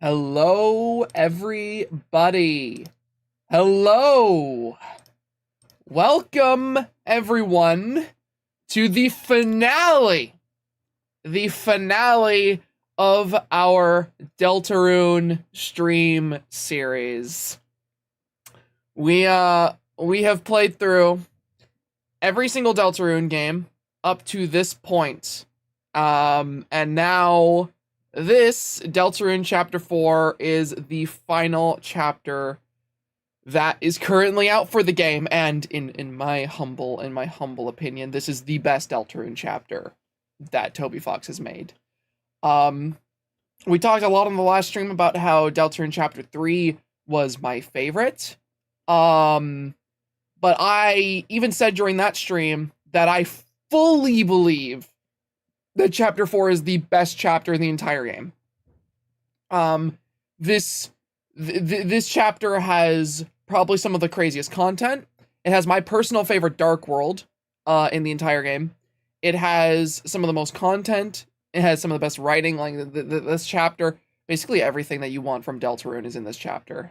Hello, everybody. Hello. Welcome, everyone, to the finale. The finale of our Deltarune stream series. We have played through every single Deltarune game up to this point. And now this Deltarune Chapter 4 is the final chapter that is currently out for the game, and in my humble opinion, this is the best Deltarune chapter that Toby Fox has made. We talked a lot on the last stream about how Deltarune Chapter 3 was my favorite. But I even said during that stream that I fully believe that Chapter 4 is the best chapter in the entire game. This chapter has probably some of the craziest content. It has my personal favorite Dark World in the entire game. It has some of the most content. It has some of the best writing. Like this chapter, basically everything that you want from Deltarune is in this chapter.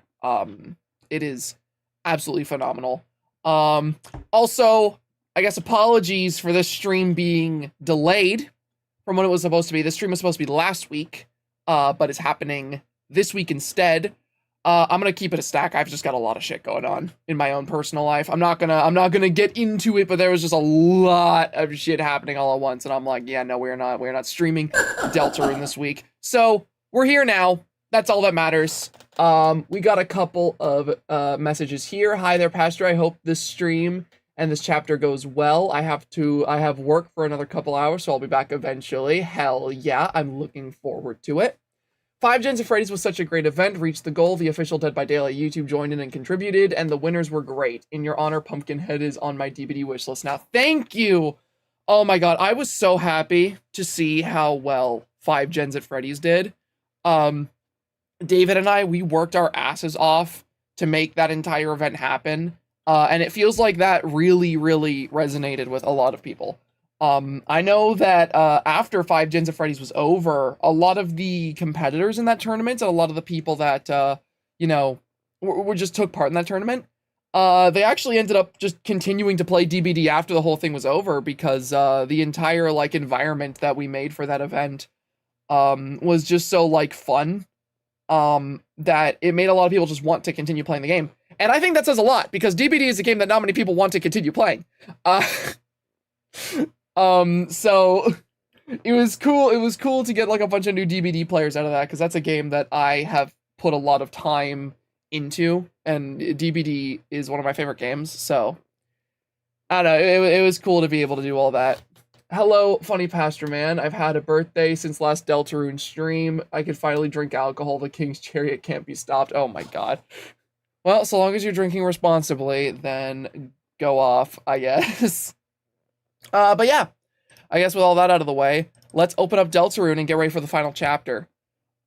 It is absolutely phenomenal. Also, I guess apologies for this stream being delayed from when it was supposed to be. This stream was supposed to be last week, but it's happening this week instead. I'm gonna keep it a stack. I've just got a lot of shit going on in my own personal life. I'm not gonna get into it, but there was just a lot of shit happening all at once, and I'm like, yeah, no, we're not streaming Deltarune this week. So we're here now. That's all that matters. We got a couple of messages here. Hi there, Pastor. I hope this stream and this chapter goes well. I have work for another couple hours, so I'll be back eventually. Hell yeah, I'm looking forward to it. 5 Gens of Freddy's was such a great event, reached the goal. The official Dead by Daylight YouTube joined in and contributed, and the winners were great. In your honor, Pumpkinhead is on my DVD wish list now. Thank you! Oh my god, I was so happy to see how well 5 Gens at Freddy's did. David and I, we worked our asses off to make that entire event happen. And it feels like that really, really resonated with a lot of people. I know that after 5 Gens of Freddy's was over, a lot of the competitors in that tournament, and a lot of the people that, were just took part in that tournament, they actually ended up just continuing to play DBD after the whole thing was over, because the entire, environment that we made for that event was just so, fun, that it made a lot of people just want to continue playing the game. And I think that says a lot, because DBD is a game that not many people want to continue playing. So it was cool. It was cool to get a bunch of new DBD players out of that, because that's a game that I have put a lot of time into, and DBD is one of my favorite games. So I don't know. It was cool to be able to do all that. Hello, Funny Pastor Man. I've had a birthday since last Deltarune stream. I could finally drink alcohol. The King's Chariot can't be stopped. Oh my god. Well, so long as you're drinking responsibly, then go off, I guess. But yeah, I guess with all that out of the way, let's open up Deltarune and get ready for the final chapter.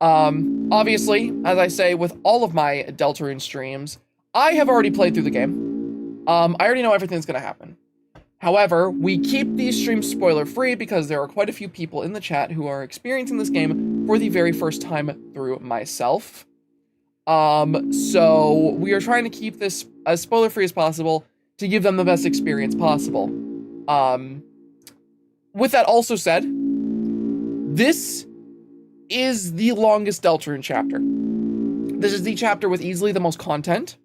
Obviously, as I say with all of my Deltarune streams, I have already played through the game. I already know everything that's gonna happen. However, we keep these streams spoiler-free because there are quite a few people in the chat who are experiencing this game for the very first time through myself. So we are trying to keep this as spoiler-free as possible to give them the best experience possible. With that also said, this is the longest Deltarune chapter. This is the chapter with easily the most content.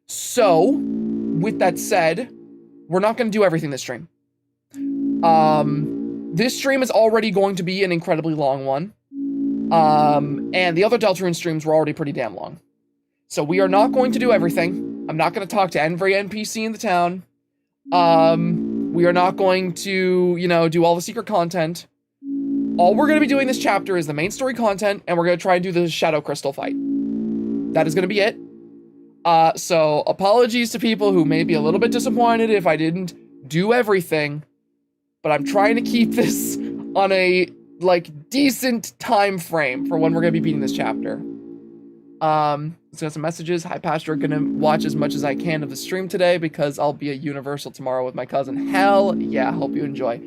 So, with that said, we're not going to do everything this stream. This stream is already going to be an incredibly long one. And the other Deltarune streams were already pretty damn long. So we are not going to do everything. I'm not going to talk to every NPC in the town. We are not going to, do all the secret content. All we're going to be doing this chapter is the main story content, and we're going to try and do the Shadow Crystal fight. That is going to be it. So apologies to people who may be a little bit disappointed if I didn't do everything, but I'm trying to keep this on a decent time frame for when we're gonna be beating this chapter. Let's get some messages. Hi, Pastor. Gonna watch as much as I can of the stream today because I'll be at Universal tomorrow with my cousin. Hell yeah, hope you enjoy.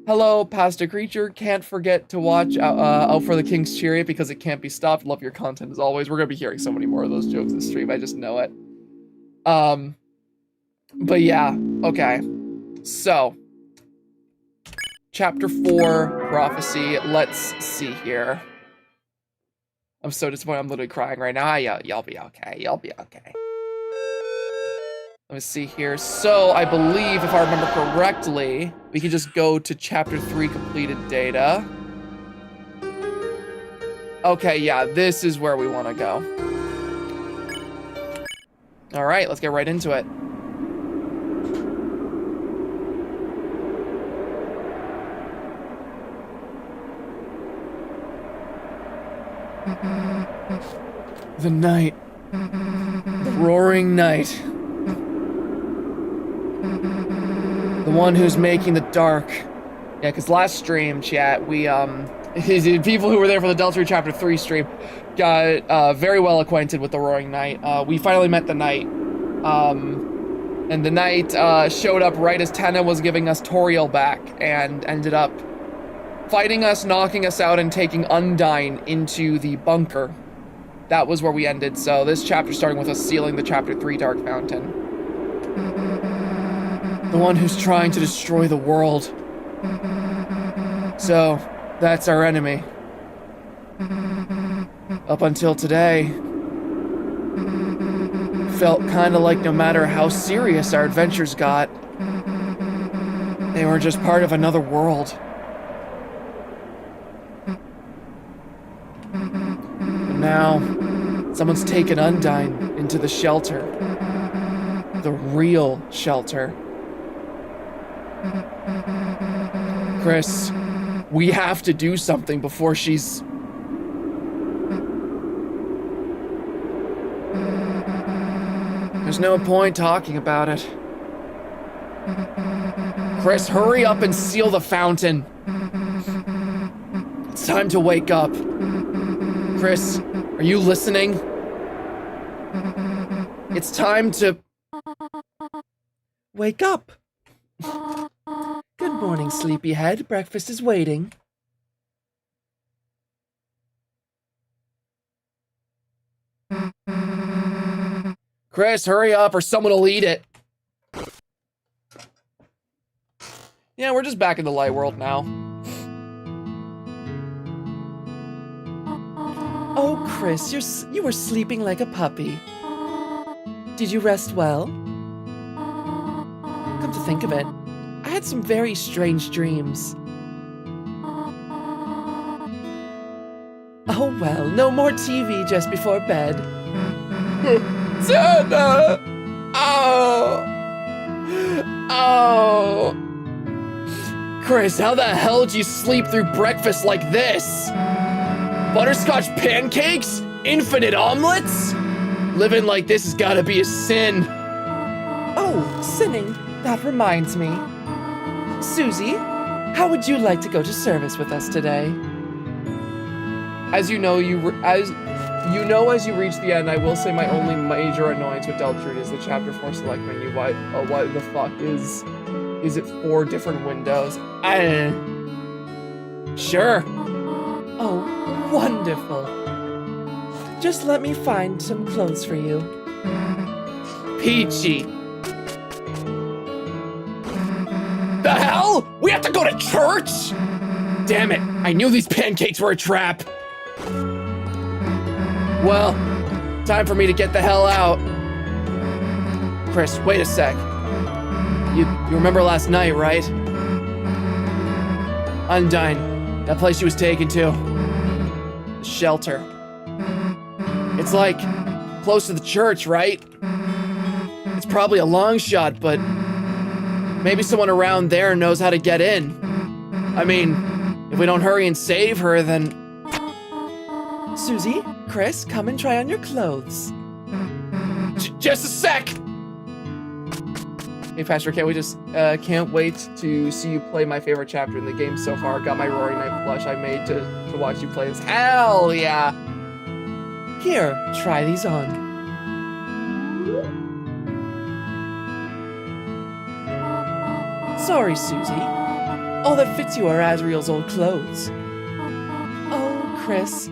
Hello, Pasta Creature. Can't forget to watch out for the King's Chariot because it can't be stopped. Love your content as always. We're gonna be hearing so many more of those jokes this stream. I just know it. But yeah, okay. So, Chapter 4, Prophecy. Let's see here. I'm so disappointed. I'm literally crying right now. Y'all be okay. Y'all be okay. Let me see here. So, I believe, if I remember correctly, we can just go to Chapter 3 completed data. Okay, yeah, this is where we want to go. All right, let's get right into it. The night. The roaring night. The one who's making the dark. Yeah, because last stream, chat, we, people who were there for the Deltarune Chapter 3 stream got, very well acquainted with the roaring night. We finally met the knight. And the knight, showed up right as Tenna was giving us Toriel back and ended up fighting us, knocking us out, and taking Undyne into the bunker. That was where we ended, so this chapter starting with us sealing the Chapter 3 Dark Fountain. The one who's trying to destroy the world. So, that's our enemy. Up until today, felt kinda like no matter how serious our adventures got, they were just part of another world. But now, someone's taken Undyne into the shelter. The real shelter. Chris, we have to do something before she's... There's no point talking about it. Chris, hurry up and seal the fountain. It's time to wake up. Chris, are you listening? It's time to... wake up. Good morning, sleepyhead. Breakfast is waiting. Chris, hurry up or someone will eat it. Yeah, we're just back in the light world now. Oh, Chris, you were sleeping like a puppy. Did you rest well? Come to think of it, I had some very strange dreams. Oh well, no more TV just before bed. Tenna! Oh! Oh! Chris, how the hell did you sleep through breakfast like this? Butterscotch pancakes? Infinite omelets? Living like this has gotta be a sin. Oh, sinning. That reminds me. Susie, how would you like to go to service with us today? As you know, as you reach the end, I will say my only major annoyance with Deltarune is the Chapter 4 select menu. Why the fuck is it 4 different windows? Sure. Oh, wonderful. Just let me find some clothes for you. Peachy. The hell? We have to go to church? Damn it, I knew these pancakes were a trap. Well, time for me to get the hell out. Chris, wait a sec. You remember last night, right? Undyne, that place she was taken to. The shelter. It's like, close to the church, right? It's probably a long shot, but maybe someone around there knows how to get in. I mean, if we don't hurry and save her, then... Susie, Chris, come and try on your clothes. Just a sec! Hey, Pastor, can't wait to see you play my favorite chapter in the game so far. Got my Roaring Night plush I made to watch you play this. Hell yeah! Here, try these on. Sorry, Susie. All that fits you are Asriel's old clothes. Oh, Chris,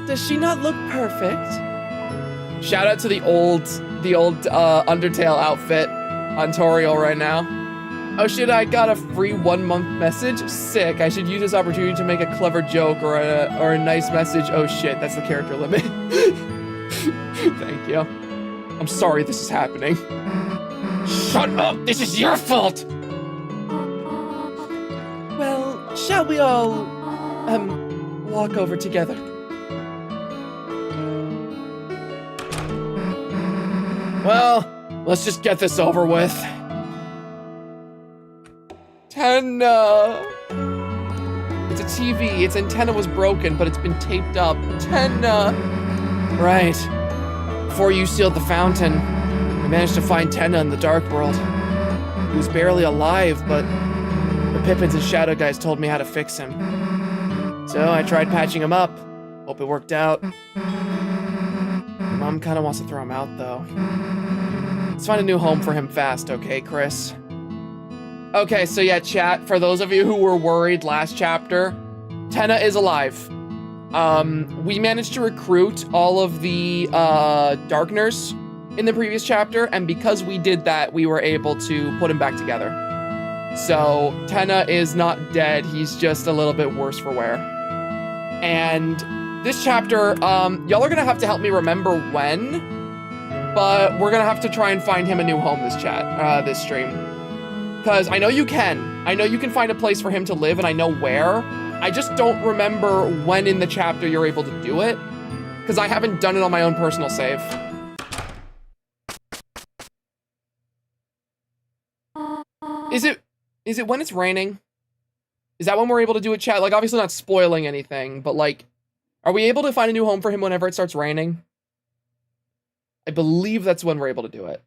does she not look perfect? Shout out to the old Undertale outfit on Toriel right now. Oh shit, I got a free 1-month message? Sick, I should use this opportunity to make a clever joke or a nice message. Oh shit, that's the character limit. Thank you. I'm sorry this is happening. Shut up, this is your fault! Well, shall we all, walk over together? Well, let's just get this over with. Tenna! It's a TV. Its antenna was broken, but it's been taped up. Tenna! Right. Before you sealed the fountain, I managed to find Tenna in the Dark World. He was barely alive, but the Pippins and Shadow guys told me how to fix him. So I tried patching him up. Hope it worked out. Mom kinda wants to throw him out, though. Let's find a new home for him fast, okay, Chris? Okay, so yeah, chat, for those of you who were worried last chapter, Tenna is alive. We managed to recruit all of the Darkners in the previous chapter, and because we did that, we were able to put him back together. So, Tenna is not dead, he's just a little bit worse for wear. And this chapter, y'all are gonna have to help me remember when, but we're gonna have to try and find him a new home this stream. Because I know you can. I know you can find a place for him to live, and I know where. I just don't remember when in the chapter you're able to do it, because I haven't done it on my own personal save. Is it when it's raining? Is that when we're able to do it, chat? Like, obviously not spoiling anything, but like, are we able to find a new home for him whenever it starts raining? I believe that's when we're able to do it.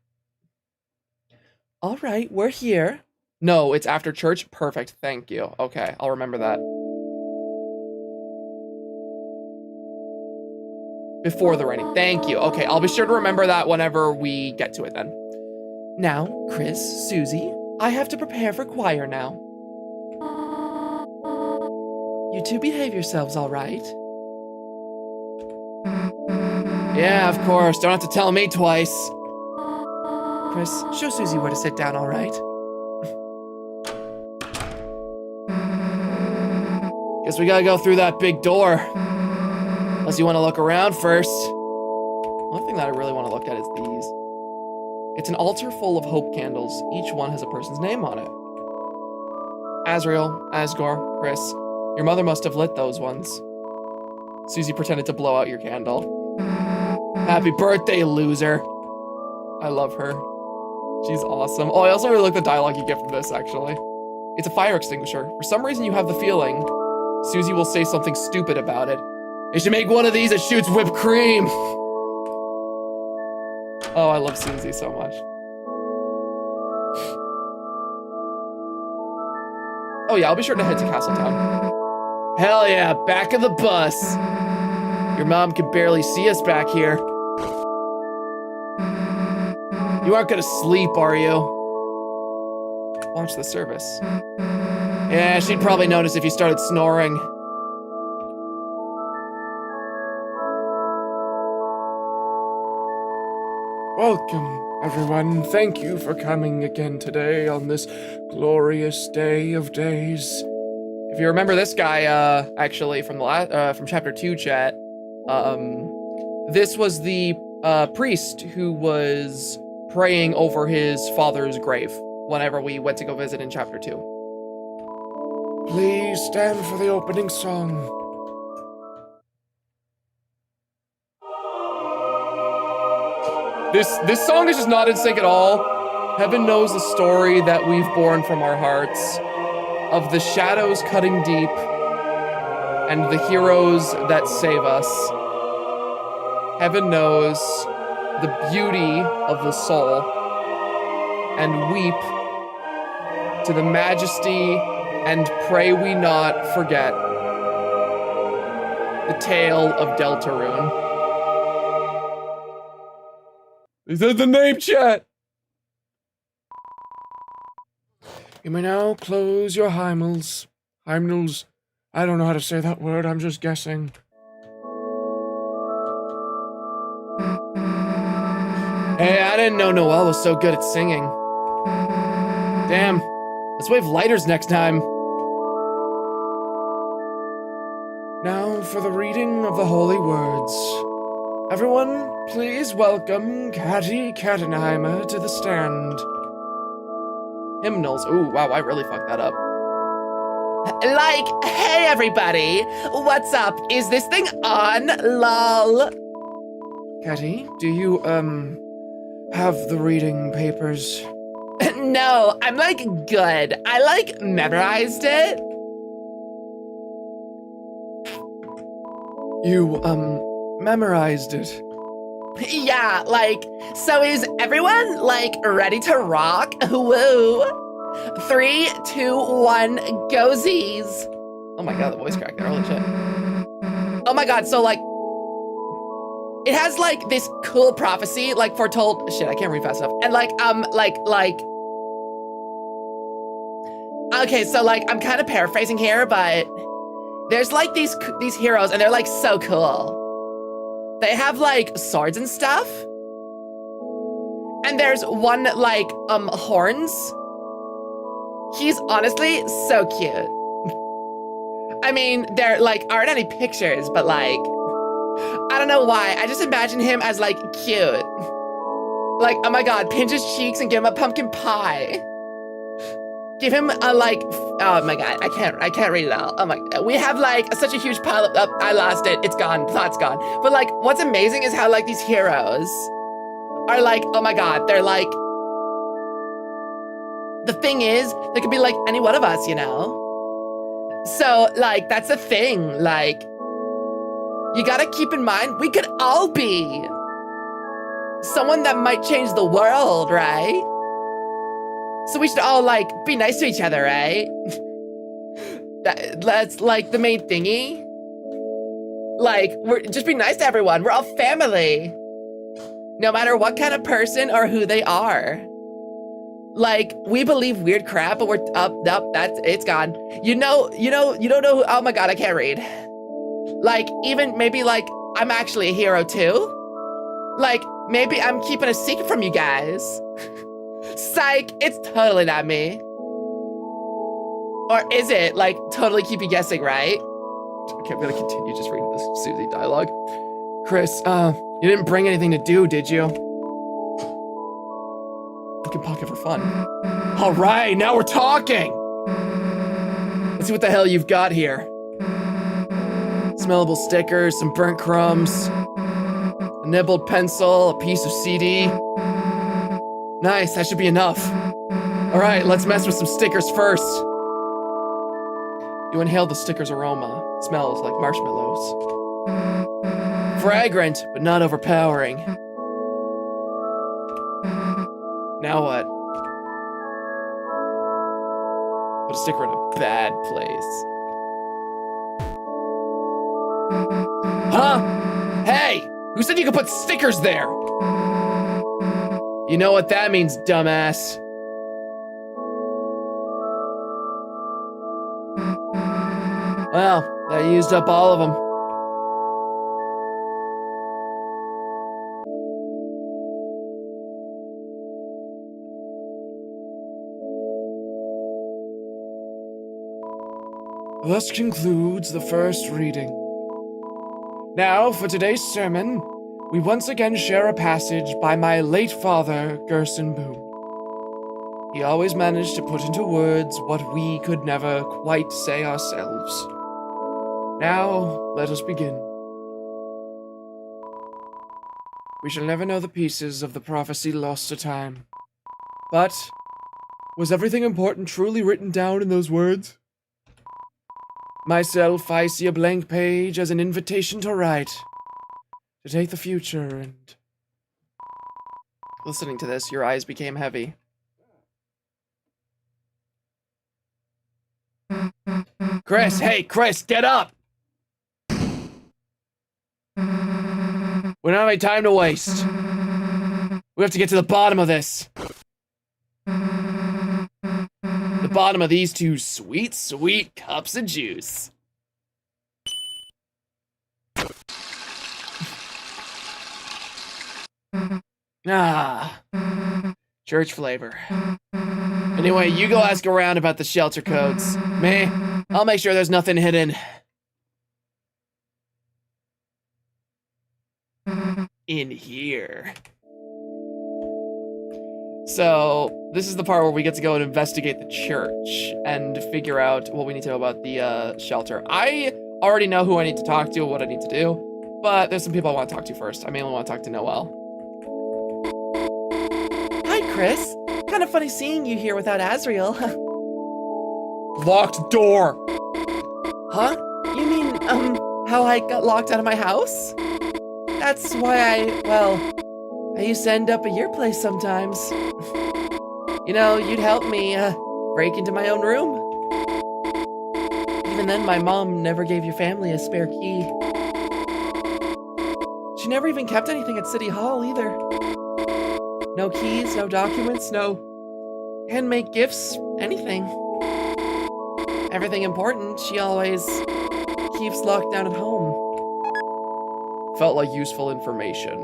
All right, we're here. No, it's after church? Perfect, thank you. Okay, I'll remember that. Before the raining, thank you. Okay, I'll be sure to remember that whenever we get to it then. Now, Chris, Susie, I have to prepare for choir now. You two behave yourselves all right? Yeah, of course, don't have to tell me twice. Chris, show Susie where to sit down, all right? Guess we gotta go through that big door. Unless you want to look around first. One thing that I really want to look at is these. It's an altar full of hope candles. Each one has a person's name on it. Asriel, Asgore, Chris. Your mother must have lit those ones. Susie pretended to blow out your candle. Happy birthday, loser. I love her. She's awesome. Oh, I also really like the dialogue you get from this, actually. It's a fire extinguisher. For some reason, you have the feeling Susie will say something stupid about it. They should make one of these that shoots whipped cream. Oh, I love Susie so much. Oh yeah, I'll be sure to head to Castletown. Hell yeah, back of the bus. Your mom can barely see us back here. You aren't gonna sleep, are you? Watch the service. Yeah, she'd probably notice if you started snoring. Welcome, everyone. Thank you for coming again today on this glorious day of days. If you remember this guy, actually from the from chapter 2 chat, this was the priest who was praying over his father's grave whenever we went to go visit in chapter 2. Please stand for the opening song. This song is just not in sync at all. Heaven knows the story that we've borne from our hearts, of the shadows cutting deep, and the heroes that save us. Heaven knows the beauty of the soul, and weep to the majesty and pray we not forget the tale of Deltarune. Is that the name, chat? You may now close your hymnals. Hymnals. I don't know how to say that word, I'm just guessing. Hey, I didn't know Noelle was so good at singing. Damn. Let's wave lighters next time. Now for the reading of the holy words. Everyone, please welcome Catty Cattenheimer to the stand. Hymnals. Ooh, wow, I really fucked that up. Like, hey everybody, what's up? Is this thing on? Lol. Catty, do you, have the reading papers? No, I'm like good. I like memorized it. You, memorized it? Yeah, like, so is everyone, like, ready to rock? Woo! 3, 2, 1, go-sies. Oh my god, the voice cracked there, holy shit. Oh my god, so like, it has like this cool prophecy, like foretold, shit, I can't read fast enough. And like, okay, so like, I'm kind of paraphrasing here, but there's like these heroes and they're like so cool. They have like swords and stuff. And there's one like, horns. He's honestly so cute. I mean, there like aren't any pictures, but like, I don't know why. I just imagine him as like cute. Like, oh my god, pinch his cheeks and give him a pumpkin pie. Give him a like, oh my god, I can't read it out. Oh my, we have like such a huge pile of, I lost it, it's gone, thought's gone. But like, what's amazing is how like these heroes are like, oh my god, they're like, the thing is, they could be like any one of us, you know? So like, that's the thing, like, you gotta keep in mind, we could all be someone that might change the world, right? So we should all like be nice to each other, right? That's like the main thingy. Like, just be nice to everyone. We're all family. No matter what kind of person or who they are. Like, we believe weird crap, but we're up, it's gone. You don't know who, oh my god, I can't read. Like, even maybe like, I'm actually a hero too. Like, maybe I'm keeping a secret from you guys. Psych, it's totally not me. Or is it? Like, totally keep you guessing, right? Okay, I'm gonna continue just reading this Susie dialogue. Chris, you didn't bring anything to do, did you? You can pocket for fun. All right, now we're talking. Let's see what the hell you've got here. Smellable stickers, some burnt crumbs, a nibbled pencil, a piece of CD. Nice, that should be enough. All right, let's mess with some stickers first. You inhale the sticker's aroma. It smells like marshmallows. Fragrant, but not overpowering. Now what? Put a sticker in a bad place. Huh? Hey! Who said you could put stickers there? You know what that means, dumbass. Well, that used up all of them. Thus concludes the first reading. Now, for today's sermon, we once again share a passage by my late father, Gerson Boone. He always managed to put into words what we could never quite say ourselves. Now, let us begin. We shall never know the pieces of the prophecy lost to time. But, was everything important truly written down in those words? Myself, I see a blank page as an invitation to write. To take the future and... Listening to this, your eyes became heavy. Chris, hey, Chris, get up! We don't have any time to waste. We have to get to the bottom of this. The bottom of these two sweet, sweet cups of juice. Ah, church flavor. Anyway, you go ask around about the shelter codes. Me, I'll make sure there's nothing hidden in here. So, this is the part where we get to go and investigate the church and figure out what we need to know about the shelter. I already know who I need to talk to, what I need to do, but there's some people I want to talk to first. I mainly want to talk to Noelle. Hi, Chris. Kind of funny seeing you here without Asriel. Locked door. Huh? You mean, how I got locked out of my house? That's why I used to end up at your place sometimes. You know, you'd help me, break into my own room. Even then, my mom never gave your family a spare key. She never even kept anything at City Hall, either. No keys, no documents, no handmade gifts, anything. Everything important, she always keeps locked down at home. Felt like useful information.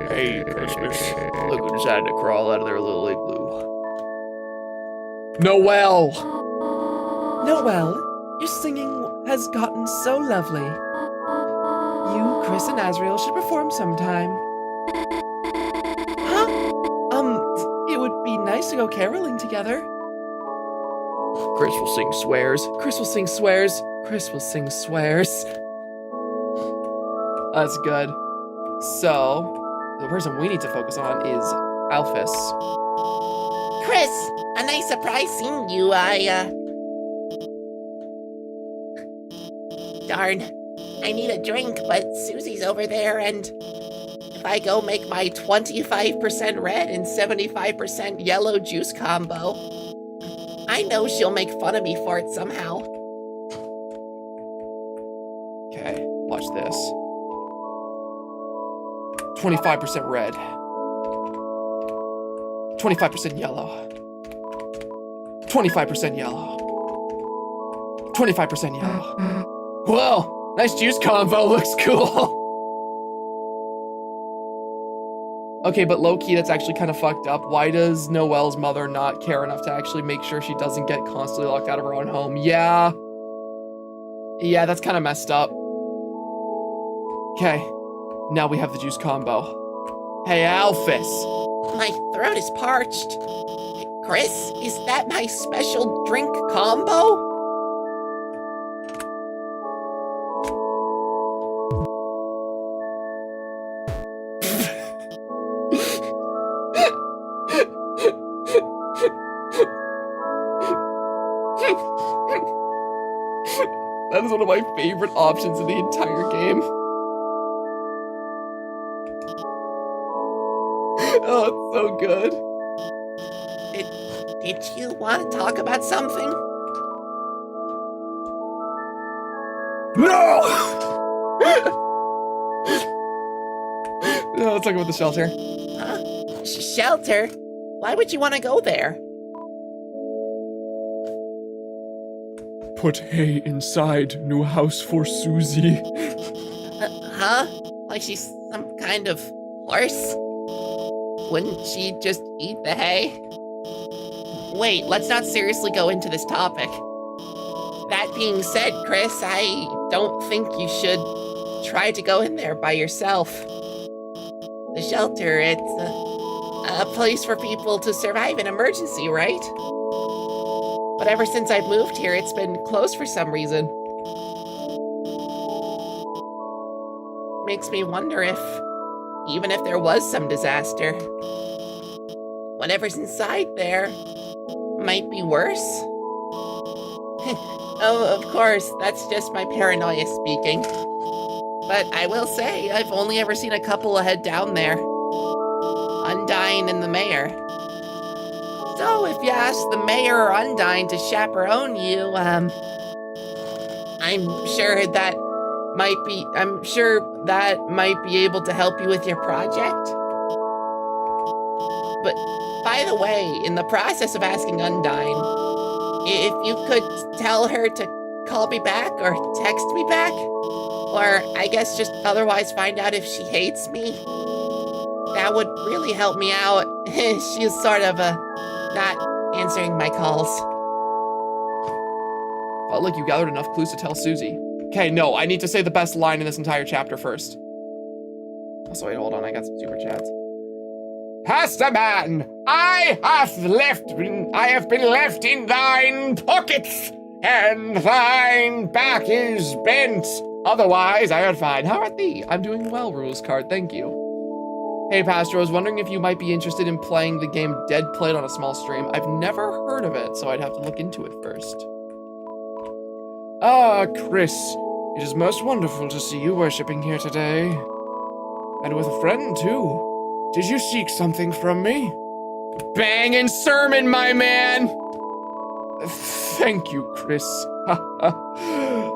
Hey, Christmas. Look who decided to crawl out of their little igloo. Noelle! Noelle, your singing has gotten so lovely. You, Chris, and Asriel should perform sometime. Huh? It would be nice to go caroling together. Chris will sing swears. Chris will sing swears. Chris will sing swears. That's good. So, the person we need to focus on is Alphys. Chris, a nice surprise seeing you. Darn, I need a drink, but Susie's over there, and if I go make my 25% red and 75% yellow juice combo, I know she'll make fun of me for it somehow. Okay, watch this. 25% red. 25% yellow. 25% yellow. 25% yellow. Whoa, nice juice combo, looks cool. Okay, but low-key, that's actually kind of fucked up. Why does Noelle's mother not care enough to actually make sure she doesn't get constantly locked out of her own home? Yeah, that's kind of messed up. Okay, now we have the juice combo. Hey, Alphys. My throat is parched. Chris, is that my special drink combo? That is one of my favorite options in the entire game. Oh, it's so good. Did you want to talk about something? No! No, let's talk about the shelter. Huh? Shelter? Why would you want to go there? Put hay inside new house for Susie. Huh? Like she's some kind of horse? Wouldn't she just eat the hay? Wait, let's not seriously go into this topic. That being said, Chris, I don't think you should try to go in there by yourself. The shelter, it's a place for people to survive an emergency, right? But ever since I've moved here, it's been closed for some reason. Makes me wonder if, even if there was some disaster, whatever's inside there might be worse. Oh, of course, that's just my paranoia speaking. But I will say, I've only ever seen a couple head down there. Undyne and the mayor. So if you ask the mayor or Undyne to chaperone you, I'm sure that might be able to help you with your project. But by the way, in the process of asking Undyne, if you could tell her to call me back or text me back, or I guess just otherwise find out if she hates me, that would really help me out. She's sort of not answering my calls. Felt like you gathered enough clues to tell Susie. Okay, no, I need to say the best line in this entire chapter first. Also, wait, hold on, I got some super chats. Pastor man, I have been left in thine pockets, and thine back is bent. Otherwise, I would find. How art thee? I'm doing well, Rules card, thank you. Hey, Pastor, I was wondering if you might be interested in playing the game Dead Played on a small stream. I've never heard of it, so I'd have to look into it first. Ah, Chris, it is most wonderful to see you worshipping here today. And with a friend, too. Did you seek something from me? Bangin' sermon, my man! Thank you, Chris.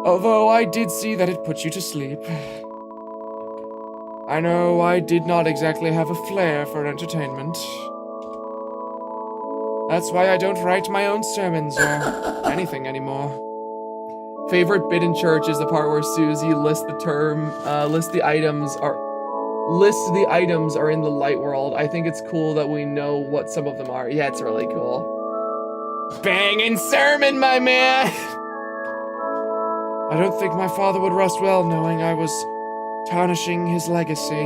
Although I did see that it put you to sleep. I know I did not exactly have a flair for entertainment. That's why I don't write my own sermons or anything anymore. Favorite bit in church is the part where Susie lists the items are in the light world. I think it's cool that we know what some of them are. Yeah, it's really cool. Bangin' sermon, my man! I don't think my father would rest well knowing I was tarnishing his legacy.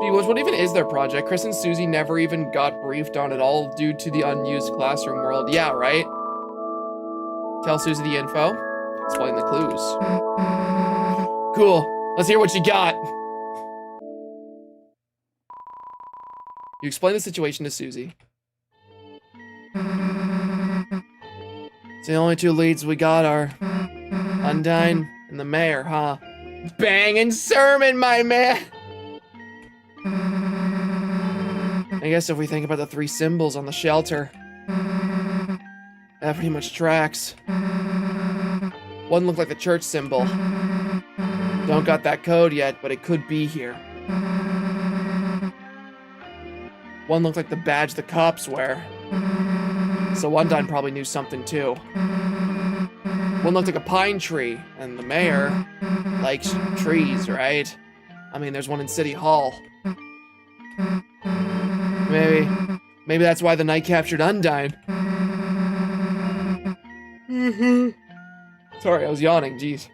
Gee, what even is their project? Chris and Susie never even got briefed on it all due to the unused classroom world. Yeah, right? Tell Susie the info. Explain the clues. Cool. Let's hear what you got. You explain the situation to Susie. So the only two leads we got are Undyne and the mayor, huh? Bangin' sermon, my man! I guess if we think about the three symbols on the shelter, that pretty much tracks. One looked like the church symbol. Don't got that code yet, but it could be here. One looked like the badge the cops wear. So Undyne probably knew something too. One looked like a pine tree, and the mayor likes trees, right? I mean, there's one in City Hall. Maybe that's why the knight captured Undyne. Sorry, I was yawning, jeez.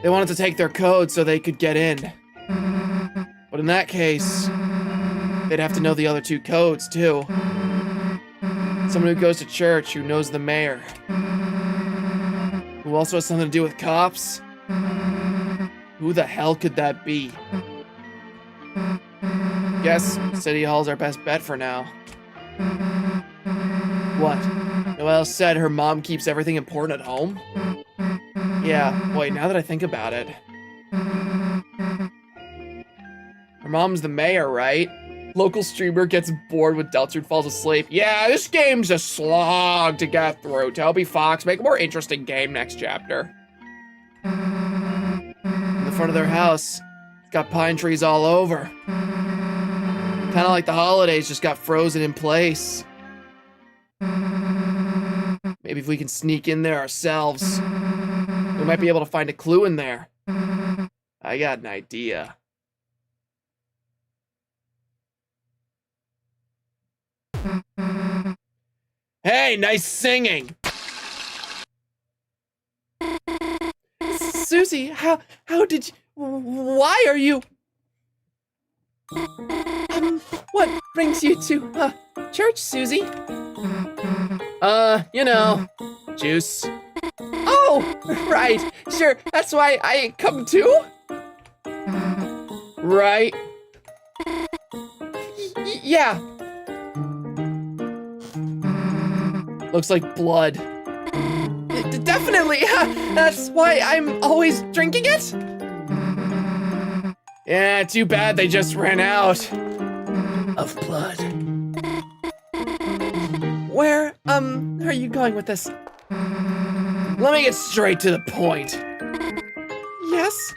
They wanted to take their code so they could get in. But in that case, they'd have to know the other two codes, too. Someone who goes to church, who knows the mayor. Who also has something to do with cops? Who the hell could that be? Guess City Hall's our best bet for now. What? Noelle said her mom keeps everything important at home? Yeah, wait, now that I think about it. Her mom's the mayor, right? Local streamer gets bored with Deltarune falls asleep. Yeah, this game's a slog to get through. Toby Fox, make a more interesting game next chapter. In the front of their house, it's got pine trees all over. Kinda like the holidays just got frozen in place. Maybe if we can sneak in there ourselves, we might be able to find a clue in there. I got an idea. Hey, nice singing! Susie, how did you... Why are you... What brings you to, church, Susie? You know, juice. Oh, right, sure, that's why I come too? Right. Yeah. Looks like blood. Definitely, that's why I'm always drinking it? Yeah, too bad they just ran out of blood. Where, are you going with this? Let me get straight to the point. Yes?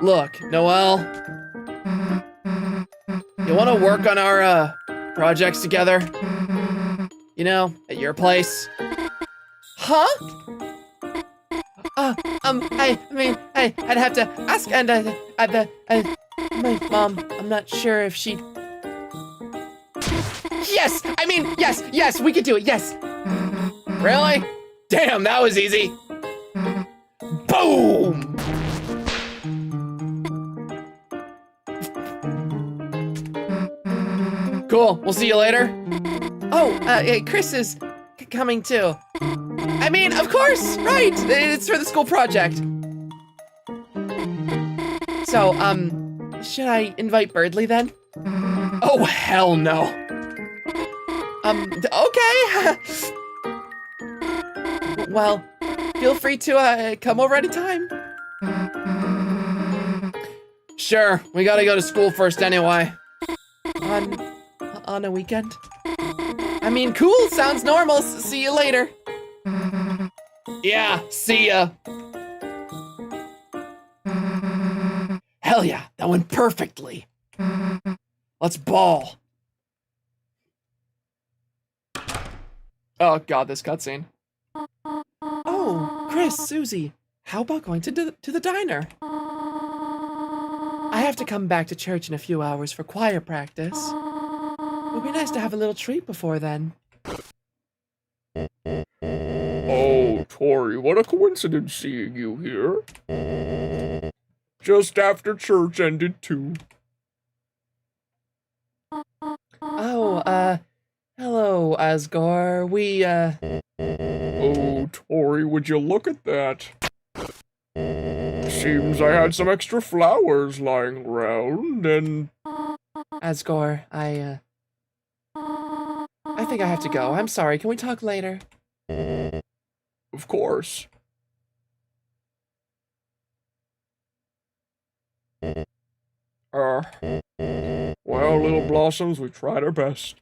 Look, Noelle, you want to work on our projects together? You know, at your place? Huh? I'd have to ask, and my mom, I'm not sure if she'd. Yes, yes, we could do it, yes. Really? Damn, that was easy. Boom! Cool, we'll see you later. Oh, Chris is coming too. I mean, of course, right, it's for the school project. So, should I invite Birdley then? Oh, hell no. Okay. Well, feel free to, come over anytime. Sure, we gotta go to school first anyway. On a weekend? I mean, cool, sounds normal. See you later. Yeah, see ya. Hell yeah, that went perfectly. Let's ball. Oh god, this cutscene. Oh, Chris, Susie, how about going to the diner? I have to come back to church in a few hours for choir practice. It would be nice to have a little treat before then. Oh, Tori, what a coincidence seeing you here. Just after church ended too. Oh, hello, Asgore. Oh, Tori, would you look at that? Seems I had some extra flowers lying around, and... Asgore, I think I have to go. I'm sorry, can we talk later? Of course. Well, little blossoms, we tried our best.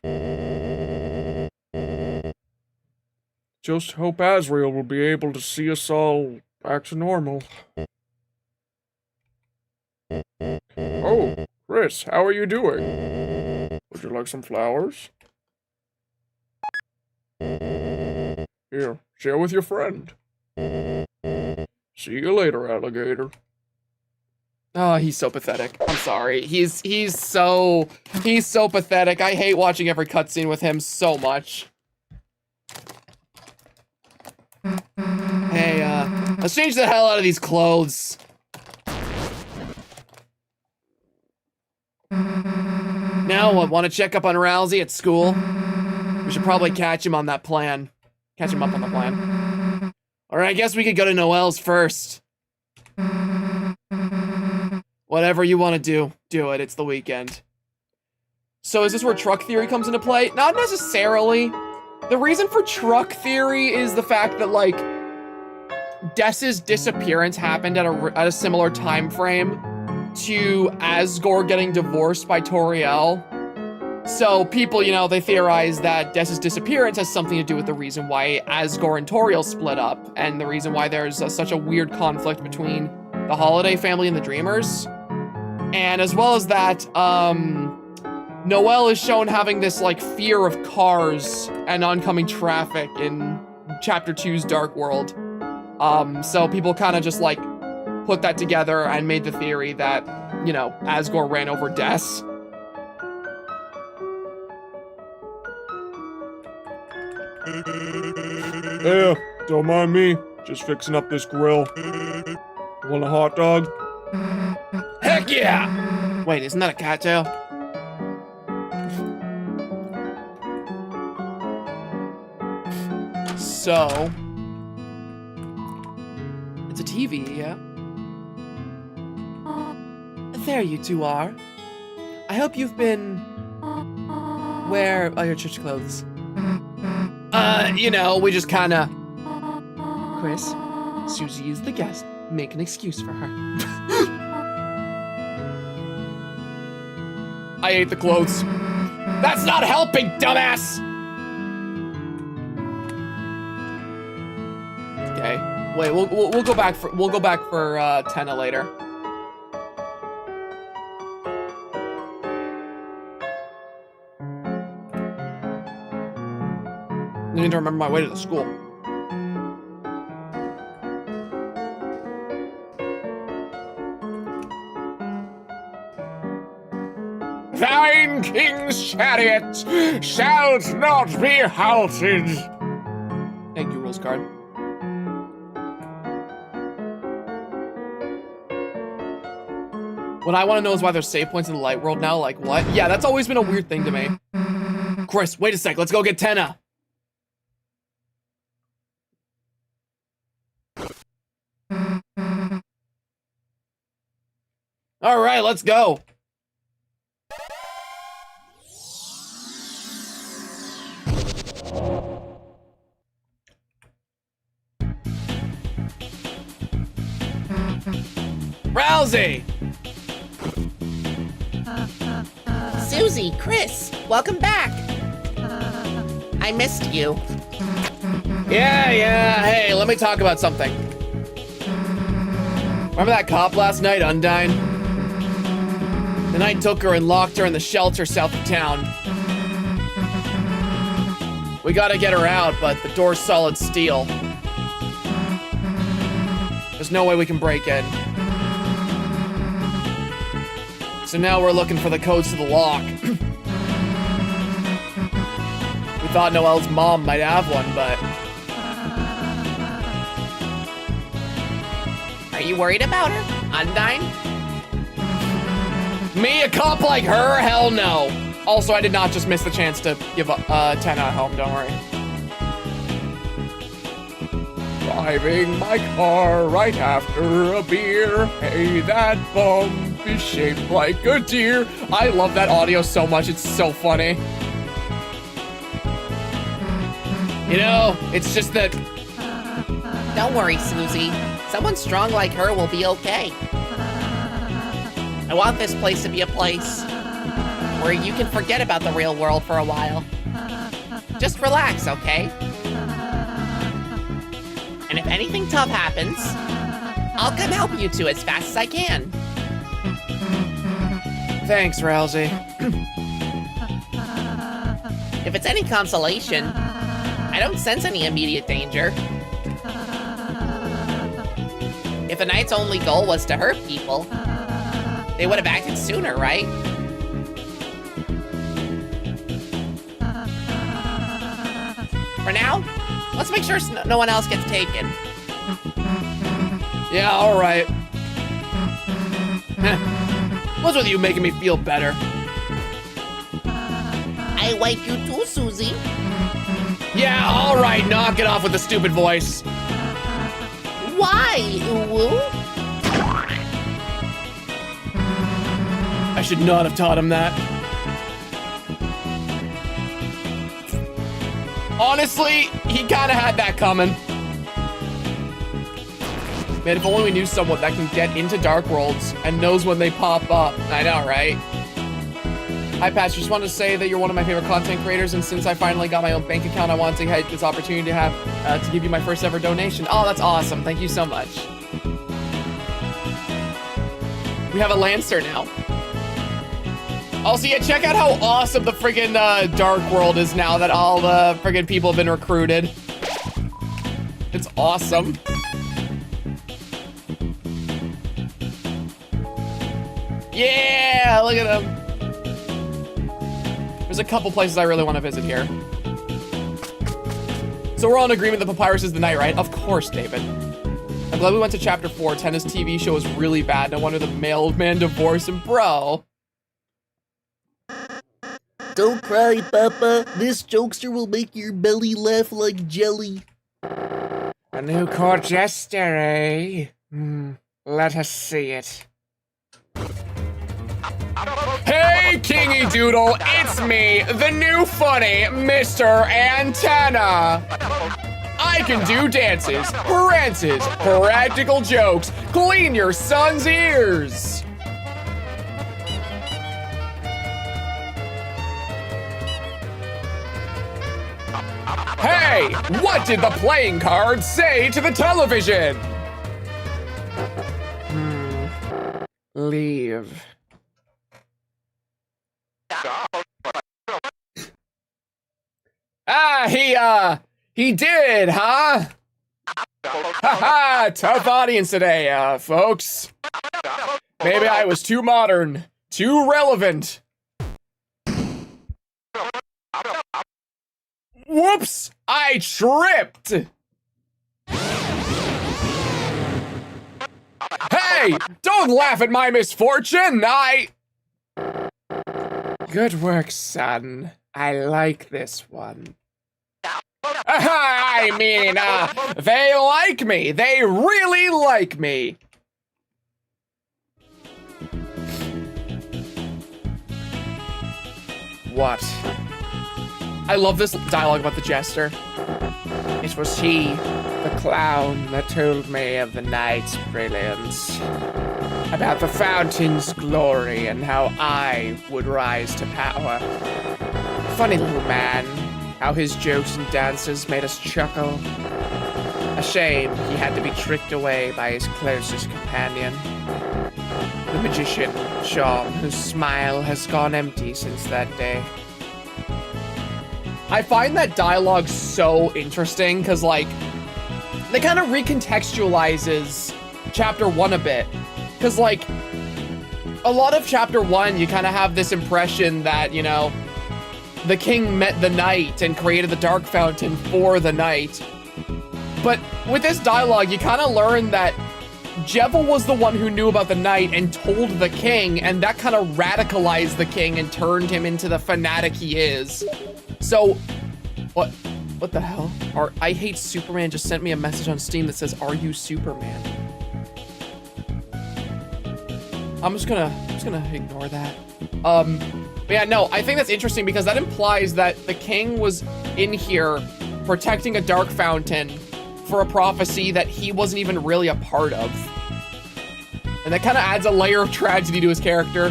Just hope Asriel will be able to see us all back to normal. Oh, Chris, how are you doing? Would you like some flowers? Here, share with your friend. See you later, alligator. Oh, he's so pathetic. I'm sorry. He's so pathetic. I hate watching every cutscene with him so much. Hey, let's change the hell out of these clothes. Now, want to check up on Rousey at school? We should probably catch him on that plan. Catch him up on the plan. Alright, I guess we could go to Noelle's first. Whatever you want to do it. It's the weekend. So is this where truck theory comes into play? Not necessarily. The reason for truck theory is the fact that, like, Dess's disappearance happened at a similar time frame to Asgore getting divorced by Toriel. So people, you know, they theorize that Dess's disappearance has something to do with the reason why Asgore and Toriel split up, and the reason why there's such a weird conflict between the Holiday family and the Dreamers. And as well as that, Noelle is shown having this, like, fear of cars and oncoming traffic in Chapter 2's Dark World. So people kind of just, like, put that together and made the theory that, you know, Asgore ran over Des. Yeah, don't mind me. Just fixing up this grill. Want a hot dog? Heck yeah! Wait, isn't that a cattail? So, it's a TV, yeah? There you two are. I hope you've been... Where are your church clothes? You know, we just kinda... Chris, Susie is the guest. Make an excuse for her. I ate the clothes. That's not helping, dumbass! Okay. Wait, we'll go back for Tenna later. I need to remember my way to the school. Thine king's chariot shall not be halted. Thank you, rules card. What I want to know is why there's save points in the light world now. Like, what? Yeah, that's always been a weird thing to me. Chris, wait a sec. Let's go get Tenna. All right, let's go. Rousey! Susie, Chris, welcome back. I missed you. Yeah, hey, let me talk about something. Remember that cop last night, Undyne? The night took her and locked her in the shelter south of town. We gotta get her out, but the door's solid steel. There's no way we can break in. So now we're looking for the codes to the lock. We thought Noelle's mom might have one, but... Are you worried about her, Undyne? Me, a cop like her? Hell no. Also, I did not just miss the chance to give Tenna a home, don't worry. Driving my car right after a beer. Hey, that bum is shaped like a deer. I love that audio so much, it's so funny. You know, it's just that... Don't worry, Susie. Someone strong like her will be okay. I want this place to be a place where you can forget about the real world for a while. Just relax, okay? And if anything tough happens, I'll come help you two as fast as I can. Thanks, Rousey. If it's any consolation, I don't sense any immediate danger. If the knight's only goal was to hurt people, they would have acted sooner, right? For now, let's make sure no one else gets taken. Yeah, alright. What's with you making me feel better? I like you too, Susie. Yeah, alright, knock it off with the stupid voice. Why, Uwu? I should not have taught him that. Honestly, he kind of had that coming. Man, if only we knew someone that can get into Dark Worlds and knows when they pop up. I know, right? Hi, Patch. Just wanted to say that you're one of my favorite content creators, and since I finally got my own bank account, I wanted to have this opportunity to have to give you my first ever donation. Oh, that's awesome. Thank you so much. We have a Lancer now. Also, yeah, check out how awesome the friggin' Dark World is now that all the friggin' people have been recruited. It's awesome. Yeah, look at them. There's a couple places I really want to visit here. So we're all in agreement that Papyrus is the knight, right? Of course, David. I'm glad we went to chapter 4. Tenna's TV show is really bad. No wonder the mailman divorced him, bro. Don't cry, Papa. This jokester will make your belly laugh like jelly. A new court jester, eh? Let us see it. Hey, Kingy Doodle, it's me, the new funny Mr. Antenna. I can do dances, prances, practical jokes, clean your son's ears. Hey, what did the playing card say to the television? Leave. He did, huh? Haha, tough audience today, folks. Maybe I was too modern, too relevant. Whoops, I tripped. Hey, don't laugh at my misfortune. Good work, son. I like this one. I mean, they like me. They really like me. What? I love this dialogue about the jester. It was he, the clown, that told me of the night's brilliance. About the fountain's glory and how I would rise to power. Funny little man. How his jokes and dances made us chuckle. A shame he had to be tricked away by his closest companion. The magician, Sean, whose smile has gone empty since that day. I find that dialogue so interesting because, like, they kind of recontextualizes chapter 1 a bit. Because, like, a lot of chapter 1, you kind of have this impression that, you know, the king met the knight and created the dark fountain for the knight. But with this dialogue, you kind of learn that Jevil was the one who knew about the knight and told the king, and that kind of radicalized the king and turned him into the fanatic he is. So, what the hell? I Hate Superman just sent me a message on Steam that says, "Are you Superman?" I'm just gonna ignore that. But yeah, no, I think that's interesting because that implies that the king was in here protecting a dark fountain for a prophecy that he wasn't even really a part of. And that kind of adds a layer of tragedy to his character.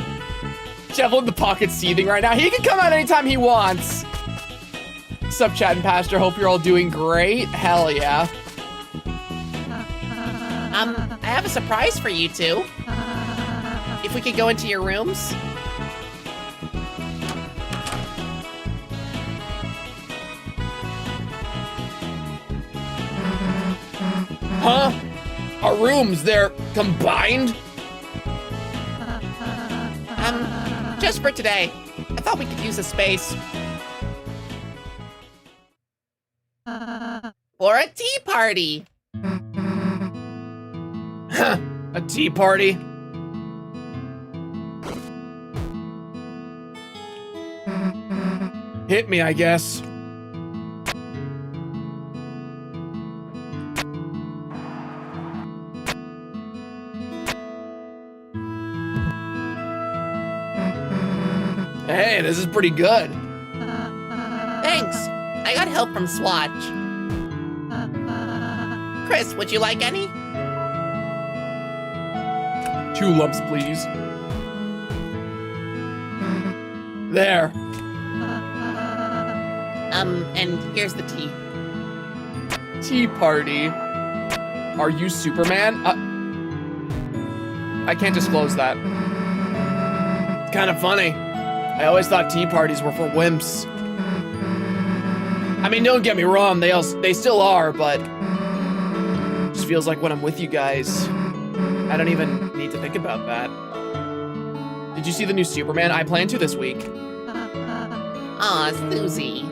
Jevil in the pocket seething right now. He can come out anytime he wants. Sup, chat and pastor? Hope you're all doing great. Hell yeah. I have a surprise for you two. If we could go into your rooms. Huh? Our rooms, they're combined? Just for today. I thought we could use the space. For a tea party. A tea party? Hit me, I guess. Hey, this is pretty good. Thanks. I got help from Swatch. Chris, would you like any? 2 lumps, please. There. And here's the tea. Tea party. Are you Superman? I can't disclose that. It's kind of funny. I always thought tea parties were for wimps. I mean, don't get me wrong, they still are, but it just feels like when I'm with you guys, I don't even need to think about that. Did you see the new Superman? I plan to this week. Aw, Susie.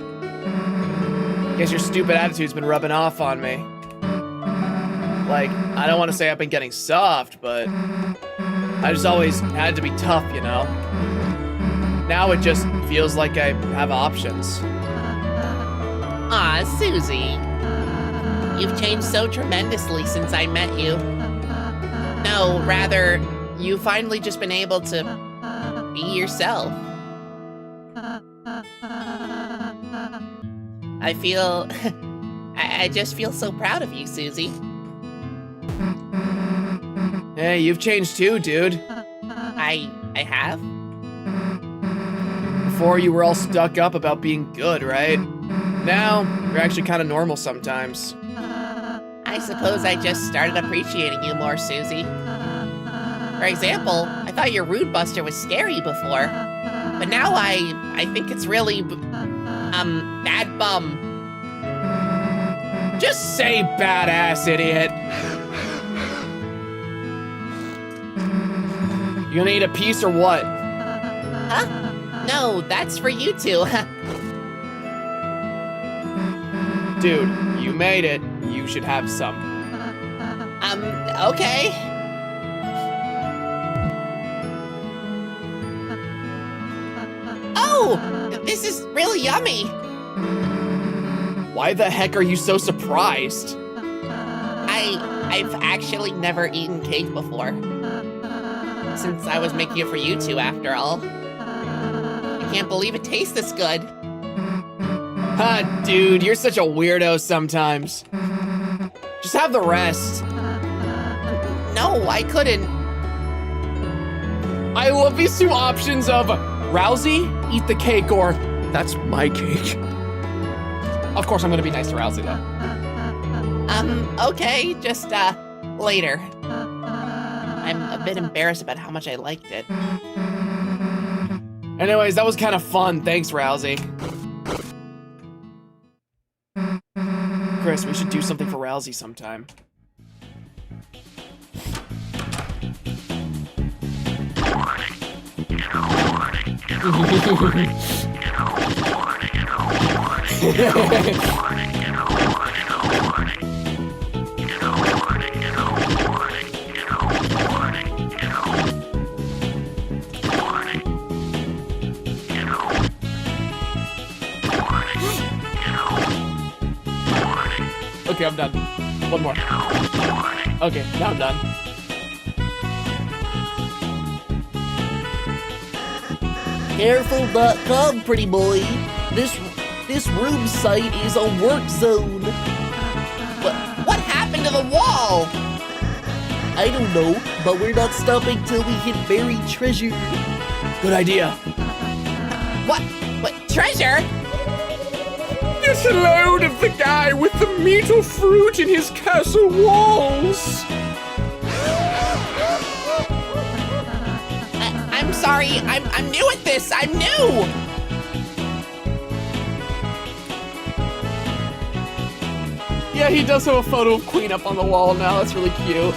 Guess your stupid attitude's been rubbing off on me. Like, I don't want to say I've been getting soft, but I just always had to be tough, you know? Now it just feels like I have options. Aw, Susie. You've changed so tremendously since I met you. No, rather, you've finally just been able to be yourself. I feel... I just feel so proud of you, Susie. Hey, you've changed too, dude. I have? Before you were all stuck up about being good, right? Now, you're actually kind of normal sometimes. I suppose I just started appreciating you more, Susie. For example, I thought your Rude Buster was scary before. But now I think it's really, bad bum. Just say badass, idiot. You gonna eat a piece or what? Huh? No, that's for you two. Dude, you made it. You should have some. Okay. Oh, this is really yummy. Why the heck are you so surprised? I've actually never eaten cake before. Since I was making it for you two, after all. I can't believe it tastes this good. Huh, dude, you're such a weirdo sometimes. Just have the rest. No, I couldn't. I love these two options of Rousey, eat the cake, or that's my cake. Of course, I'm gonna be nice to Rousey, though. Okay, just, later. I'm a bit embarrassed about how much I liked it. Anyways, that was kind of fun. Thanks, Rousey. Chris, we should do something for Rousey sometime. Okay, I'm done. One more. Okay, now I'm done. Careful.com, pretty boy. This room site is a work zone. What happened to the wall? I don't know, but we're not stopping till we hit buried treasure. Good idea. What treasure? Get a load of the guy with the meat or fruit in his castle walls. I'm sorry, I'm new at this, I'm new! Yeah, he does have a photo of Queen up on the wall now. That's really cute.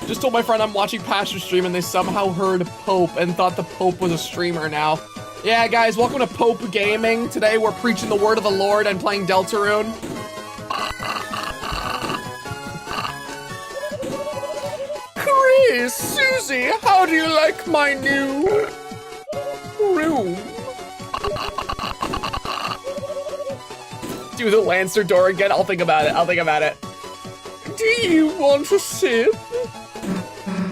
Just told my friend I'm watching Pastor stream and they somehow heard Pope and thought the Pope was a streamer now. Yeah, guys, welcome to Pope Gaming. Today we're preaching the word of the Lord and playing Deltarune. Chris, Susie, how do you like my new room? Do the Lancer door again? I'll think about it. Do you want to sip?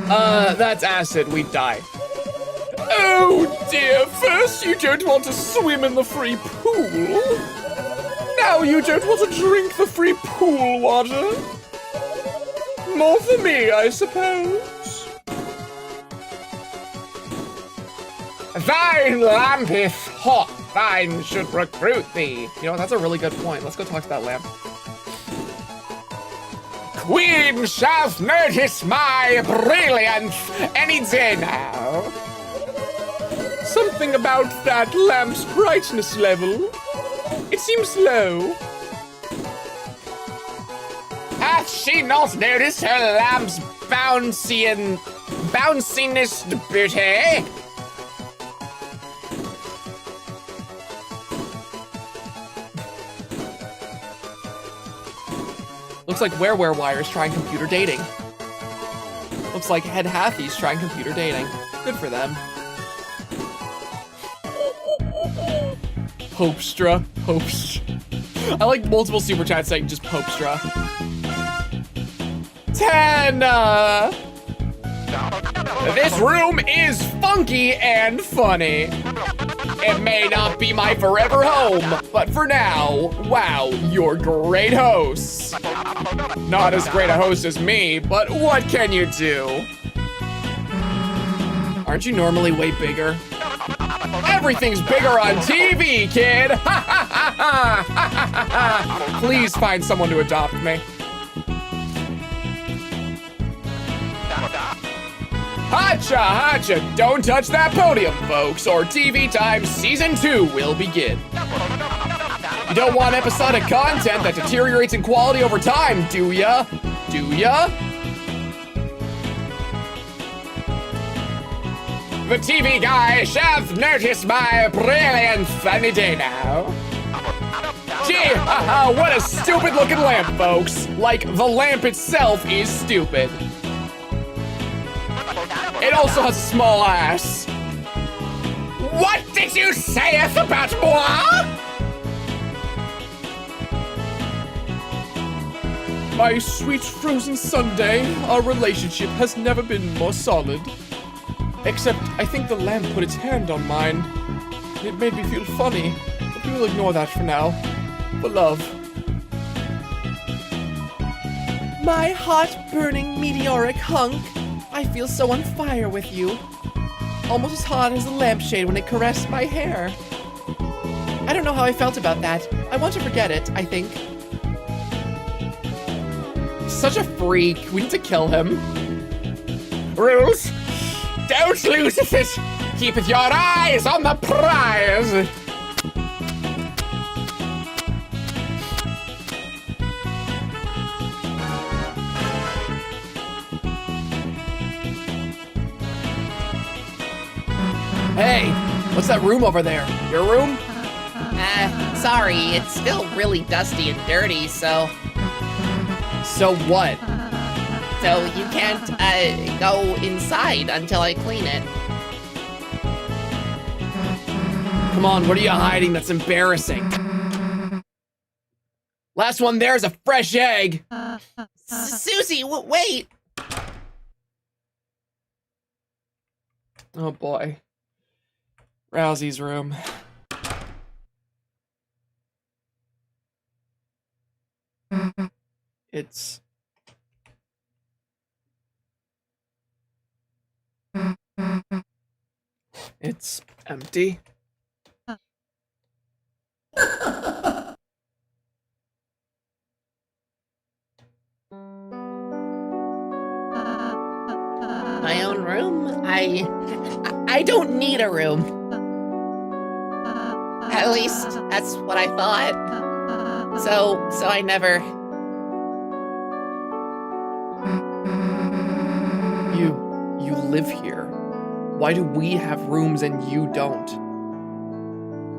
That's acid. We'd die. Oh dear, first you don't want to swim in the free pool. Now you don't want to drink the free pool water. More for me, I suppose. Thine lampeth hot, thine should recruit thee. You know, that's a really good point. Let's go talk to that lamp. Queen shall notice my brilliance any day now. Something about that lamp's brightness level. It seems low. Hath she not noticed her lamp's bounciness beauty? Looks like Wire's trying computer dating. Looks like Head Happy's trying computer dating. Good for them. Popestra. I like multiple super chats saying just Popestra. Tenna! This room is funky and funny. It may not be my forever home, but for now, wow, you're great hosts. Not as great a host as me, but what can you do? Aren't you normally way bigger? Everything's bigger on TV, kid! Please find someone to adopt me. Hacha, hacha, don't touch that podium, folks, or TV Time Season 2 will begin. You don't want episodic content that deteriorates in quality over time, do ya? Do ya? The TV guy shall notice my brilliant funny day now. Gee, haha, what a stupid looking lamp, folks. Like, the lamp itself is stupid. It also has a small ass. What did you sayeth about moi? My sweet frozen sundae, our relationship has never been more solid. Except, I think the lamp put its hand on mine. It made me feel funny, but we will ignore that for now. For love. My hot, burning, meteoric hunk. I feel so on fire with you. Almost as hot as a lampshade when it caressed my hair. I don't know how I felt about that. I want to forget it, I think. Such a freak. We need to kill him. Rules. Don't lose it. Keepeth your eyes on the prize. Hey, what's that room over there? Your room? Sorry, it's still really dusty and dirty, so So what? you can't go inside until I clean it. Come on, what are you hiding that's embarrassing? Last one there's a fresh egg. Susie, wait! Oh boy. Rousey's room. It's empty. My own room? I don't need a room. At least that's what I thought. So I never. You live here. Why do we have rooms and you don't?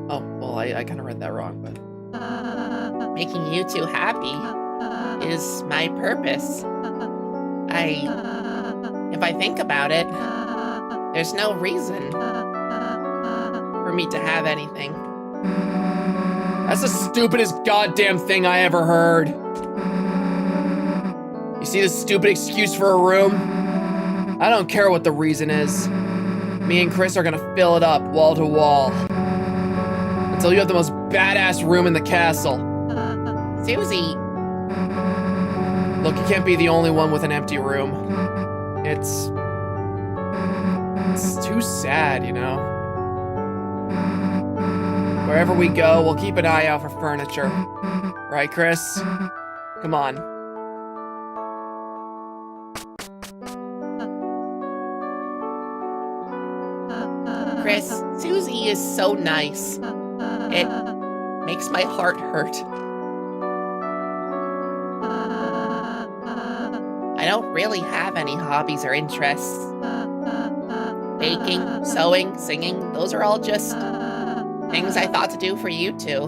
Oh, well, I kind of read that wrong, but... Making you two happy is my purpose. If I think about it, there's no reason for me to have anything. That's the stupidest goddamn thing I ever heard. You see this stupid excuse for a room? I don't care what the reason is. Me and Chris are gonna fill it up wall to wall. Until you have the most badass room in the castle. Susie. Look, you can't be the only one with an empty room. It's too sad, you know? Wherever we go, we'll keep an eye out for furniture. Right, Chris? Come on. Chris, Susie is so nice. It makes my heart hurt. I don't really have any hobbies or interests. Baking, sewing, singing, those are all just things I thought to do for you two.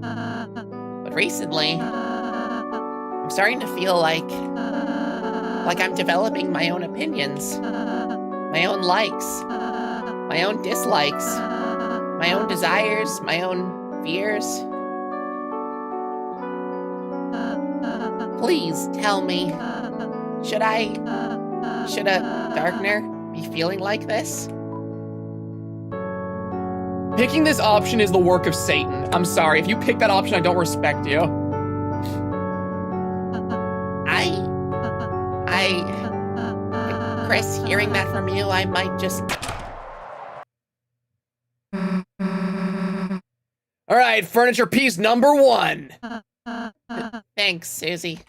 But recently, I'm starting to feel like I'm developing my own opinions, my own likes, my own dislikes, my own desires, my own fears. Please tell me, should a Darkner be feeling like this? Picking this option is the work of Satan. I'm sorry, if you pick that option, I don't respect you. Chris, hearing that from you, I might just... All right, furniture piece number 1. Thanks, Susie.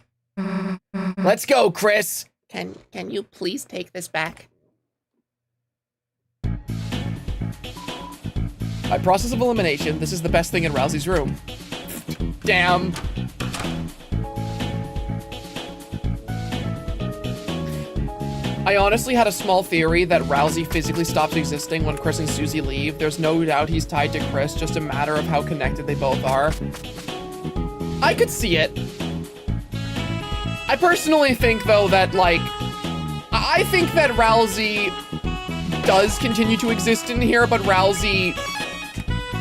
Let's go, Chris. Can you please take this back? By process of elimination, this is the best thing in Rousey's room. Damn. I honestly had a small theory that Rousey physically stops existing when Chris and Susie leave. There's no doubt he's tied to Chris, just a matter of how connected they both are. I could see it. I personally think, though, that, like, I think that Rousey does continue to exist in here, but Rousey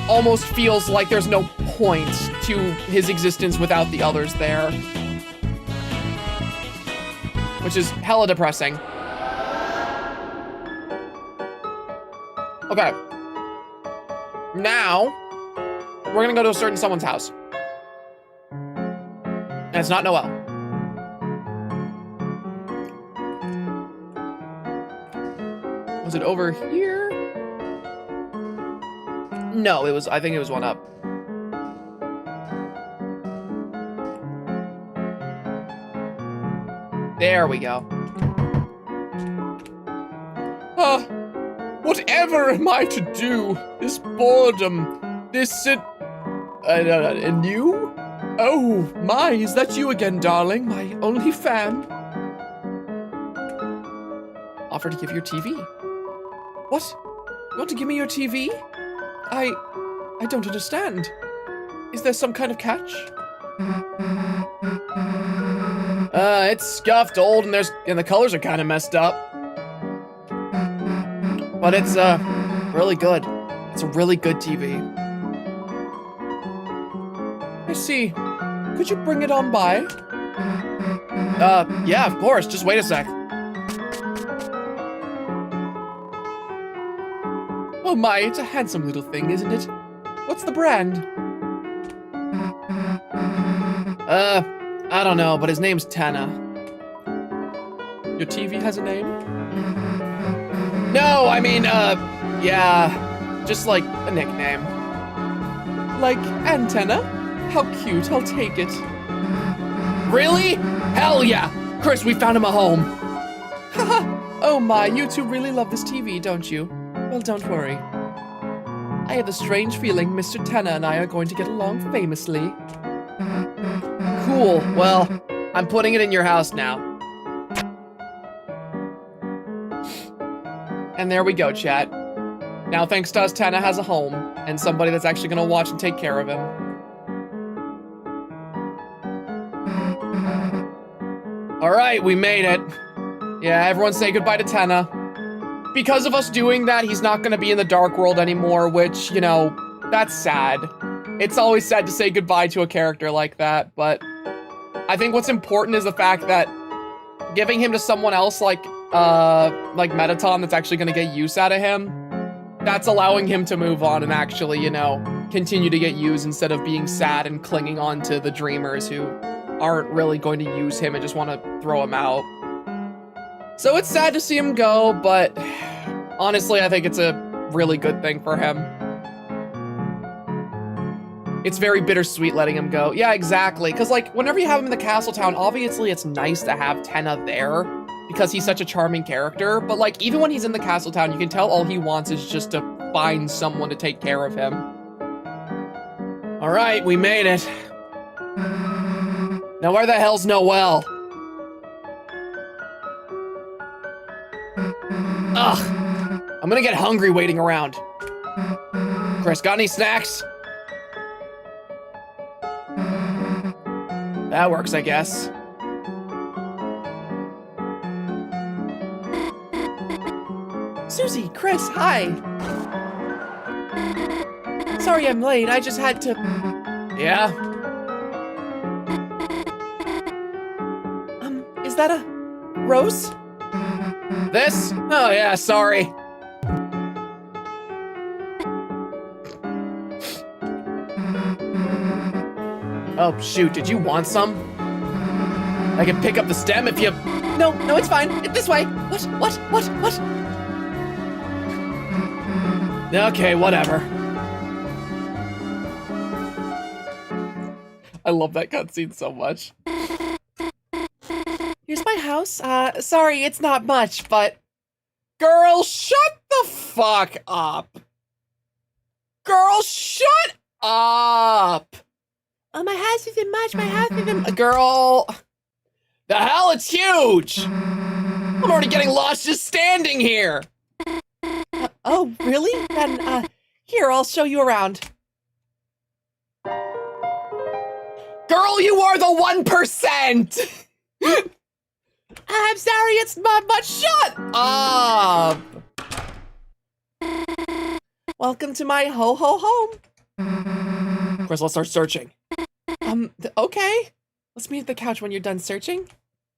almost feels like there's no point to his existence without the others there. Which is hella depressing. Okay. Now, we're gonna go to a certain someone's house. And it's not Noelle. Was it over here? No, it was, I think it was one up. There we go. Whatever am I to do? This boredom, this and you? Oh, my, is that you again, darling? My only fan? Offer to give your TV. What? You want to give me your TV? I don't understand. Is there some kind of catch? It's scuffed, old, and the colors are kind of messed up. But it's, really good. It's a really good TV. I see. Could you bring it on by? Yeah, of course. Just wait a sec. Oh my, it's a handsome little thing, isn't it? What's the brand? I don't know, but his name's Tenna. Your TV has a name? No, I mean, yeah, just like a nickname. Like antenna? How cute, I'll take it. Really? Hell yeah! Chris, we found him a home. Haha, oh my, you two really love this TV, don't you? Well, don't worry. I have a strange feeling Mr. Tenna and I are going to get along famously. Cool, well, I'm putting it in your house now. And there we go, chat. Now, thanks to us, Tenna has a home, and somebody that's actually gonna watch and take care of him. Alright, we made it. Yeah, everyone say goodbye to Tenna. Because of us doing that, he's not gonna be in the Dark World anymore, which, you know, that's sad. It's always sad to say goodbye to a character like that, but I think what's important is the fact that giving him to someone else like Metaton that's actually gonna get use out of him, that's allowing him to move on and actually, you know, continue to get used instead of being sad and clinging on to the dreamers who aren't really going to use him and just want to throw him out. So it's sad to see him go, but honestly, I think it's a really good thing for him. It's very bittersweet letting him go. Yeah, exactly. Because, like, whenever you have him in the castle town, obviously it's nice to have Tenna there because he's such a charming character. But, like, even when he's in the castle town, you can tell all he wants is just to find someone to take care of him. All right, we made it. Now, where the hell's Noelle? Ugh, I'm gonna get hungry waiting around. Chris, got any snacks? That works, I guess. Susie, Chris, hi. Sorry I'm late, I just had to... Yeah? Is that a rose? This? Oh yeah, sorry. Oh shoot, did you want some? I can pick up the stem if you... No, it's fine. This way. What? Okay, whatever. I love that cutscene so much. Here's my house. Sorry, it's not much, but Girl, shut the fuck up. Girl, shut up. my house isn't much. My house isn't. Girl, the hell, it's huge. I'm already getting lost just standing here. Oh, really? Then, here, I'll show you around. Girl, you are the 1%. I'm sorry, it's not much. Shut up. Welcome to my ho-ho home. Chris, let's start searching. Okay. Let's meet at the couch when you're done searching.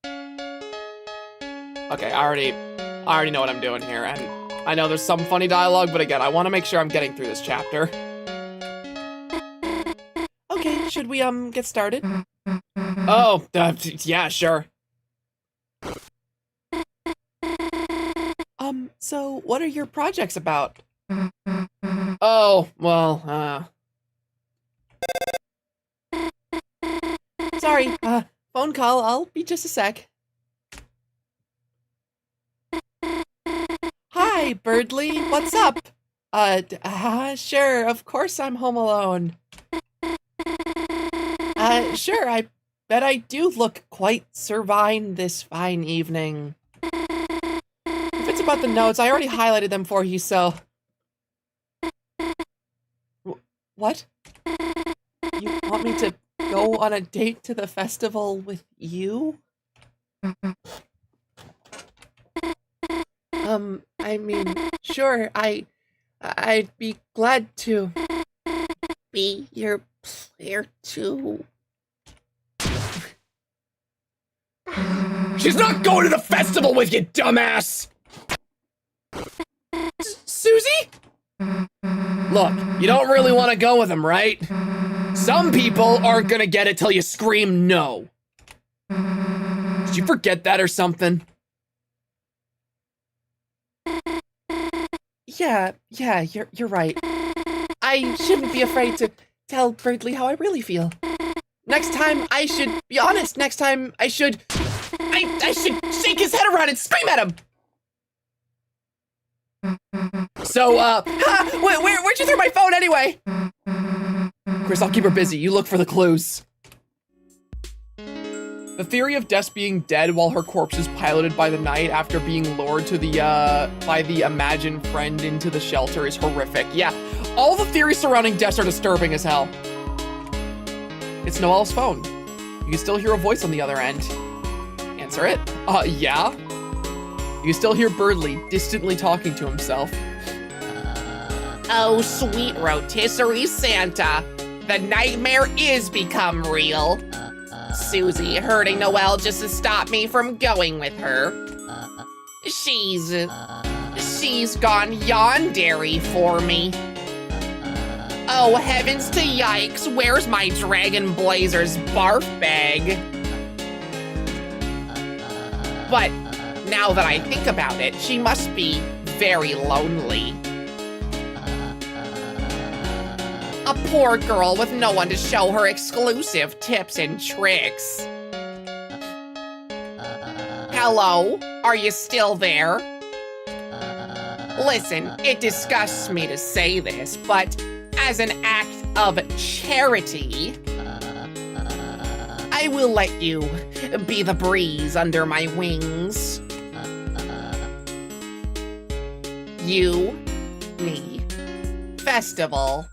Okay, I already know what I'm doing here, and I know there's some funny dialogue, but again, I want to make sure I'm getting through this chapter. Okay, should we, get started? Oh, yeah, sure. So what are your projects about? Oh, well, Sorry, phone call. I'll be just a sec. Hi, Birdly. What's up? Sure. Of course I'm home alone. Sure. I bet I do look quite servine this fine evening. If it's about the notes, I already highlighted them for you, so... What? You want me to go on a date to the festival with you? I mean, sure, I'd be glad to be your player too. she's not going to the festival with you, dumbass! Susie? Look, you don't really want to go with him, right? Some people aren't gonna get it till you scream no. Did you forget that or something? Yeah, you're right. I shouldn't be afraid to tell Birdly how I really feel. Next time, I should be honest. Next time, I should shake his head around and scream at him. So, Where'd you throw my phone anyway? Chris, I'll keep her busy. You look for the clues. The theory of Des being dead while her corpse is piloted by the night after being lured to the, by the imagined friend into the shelter is horrific. Yeah, all the theories surrounding Des are disturbing as hell. It's Noelle's phone. You can still hear a voice on the other end. Answer it. Yeah? You can still hear Birdly distantly talking to himself. Oh, sweet rotisserie Santa. The nightmare is become real. Susie hurting Noelle just to stop me from going with her. She's gone yandere for me. Oh, heavens to yikes, where's my Dragon Blazer's barf bag? But now that I think about it, she must be very lonely. A poor girl with no one to show her exclusive tips and tricks. Hello? Are you still there? Listen, it disgusts me to say this, but as an act of charity, I will let you be the breeze under my wings. You, me, festival.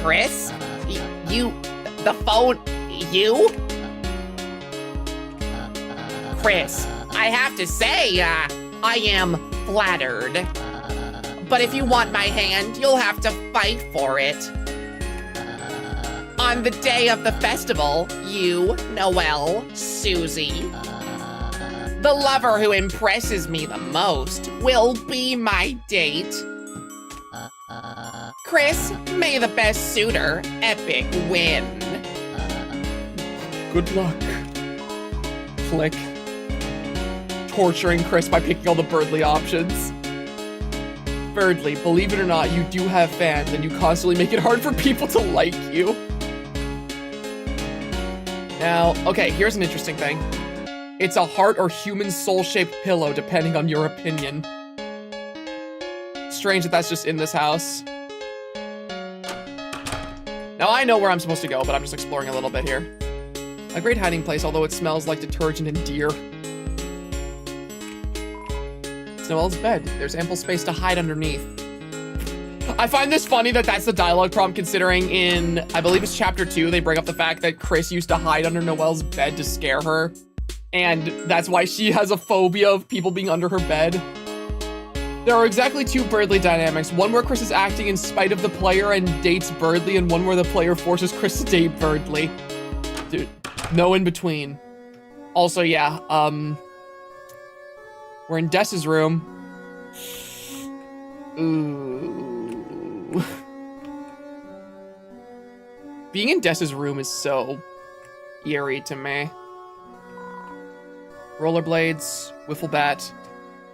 Chris? The phone, you? Chris, I have to say, I am flattered. But if you want my hand, you'll have to fight for it. On the day of the festival, you, Noelle, Susie, the lover who impresses me the most, will be my date. Chris, may the best suitor, Epic, win. Good luck. Click. Torturing Chris by picking all the Birdly options. Birdly, believe it or not, you do have fans, and you constantly make it hard for people to like you. Now, okay, here's an interesting thing. It's a heart or human soul-shaped pillow, depending on your opinion. Strange that that's just in this house. Now, I know where I'm supposed to go, but I'm just exploring a little bit here. A great hiding place, although it smells like detergent and deer. It's Noelle's bed. There's ample space to hide underneath. I find this funny that that's the dialogue prompt, considering in, I believe it's chapter 2, they bring up the fact that Chris used to hide under Noelle's bed to scare her. And that's why she has a phobia of people being under her bed. There are exactly 2 Birdly dynamics. One where Chris is acting in spite of the player and dates Birdly, and one where the player forces Chris to date Birdly. Dude, no in between. Also, yeah, we're in Des's room. Ooh. Being in Des's room is so eerie to me. Rollerblades, wiffle bat.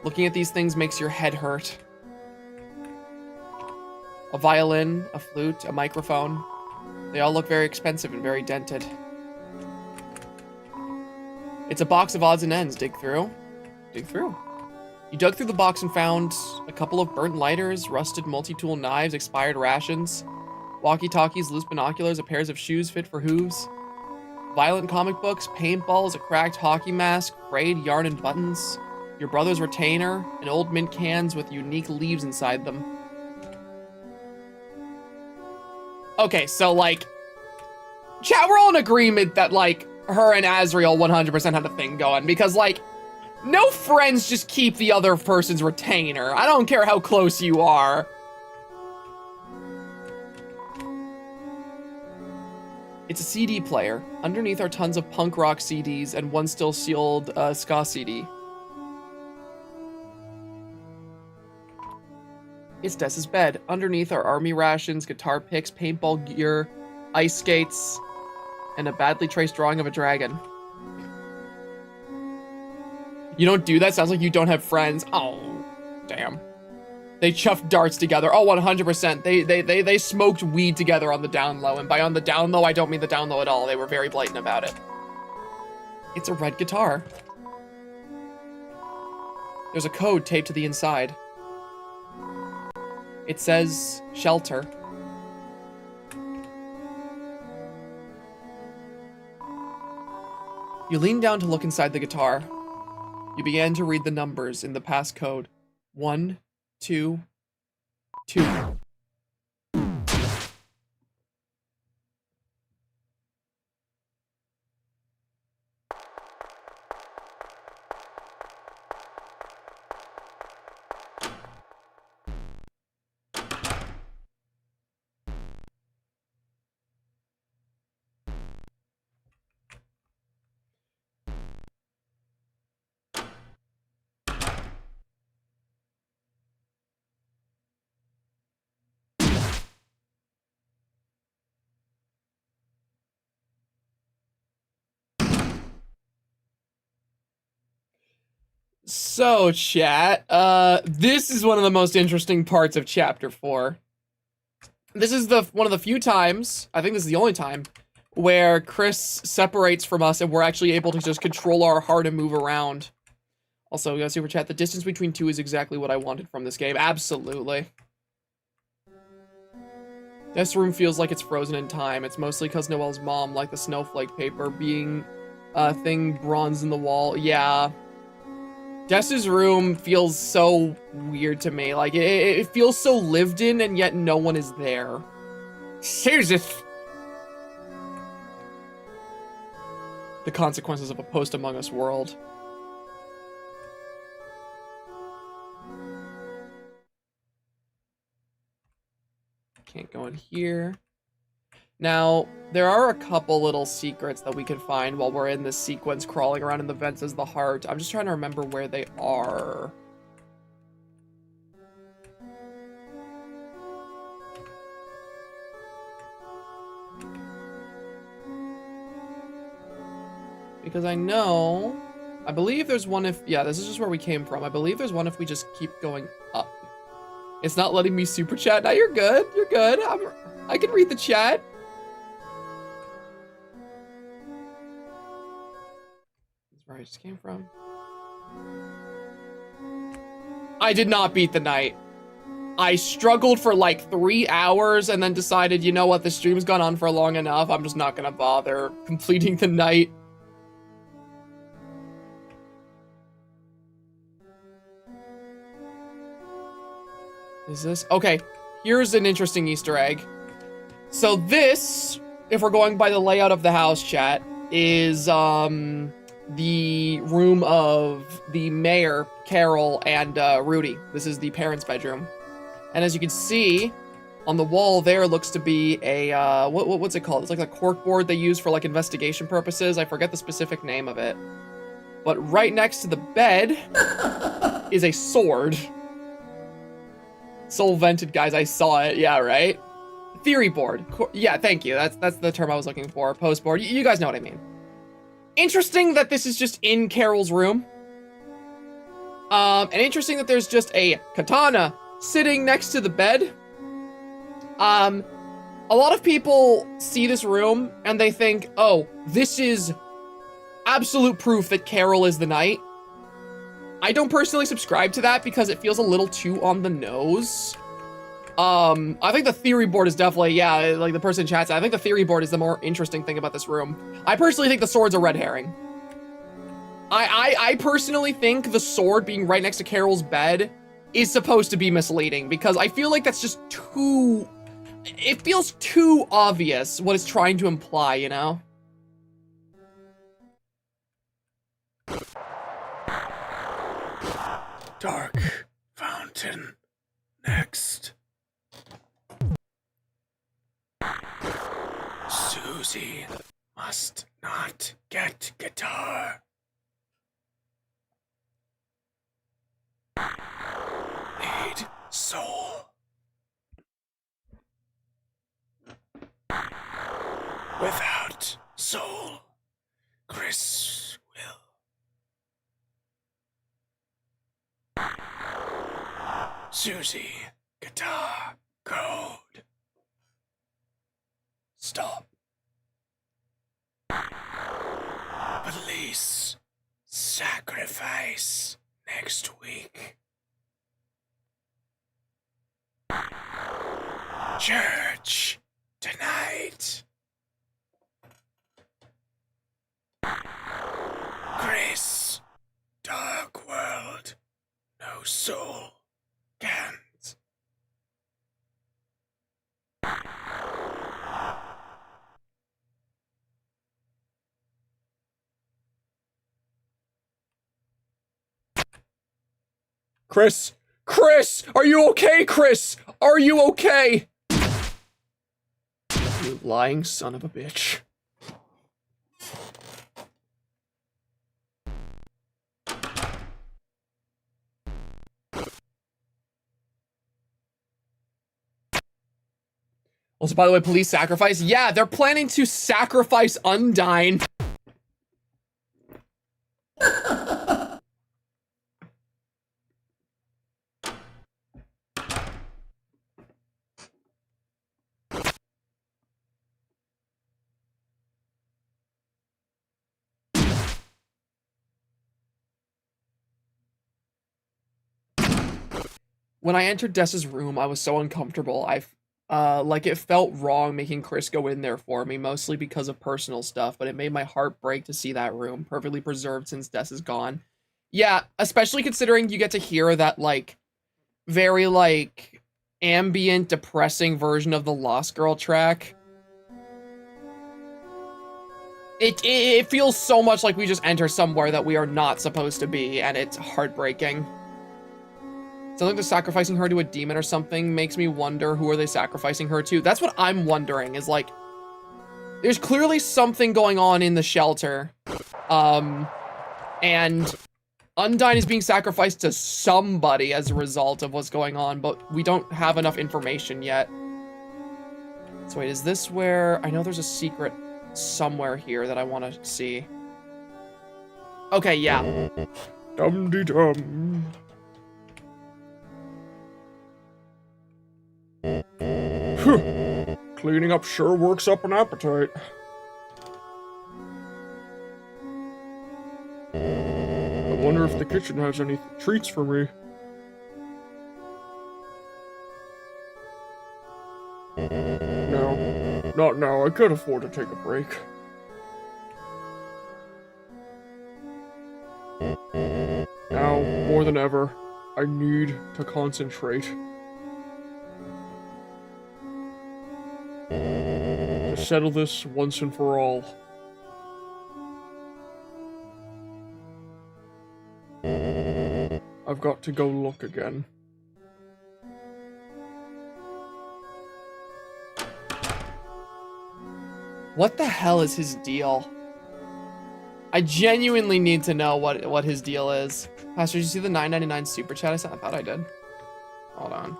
Looking at these things makes your head hurt. A violin, a flute, a microphone. They all look very expensive and very dented. It's a box of odds and ends. Dig through. Dig through. You dug through the box and found a couple of burnt lighters, rusted multi-tool knives, expired rations, walkie-talkies, loose binoculars, a pair of shoes fit for hooves, violent comic books, paintballs, a cracked hockey mask, frayed yarn and buttons, your brother's retainer, and old mint cans with unique leaves inside them. Okay, so, like, chat, we're all in agreement that, like, her and Azriel 100% had a thing going, because, like, no friends just keep the other person's retainer. I don't care how close you are. It's a CD player. Underneath are tons of punk rock CDs and one still sealed ska CD. It's Des's bed. Underneath are army rations, guitar picks, paintball gear, ice skates, and a badly traced drawing of a dragon. You don't do that? Sounds like you don't have friends. Oh, damn. They chuffed darts together. Oh, 100%. They smoked weed together on the down low. And by on the down low, I don't mean the down low at all. They were very blatant about it. It's a red guitar. There's a code taped to the inside. It says shelter. You lean down to look inside the guitar. You began to read the numbers in the passcode. 1, 2, 2. So, chat, this is one of the most interesting parts of Chapter 4. This is one of the few times, I think this is the only time, where Chris separates from us and we're actually able to just control our heart and move around. Also, we got super chat, the distance between 2 is exactly what I wanted from this game. Absolutely. This room feels like it's frozen in time. It's mostly because Noelle's mom liked the snowflake paper being a thing bronze in the wall. Yeah. Des's room feels so weird to me. Like, it feels so lived in, and yet no one is there. Jesus. The consequences of a post-Among Us world. Can't go in here. Now, there are a couple little secrets that we can find while we're in this sequence crawling around in the vents as the heart. I'm just trying to remember where they are. Because I believe there's one if, yeah, this is just where we came from. I believe there's one if we just keep going up. It's not letting me super chat. No, you're good. You're good. I can read the chat. That's where I just came from. I did not beat the night. I struggled for like 3 hours and then decided, you know what, the stream's gone on for long enough. I'm just not gonna bother completing the night. Is this? Okay, here's an interesting Easter egg. So this, if we're going by the layout of the house, chat, is the room of the mayor, Carol, and Rudy. This is the parents' bedroom. And as you can see, on the wall there looks to be a, what's it called? It's like a cork board they use for like investigation purposes. I forget the specific name of it. But right next to the bed is a sword. Soul vented, guys. I saw it. Yeah, right? Theory board. Yeah, thank you. That's the term I was looking for. Post board. You guys know what I mean. Interesting that this is just in Carol's room. And interesting that there's just a katana sitting next to the bed. A lot of people see this room and they think, oh, this is absolute proof that Carol is the knight. I don't personally subscribe to that because it feels a little too on the nose. I think the theory board is definitely, yeah, like the person in chat said, I think the theory board is the more interesting thing about this room. I personally think the sword's a red herring. I personally think the sword being right next to Carol's bed is supposed to be misleading because I feel like that's just too, it feels too obvious what it's trying to imply, you know? Dark fountain next. Susie must not get guitar. Need soul. Without soul, Chris will. Susie, guitar, code. Stop. Police, sacrifice next week. Church, tonight. Chris, dark world, no soul, can't. Chris, are you okay, Chris? Are you okay? You lying son of a bitch. Also, by the way, police sacrifice. Yeah, they're planning to sacrifice Undyne. When I entered Dessa's room, I was so uncomfortable. Like it felt wrong making Chris go in there for me, mostly because of personal stuff, but it made my heart break to see that room perfectly preserved since Dess is gone. Yeah, especially considering you get to hear that, like, very, like, ambient, depressing version of the Lost Girl track. It feels so much like we just enter somewhere that we are not supposed to be, and it's heartbreaking. Something to sacrificing her to a demon or something makes me wonder, who are they sacrificing her to? That's what I'm wondering, is like, there's clearly something going on in the shelter. And Undyne is being sacrificed to somebody as a result of what's going on, but we don't have enough information yet. So wait, is this where, I know there's a secret somewhere here that I want to see. Okay, yeah. Dum-de-dum. Phew. Cleaning up sure works up an appetite. I wonder if the kitchen has any treats for me. No, not now. I could afford to take a break. Now, more than ever, I need to concentrate. To settle this once and for all. I've got to go look again. What the hell is his deal? I genuinely need to know what his deal is. Pastor, did you see the $9.99 super chat I sent? I thought I did. Hold on.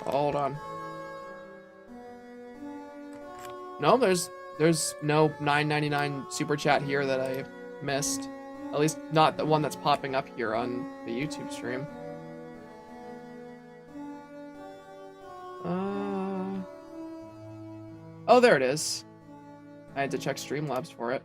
Hold on. No, there's no $9.99 super chat here that I missed. At least not the one that's popping up here on the YouTube stream. Oh, there it is. I had to check Streamlabs for it.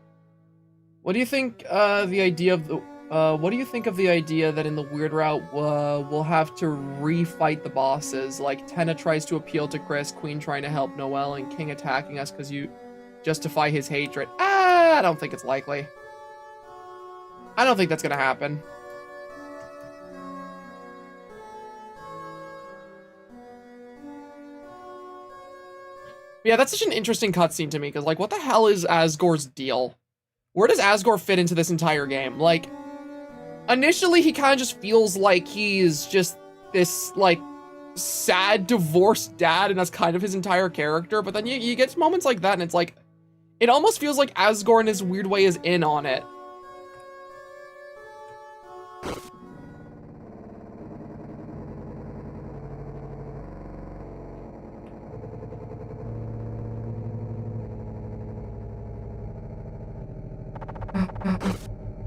What do you think the idea of the what do you think of the idea that in the weird route we'll have to refight the bosses, like Tenna tries to appeal to Chris, Queen trying to help Noelle, and King attacking us because you justify his hatred? I don't think it's likely. I don't think that's gonna happen. Yeah, that's such an interesting cutscene to me, because, like, what the hell is Asgore's deal? Where does Asgore fit into this entire game? Like, initially he kind of just feels like he's just this, like, sad, divorced dad, and that's kind of his entire character, but then you get moments like that, and it's like, it almost feels like Asgore in his weird way is in on it.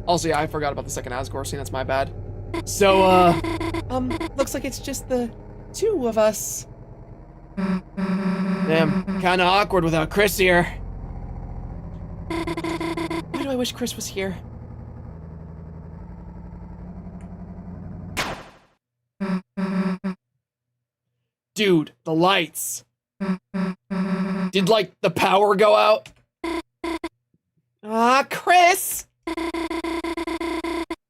Also, yeah, I forgot about the second Asgore scene, that's my bad. So, looks like it's just the two of us. Damn, kinda awkward without Chris here. Why do I wish Chris was here? Dude, the lights. Did, like, the power go out? Ah, Chris!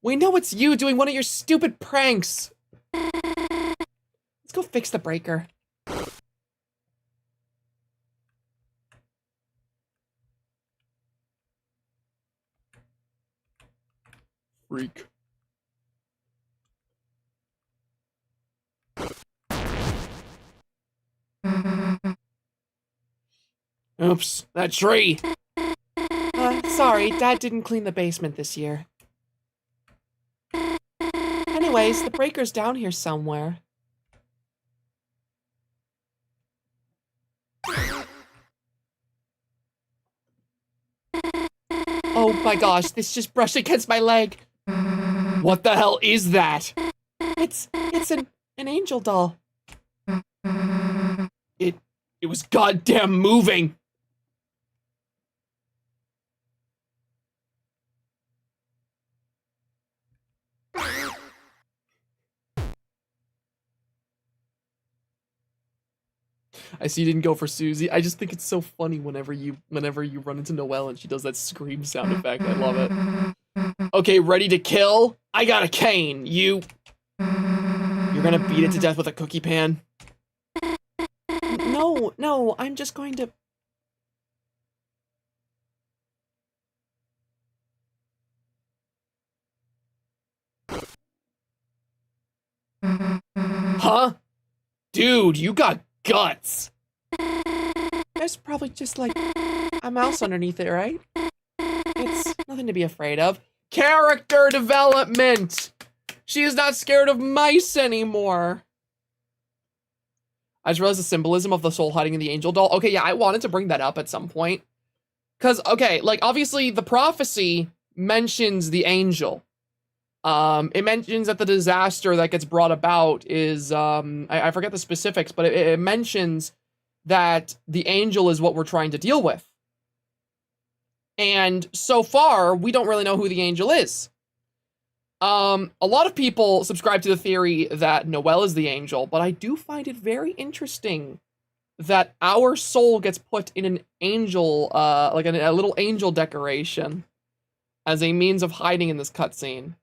We know it's you doing one of your stupid pranks. Let's go fix the breaker. Freak. Oops, that tree. Sorry, Dad didn't clean the basement this year. Anyways, the breaker's down here somewhere. Oh my gosh, this just brushed against my leg. What the hell is that? It's an angel doll. It was goddamn moving. I see you didn't go for Susie. I just think it's so funny whenever you run into Noelle and she does that scream sound effect. I love it. Okay, ready to kill? I got a cane. You're gonna beat it to death with a cookie pan? No, I'm just going to... Huh? Dude, you got guts. There's probably just like a mouse underneath it, right? It's nothing to be afraid of. Character development! She is not scared of mice anymore. I just realized the symbolism of the soul hiding in the angel doll. Okay, yeah, I wanted to bring that up at some point. Because, okay, like, obviously the prophecy mentions the angel. It mentions that the disaster that gets brought about is, I forget the specifics, but it mentions that the angel is what we're trying to deal with. And so far, we don't really know who the angel is. A lot of people subscribe to the theory that Noelle is the angel, but I do find it very interesting that our soul gets put in an angel, like a little angel decoration as a means of hiding in this cutscene.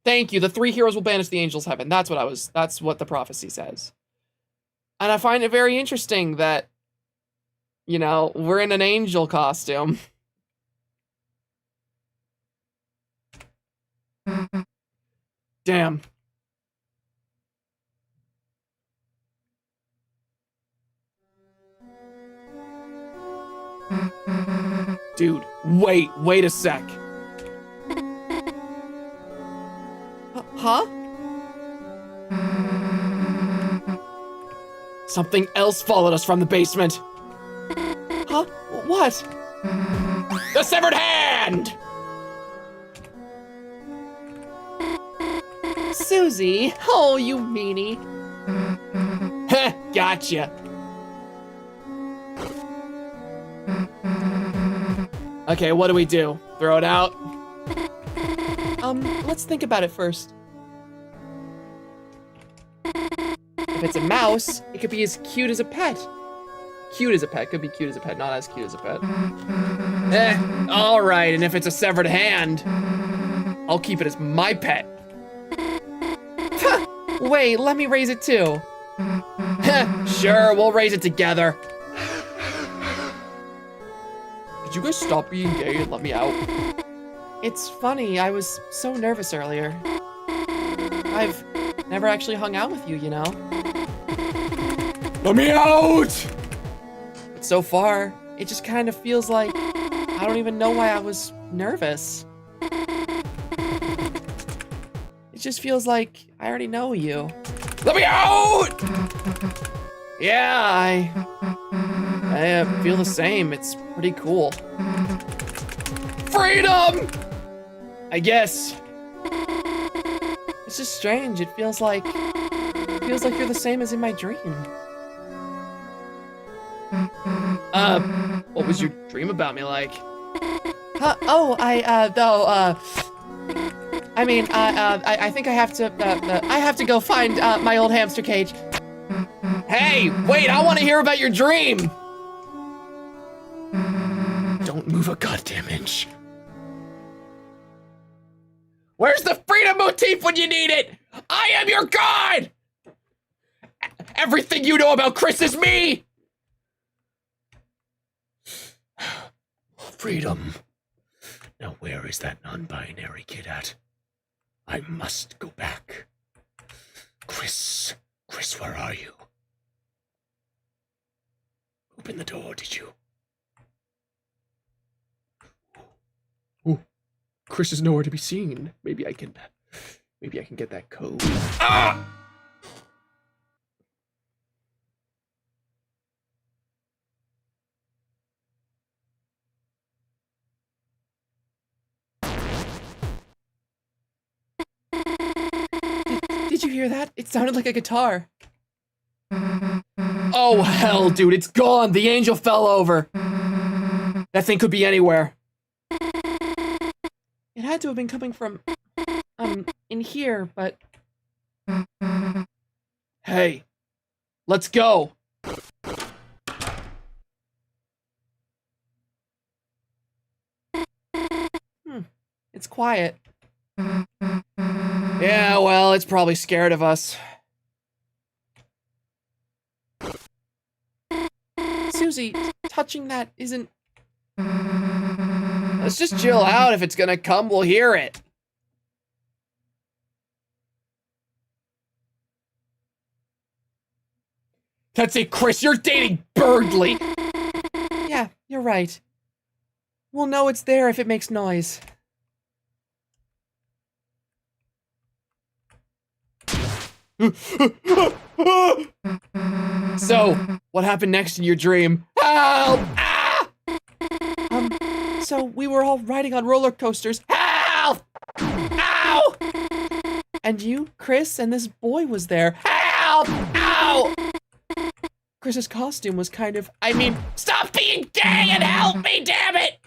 Thank you. The 3 heroes will banish the angel's heaven. That's what the prophecy says. And I find it very interesting that, you know, we're in an angel costume. Damn. Dude, wait a sec. Huh? Something else followed us from the basement. Huh? What? The severed hand! Susie! Oh, you meanie. Heh, gotcha. Okay, what do we do? Throw it out? Let's think about it first. If it's a mouse, it could be as cute as a pet. Cute as a pet, could be cute as a pet, not as cute as a pet. Alright, and if it's a severed hand, I'll keep it as my pet. Wait, let me raise it too. sure, we'll raise it together. Could you guys stop being gay and let me out? It's funny, I was so nervous earlier. I've never actually hung out with you, you know? Let me out! But so far, it just kind of feels like I don't even know why I was nervous. It just feels like I already know you. Let me out! Yeah, I feel the same. It's pretty cool. Freedom! I guess. It's just strange. It feels like you're the same as in my dream. What was your dream about me like? I think I have to go find my old hamster cage. Hey, wait, I want to hear about your dream! Don't move a goddamn inch. Where's the freedom motif when you need it? I am your god! Everything you know about Chris is me! Freedom. Now where is that non-binary kid at? I must go back. Chris, where are you? Open the door, did you? Ooh, Chris is nowhere to be seen. Maybe I can get that code. Ah! Did you hear that? It sounded like a guitar. Oh, hell, dude, it's gone! The angel fell over! That thing could be anywhere. It had to have been coming from, in here, but... Hey, let's go! It's quiet. Yeah, well, it's probably scared of us. Susie, touching that isn't... Let's just chill out. If it's gonna come, we'll hear it. That's it, Chris, you're dating Birdly! Yeah, you're right. We'll know it's there if it makes noise. So, what happened next in your dream? Help! Ah! So we were all riding on roller coasters. Help! Ow! And you, Chris, and this boy was there. Help! Ow! Chris's costume was kind of, Stop being gay and help me, damn it!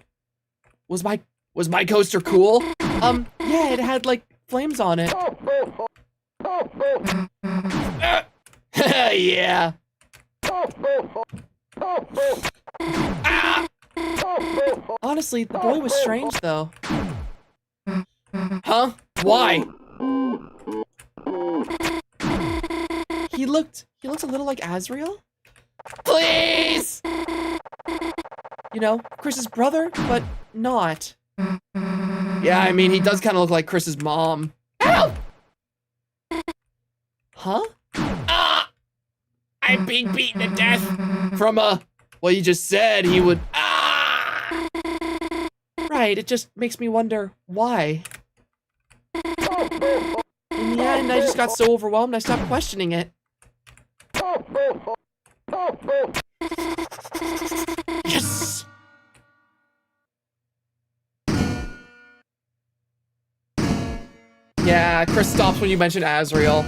was my coaster cool? Yeah, it had like flames on it. Yeah. Honestly, the boy was strange though. Huh? Why? He looked a little like Azrael. Please! You know, Chris's brother, but not. Yeah, I mean, he does kind of look like Chris's mom. Help! Huh? Ah! I'm being beaten to death. From, well, you just said he would. Ah! Right, it just makes me wonder why. In the end, I just got so overwhelmed I stopped questioning it. Yes! Yeah, Chris stops when you mention Azrael.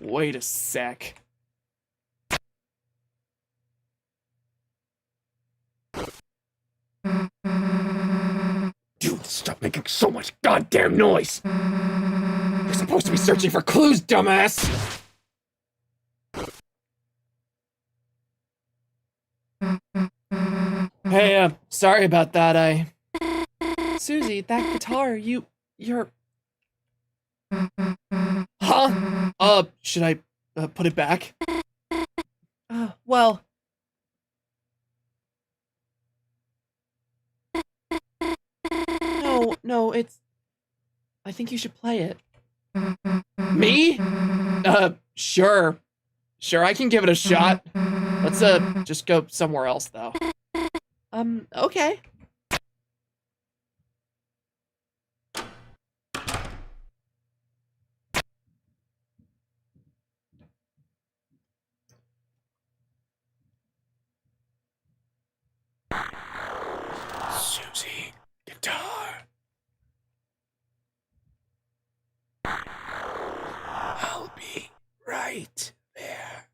Wait a sec. Dude, stop making so much goddamn noise! You're supposed to be searching for clues, dumbass! Hey, sorry about that, Susie, that guitar, you're... Huh? Should I, put it back? Well... No, it's... I think you should play it. Me? Sure. Sure, I can give it a shot. Let's, just go somewhere else, though. Okay. Susie, guitar. I'll be right there.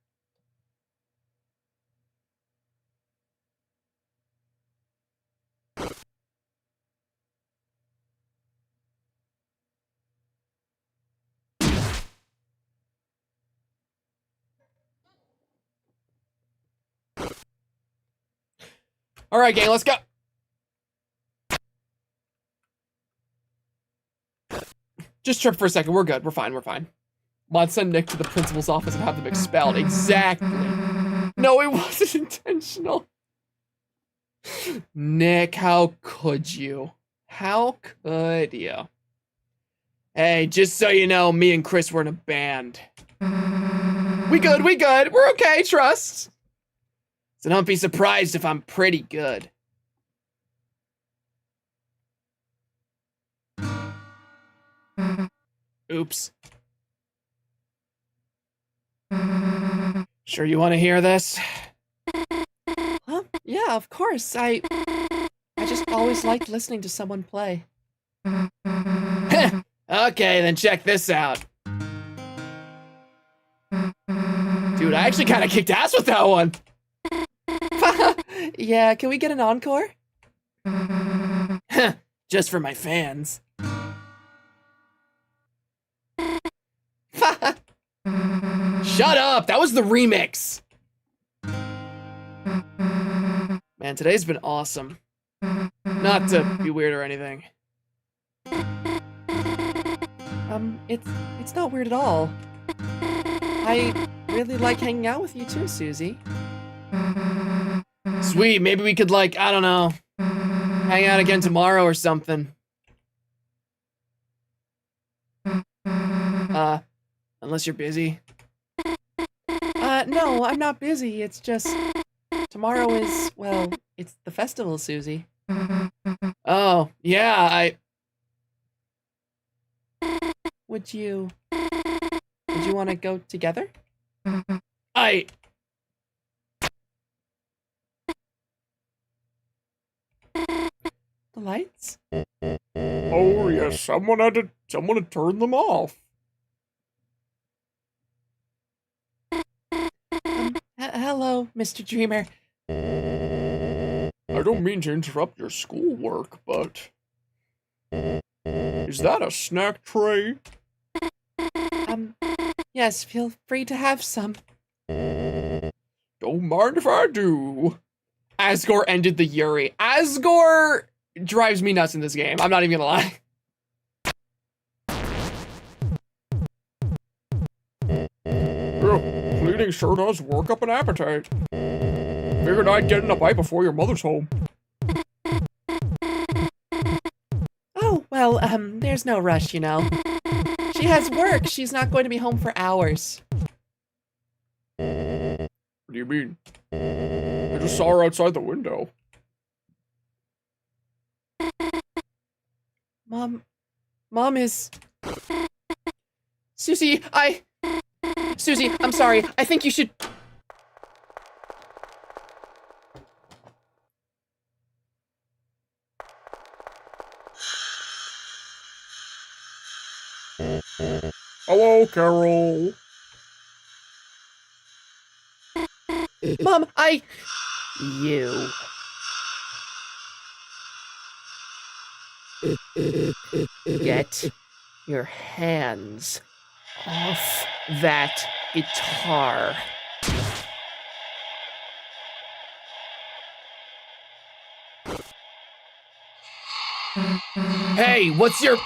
All right, gang, let's go. Just trip for a second. We're good. We're fine. We're fine. Let's send Nick to the principal's office and have them expelled. Exactly. No, it wasn't intentional. Nick, how could you? How could you? Hey, just so you know, me and Chris were in a band. We good. We're okay, trust. So don't be surprised if I'm pretty good. Oops. Sure you want to hear this? Huh? Yeah, of course. I just always liked listening to someone play. Okay, then check this out. Dude, I actually kind of kicked ass with that one. Yeah, can we get an encore? Just for my fans. Shut up! That was the remix! Man, today's been awesome. Not to be weird or anything. It's not weird at all. I really like hanging out with you too, Susie. Sweet, maybe we could, like, I don't know, hang out again tomorrow or something. Unless you're busy. No, I'm not busy. It's just tomorrow is, well, it's the festival, Susie. Oh, yeah, Would you want to go together? The The lights? Oh, guess someone had to turn them off. Hello, Mr. Dreamer. I don't mean to interrupt your schoolwork, but is that a snack tray? Yes, feel free to have some. Don't mind if I do. Asgore ended the Yuri. Asgore drives me nuts in this game. I'm not even gonna lie. Yeah, cleaning sure does work up an appetite. Figured I'd get in a bite before your mother's home. Oh, well, there's no rush, you know. She has work. She's not going to be home for hours. What do you mean? I just saw her outside the window. Mom is... Susie, Susie, I'm sorry. I think you should... Hello, Carol. Mom, You. Get your hands off that guitar. Hey, what's your...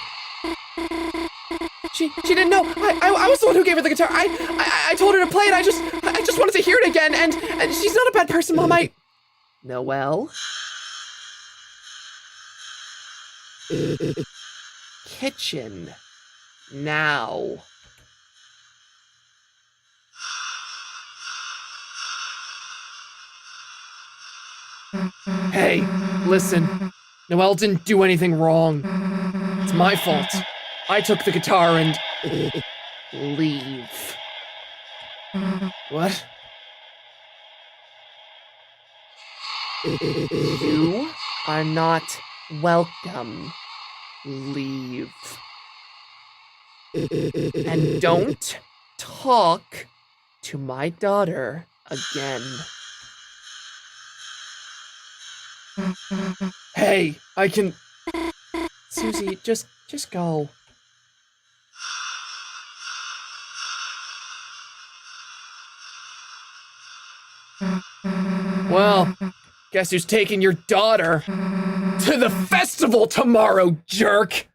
She didn't know. I was the one who gave her the guitar. I told her to play it. I just wanted to hear it again. And she's not a bad person, Mom. Noelle? Kitchen. Now. Hey, listen. Noelle didn't do anything wrong. It's my fault. I took the guitar and... Leave. What? You are not welcome. Leave. And don't talk to my daughter again. Hey, I can... Susie, just go. Well, guess who's taking your daughter to the festival tomorrow, jerk?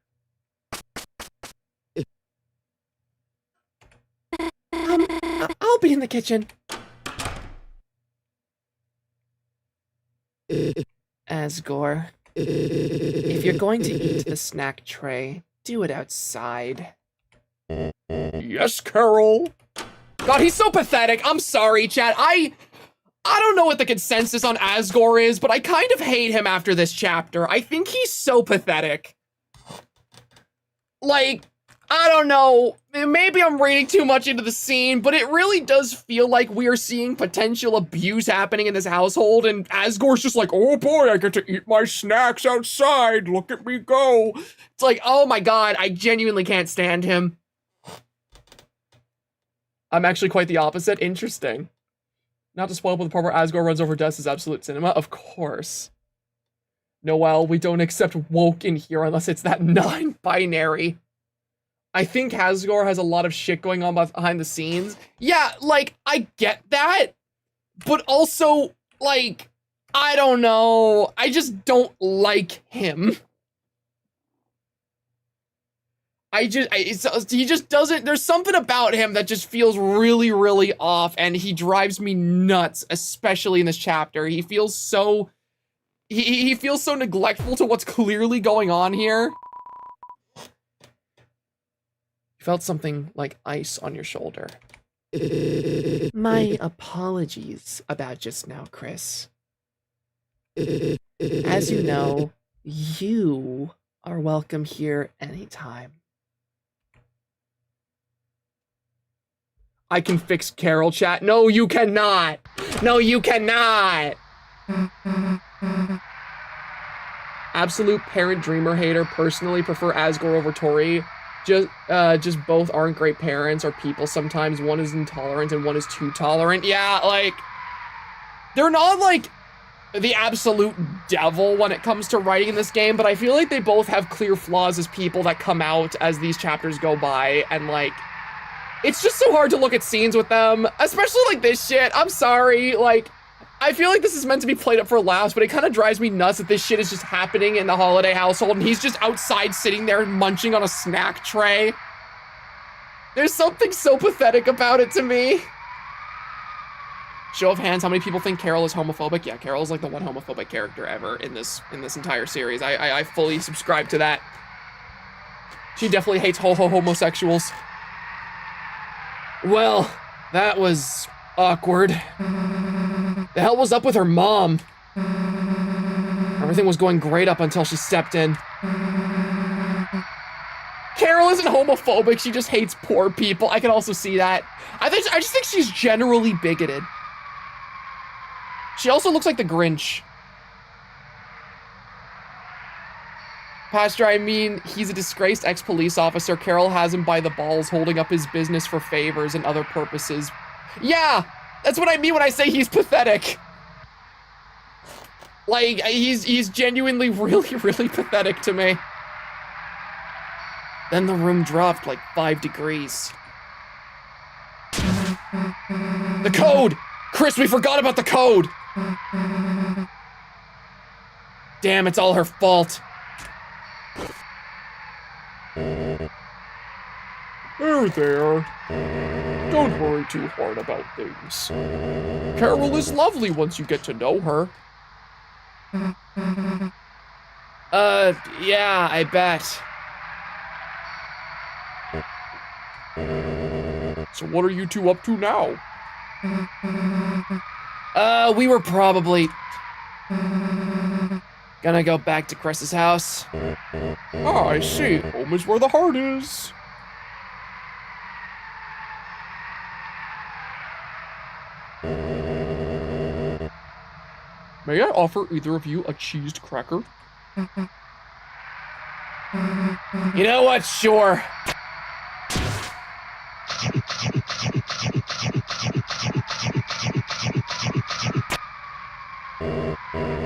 I'll be in the kitchen. Asgore, if you're going to eat the snack tray, do it outside. Yes, Carol. God, he's so pathetic. I'm sorry, chat. I don't know what the consensus on Asgore is, but I kind of hate him after this chapter. I think he's so pathetic. Like, I don't know. Maybe I'm reading too much into the scene, but it really does feel like we are seeing potential abuse happening in this household, and Asgore's just like, oh boy, I get to eat my snacks outside. Look at me go. It's like, oh my god, I genuinely can't stand him. I'm actually quite the opposite. Interesting. Not to spoil, but the part where Asgore runs over Des is absolute cinema. Of course. Noelle, we don't accept woke in here unless it's that non-binary. I think Asgore has a lot of shit going on behind the scenes. Yeah, like, I get that. But also, like, I don't know. I just don't like him. He just doesn't, there's something about him that just feels really, really off, and he drives me nuts, especially in this chapter. He feels so, he feels so neglectful to what's clearly going on here. You felt something like ice on your shoulder. My apologies about just now, Chris. As you know, you are welcome here anytime. I can fix Carol, chat. No, you cannot. No, you cannot. absolute parent dreamer hater, personally prefer Asgore over Tori. Just both aren't great parents or people sometimes. One is intolerant and one is too tolerant. Yeah, like, they're not, like, the absolute devil when it comes to writing in this game, but I feel like they both have clear flaws as people that come out as these chapters go by, and, like, it's just so hard to look at scenes with them, especially, like, this shit. I'm sorry, like, I feel like this is meant to be played up for laughs, but it kind of drives me nuts that this shit is just happening in the Holiday household, and he's just outside sitting there munching on a snack tray. There's something so pathetic about it to me. Show of hands, how many people think Carol is homophobic? Yeah, Carol is like the one homophobic character ever in this entire series. I fully subscribe to that. She definitely hates homosexuals. Well, that was awkward. The hell was up with her mom? Everything was going great up until she stepped in. Carol isn't homophobic, she just hates poor people. I can also see that. I just think she's generally bigoted. She also looks like the Grinch. Pastor, I mean, he's a disgraced ex-police officer. Carol has him by the balls, holding up his business for favors and other purposes. Yeah, that's what I mean when I say he's pathetic. Like, he's genuinely really pathetic to me. Then the room dropped like 5 degrees. The code! Chris, we forgot about the code! Damn, it's all her fault. There. Don't worry too hard about things. Carol is lovely once you get to know her. Yeah, I bet. So what are you two up to now? We were probably gonna go back to Chris's house. Oh, I see. Home is where the heart is. May I offer either of you a cheesed cracker? You know what? Sure.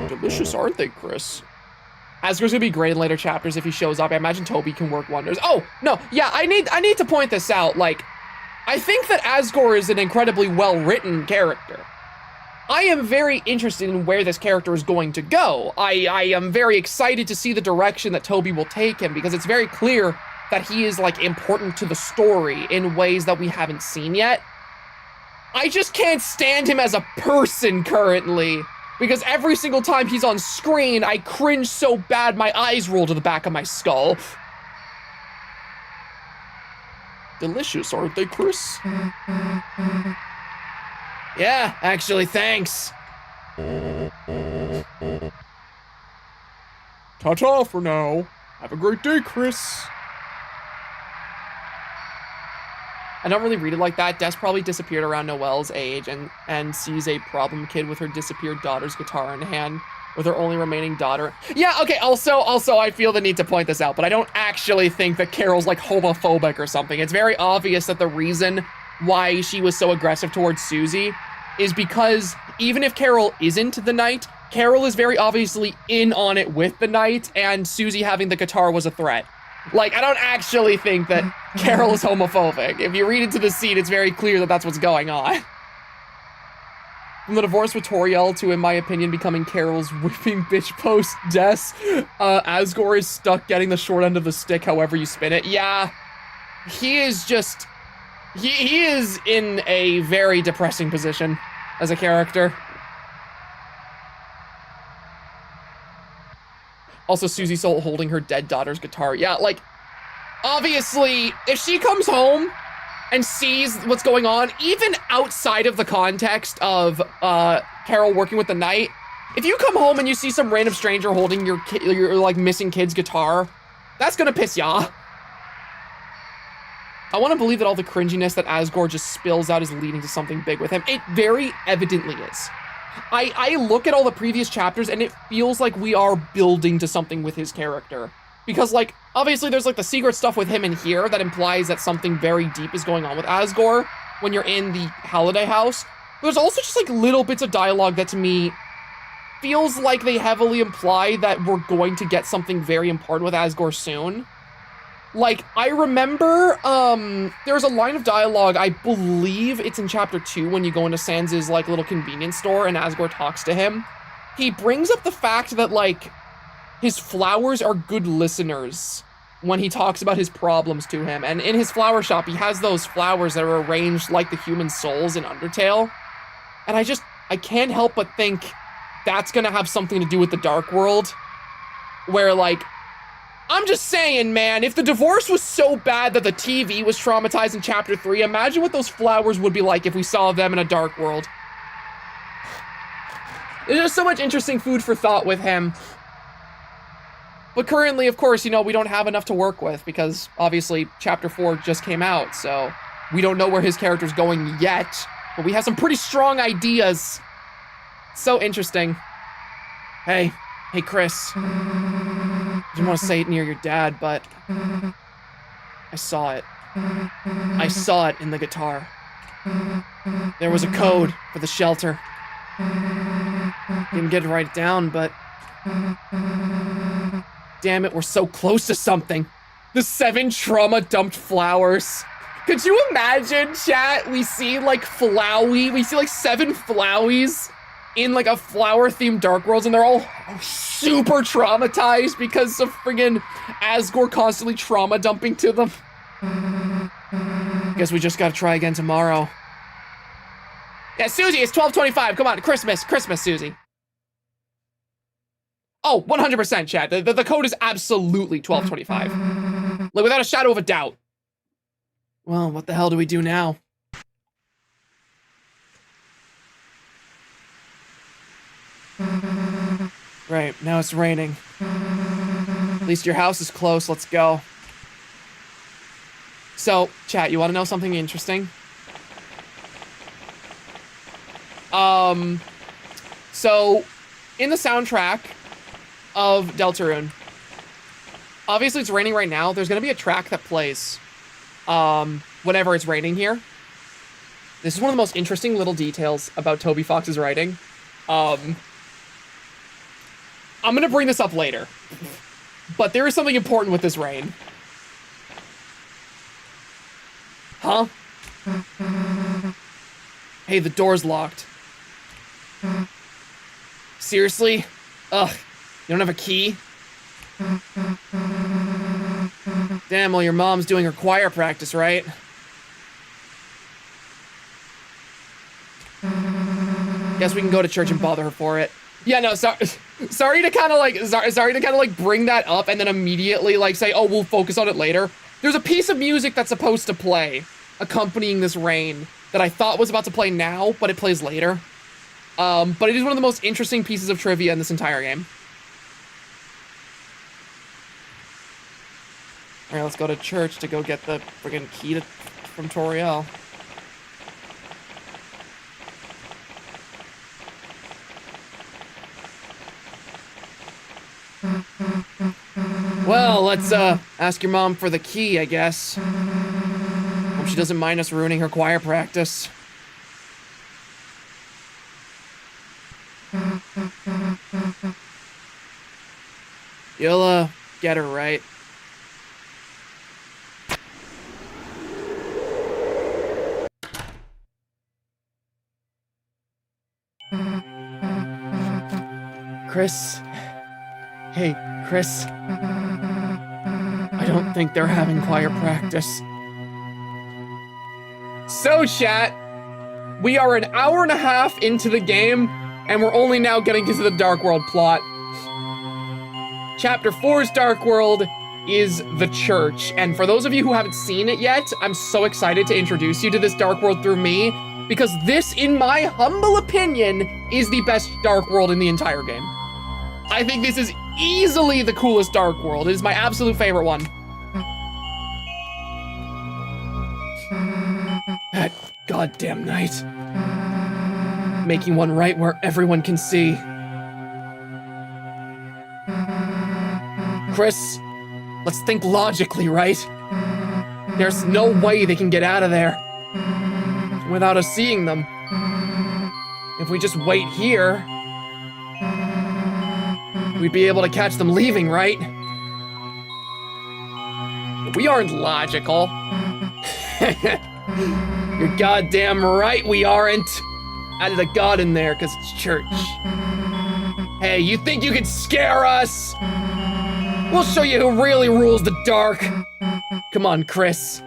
Delicious, aren't they, Chris? Asgore's gonna be great in later chapters if he shows up. I imagine Toby can work wonders. Oh, no, yeah, I need to point this out. Like, I think that Asgore is an incredibly well-written character. I am very interested in where this character is going to go. I am very excited to see the direction that Toby will take him, because it's very clear that he is, like, important to the story in ways that we haven't seen yet. I just can't stand him as a person currently, because every single time he's on screen, I cringe so bad my eyes roll to the back of my skull. Delicious, aren't they, Chris? Yeah, actually, thanks. Ta-ta for now. Have a great day, Chris. I don't really read it like that. Des probably disappeared around Noelle's age and sees a problem kid with her disappeared daughter's guitar in hand with her only remaining daughter. Yeah, okay, also, I feel the need to point this out, but I don't actually think that Carol's, like, homophobic or something. It's very obvious that the reason why she was so aggressive towards Susie is because even if Carol isn't the knight, Carol is very obviously in on it with the knight, and Susie having the guitar was a threat. Like, I don't actually think that Carol is homophobic. If you read into the scene, it's very clear that that's what's going on. From the divorce with Toriel to, in my opinion, becoming Carol's whipping bitch post death, Asgore is stuck getting the short end of the stick however you spin it. Yeah, he is just... He is in a very depressing position as a character. Also, Susie Soul holding her dead daughter's guitar. Yeah, like, obviously, if she comes home and sees what's going on, even outside of the context of Carol working with the knight, if you come home and you see some random stranger holding your like, missing kid's guitar, that's gonna piss ya off. I want to believe that all the cringiness that Asgore just spills out is leading to something big with him. It very evidently is. I look at all the previous chapters and it feels like we are building to something with his character. Because, like, obviously there's, like, the secret stuff with him in here that implies that something very deep is going on with Asgore when you're in the Holiday House. But there's also just, like, little bits of dialogue that, to me, feels like they heavily imply that we're going to get something very important with Asgore soon. Like, I remember, there's a line of dialogue, I believe it's in Chapter 2, when you go into Sans' like, little convenience store and Asgore talks to him. He brings up the fact that, like, his flowers are good listeners when he talks about his problems to him. And in his flower shop, he has those flowers that are arranged like the human souls in Undertale. And I can't help but think that's gonna have something to do with the Dark World. Where, like, I'm just saying, man, if the divorce was so bad that the TV was traumatized in Chapter 3, imagine what those flowers would be like if we saw them in a Dark World. There's just so much interesting food for thought with him. But currently, of course, you know, we don't have enough to work with because, obviously, Chapter 4 just came out, so we don't know where his character's going yet, but we have some pretty strong ideas. So interesting. Hey, Chris. I didn't want to say it near your dad, but I saw it. I saw it in the guitar. There was a code for the shelter. Didn't get to write it down, but damn it, we're so close to something. The 7 trauma-dumped flowers. Could you imagine, chat? We see, like, Flowey. We see, like, 7 Flowies in, like, a flower-themed Dark Worlds, and they're all super traumatized because of friggin' Asgore constantly trauma-dumping to them. Guess we just gotta try again tomorrow. Yeah, Susie, it's 12:25. Come on, Christmas, Susie. Oh, 100%, chat. The code is absolutely 12:25. Like, without a shadow of a doubt. Well, what the hell do we do now? Right, now it's raining. At least your house is close, let's go. So, chat, you want to know something interesting? So, in the soundtrack of Deltarune, obviously it's raining right now, there's gonna be a track that plays, whenever it's raining here. This is one of the most interesting little details about Toby Fox's writing. I'm gonna bring this up later, but there is something important with this rain. Huh? Hey, the door's locked. Seriously? Ugh, you don't have a key? Damn, well, your mom's doing her choir practice, right? Guess we can go to church and bother her for it. Yeah, no, sorry to kind of like bring that up and then immediately like say, oh, we'll focus on it later. There's a piece of music that's supposed to play accompanying this rain that I thought was about to play now, but it plays later. But it is one of the most interesting pieces of trivia in this entire game. All right, let's go to church to go get the friggin' key from Toriel. Well, let's ask your mom for the key, I guess. Hope she doesn't mind us ruining her choir practice. You'll get her, right? Chris? Hey, Chris? I don't think they're having choir practice. So, chat, we are an hour and a half into the game, and we're only now getting into the Dark World plot. Chapter 4's Dark World is the church, and for those of you who haven't seen it yet, I'm so excited to introduce you to this Dark World through me, because this, in my humble opinion, is the best Dark World in the entire game. I think this is easily the coolest Dark World. It is my absolute favorite one. That goddamn night. making one right where everyone can see. Chris, let's think logically, right? There's no way they can get out of there without us seeing them. If we just wait here, we'd be able to catch them leaving, right? We aren't logical. You're goddamn right we aren't. Added a god in there because it's church. Hey, you think you can scare us? We'll show you who really rules the dark. Come on, Chris.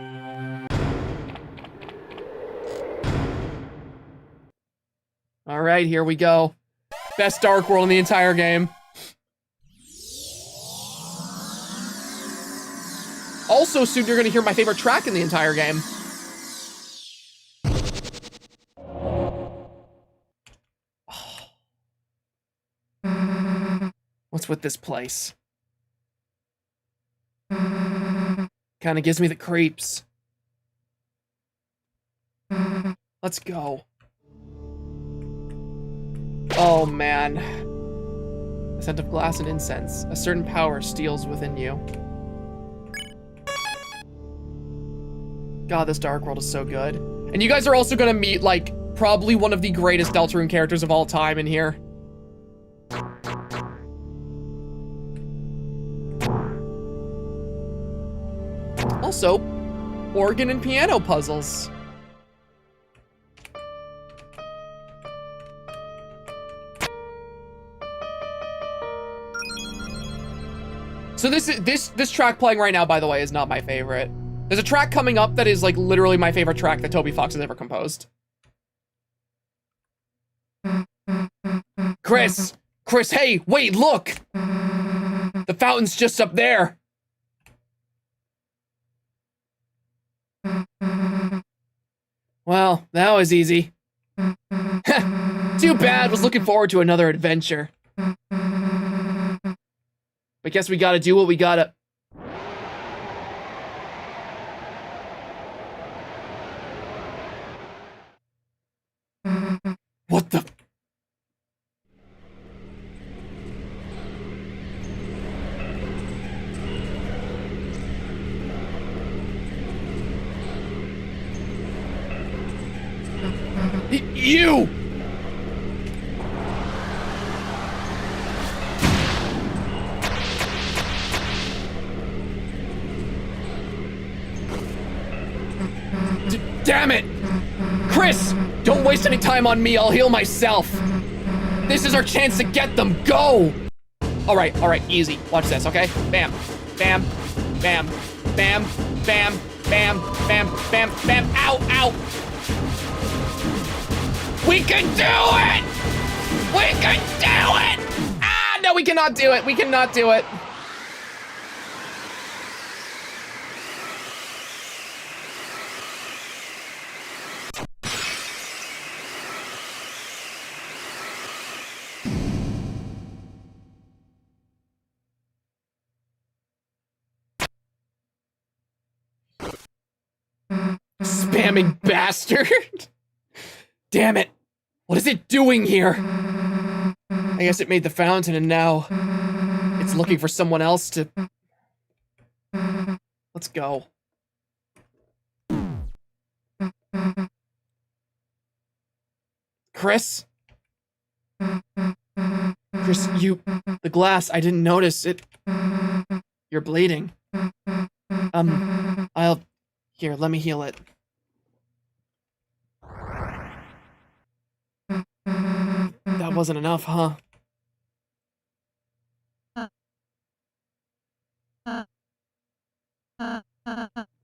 All right, here we go. Best dark world in the entire game. Also, soon you're gonna hear my favorite track in the entire game. What's with this place? Kinda gives me the creeps. Let's go. Oh man. A scent of glass and incense. A certain power steals within you. God, this dark world is so good. And you guys are also gonna meet, like, probably one of the greatest Deltarune characters of all time in here. Also, organ and piano puzzles. So this track playing right now, by the way, is not my favorite. There's a track coming up that is like literally my favorite track that Toby Fox has ever composed. Chris, hey, wait, look! The fountain's just up there. Well, that was easy. Too bad, was looking forward to another adventure. But guess we gotta do what we gotta. What the? You! Damn it! Chris! Don't waste any time on me, I'll heal myself. This is our chance to get them, go! Alright, easy. Watch this, okay? Bam, bam, bam, bam, bam, bam, bam, bam, bam, ow! We can do it! We can do it! Ah, no, we cannot do it. We cannot do it. Spamming bastard. Damn it. What is it doing here? I guess it made the fountain and now it's looking for someone else to... Let's go. Chris? Chris, the glass, I didn't notice it. You're bleeding. Here, let me heal it. That wasn't enough, huh?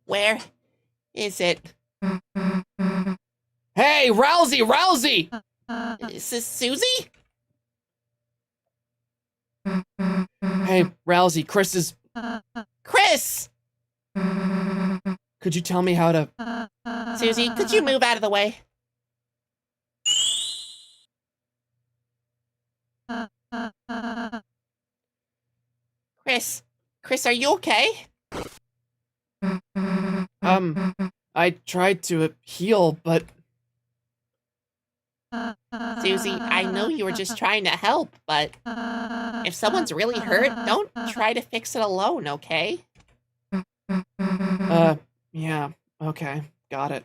Where is it? Hey, Rousey! Is this Susie? Hey, Rousey, Chris is... Chris! Could you tell me how to... Susie, could you move out of the way? Chris, are you okay? I tried to heal, but... Susie, I know you were just trying to help, but if someone's really hurt, don't try to fix it alone, okay? Yeah, okay, got it.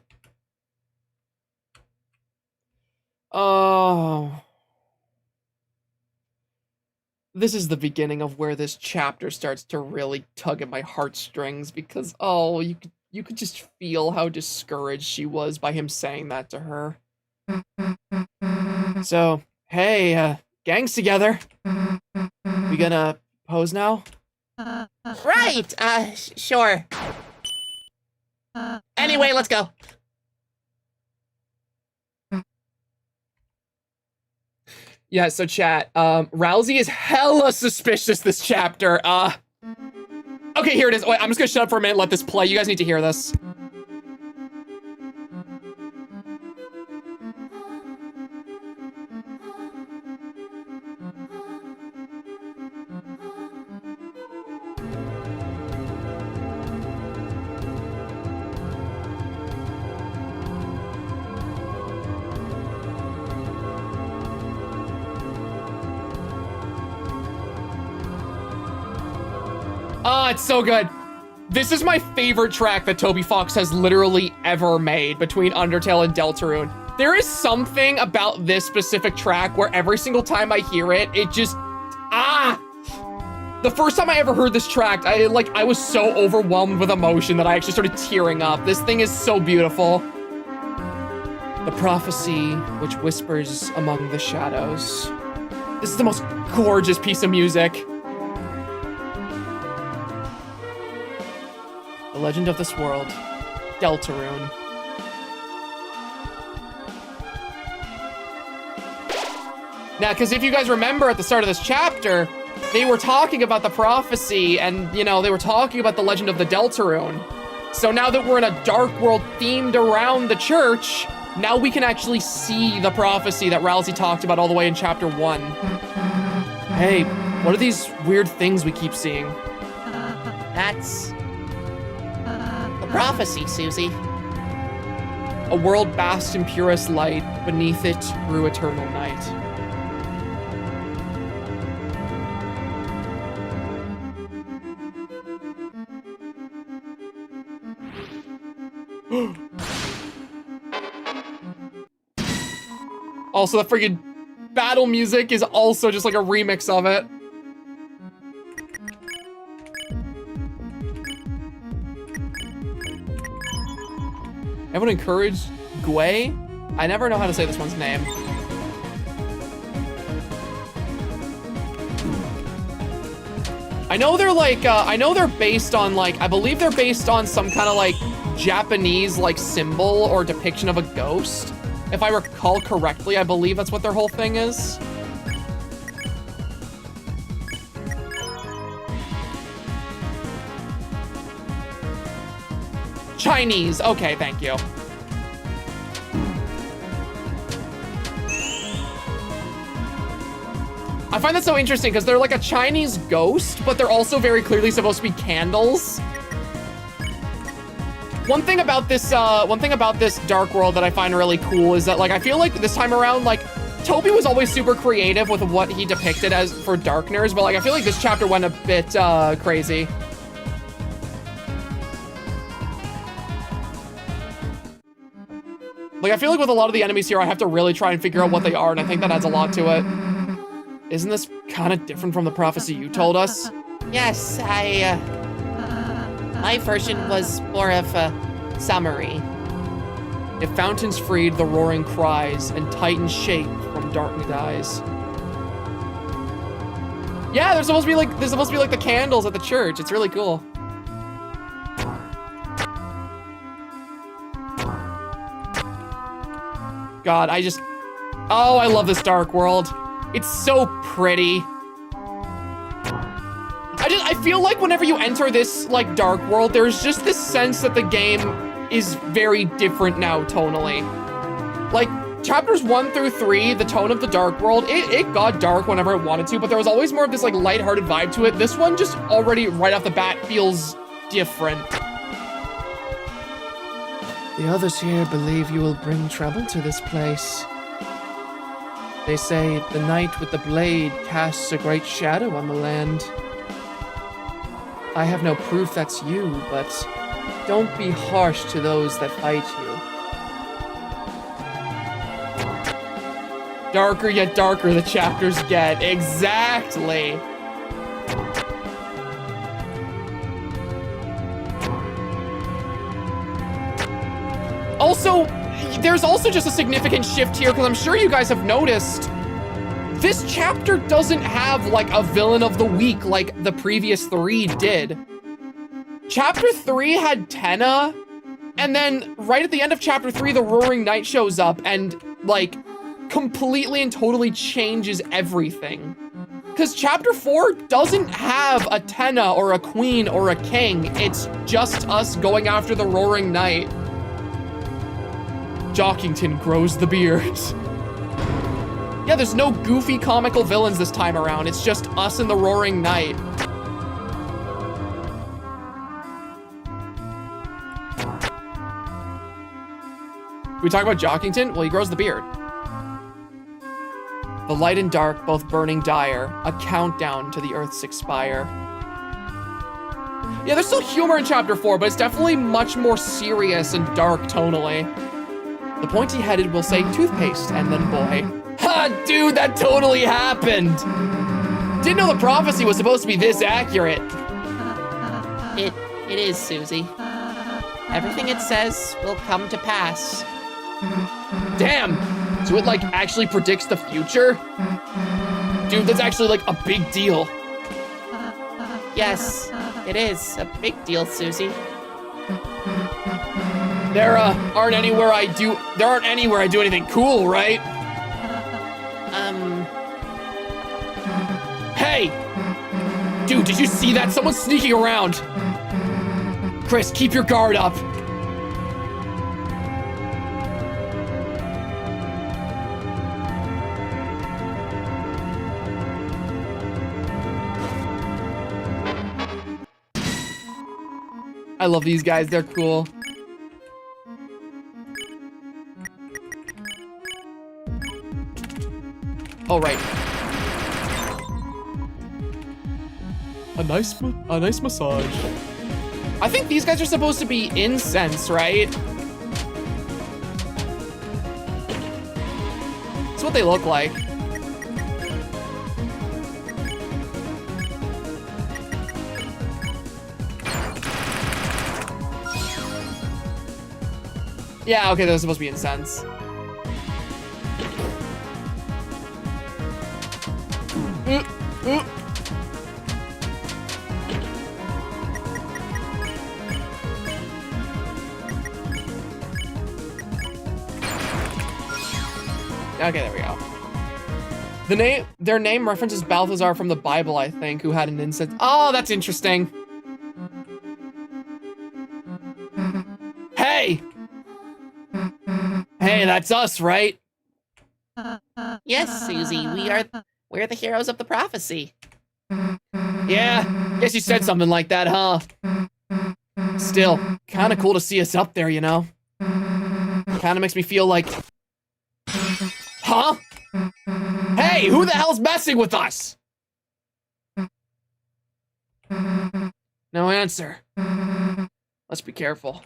Oh. This is the beginning of where this chapter starts to really tug at my heartstrings because, oh, you could just feel how discouraged she was by him saying that to her. So, hey, gang's together. We gonna pose now? Right, sure. Anyway, let's go. Yeah, so chat, Rousey is hella suspicious this chapter. Okay, here it is. Wait, I'm just gonna shut up for a minute and let this play. You guys need to hear this. Oh, it's so good. This is my favorite track that Toby Fox has literally ever made between Undertale and Deltarune. There is something about this specific track where every single time I hear it, it just, The first time I ever heard this track, I was so overwhelmed with emotion that I actually started tearing up. This thing is so beautiful. The prophecy which whispers among the shadows. This is the most gorgeous piece of music. The legend of this world, Deltarune. Now, because if you guys remember at the start of this chapter, they were talking about the prophecy and, you know, they were talking about the legend of the Deltarune. So now that we're in a dark world themed around the church, now we can actually see the prophecy that Rousey talked about all the way in chapter 1. Hey, what are these weird things we keep seeing? That's the prophecy, Susie. A world basked in purest light, beneath it grew eternal night. Also, the friggin' battle music is also just like a remix of it. Everyone encouraged Gwei? I never know how to say this one's name. I know they're like, I know they're based on like, I believe they're based on some kind of like Japanese like symbol or depiction of a ghost. If I recall correctly, I believe that's what their whole thing is. Chinese, okay, thank you. I find that so interesting because they're like a Chinese ghost, but they're also very clearly supposed to be candles. One thing about this dark world that I find really cool is that like I feel like this time around like Toby was always super creative with what he depicted as for darkness, but like I feel like this chapter went a bit crazy. Like I feel like with a lot of the enemies here I have to really try and figure out what they are, and I think that adds a lot to it. Isn't this kind of different from the prophecy you told us? Yes, my version was more of a summary. If fountains freed, the roaring cries, and titans shake from darkened eyes. Yeah, there's supposed to be like the candles at the church. It's really cool. God, oh, I love this dark world. It's so pretty. I feel like whenever you enter this like dark world, there's just this sense that the game is very different now tonally. Like chapters 1 through 3, the tone of the dark world, it got dark whenever it wanted to, but there was always more of this like lighthearted vibe to it. This one just already right off the bat feels different. The others here believe you will bring trouble to this place. They say the knight with the blade casts a great shadow on the land. I have no proof that's you, but don't be harsh to those that fight you. Darker yet darker the chapters get. Exactly. Also, there's also just a significant shift here, because I'm sure you guys have noticed this chapter doesn't have like a villain of the week like the previous 3 did. Chapter 3 had Tenna, and then right at the end of chapter 3, the Roaring Knight shows up and like completely and totally changes everything. Because chapter 4 doesn't have a Tenna or a queen or a king. It's just us going after the Roaring Knight. Jockington grows the beard. Yeah, there's no goofy comical villains this time around. It's just us and the Roaring Knight. We talk about Jockington? Well, he grows the beard. The light and dark, both burning dire, a countdown to the Earth's expire. Yeah, there's still humor in chapter 4, but it's definitely much more serious and dark tonally. The pointy-headed will say toothpaste, and then boy. Ha, dude, that totally happened! Didn't know the prophecy was supposed to be this accurate. It is, Susie. Everything it says will come to pass. Damn! So it, like, actually predicts the future? Dude, that's actually, like, a big deal. Yes, it is a big deal, Susie. There aren't anywhere I do anything cool, right? Hey! Dude, did you see that? Someone's sneaking around. Chris, keep your guard up. I love these guys, they're cool. Oh, right. A nice massage. I think these guys are supposed to be incense, right? That's what they look like. Yeah, okay, they're supposed to be incense. Okay, there we go. Their name references Balthazar from the Bible, I think, who had an incense. Oh, that's interesting. Hey! Hey, that's us, right? Yes, Susie, we're the heroes of the prophecy. Yeah, guess you said something like that, huh? Still, kinda cool to see us up there, you know? Kinda makes me feel like... Huh? Hey, who the hell's messing with us? No answer. Let's be careful.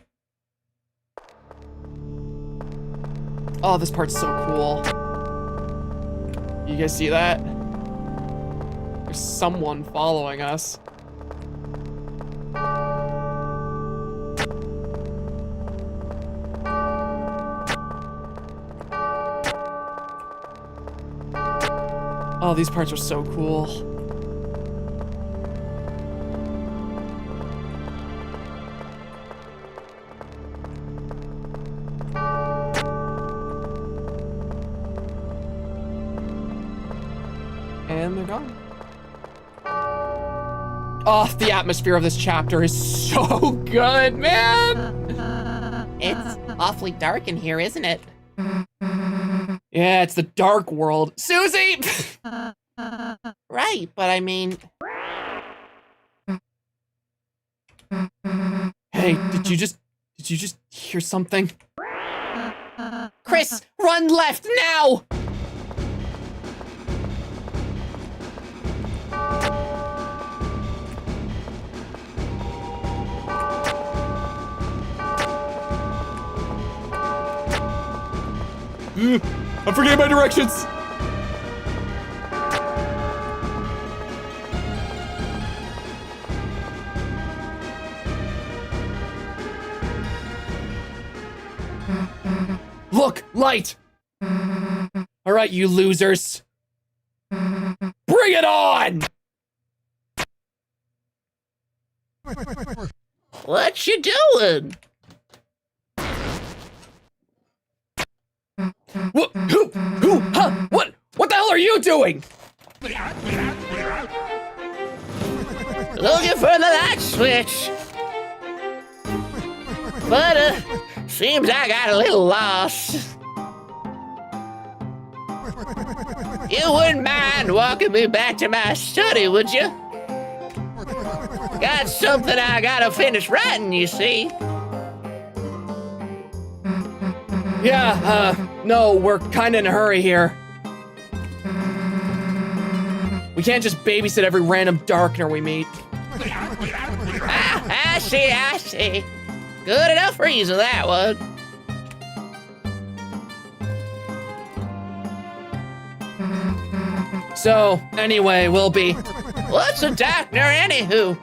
Oh, this part's so cool. You guys see that? There's someone following us. Oh, these parts are so cool. And they're gone. Oh, the atmosphere of this chapter is so good, man! It's awfully dark in here, isn't it? Yeah, it's the dark world. Susie! Right, but I mean... Hey, did you just hear something? Chris, run left now! I'm forgetting my directions. Look, light. All right, you losers. Bring it on! What you doing? Who, huh? What the hell are you doing? Looking for the light switch. But, seems I got a little lost. You wouldn't mind walking me back to my study, would you? Got something I gotta finish writing, you see. Yeah, no, we're kinda in a hurry here. We can't just babysit every random darkener we meet. I see. Good enough reason, that one. So, anyway, we'll be... What's a darkener, anywho?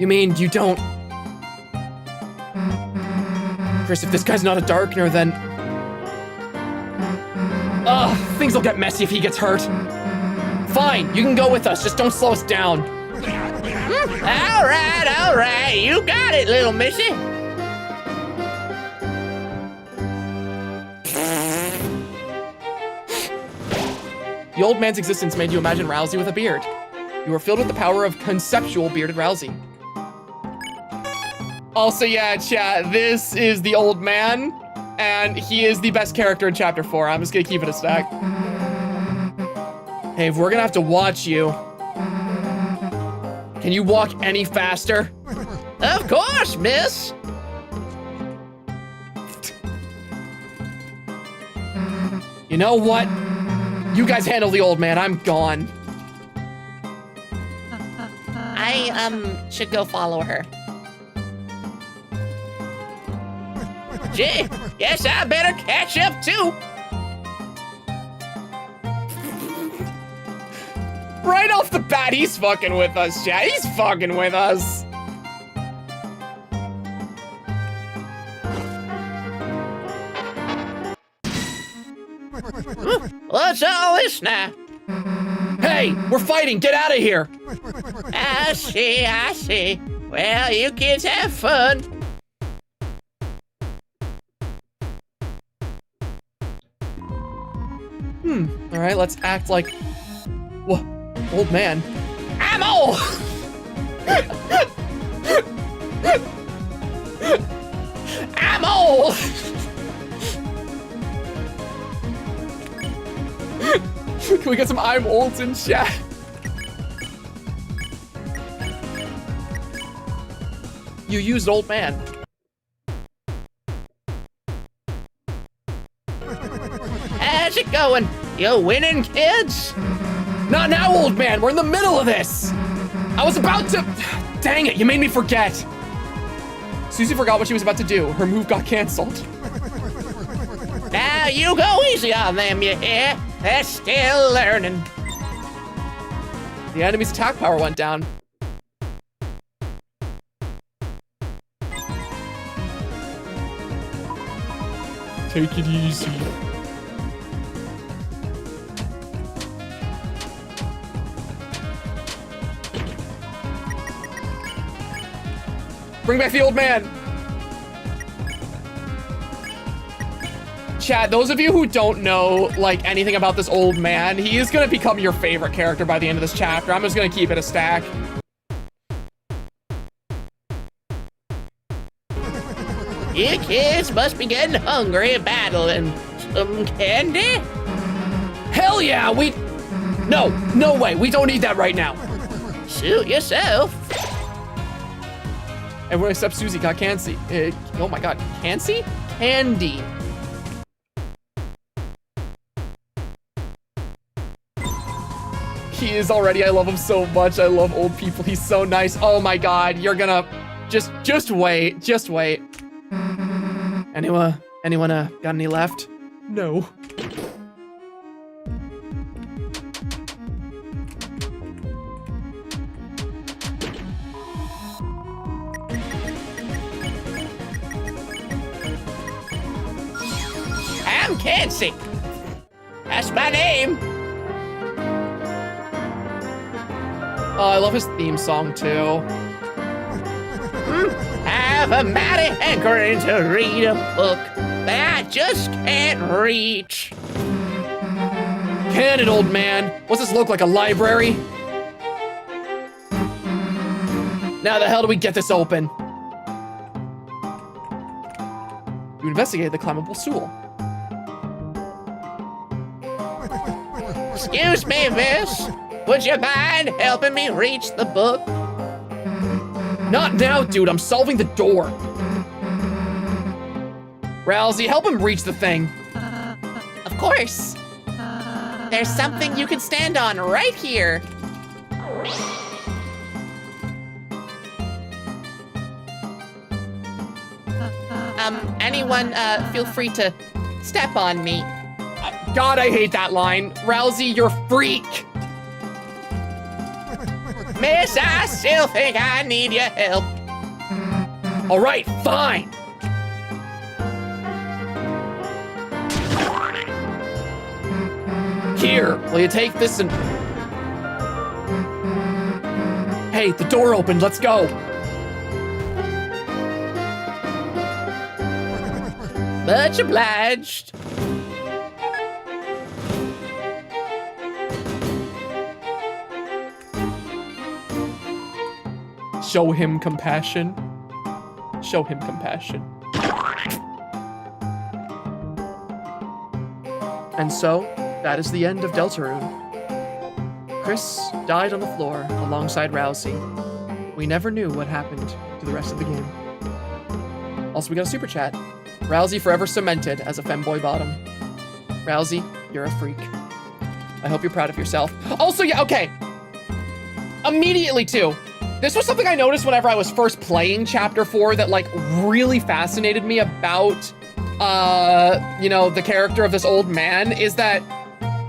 You mean you don't... Chris, if this guy's not a darkener, then... Ugh, things will get messy if he gets hurt. Fine, you can go with us, just don't slow us down. All right, you got it, little missy. The old man's existence made you imagine Rousey with a beard. You were filled with the power of conceptual bearded Rousey. Also, yeah, chat, this is the old man, and he is the best character in Chapter 4. I'm just gonna keep it a stack. Hey, if we're gonna have to watch you, can you walk any faster? Of course, miss. You know what? You guys handle the old man, I'm gone. I, should go follow her. Gee, guess I better catch up too. Right off the bat, he's fucking with us, chat. He's fucking with us. What's all this now? Hey, we're fighting, get out of here. I see. Well, you kids have fun. All right, let's act like... Whoa, old man. Ammo! Ammo! Can we get some I'm olds in chat? You used old man. How's it going? You winning, kids? Not now, old man. We're in the middle of this. I was about to... Dang it, you made me forget. Susie forgot what she was about to do. Her move got canceled. Now you go easy on them, you hear? They're still learning. The enemy's attack power went down. Take it easy. Bring back the old man. Chat, those of you who don't know, like, anything about this old man, he is gonna become your favorite character by the end of this chapter. I'm just gonna keep it a stack. You kids must be getting hungry battling. Some candy? Hell yeah, No way, we don't need that right now. Suit yourself. Everyone except Susie got Cancy. Oh my god, Cancy? Candy. He is already, I love him so much. I love old people, he's so nice. Oh my god, you're gonna, just wait, just wait. Anyone got any left? No. I'm Kenzie. That's my name. Oh, I love his theme song too. Have a mighty hankering to read a book that I just can't reach. Can it, old man? What's this look like, a library? Now the hell do we get this open? You investigated the climbable stool. Excuse me, miss. Would you mind helping me reach the book? Not now, dude, I'm solving the door. Rousey, help him reach the thing. Of course. There's something you can stand on right here. Anyone, feel free to step on me. God, I hate that line. Rousey, you're a freak. Miss, I still think I need your help. All right, fine. Here, will you take this and... Hey, the door opened, let's go. Much obliged. Show him compassion. Show him compassion. And so, that is the end of Deltarune. Chris died on the floor alongside Rousey. We never knew what happened to the rest of the game. Also, we got a super chat. Rousey forever cemented as a femboy bottom. Rousey, you're a freak. I hope you're proud of yourself. Also, yeah, okay. Immediately, too. This was something I noticed whenever I was first playing Chapter 4 that, like, really fascinated me about, you know, the character of this old man, is that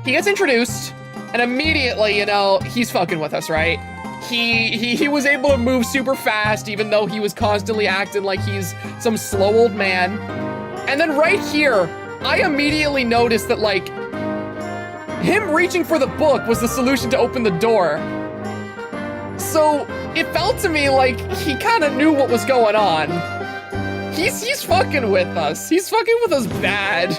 he gets introduced, and immediately, you know, he's fucking with us, right? He was able to move super fast, even though he was constantly acting like he's some slow old man. And then right here, I immediately noticed that, like, him reaching for the book was the solution to open the door. So it felt to me like he kind of knew what was going on. He's fucking with us. He's fucking with us bad.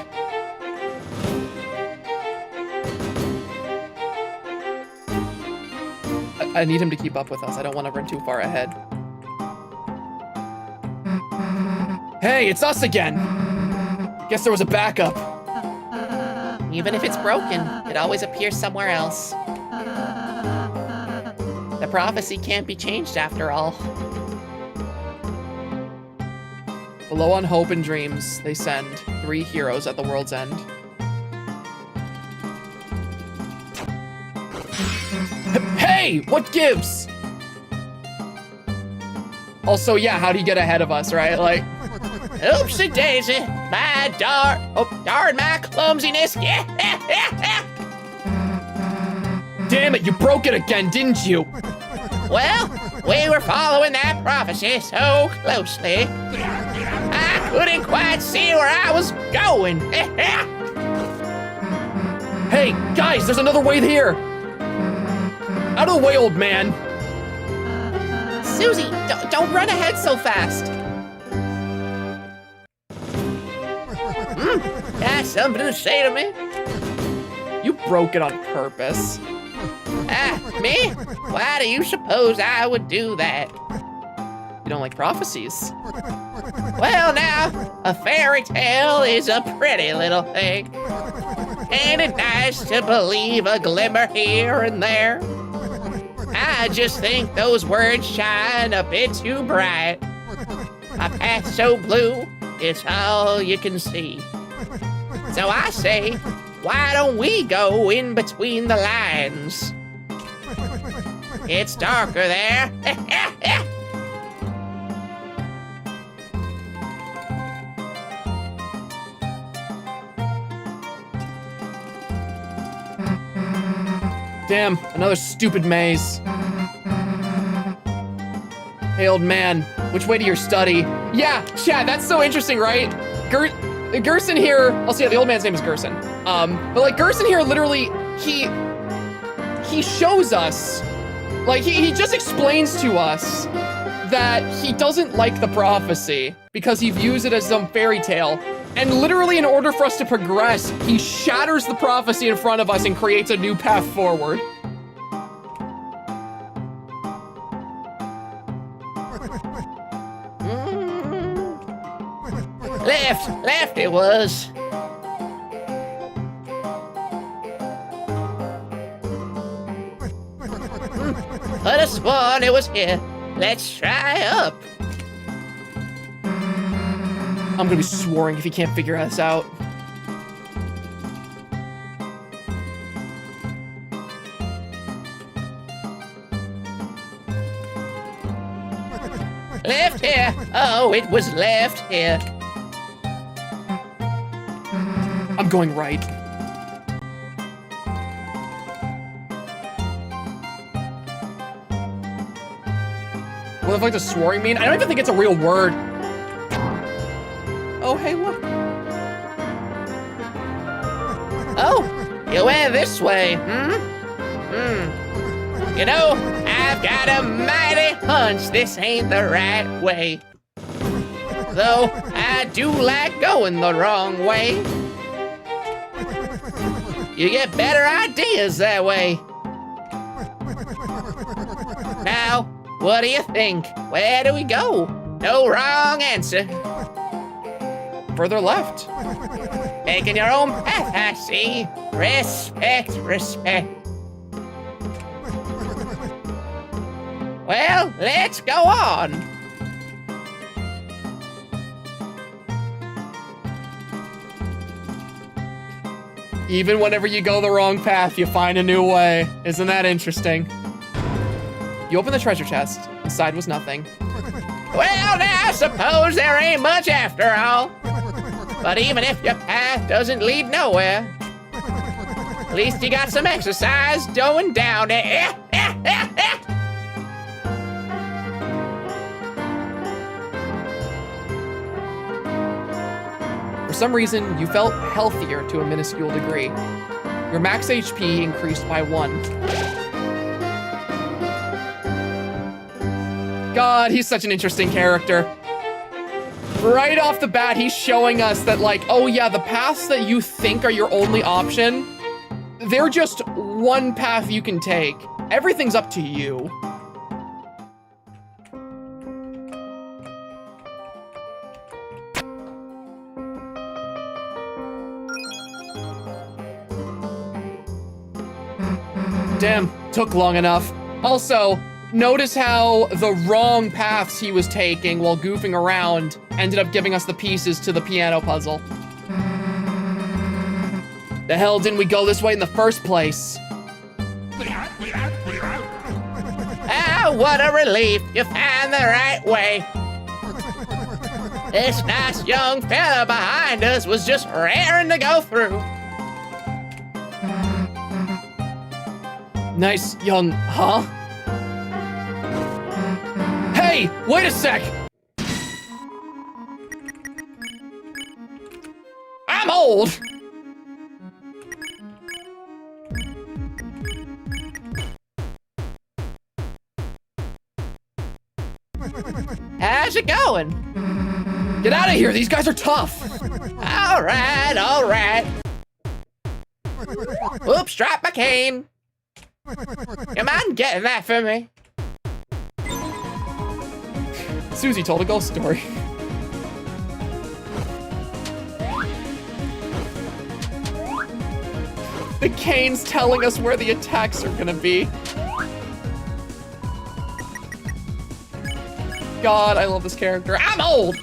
I need him to keep up with us. I don't want to run too far ahead. Hey, it's us again. Guess there was a backup. Even if it's broken, it always appears somewhere else. The prophecy can't be changed after all. Below on hope and dreams, they send 3 heroes at the world's end. Hey, what gives? Also, yeah, how do you get ahead of us, right? Like, Oopsie daisy, darn my clumsiness. Yeah. damn it, you broke it again, didn't you? Well, we were following that prophecy so closely, I couldn't quite see where I was going. Hey, guys, there's another way here. Out of the way, old man. Susie, don't run ahead so fast. Got something to say to me? You broke it on purpose. Me? Why do you suppose I would do that? You don't like prophecies. Well now, a fairy tale is a pretty little thing. Ain't it nice to believe a glimmer here and there? I just think those words shine a bit too bright. A path so blue, it's all you can see. So I say, why don't we go in between the lines? It's darker there. Damn, another stupid maze. Hey, old man, which way to your study? Yeah, Chad, that's so interesting, right? Gerson here, also, yeah, the old man's name is Gerson. But like Gerson here, literally, he shows us, like he just explains to us that he doesn't like the prophecy because he views it as some fairy tale. And literally, in order for us to progress, he shatters the prophecy in front of us and creates a new path forward. Left it was. Could have sworn it was here. Let's try up. I'm gonna be swearing if he can't figure this out. Left here. Oh, it was left here. I'm going right. What the fuck does swearing mean? I don't even think it's a real word. Oh, hey, look. Oh, you went this way, You know, I've got a mighty hunch this ain't the right way. Though I do like going the wrong way. You get better ideas that way. Now, what do you think? Where do we go? No wrong answer. Further left. Making your own path, I see. Respect, respect. Well, let's go on. Even whenever you go the wrong path, you find a new way. Isn't that interesting? You open the treasure chest. Inside was nothing. Well, now I suppose there ain't much after all. But even if your path doesn't lead nowhere, at least you got some exercise going down there. For some reason, you felt healthier to a minuscule degree. Your max HP increased by 1. God, he's such an interesting character. Right off the bat, he's showing us that, like, oh yeah, the paths that you think are your only option, they're just one path you can take. Everything's up to you. Damn, took long enough. Also, notice how the wrong paths he was taking while goofing around ended up giving us the pieces to the piano puzzle. The hell didn't we go this way in the first place? Ah, what a relief you found the right way. This nice young fella behind us was just raring to go through. Nice young, huh? Hey, wait a sec! I'm old! How's it going? Get out of here, these guys are tough! All right, all right. Oops, dropped my cane. You mind getting that for me? Susie told a ghost story. The cane's telling us where the attacks are gonna be. God, I love this character. I'm old!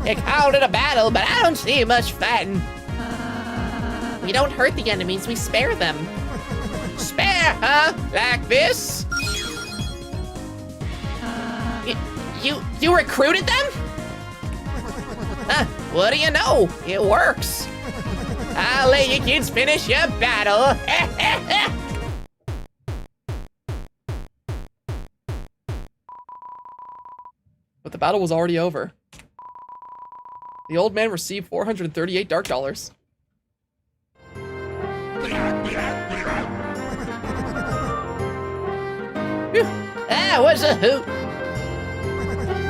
You called it a battle, but I don't see much fighting. We don't hurt the enemies, we spare them. Spare, huh? Like this? You recruited them? What do you know? It works. I'll let you kids finish your battle. But the battle was already over. The old man received 438 dark dollars. That was a hoot.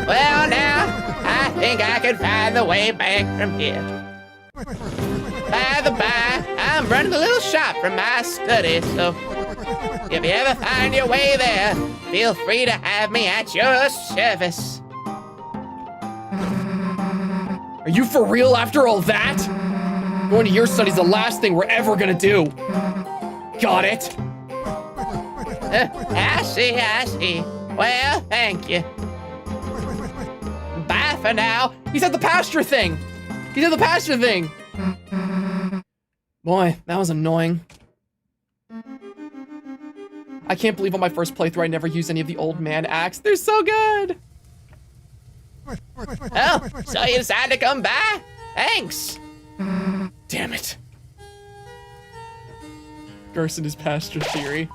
Well, now, I think I can find the way back from here. By the by, I'm running a little shop from my study, so if you ever find your way there, feel free to have me at your service. Are you for real after all that? Going to your study's the last thing we're ever gonna do. Got it? I see. Well, thank you. Bye for now. He's at the pasture thing. Boy, that was annoying. I can't believe on my first playthrough I never used any of the old man acts. They're so good. Oh, so you decided to come by? Thanks. Damn it. Gerson is pasture theory.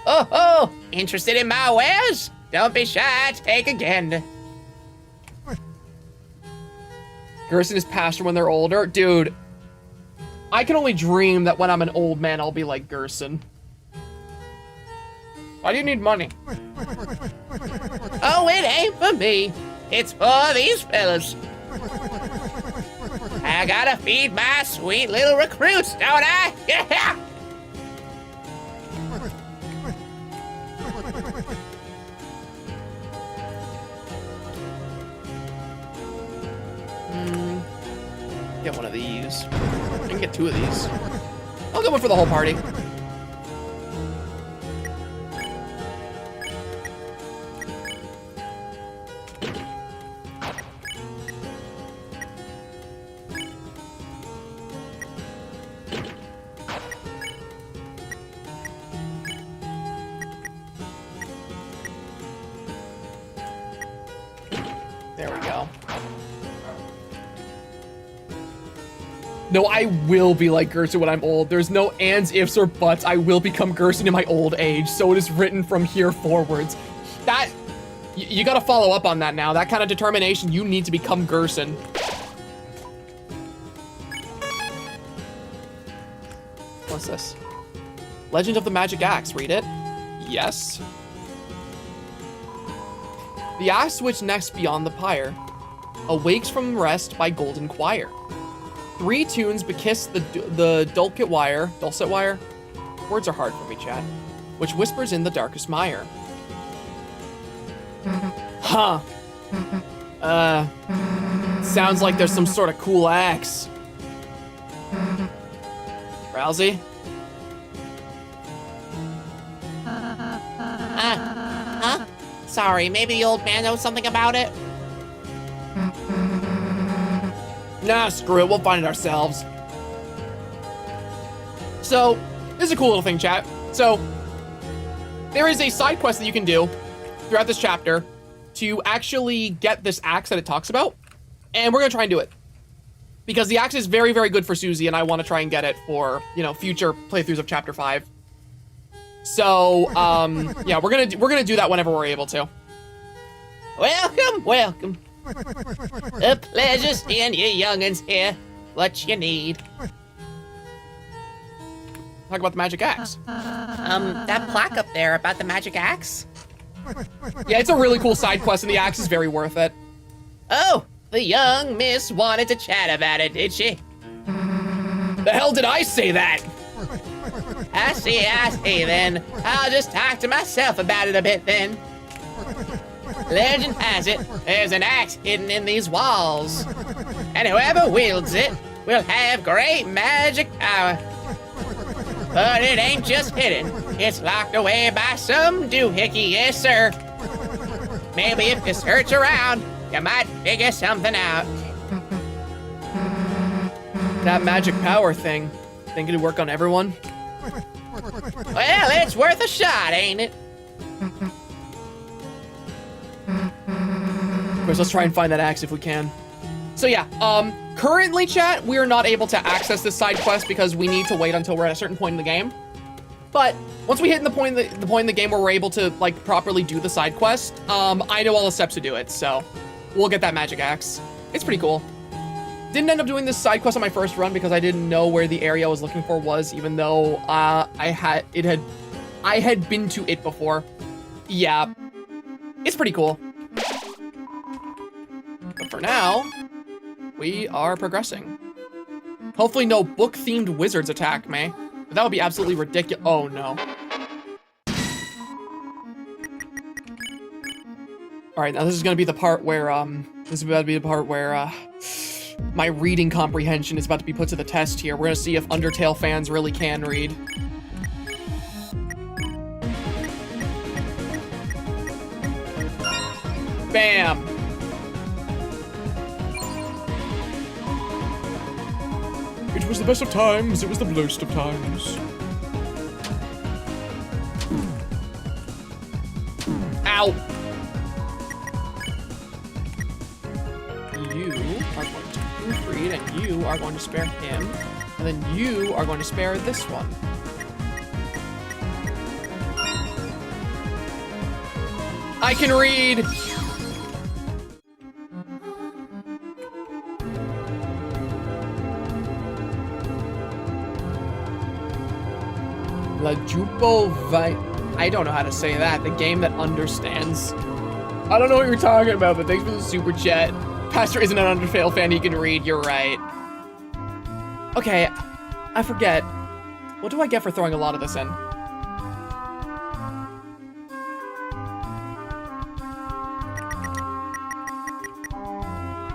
Oh, interested in my wares? Don't be shy, take a gander. Gerson is pasture when they're older. Dude, I can only dream that when I'm an old man, I'll be like Gerson. Why do you need money? Oh, it ain't for me. It's for these fellas. I gotta feed my sweet little recruits, don't I? Yeah. Get one of these. I can get two of these. I'll get one for the whole party. There we go. No, I will be like Gerson when I'm old. There's no ands, ifs, or buts. I will become Gerson in my old age. So it is written from here forwards. That, you gotta follow up on that now. That kind of determination, you need to become Gerson. What's this? Legend of the Magic Axe, read it? Yes. The axe which next beyond the pyre awakes from rest by golden choir. 3 tunes bekiss the dulcet wire. Words are hard for me, chat. Which whispers in the darkest mire. Huh. Sounds like there's some sort of cool axe. Rousey? Huh? Sorry, maybe the old man knows something about it? Nah, screw it, we'll find it ourselves. So, this is a cool little thing, chat. So, there is a side quest that you can do throughout this chapter to actually get this axe that it talks about, and we're gonna try and do it. Because the axe is very, very good for Susie, and I want to try and get it for, you know, future playthroughs of Chapter 5. So, yeah, we're gonna do that whenever we're able to. Welcome. A pleasure seeing you youngins here. What you need? Talk about the magic axe. That plaque up there about the magic axe? Yeah, it's a really cool side quest, and the axe is very worth it. Oh, the young miss wanted to chat about it, did she? The hell did I say that? I see then. I'll just talk to myself about it a bit then. Legend has it, there's an axe hidden in these walls. And whoever wields it will have great magic power. But it ain't just hidden, it's locked away by some doohickey, yes sir. Maybe if you search around, you might figure something out. That magic power thing, think it'd work on everyone? Well, it's worth a shot, ain't it? Of course, let's try and find that axe if we can. So yeah, currently, chat, we are not able to access this side quest because we need to wait until we're at a certain point in the game. But once we hit in the point in the game where we're able to like properly do the side quest, I know all the steps to do it, so we'll get that magic axe. It's pretty cool. Didn't end up doing this side quest on my first run because I didn't know where the area I was looking for was, even though I had been to it before. Yeah, it's pretty cool. But for now, we are progressing. Hopefully no book-themed wizards attack me. But that would be absolutely ridiculous. Oh no. All right, now this is gonna be the part where, my reading comprehension is about to be put to the test here. We're gonna see if Undertale fans really can read. Bam! It was the best of times, it was the worst of times. Ow! You are going to proofread, and you are going to spare him, and then you are going to spare this one. I can read! La Jupo Vi... I don't know how to say that. The game that understands. I don't know what you're talking about, but thanks for the super chat. Pastor isn't an Undertale fan, he can read, you're right. Okay, I forget. What do I get for throwing a lot of this in?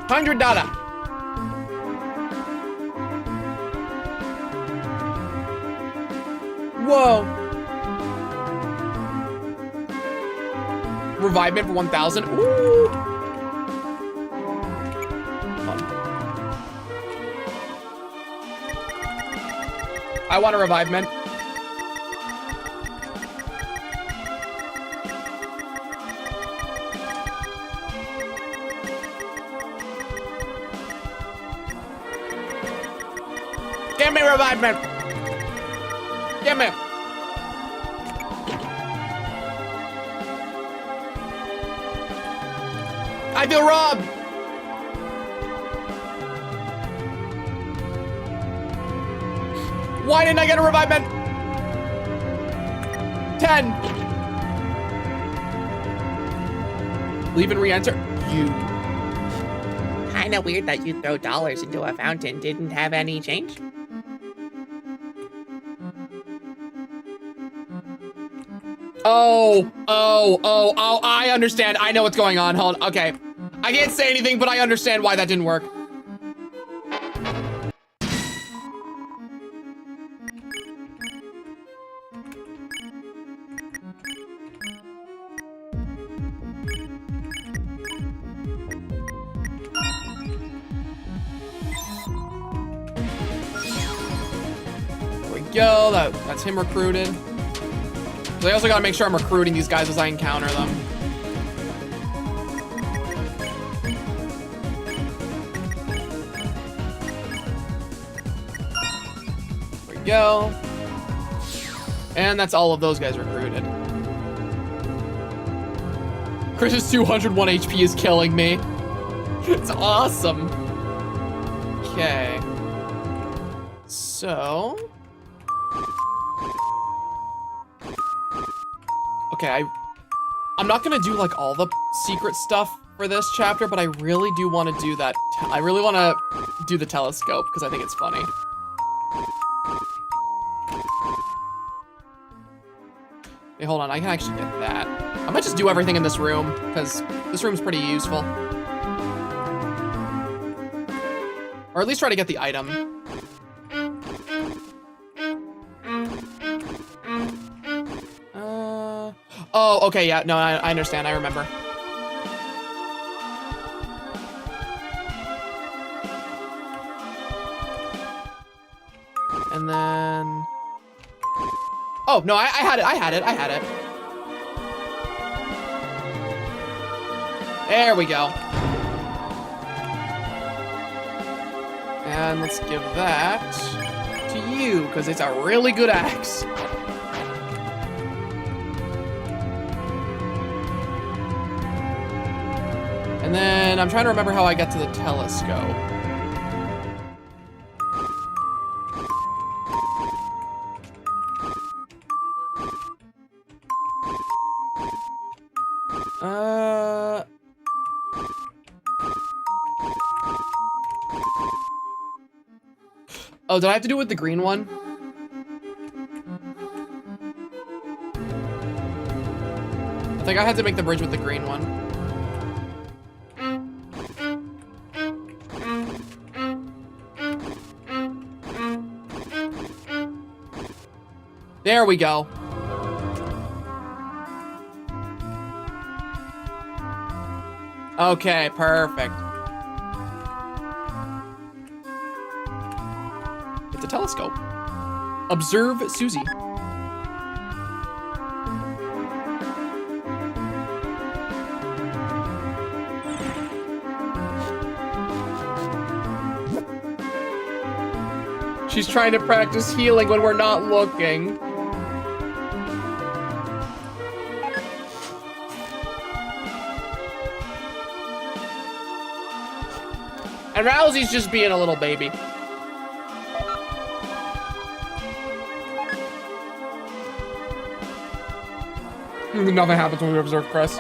$100. Whoa. Revivement for 1,000. Ooh. I want a revivement. Give me revivement. Give me. I feel robbed. Why didn't I get a revivement? 10. Leave and re-enter. You. Kinda weird that you throw dollars into a fountain. Didn't have any change? Oh, I understand. I know what's going on. Hold on. Okay. I can't say anything, but I understand why that didn't work. There we go. That's him recruited. So I also gotta make sure I'm recruiting these guys as I encounter them. There we go. And that's all of those guys recruited. Chris's 201 HP is killing me. It's awesome. Okay. So... Okay, I'm not gonna do like all the secret stuff for this chapter, but I really do want to do that. I really want to do the telescope because I think it's funny. Hey, hold on, I can actually get that. I might just do everything in this room because this room's pretty useful. Or at least try to get the item. Oh, okay, yeah, no, I understand, I remember. And then... Oh, no, I had it. There we go. And let's give that to you, because it's a really good axe. And then I'm trying to remember how I got to the telescope. Oh, did I have to do it with the green one? I think I had to make the bridge with the green one. There we go. Okay, perfect. It's a telescope. Observe Susie. She's trying to practice healing when we're not looking. And Rousey's just being a little baby. Nothing happens when we observe Chris.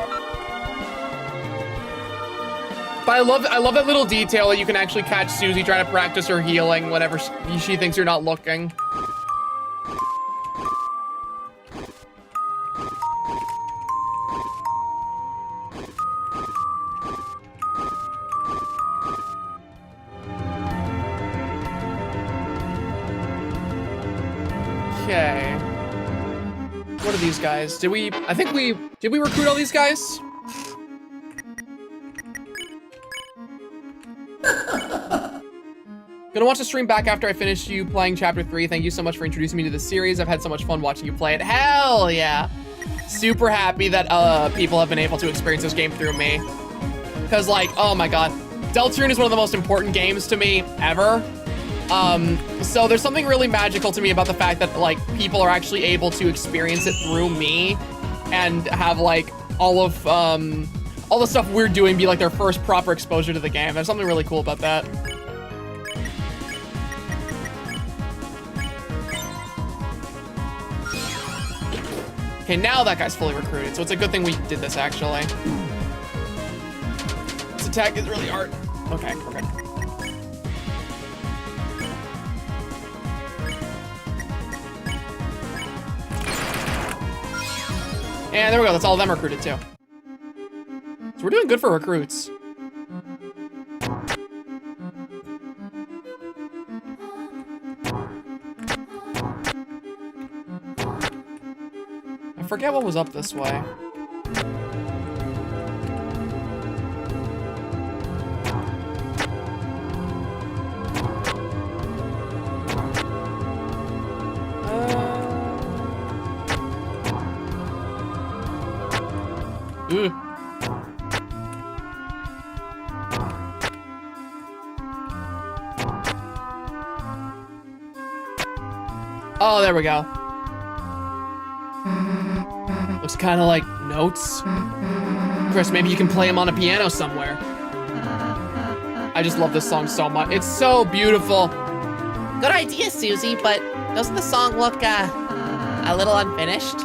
But I love that little detail that you can actually catch Susie trying to practice her healing whenever she thinks you're not looking. Okay. What are these guys? Did we recruit all these guys? Gonna watch the stream back after I finish you playing Chapter 3. Thank you so much for introducing me to this series. I've had so much fun watching you play it. Hell yeah. Super happy that people have been able to experience this game through me. Because, like, oh my god. Deltarune is one of the most important games to me ever. So there's something really magical to me about the fact that, like, people are actually able to experience it through me and have, like, all the stuff we're doing be, like, their first proper exposure to the game. There's something really cool about that. Okay, now that guy's fully recruited, so it's a good thing we did this, actually. This attack is really hard. Okay, we're good. And there we go, that's all of them recruited too. So we're doing good for recruits. I forget what was up this way. Ooh. Oh, there we go. Looks kind of like notes. Chris, maybe you can play them on a piano somewhere. I just love this song so much. It's so beautiful. Good idea, Susie, but doesn't the song look a little unfinished?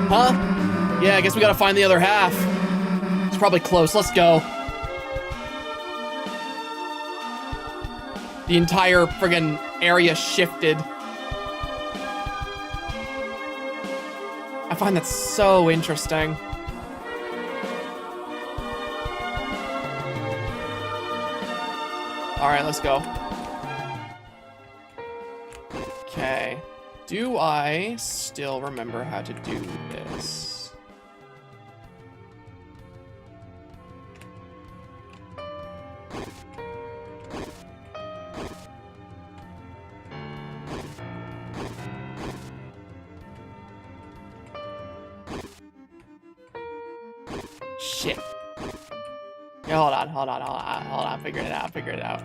Huh? Yeah, I guess we gotta find the other half. It's probably close. Let's go. The entire friggin' area shifted. I find that so interesting. All right, let's go. Okay. Do I still remember how to do this? Shit. Yeah, hold on. Figure it out.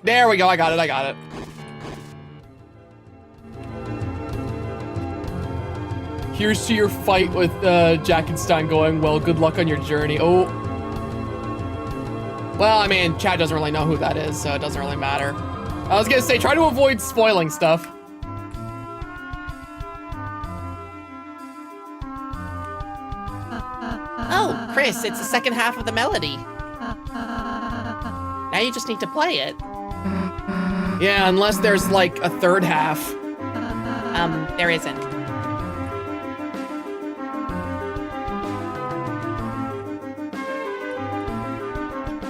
There we go, I got it. Here's to your fight with Jackenstein going well. Good luck on your journey. Oh. Well, I mean, Chad doesn't really know who that is, so it doesn't really matter. I was gonna say, try to avoid spoiling stuff. Oh, Chris, it's the second half of the melody. Now you just need to play it. Yeah, unless there's like a third half. There isn't.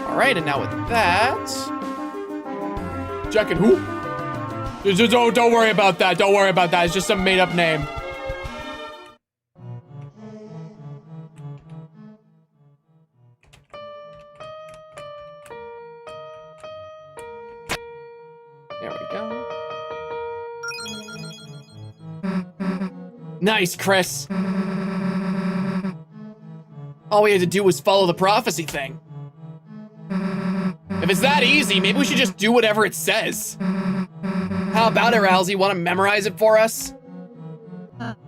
All right, and now with that, Jack and who? Don't worry about that. Don't worry about that. It's just a made-up name. There we go. Nice, Chris. All we had to do was follow the prophecy thing. If it's that easy, maybe we should just do whatever it says. How about it, Rousey? Want to memorize it for us?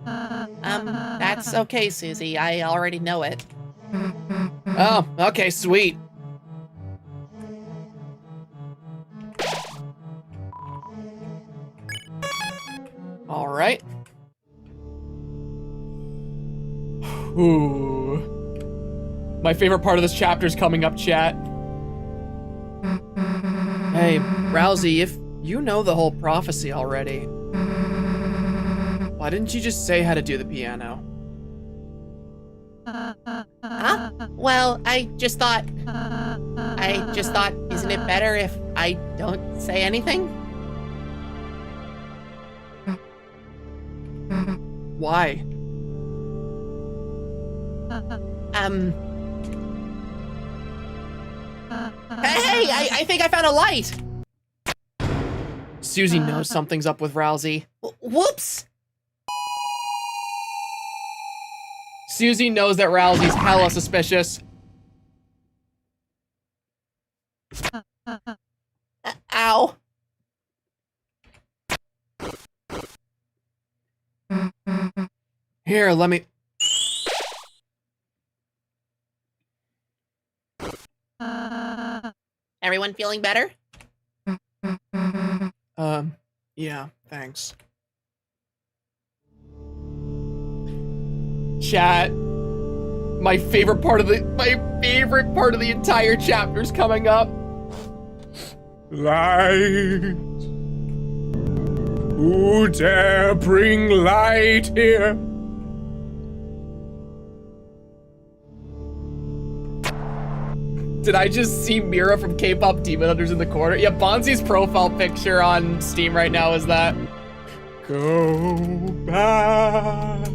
That's okay, Susie. I already know it. Oh, okay, sweet. All right. Ooh. My favorite part of this chapter is coming up, chat. Hey, Rousey, if you know the whole prophecy already, why didn't you just say how to do the piano? Huh? Well, I just thought, isn't it better if I don't say anything? Why? Hey, I think I found a light. Susie knows something's up with Rousey. Whoops. Susie knows that Rousey's hella suspicious. Ow. Here, let me... Everyone feeling better? Yeah, thanks. Chat. My favorite part of the entire chapter's coming up. Light. Who dare bring light here? Did I just see Mira from K-Pop Demon Hunters in the corner? Yeah, Bonzi's profile picture on Steam right now is that. Go back.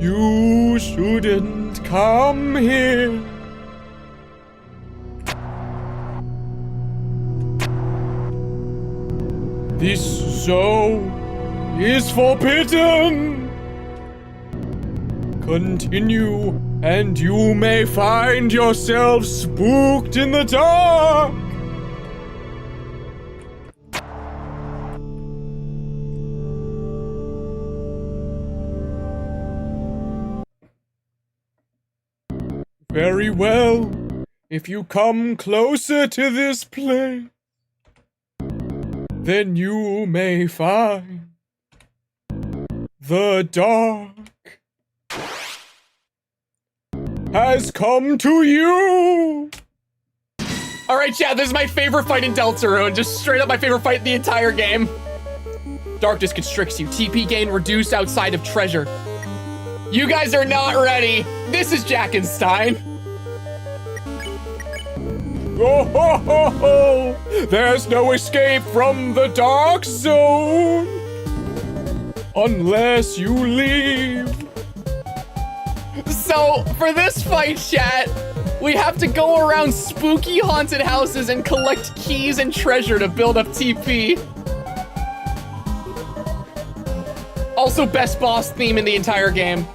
You shouldn't come here. This zone is forbidden. Continue, and you may find yourself spooked in the dark. Very well. If you come closer to this place, then you may find the dark has come to you. All right, chat, this is my favorite fight in Deltarune. Just straight up my favorite fight in the entire game. Darkness constricts you. TP gain reduced outside of treasure. You guys are not ready. This is Jackenstein. Oh, ho, ho, ho. There's no escape from the dark zone unless you leave. So, for this fight, chat, We have to go around spooky haunted houses and collect keys and treasure to build up TP. Also, best boss theme in the entire game.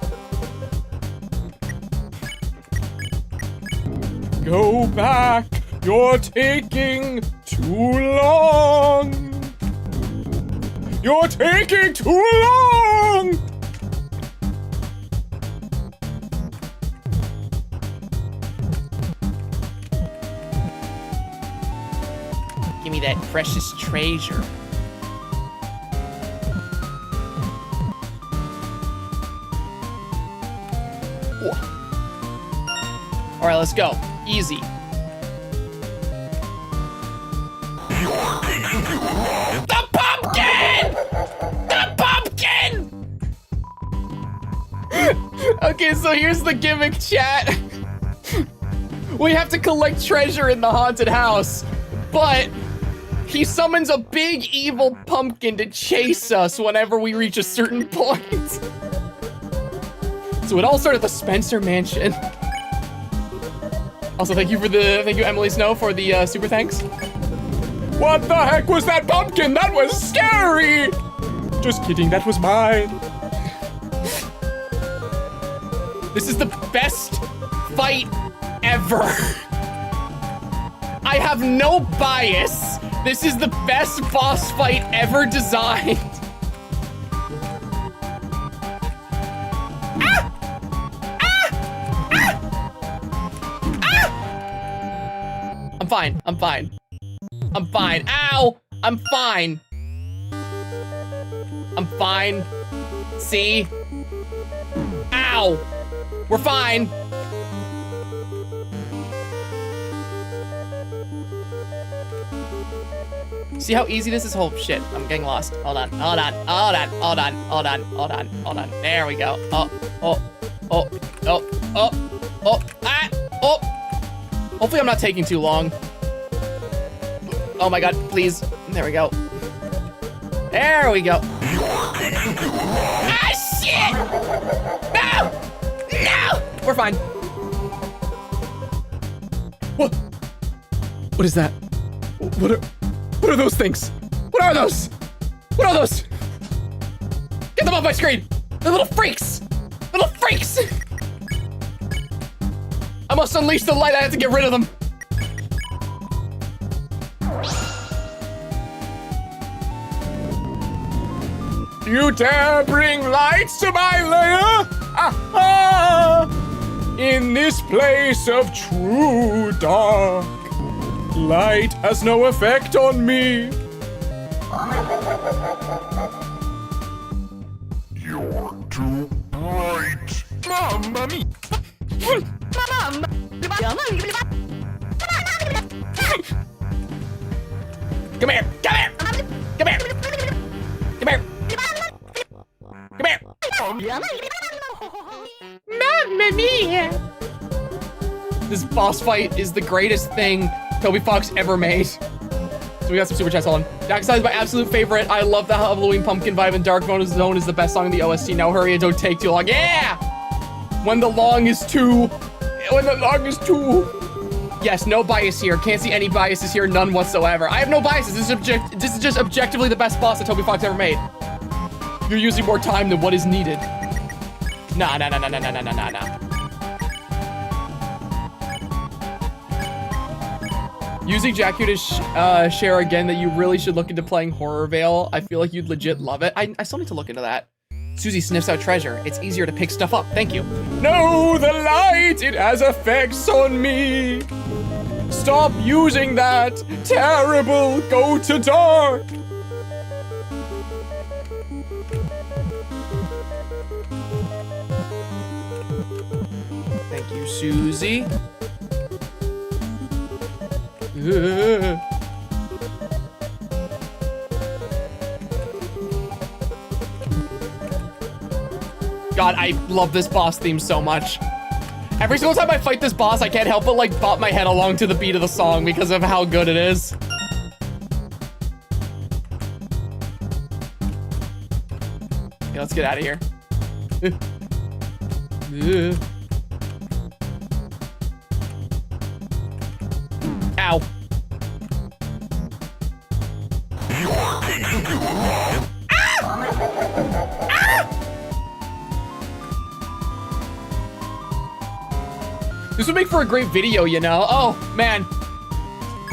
Go back, you're taking too long. You're taking too long. Give me that precious treasure. All right, let's go. Easy. The pumpkin! The pumpkin! Okay, so here's the gimmick, chat. We have to collect treasure in the haunted house, but he summons a big evil pumpkin to chase us whenever we reach a certain point. So it all started at the Spencer Mansion. Also, thank you, Emily Snow, for the super thanks. What the heck was that pumpkin? That was scary! Just kidding, that was mine. This is the best fight ever. I have no bias. This is the best boss fight ever designed. I'm fine. I'm fine. I'm fine. Ow! I'm fine. I'm fine. See? Ow! We're fine. See how easy this is? Oh shit, I'm getting lost. Hold on, hold on, hold on, hold on, hold on, hold on, hold on. There we go. Oh, ah, oh. Hopefully I'm not taking too long. Oh my god, please. There we go. There we go. Ah, shit! No! No! We're fine. What is that? What are those things? What are those? What are those? Get them off my screen! They're little freaks! Little freaks! I must unleash the light. I have to get rid of them. You dare bring lights to my lair? Aha! In this place of true dark, light has no effect on me. You're too bright. Mamma mia. Come here! Come here! Come here! Come here! Come here! Mamma mia! This boss fight is the greatest thing Toby Fox ever made. So we got some super chats on. Darkside is my absolute favorite. I love the Halloween pumpkin vibe, and Dark Zone is the best song in the OST. Now hurry and don't take too long. Yeah! When the long is too. When the long is too. Yes, no bias here. Can't see any biases here, none whatsoever. I have no biases. This is just objectively the best boss that Toby Fox ever made. You're using more time than what is needed. Nah. Using Jack-U to share again that you really should look into playing Horror Veil. I feel like you'd legit love it. I still need to look into that. Susie sniffs out treasure. It's easier to pick stuff up. Thank you. No, the light! It has effects on me. Stop using that. Terrible. Go to dark. Thank you, Susie. God, I love this boss theme so much. Every single time I fight this boss, I can't help but like bop my head along to the beat of the song because of how good it is. Okay, let's get out of here. Ow. This would make for a great video, you know? Oh, man.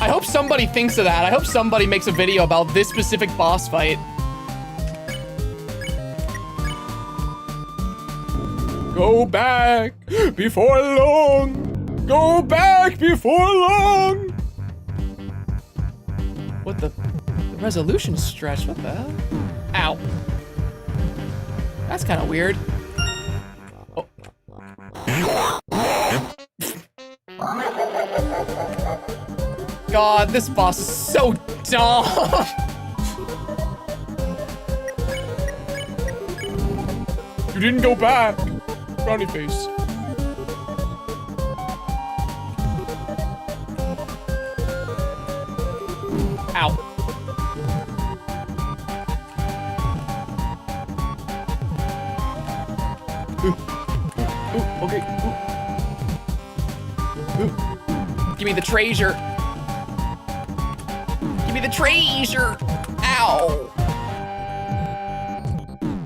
I hope somebody thinks of that. I hope somebody makes a video about this specific boss fight. Go back before long. Go back before long. What the resolution stretch? What the hell? Ow. That's kind of weird. Oh. God, this boss is so dumb. You didn't go back. Brownie face. Ow. Ooh, okay. Ooh. Give me the treasure. Give me the treasure. Ow.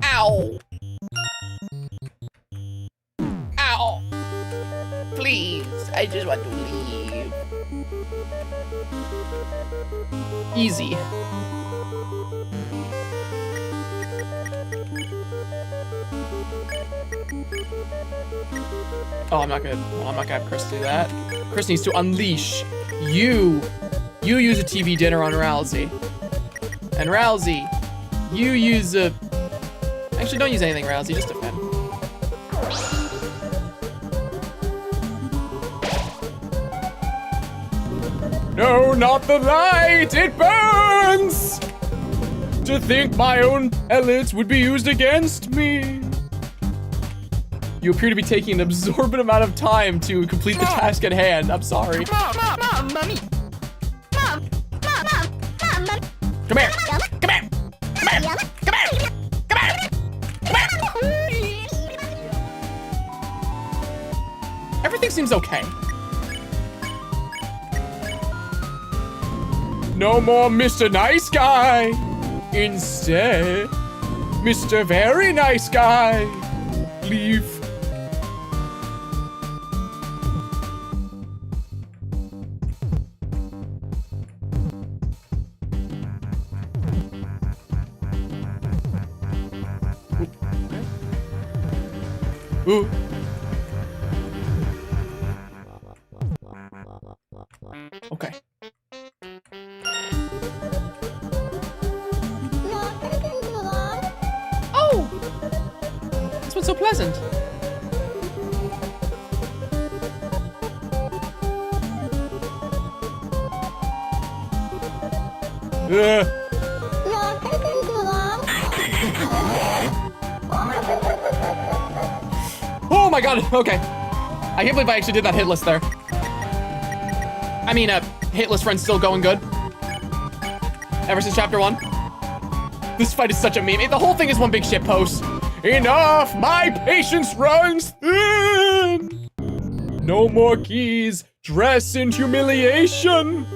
Ow. Ow. Please, I just want to leave. Easy. Oh, I'm not gonna have Chris do that. Chris needs to unleash you. You use a TV dinner on Rousey. And Rousey, you use a... Actually, don't use anything, Rousey, just defend. No, not the light! It burns! To think my own pellets would be used against me. You appear to be taking an absorbent amount of time to complete the task at hand. I'm sorry. Mom, mommy. Mom, Come here! Come here! Come here! Come here! Come here! Come here! Everything seems okay. No more Mr. Nice Guy. Instead, Mr. Very Nice Guy. Leave. Ooh. Okay. Oh! This one's so pleasant. Oh my god, okay. I can't believe I actually did that hit list there. I mean, hit list run's still going good. Ever since chapter 1. This fight is such a meme. The whole thing is one big shit post. Enough! My patience runs thin! No more keys. Dress in humiliation.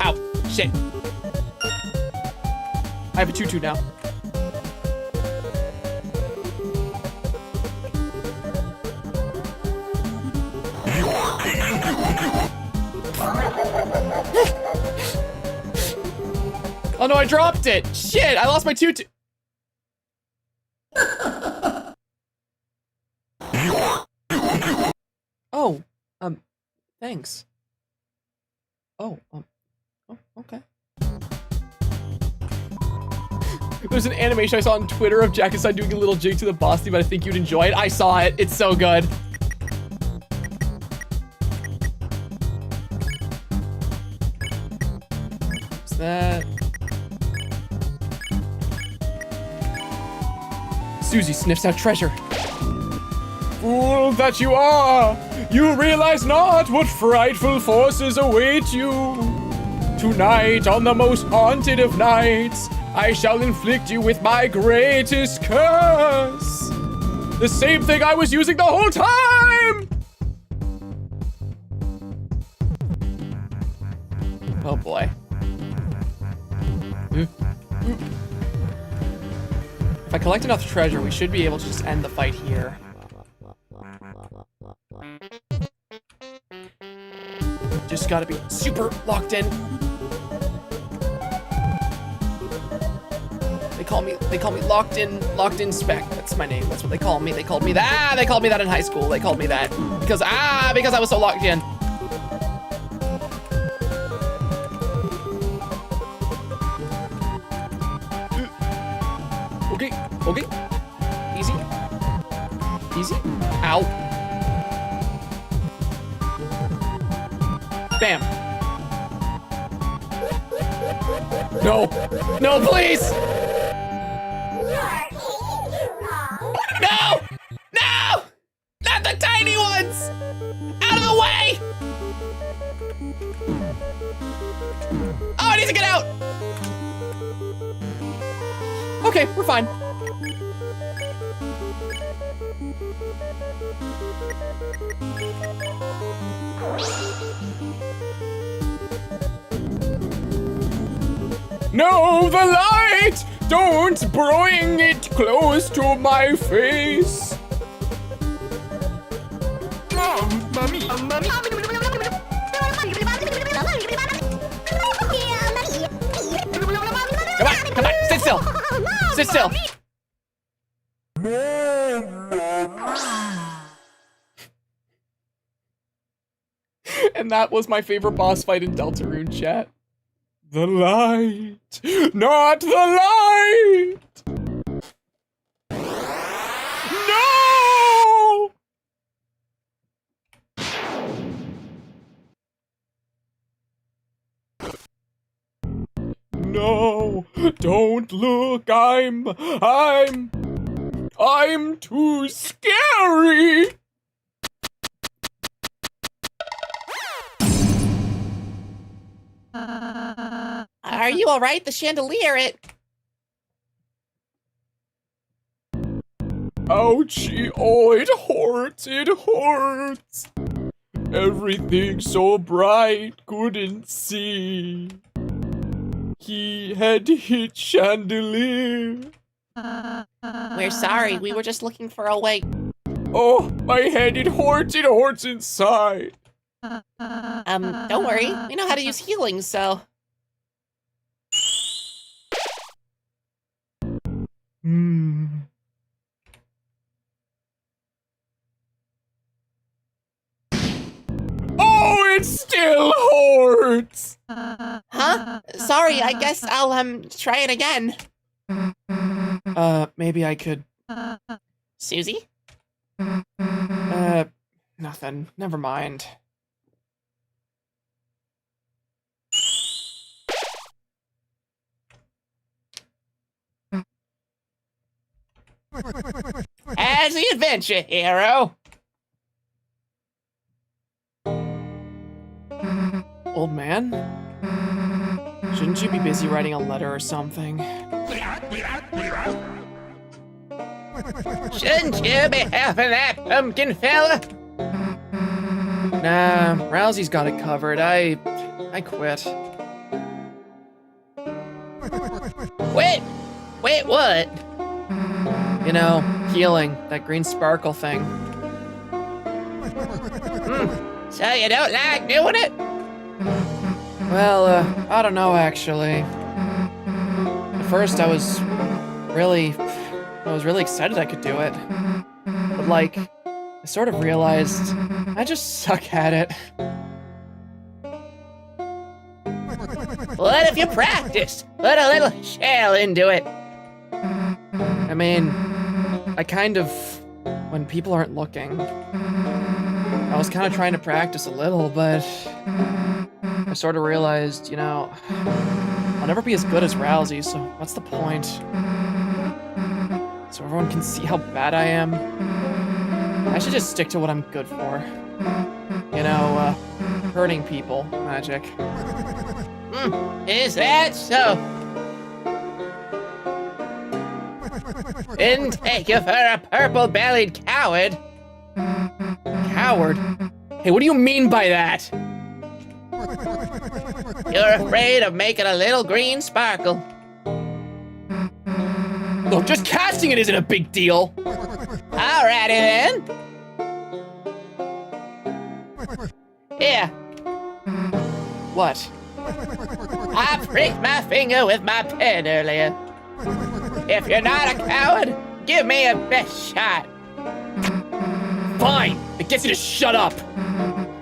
Ow, shit. I have a tutu now. Oh no, I dropped it. Shit, I lost my tutu. Oh, thanks. Oh, okay. There's an animation I saw on Twitter of Jack-Aside doing a little jig to the boss theme, but I think you'd enjoy it. I saw it. It's so good. What's that? Susie sniffs out treasure. Fool that you are! You realize not what frightful forces await you. Tonight, on the most haunted of nights, I shall inflict you with my greatest curse. The same thing I was using the whole time! Oh boy. If I collect enough treasure, we should be able to just end the fight here. Just gotta be super locked in. They call me locked in spec. That's my name. That's what they call me. They called me that in high school. They called me that because I was so locked in. Okay. Easy. Ow. Bam. No, please. No! Not the tiny ones! Out of the way! Oh, it needs to get out! Okay, we're fine. No, the light! Don't bring it close to my face. Come on, sit still. Sit still. And that was my favorite boss fight in Deltarune, chat. The light, not the light! No! No, don't look, I'm too scary! Are you alright? The chandelier, Ouchie, oh, it hurts. Everything so bright, couldn't see. He had hit chandelier. We're sorry. We were just looking for a way. Oh, my head, it hurts inside. Don't worry. We know how to use healing, so. Oh, it still hurts. Huh? Sorry, I guess I'll, try it again. Maybe I could. Susie? Nothing. Never mind. As the adventure hero. Old man? Shouldn't you be busy writing a letter or something? Shouldn't you be helping that pumpkin fella? Nah, Rousey's got it covered. I quit. Wait, what? You know, healing, that green sparkle thing. So you don't like doing it? Well, I don't know actually. At first I was really excited I could do it. But like, I sort of realized I just suck at it. What if you practiced? Put a little shell into it. I mean, I kind of, when people aren't looking, I was kind of trying to practice a little, but I sort of realized, you know, I'll never be as good as Rousey, so what's the point? So everyone can see how bad I am. I should just stick to what I'm good for. you know, hurting people magic. Is that so? Didn't take you for a purple-bellied coward. Coward? Hey, what do you mean by that? You're afraid of making a little green sparkle. Look, just casting it isn't a big deal. Alrighty then. Here, What? I pricked my finger with my pen earlier. If you're not a coward, give me a best shot. Fine, it gets you to shut up.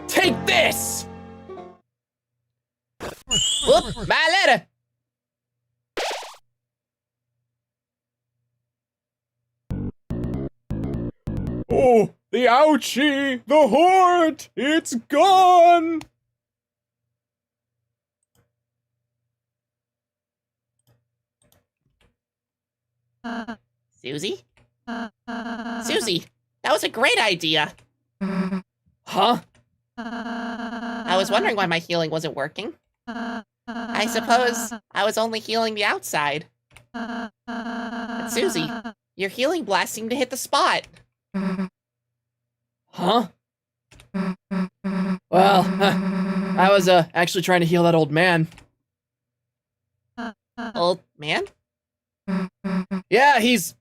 Take this! Whoop, my letter. Oh, the ouchie! The horde! It's gone! Susie? Susie, that was a great idea. Huh? I was wondering why my healing wasn't working. I suppose I was only healing the outside. But Susie, your healing blast seemed to hit the spot. Huh? Well, I was actually trying to heal that old man. Old man? Yeah, he's...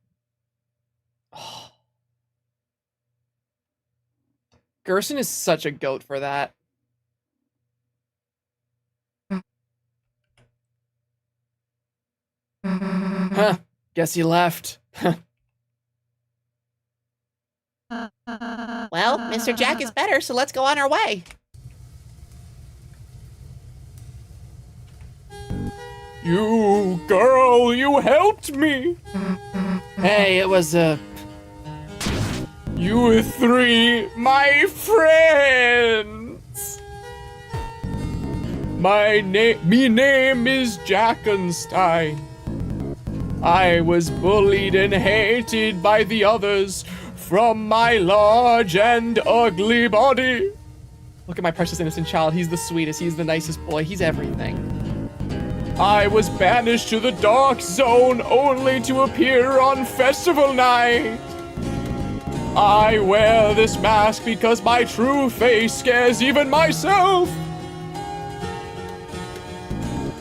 Gerson is such a goat for that. Huh, guess he left. Well, Mr. Jack is better, so let's go on our way. You girl, you helped me! Hey, it was, You three, my friends! Me name is Jackenstein. I was bullied and hated by the others from my large and ugly body. Look at my precious innocent child. He's the sweetest. He's the nicest boy. He's everything. I was banished to the dark zone only to appear on festival night. I wear this mask because my true face scares even myself.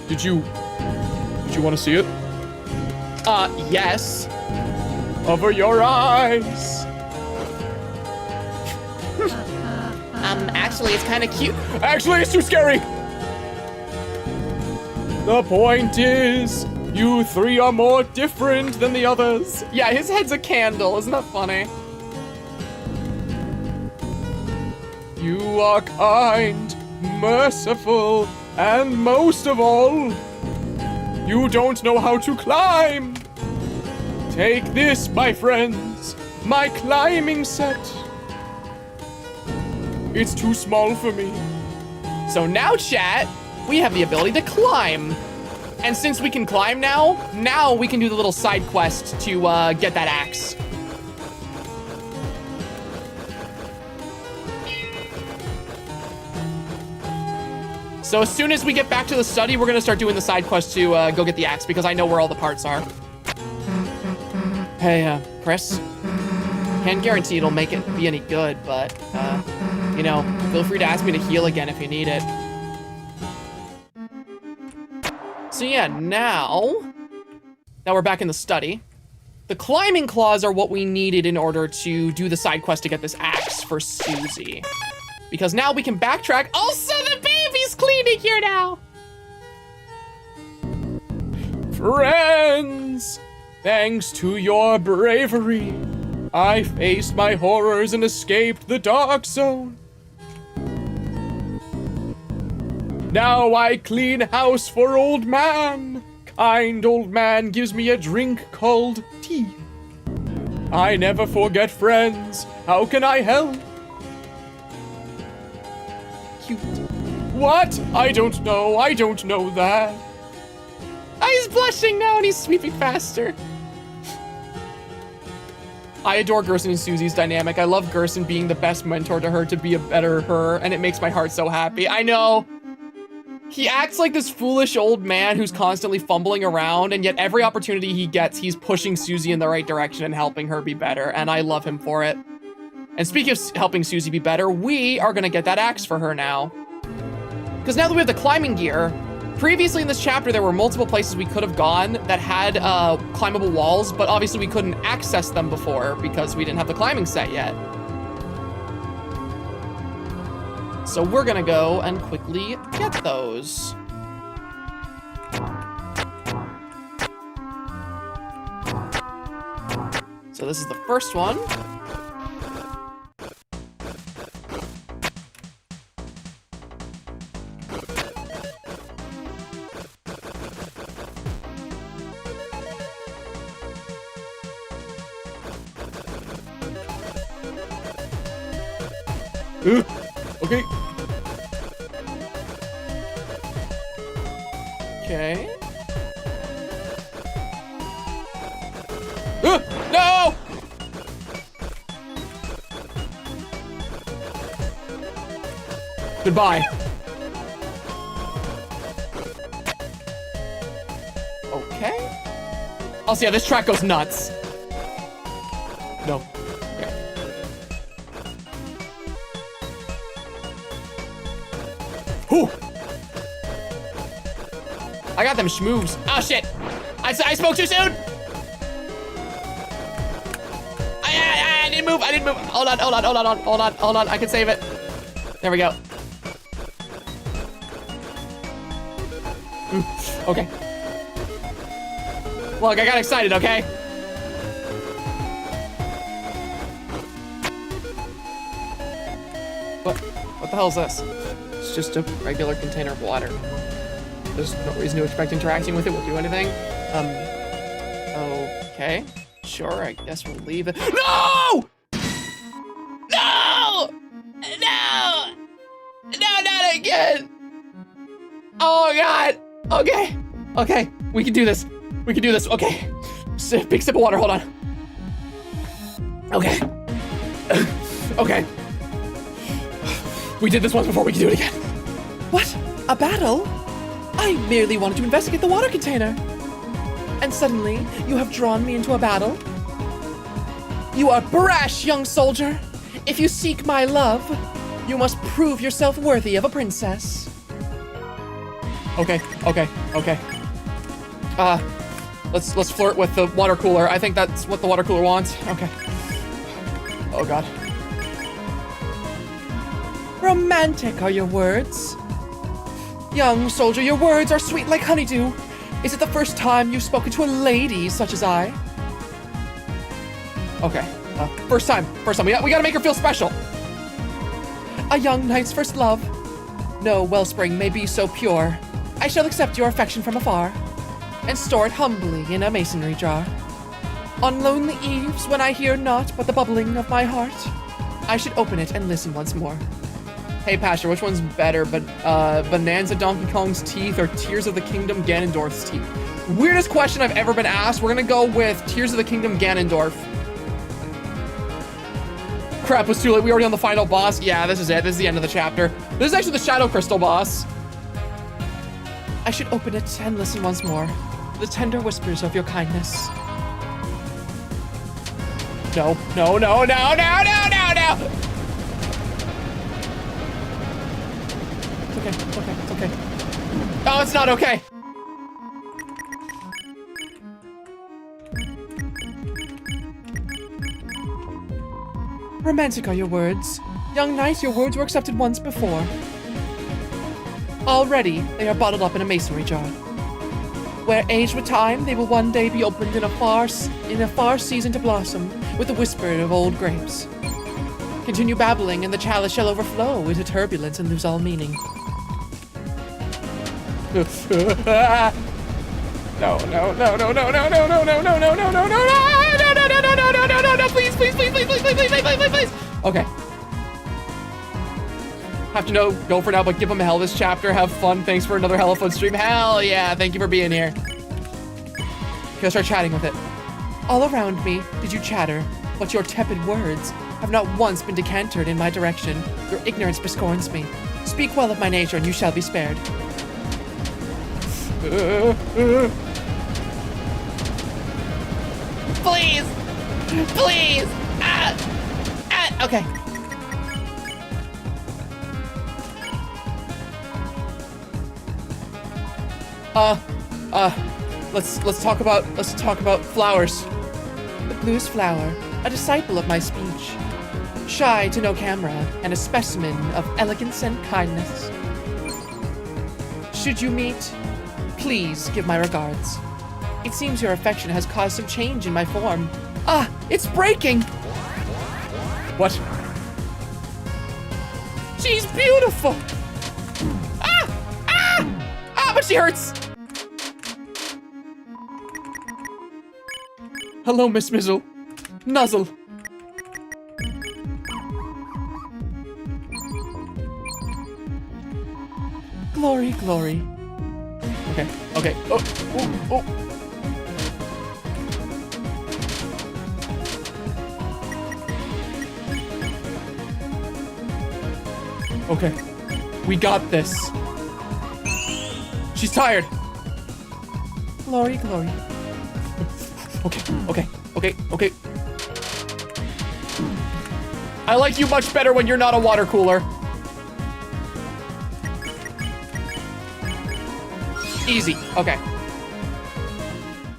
Did you want to see it? Yes. Cover your eyes. Actually, it's kind of cute. Actually, it's too scary. The point is, you three are more different than the others. Yeah, his head's a candle. Isn't that funny? You are kind, merciful, and most of all, you don't know how to climb. Take this, my friends, my climbing set. It's too small for me. So now, chat, we have the ability to climb. And since we can climb now we can do the little side quest to get that axe. So as soon as we get back to the study, we're gonna start doing the side quest to go get the axe because I know where all the parts are. Hey, Chris. Can't guarantee it'll make it be any good, but, you know, feel free to ask me to heal again if you need it. So yeah, now we're back in the study. The climbing claws are what we needed in order to do the side quest to get this axe for Susie. Because now we can backtrack. Also, the baby's cleaning here now. Friends, thanks to your bravery, I faced my horrors and escaped the dark zone. Now I clean house for old man. Kind old man gives me a drink called tea. I never forget friends. How can I help? Cute. What? I don't know. I don't know that. Oh, he's blushing now and he's sweeping faster. I adore Gerson and Susie's dynamic. I love Gerson being the best mentor to her to be a better her, and it makes my heart so happy. I know. He acts like this foolish old man who's constantly fumbling around, and yet every opportunity he gets, he's pushing Susie in the right direction and helping her be better, and I love him for it. And speaking of helping Susie be better, we are gonna get that axe for her now. Because now that we have the climbing gear, previously in this chapter, there were multiple places we could have gone that had climbable walls, but obviously we couldn't access them before because we didn't have the climbing set yet. So we're gonna go and quickly get those. So this is the first one. Okay. Okay. No! Goodbye. Okay. Also, yeah, this track goes nuts. No. Whew. I got them schmoves. Oh shit! I spoke too soon. I didn't move. I didn't move. Hold on. I can save it. There we go. Okay. Look, I got excited. Okay. What the hell is this? It's just a regular container of water. There's no reason to expect interacting with it will do anything. Okay. Sure, I guess we'll leave it. No! No! No! No, not again! Oh, God! Okay. Okay, we can do this. We can do this. Okay. Big sip of water, hold on. Okay. Okay. We did this once before, we can do it again. What? A battle? I merely wanted to investigate the water container. And suddenly, you have drawn me into a battle? You are brash, young soldier. If you seek my love, you must prove yourself worthy of a princess. Okay. Let's flirt with the water cooler. I think that's what the water cooler wants. Okay. Oh, God. Romantic are your words. Young soldier, your words are sweet like honeydew. Is it the first time you've spoken to a lady such as I? Okay, first time. We gotta make her feel special. A young knight's first love. No wellspring may be so pure. I shall accept your affection from afar and store it humbly in a masonry jar. On lonely eves, when I hear naught but the bubbling of my heart, I should open it and listen once more. Hey, Pastor, which one's better, Bonanza Donkey Kong's teeth or Tears of the Kingdom Ganondorf's teeth? Weirdest question I've ever been asked. We're gonna go with Tears of the Kingdom Ganondorf. Crap, was too late. We already on the final boss. Yeah, this is it. This is the end of the chapter. This is actually the Shadow Crystal boss. I should open it and listen once more. The tender whispers of your kindness. No. It's okay. Oh, it's not okay. Romantic are your words. Young knight, your words were accepted once before. Already, they are bottled up in a masonry jar. Where aged with time, they will one day be opened in a far season to blossom with the whisper of old grapes. Continue babbling, and the chalice shall overflow into turbulence and lose all meaning. No, please. Okay. Have to go for now, but give them hell this chapter. Have fun. Thanks for another Hella Fun stream. Hell yeah. Thank you for being here. Okay, start chatting with it. All around me, did you chatter? but your tepid words have not once been decanted in my direction. Your ignorance bescorns me. Speak well of my nature, and you shall be spared. Please! Please! Okay. Let's talk about flowers. The bluest flower, a disciple of my speech, shy to no camera, and a specimen of elegance and kindness. Should you meet, please give my regards. It seems your affection has caused some change in my form. Ah, it's breaking! What? She's beautiful! But she hurts! Hello, Miss Mizzle. Nuzzle. Glory, glory. Okay, okay. Oh. Okay, we got this. She's tired. Glory, glory. Okay. I like you much better when you're not a water cooler. Easy, okay.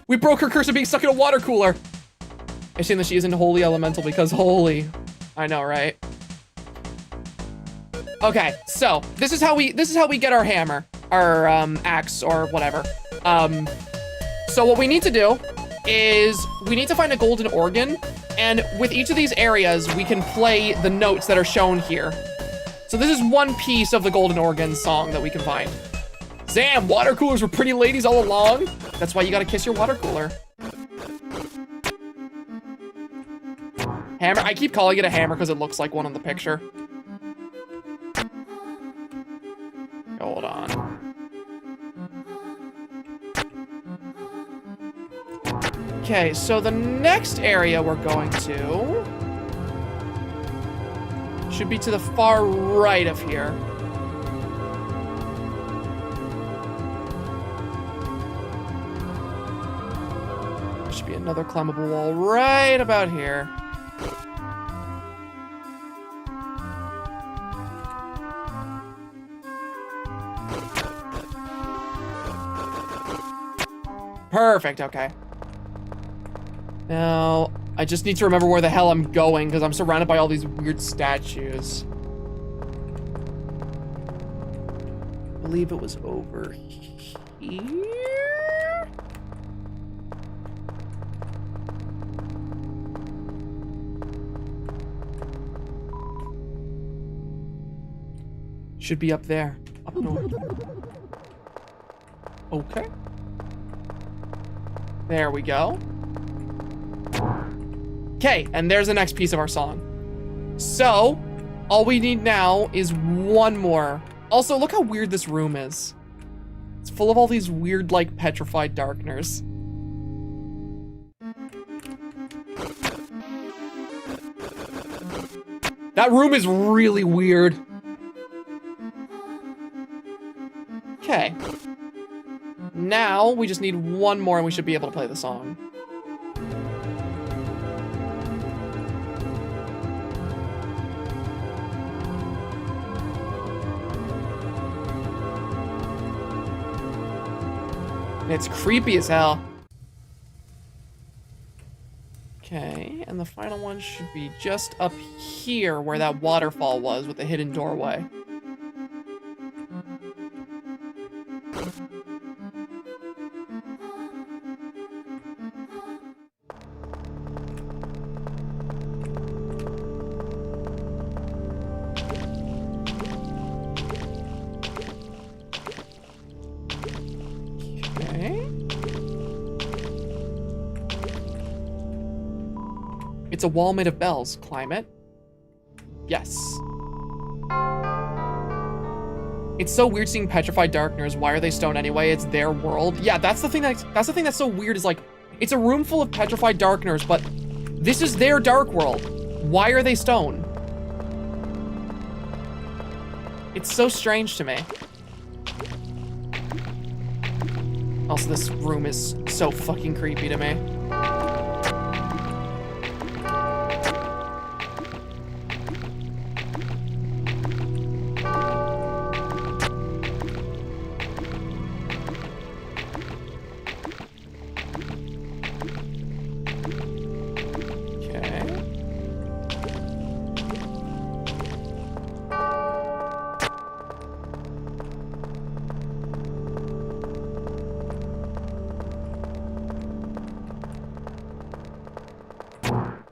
We broke her curse of being stuck in a water cooler. I assume that she isn't holy elemental because holy. I know, right? Okay, so this is how we get our hammer, our axe or whatever. So what we need to do is we need to find a golden organ, and with each of these areas we can play the notes that are shown here. So this is one piece of the golden organ song that we can find. Damn, water coolers were pretty ladies all along. That's why you gotta kiss your water cooler. Hammer, I keep calling it a hammer because it looks like one on the picture. Hold on. Okay, so the next area we're going to should be to the far right of here. There should be another climbable wall right about here. Perfect, okay. Now, I just need to remember where the hell I'm going because I'm surrounded by all these weird statues. I believe it was over here. Should be up there, up north. Okay. There we go. Okay, and there's the next piece of our song. So, all we need now is one more. Also, look how weird this room is. It's full of all these weird, like, petrified darkners. That room is really weird. Okay. Now, we just need one more and we should be able to play the song. It's creepy as hell. Okay, and the final one should be just up here where that waterfall was with the hidden doorway. It's a wall made of bells. Climb it. Yes. It's so weird seeing petrified darkness. Why are they stone anyway? It's their world. Yeah, that's the thing that's so weird is like, it's a room full of petrified darkness, but This is their dark world. Why are they stone? It's so strange to me. Also, this room is so fucking creepy to me.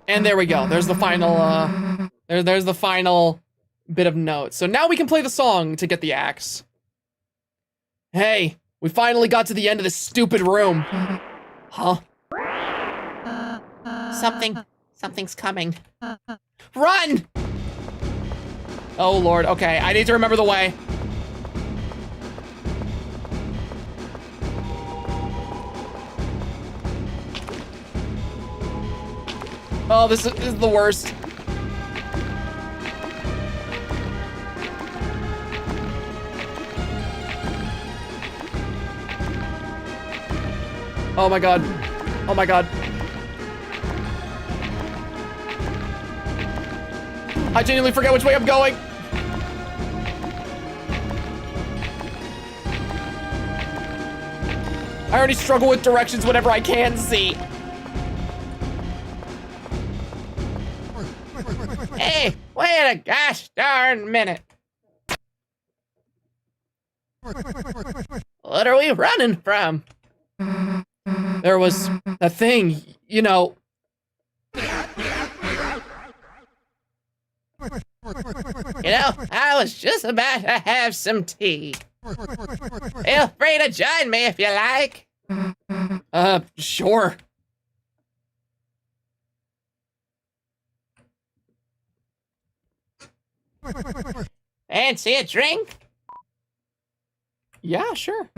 And there we go. There's the final, there's the final bit of notes. So now we can play the song to get the axe. Hey, we finally got to the end of this stupid room. Huh? Something's coming. Run! Oh Lord, okay, I need to remember the way. Oh, this is the worst. Oh my god. Oh my god. I genuinely forget which way I'm going. I already struggle with directions whenever I can see. Hey, wait a gosh darn minute. What are we running from? There was a thing, you know. You know, I was just about to have some tea. Feel free to join me if you like. Sure. Fancy a drink? Yeah, sure.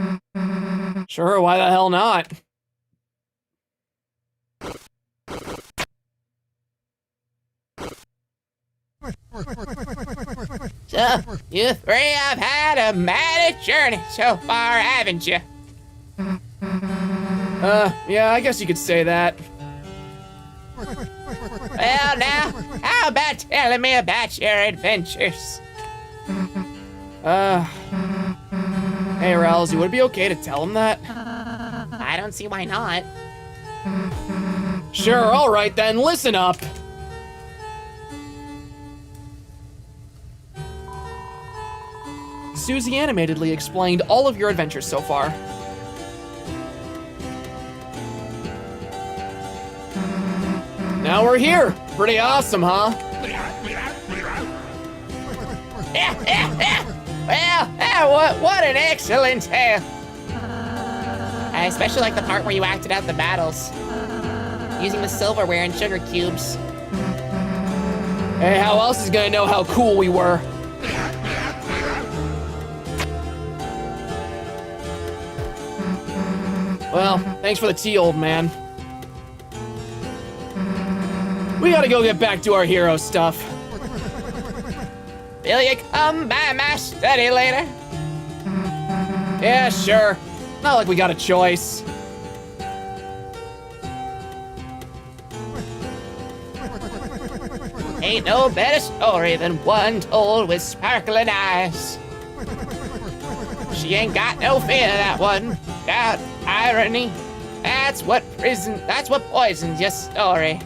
Sure, why the hell not? So, you three have had a mighty journey so far, haven't you? Yeah, I guess you could say that. Well, now, how about telling me about your adventures? Hey, Rousey, would it be okay to tell him that? I don't see why not. Sure, alright then, listen up. Susie animatedly explained all of your adventures so far. Now we're here. Pretty awesome, huh? Well, what an excellent tale. I especially like the part where you acted out the battles, using the silverware and sugar cubes. Hey, how else is gonna know how cool we were? Well, thanks for the tea, old man. We gotta go get back to our hero stuff. Will you come by my study later? Yeah, sure. Not like we got a choice. Ain't no better story than one told with sparkling eyes. She ain't got no fear, that one. Got irony. That's what poisons your story.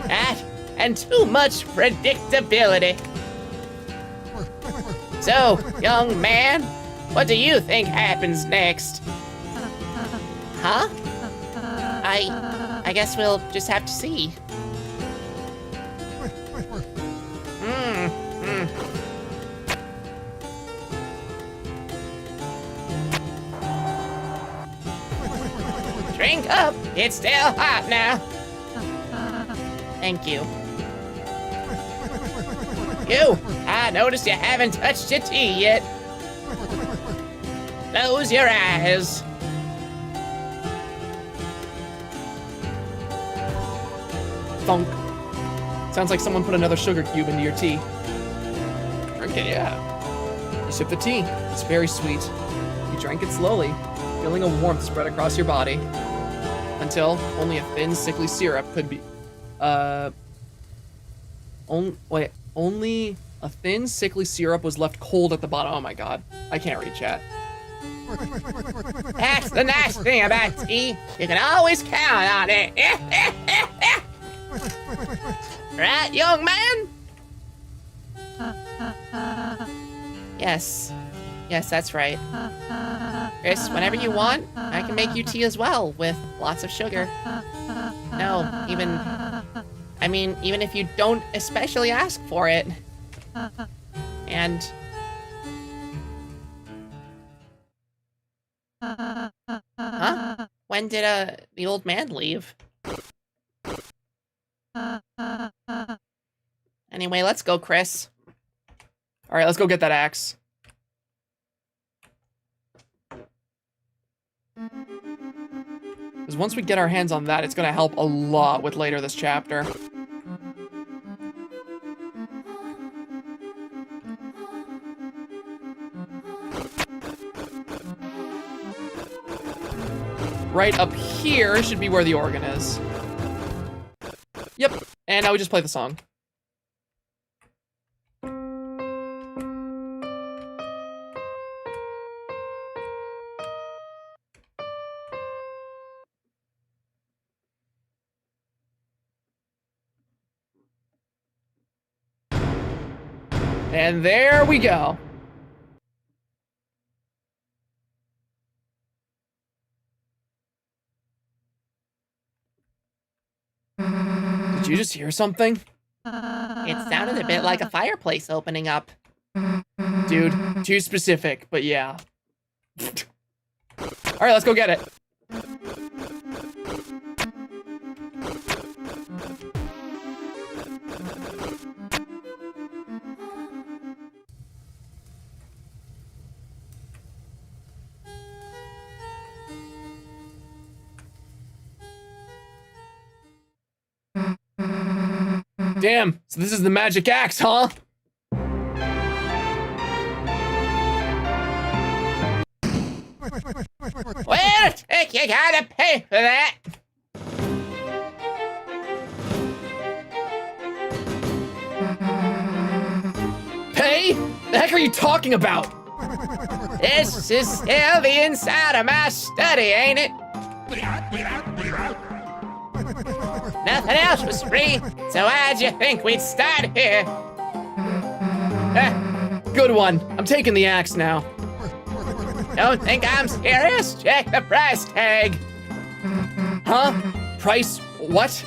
That and too much predictability. So, young man, what do you think happens next? Huh? I guess we'll just have to see. Drink up, it's still hot now. Thank you. You, I noticed you haven't touched your tea yet. Close your eyes. Thunk. Sounds like someone put another sugar cube into your tea. Okay, yeah. You sip the tea. It's very sweet. You drank it slowly, feeling a warmth spread across your body. Until only a thin, sickly syrup could be... Only a thin, sickly syrup was left cold at the bottom. Oh my god. I can't read chat. That's the nice thing about tea. You can always count on it. Right, young man? Yes. Yes, that's right. Chris, whenever you want, I can make you tea as well, with lots of sugar. No, even if you don't especially ask for it. And... Huh? When did, the old man leave? Anyway, let's go, Chris. Alright, let's go get that axe. Because once we get our hands on that, it's going to help a lot with later this chapter. Right up here should be where the organ is. Yep, and now we just play the song. And there we go. Did you just hear something? It sounded a bit like a fireplace opening up. Dude, too specific, but yeah. Alright, let's go get it. Damn, so this is the magic axe, huh? Well, you gotta pay for that. Pay? The heck are you talking about? This is still the inside of my study, ain't it? Nothing else was free, so why'd you think we'd start here? Good one. I'm taking the axe now. Don't think I'm serious? Check the price tag. Huh? Price what?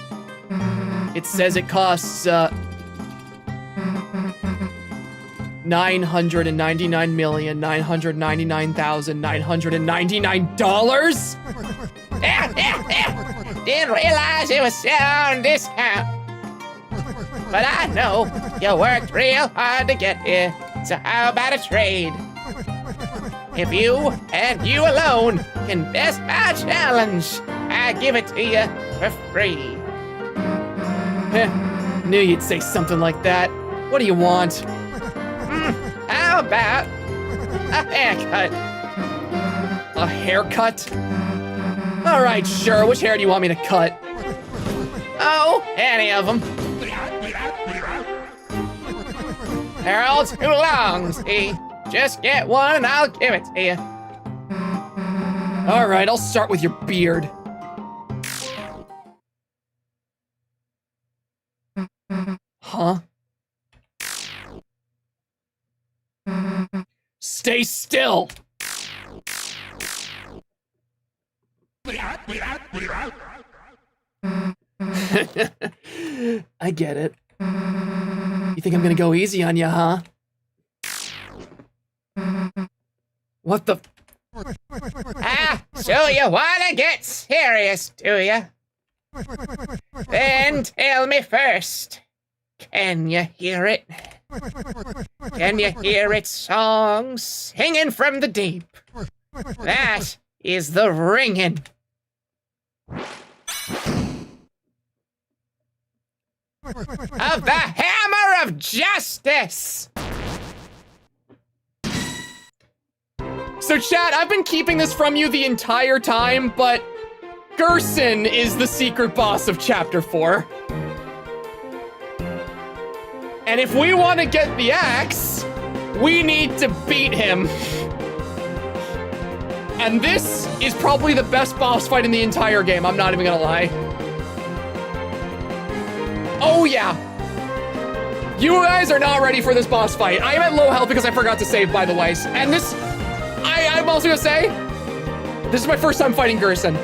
It says it costs, $999,999,999. Didn't realize it was still on discount. But I know you worked real hard to get here, so how about a trade? If you, and you alone, can best my challenge, I give it to you for free. Knew you'd say something like that. What do you want? How about a haircut? A haircut? All right, sure. Which hair do you want me to cut? Oh, any of them. They're all too long, see? Just get one and I'll give it to you. All right, I'll start with your beard. Huh? Stay still! I get it. You think I'm gonna go easy on you, huh? What the? So you wanna get serious, do you? Then tell me first. Can you hear it? Can you hear its song singing from the deep? That is the ringing. of the Hammer of Justice. So chat, I've been keeping this from you the entire time, but Gerson is the secret boss of Chapter 4. And if we want to get the axe, we need to beat him. And this is probably the best boss fight in the entire game, I'm not even gonna lie. Oh yeah. You guys are not ready for this boss fight. I am at low health because I forgot to save, by the way. And this, I'm also gonna say, this is my first time fighting Gerson.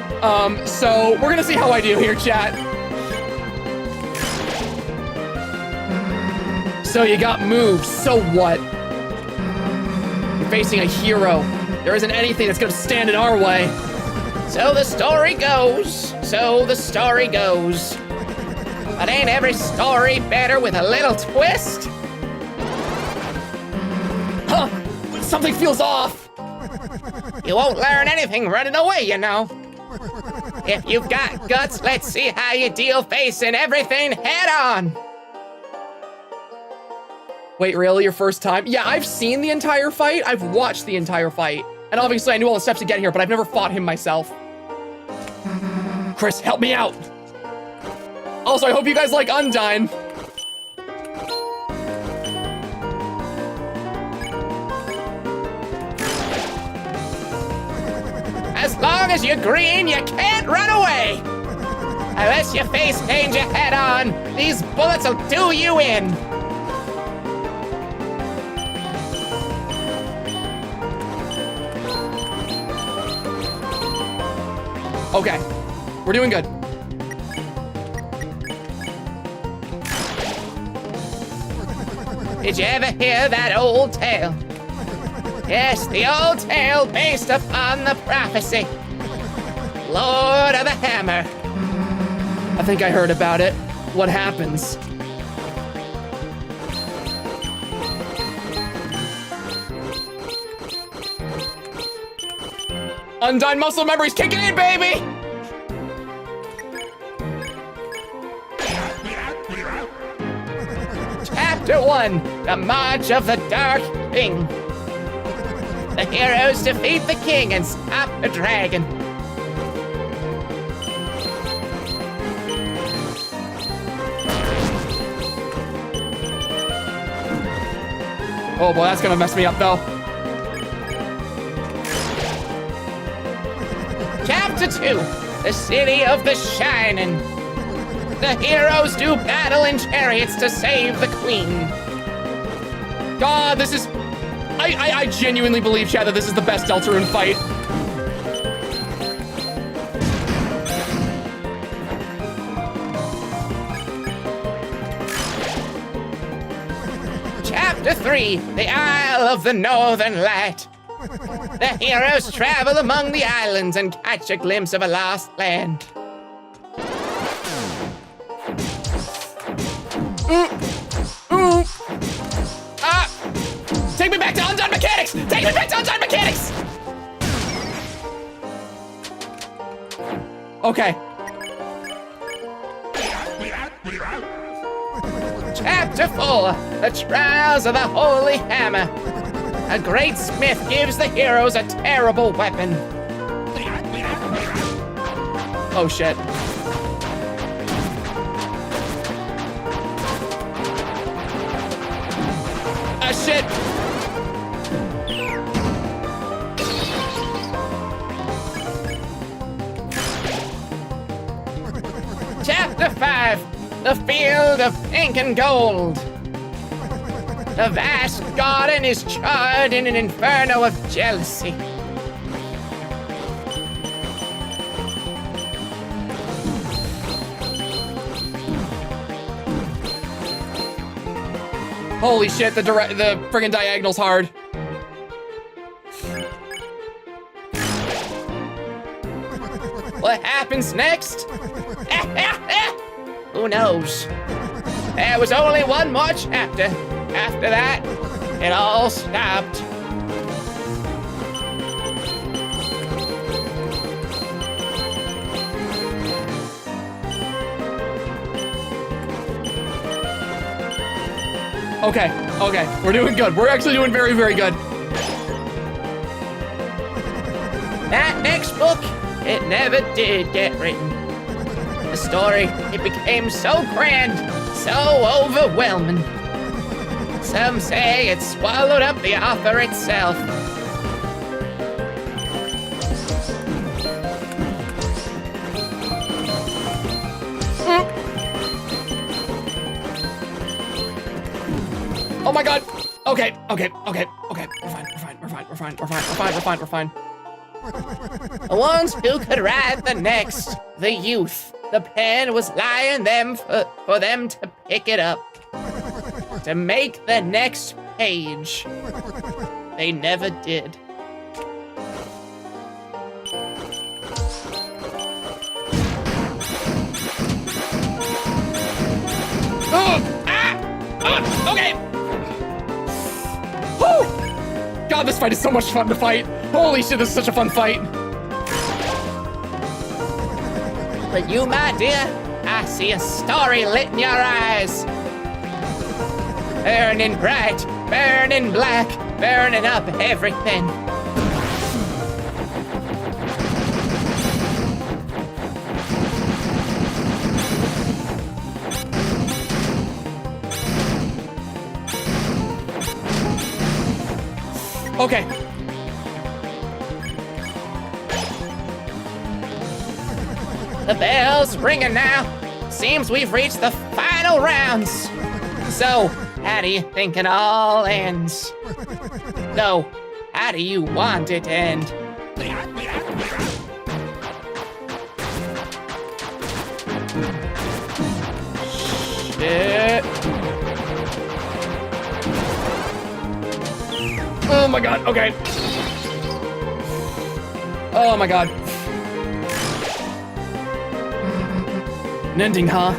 So we're gonna see how I do here, chat. So you got moves, so what? You're facing a hero. There isn't anything that's gonna stand in our way. So the story goes. So the story goes. But ain't every story better with a little twist? Huh, something feels off. You won't learn anything running away, you know. If you've got guts, let's see how you deal facing everything head on. Wait, really? Your first time? Yeah, I've seen the entire fight. I've watched the entire fight. And obviously I knew all the steps to get here, but I've never fought him myself. Chris, help me out. Also, I hope you guys like Undyne. As long as you're green, you can't run away. Unless you face danger head on, these bullets will do you in. Okay, we're doing good. Did you ever hear that old tale? Yes, the old tale based upon the prophecy. Lord of the Hammer. I think I heard about it. What happens? Undyne muscle memory's kicking in, baby! Chapter 1, The March of the Dark King. The heroes defeat the king and stop the dragon. Oh boy, that's gonna mess me up though. Chapter 2, The City of the Shining. The heroes do battle in chariots to save the queen. God, this is... I genuinely believe, Chad, that this is the best Deltarune fight. Chapter 3, The Isle of the Northern Light. The heroes travel among the islands and catch a glimpse of a lost land. Take me back to Undyne Mechanics! Take me back to Undyne Mechanics! Okay. Chapter 4, The Trials of the Holy Hammer. A great smith gives the heroes a terrible weapon. Oh shit. Ah shit! Chapter 5, The Field of Pink and Gold. The vast garden is charred in an inferno of jealousy. Holy shit, the friggin' diagonal's hard. What happens next? Who knows? There was only one more chapter. After that, it all stopped. Okay, okay. We're doing good. We're actually doing very, very good. That next book, it never did get written. The story, it became so grand, so overwhelming. Some say it swallowed up the author itself. Oh my god. Okay, okay, okay, okay. We're fine, we're fine, we're fine, we're fine, we're fine, we're fine, we're fine, we're fine. The ones who could write the next, the youth. The pen was lying them for them to pick it up. To make the next page. They never did. Okay. Whew. God, this fight is so much fun to fight. Holy shit, this is such a fun fight. But you, my dear, I see a story lit in your eyes. Burning bright, burning black, burning up everything. Okay. The bell's ringing now. Seems we've reached the final rounds. So, how do you think it all ends? No, how do you want it to end? Shit. Oh my god, okay. Oh my god. An ending, huh?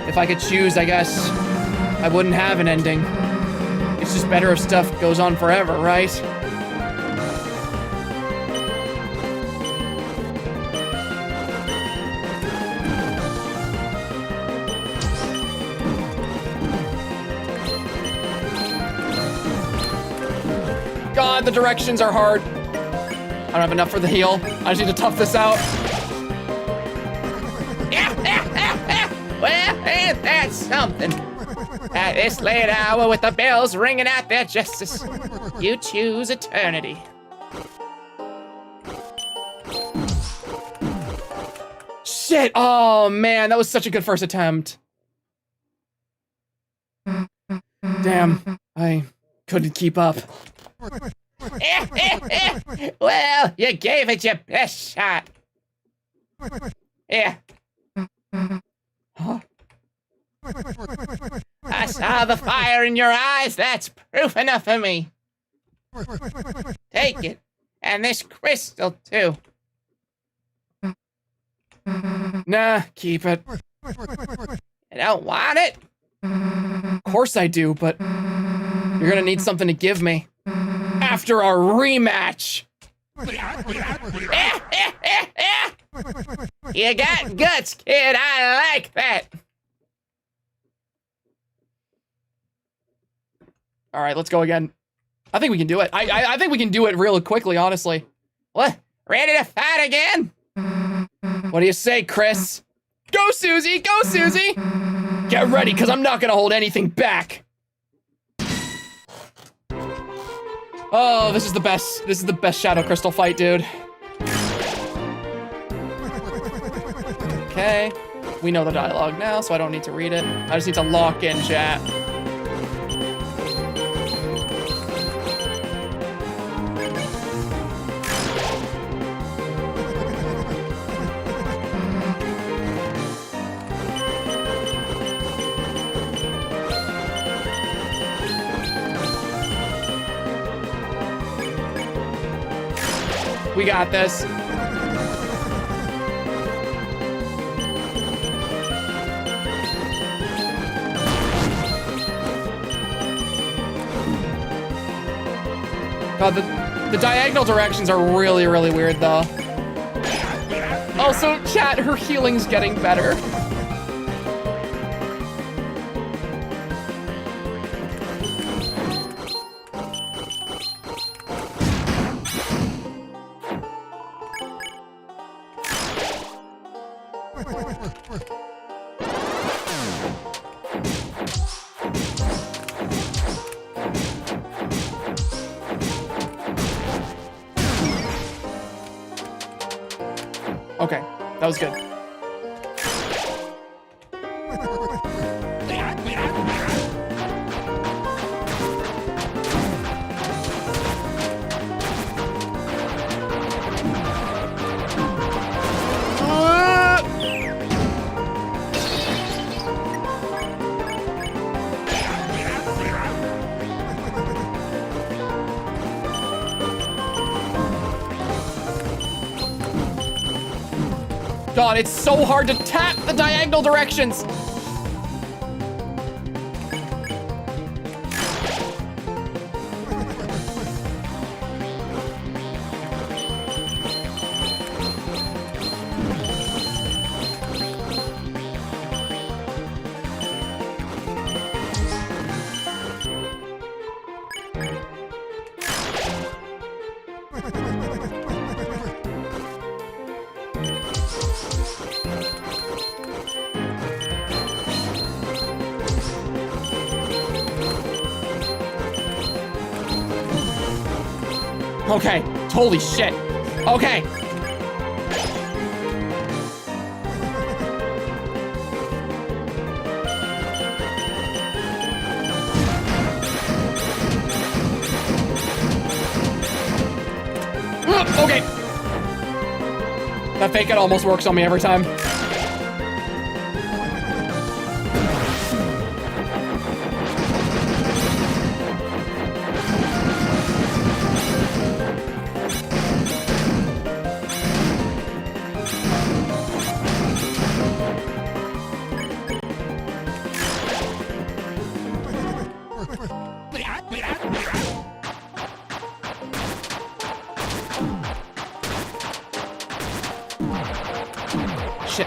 If I could choose, I guess I wouldn't have an ending. It's just better if stuff goes on forever, right? God, the directions are hard. I don't have enough for the heal. I just need to tough this out. Well, ain't that something? At this late hour with the bells ringing out their justice, you choose eternity. Shit! Oh man, that was such a good first attempt. Damn, I couldn't keep up. Well, you gave it your best shot. Yeah. Huh? I saw the fire in your eyes. That's proof enough for me. Take it. And this crystal, too. Nah, keep it. You don't want it? Of course I do, but you're gonna need something to give me. After our rematch! You got guts, kid. I like that. All right, let's go again. I think we can do it. I think we can do it real quickly, honestly. What? Ready to fight again? What do you say, Chris? Go, Susie! Go, Susie! Get ready, because I'm not gonna hold anything back. Oh, this is the best. This is the best Shadow Crystal fight, dude. Okay. We know the dialogue now, so I don't need to read it. I just need to lock in chat. We got this. God, the diagonal directions are really, really weird, though. Also, chat, her healing's getting better. That was good. God, it's so hard to tap the diagonal directions. Okay, holy shit. Okay. Okay. That fake out almost works on me every time. Shit.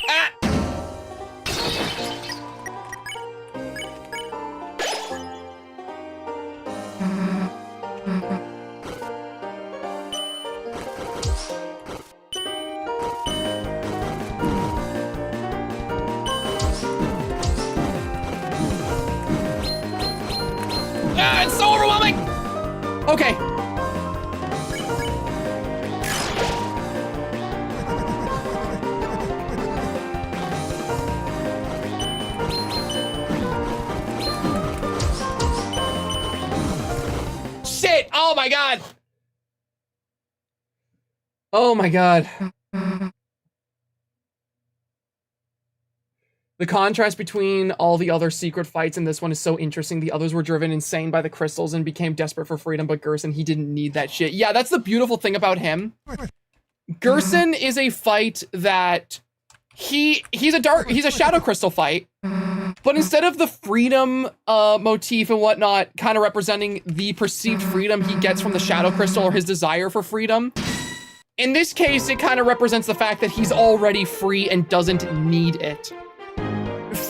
Ah! Ah, it's so overwhelming! Okay. Shit! Oh my god! Oh my god. The contrast between all the other secret fights in this one is so interesting. The others were driven insane by the crystals and became desperate for freedom, but Gerson, he didn't need that shit. Yeah, that's the beautiful thing about him. Gerson is a fight that he's a shadow crystal fight, but instead of the freedom motif and whatnot kind of representing the perceived freedom he gets from the shadow crystal or his desire for freedom, in this case, it kind of represents the fact that he's already free and doesn't need it.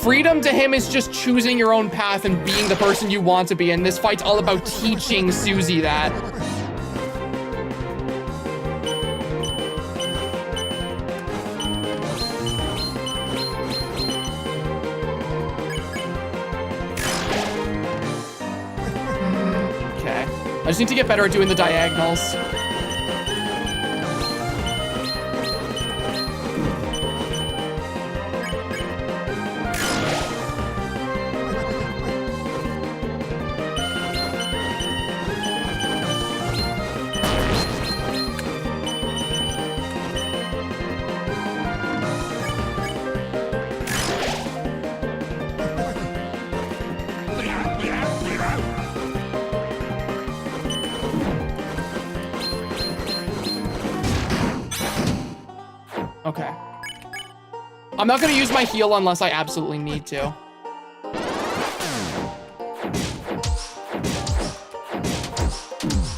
Freedom to him is just choosing your own path and being the person you want to be, and this fight's all about teaching Susie that. Okay. I just need to get better at doing the diagonals. Okay. I'm not gonna use my heal unless I absolutely need to.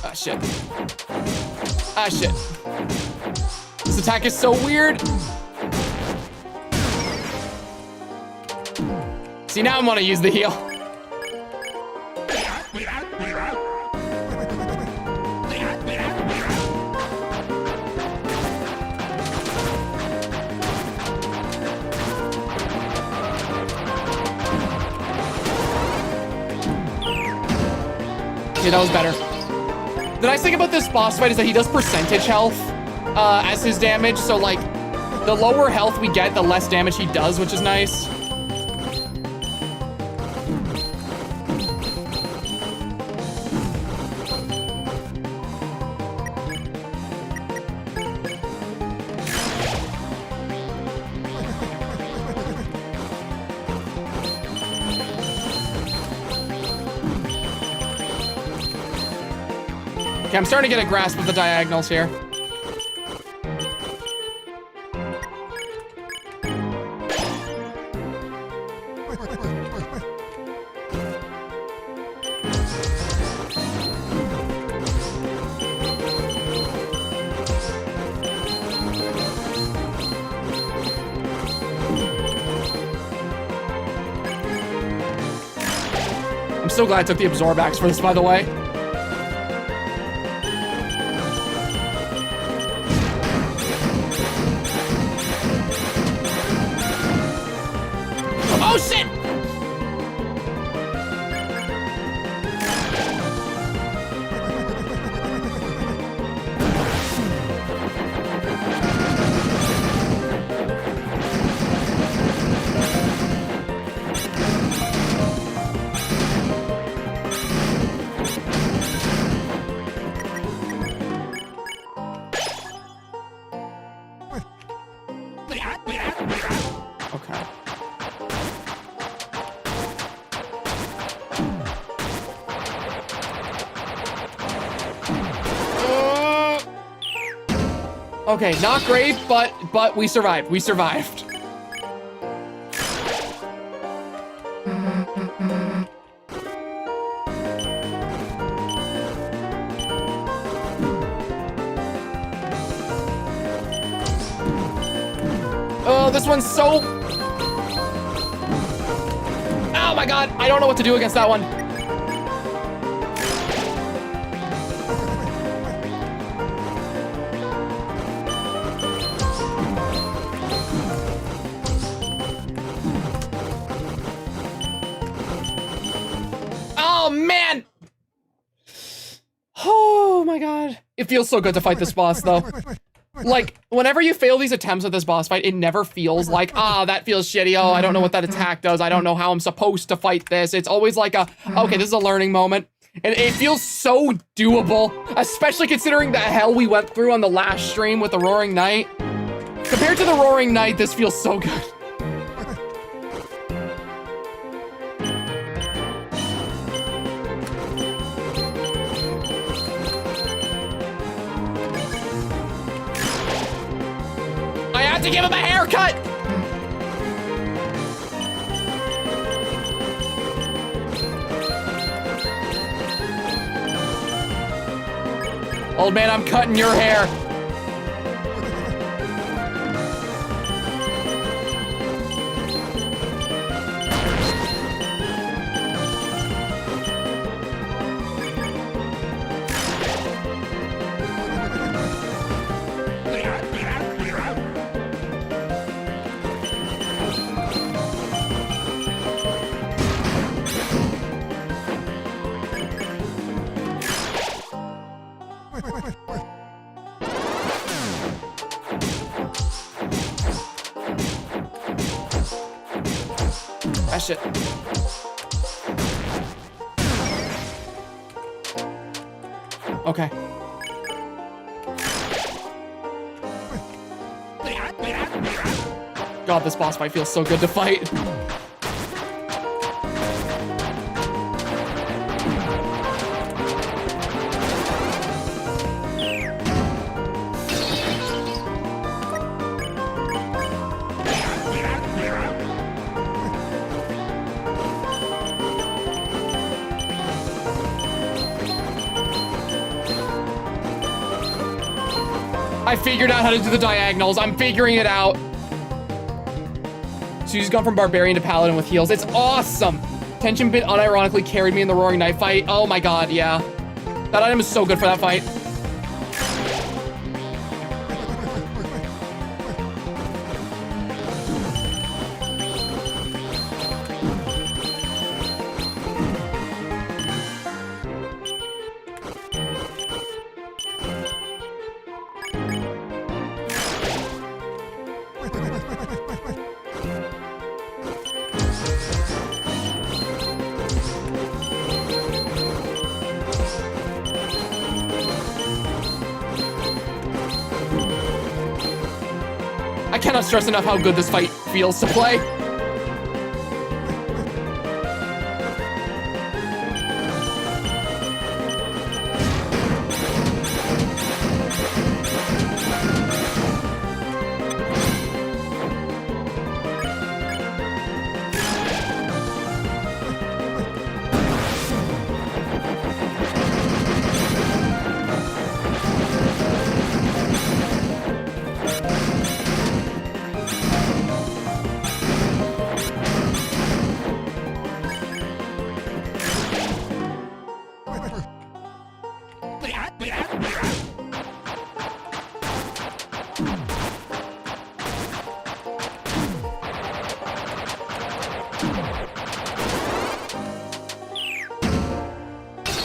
Ah, shit. Ah, shit. This attack is so weird. See, now I want to use the heal. Okay, that was better. The nice thing about this boss fight is that he does percentage health. as his damage. So like, the lower health we get, the less damage he does, which is nice. Okay, I'm starting to get a grasp of the diagonals here. I'm so glad I took the absorb axe for this, by the way. Oh shit! Okay. Okay, not great, but we survived. We survived. Oh, this one's so... Oh my god, I don't know what to do against that one. Oh man! Oh my god. It feels so good to fight this boss though. Like, whenever you fail these attempts at this boss fight, it never feels like, that feels shitty. Oh, I don't know what that attack does. I don't know how I'm supposed to fight this. It's always like okay, this is a learning moment. And it feels so doable, especially considering the hell we went through on the last stream with the Roaring Knight. Compared to the Roaring Knight, this feels so good. I have to give him a haircut! Old man, I'm cutting your hair. That shit. Okay. God, this boss fight feels so good to fight. I figured out how to do the diagonals. I'm figuring it out. So she's gone from Barbarian to Paladin with heals. It's awesome. Tension Bit unironically carried me in the Roaring Knight fight. Oh my god, yeah. That item is so good for that fight. I cannot stress enough how good this fight feels to play.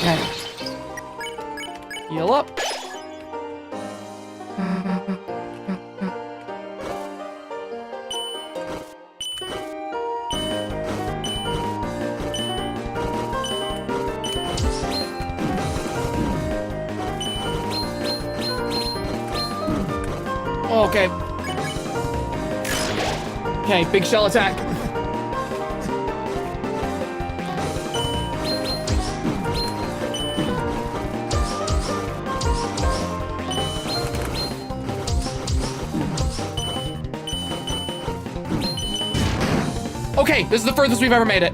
Okay. Heal up. Okay. Okay, big shell attack. Okay, this is the furthest we've ever made it.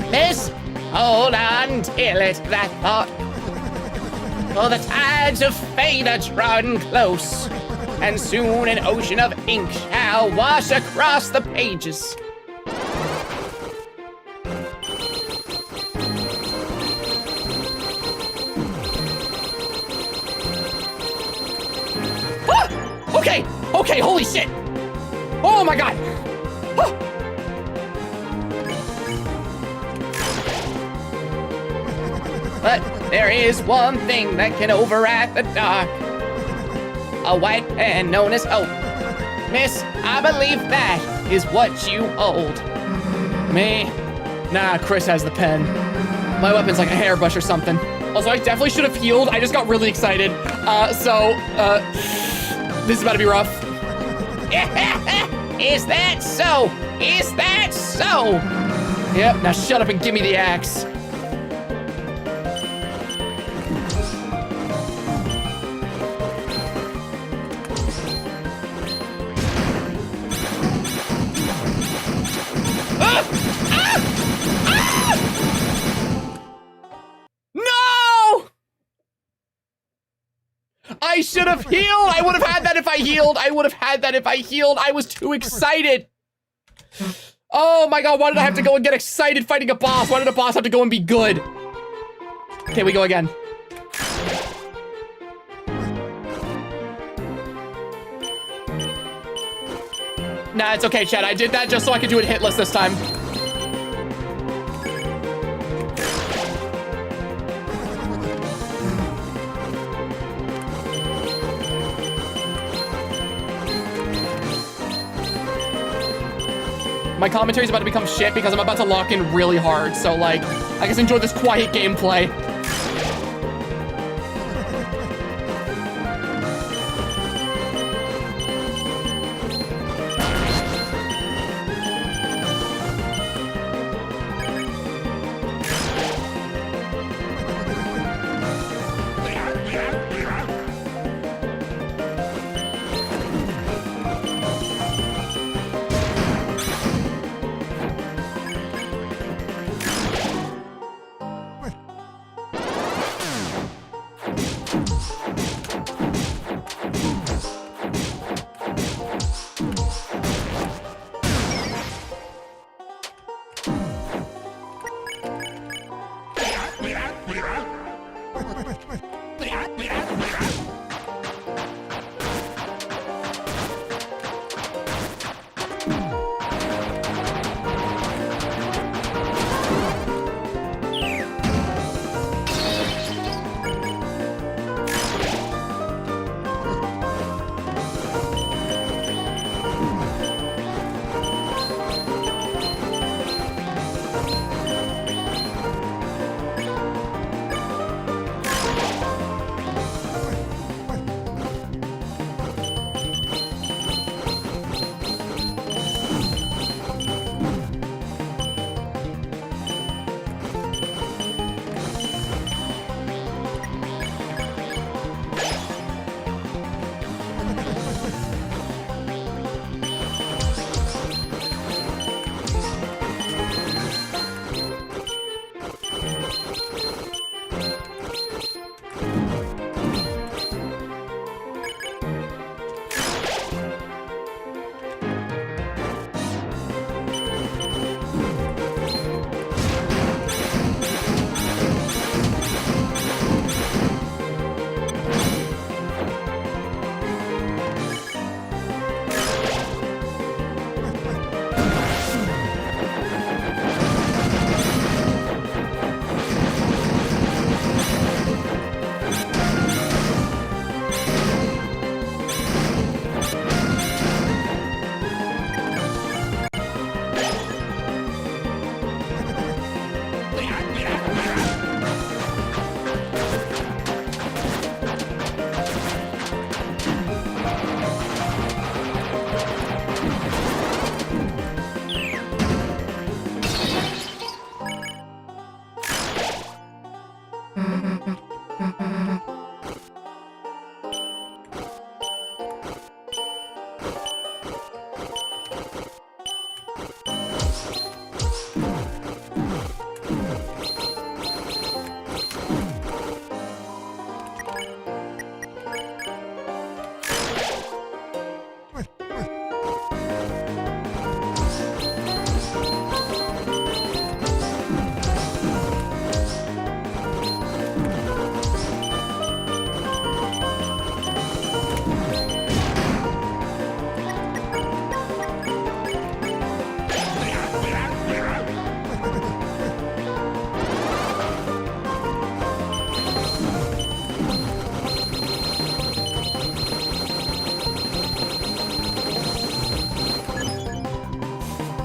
Miss, hold on till it that thought. For the tides of fate are drawing close, and soon an ocean of ink shall wash across the pages. Ah! Okay, okay, holy shit. Oh my god. Ah! But there is one thing that can overact the dark. A white pen known as hope. Miss, I believe that is what you hold. Me? Nah, Chris has the pen. My weapon's like a hairbrush or something. Also, I definitely should have healed. I just got really excited. This is about to be rough. Is that so? Is that so? Yep, now shut up and give me the axe. No! I should have healed. I would have had that if I healed. I would have had that if I healed. I was too excited. Oh my god, why did I have to go and get excited fighting a boss? Why did a boss have to go and be good? Okay, we go again. Nah, it's okay, Chad. I did that just so I could do it hitless this time. My commentary's about to become shit because I'm about to lock in really hard, so like, I guess enjoy this quiet gameplay.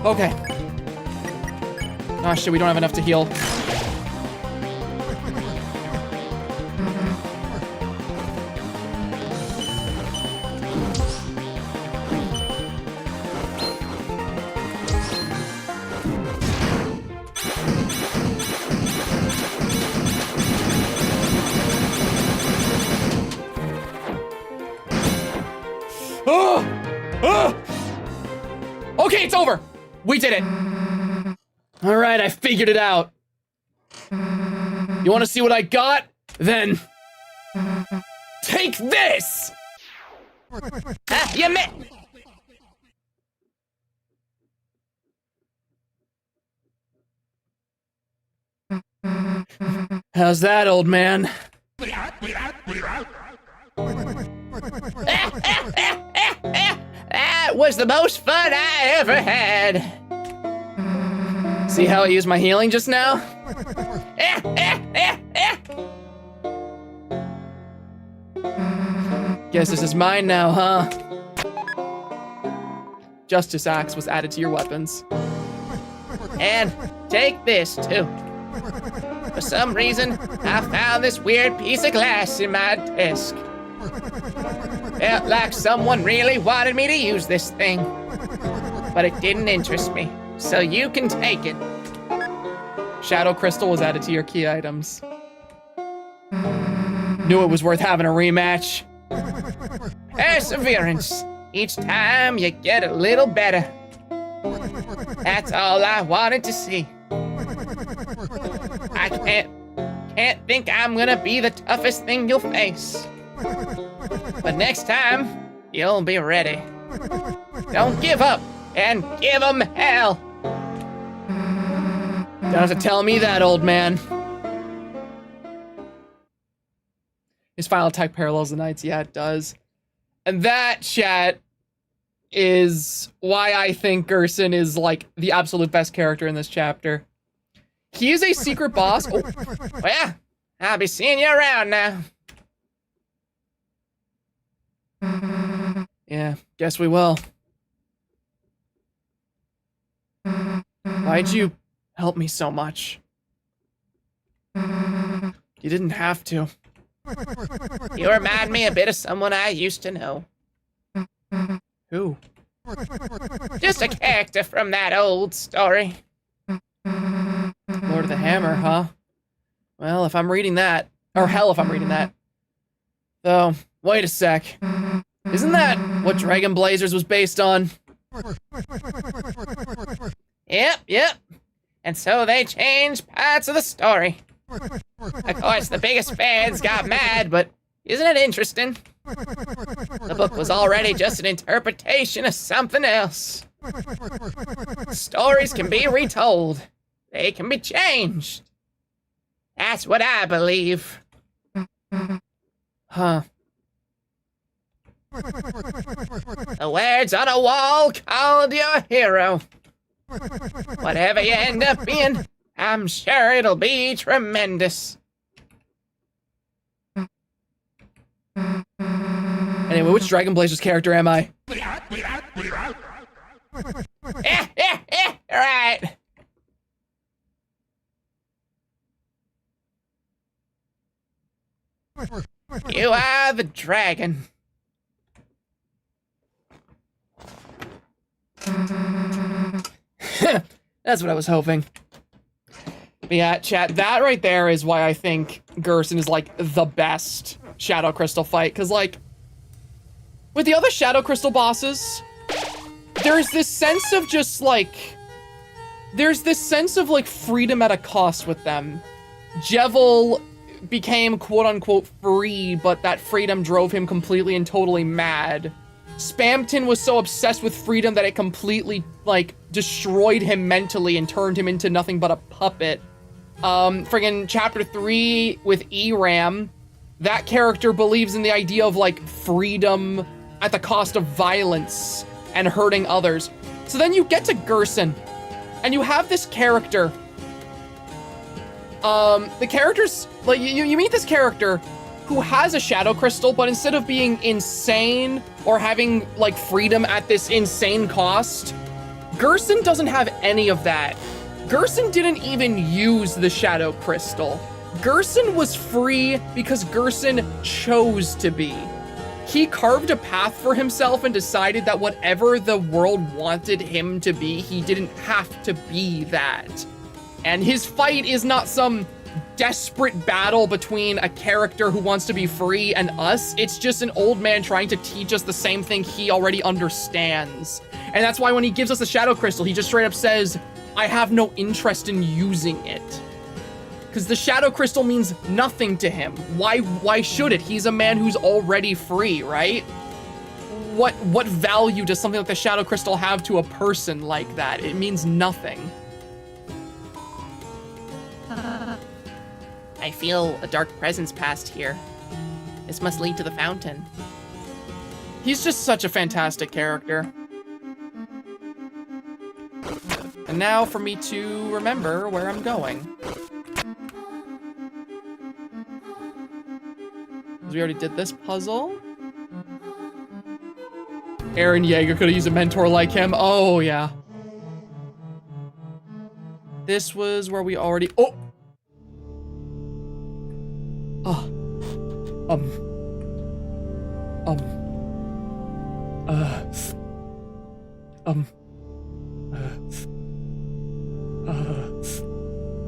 Okay. Oh shit, we don't have enough to heal. Okay, it's over. We did it. All right, I figured it out. You want to see what I got? Then take this. You met. How's that, old man? That was the most fun I ever had. See how I used my healing just now? Guess this is mine now, huh? Justice Axe was added to your weapons. And take this, too. For some reason, I found this weird piece of glass in my desk. Felt like someone really wanted me to use this thing. But it didn't interest me, so you can take it. Shadow Crystal was added to your key items. Knew it was worth having a rematch. Perseverance. Each time you get a little better. That's all I wanted to see. I can't think I'm gonna be the toughest thing you'll face. But next time, you'll be ready. Don't give up, and give 'em hell. Don't have to tell me that, old man. His final attack parallels the knights. Yeah, it does. And that, chat, is why I think Gerson is, like, the absolute best character in this chapter. He is a secret boss. Oh. Well, I'll be seeing you around now. Yeah, guess we will. Why'd you help me so much? You didn't have to. You remind me a bit of someone I used to know. Who? Just a character from that old story. Lord of the Hammer, huh? Well, if I'm reading that, or hell if I'm reading that. Though, wait a sec. Isn't that what Dragon Blazers was based on? Yep. And so they changed parts of the story. Of course, the biggest fans got mad, but isn't it interesting? The book was already just an interpretation of something else. Stories can be retold. They can be changed. That's what I believe. Huh. The words on a wall called you a hero. Whatever you end up being, I'm sure it'll be tremendous. Anyway, which Dragon Blazers character am I? Right. You are the dragon. That's what I was hoping. But yeah, chat, that right there is why I think Gerson is, like, the best Shadow Crystal fight. Because, like, with the other Shadow Crystal bosses, there's this sense of just, like... There's this sense of, like, freedom at a cost with them. Jevil became quote-unquote free, but that freedom drove him completely and totally mad. Spamton was so obsessed with freedom that it completely, like, destroyed him mentally and turned him into nothing but a puppet. Friggin' chapter 3 with Eram, that character believes in the idea of, like, freedom at the cost of violence and hurting others. So then you get to Gerson, and you have this character. The character's, like, you meet this character who has a Shadow Crystal, but instead of being insane or having, like, freedom at this insane cost, Gerson doesn't have any of that. Gerson didn't even use the Shadow Crystal. Gerson was free because Gerson chose to be. He carved a path for himself and decided that whatever the world wanted him to be, he didn't have to be that. And his fight is not some desperate battle between a character who wants to be free and us. It's just an old man trying to teach us the same thing he already understands. And that's why when he gives us the Shadow Crystal, he just straight up says, I have no interest in using it. Because the Shadow Crystal means nothing to him. Why should it? He's a man who's already free, right? What value does something like the Shadow Crystal have to a person like that? It means nothing. I feel a dark presence past here. This must lead to the fountain. He's just such a fantastic character. And now for me to remember where I'm going. We already did this puzzle. Eren Yeager could have used a mentor like him. Oh, yeah. This was where we already... Oh!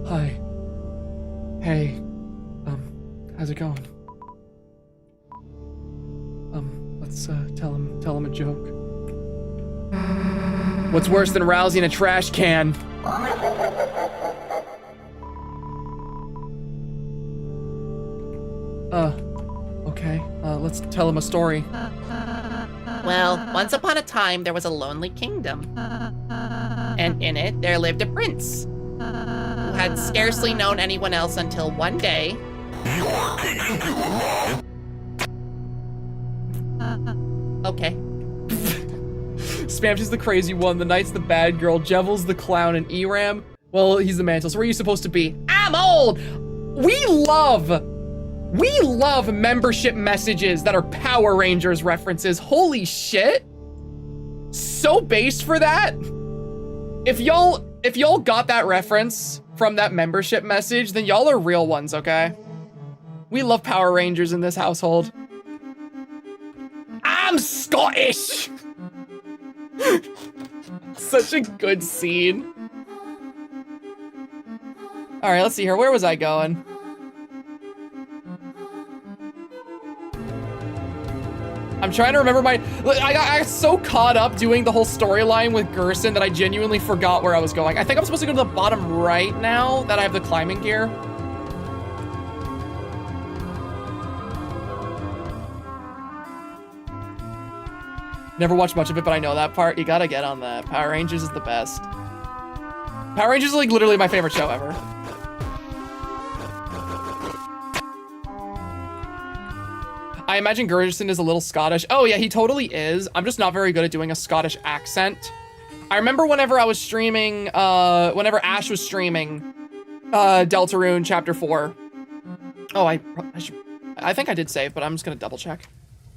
Hi. Hey. How's it going? Let's tell him a joke. What's worse than rousing a trash can? Okay. Let's tell him a story. Well, once upon a time, there was a lonely kingdom. And in it, there lived a prince who had scarcely known anyone else until one day. Okay. Spamch is the crazy one, the Knight's the bad girl, Jevel's the clown, and Eram, well, he's the mantle. So where are you supposed to be? I'm old! We love membership messages that are Power Rangers references. Holy shit. So based for that. If y'all got that reference from that membership message, then y'all are real ones, okay? We love Power Rangers in this household. I'm Scottish! Such a good scene. All right, let's see here. Where was I going? I'm trying to remember I got so caught up doing the whole storyline with Gerson that I genuinely forgot where I was going. I think I'm supposed to go to the bottom right now that I have the climbing gear. Never watched much of it, but I know that part. You gotta get on that. Power Rangers is the best. Power Rangers is like literally my favorite show ever. I imagine Gerson is a little Scottish. Oh yeah, he totally is. I'm just not very good at doing a Scottish accent. I remember whenever I was streaming, whenever Ash was streaming Deltarune Chapter 4. Oh, I think I did save, but I'm just gonna double check.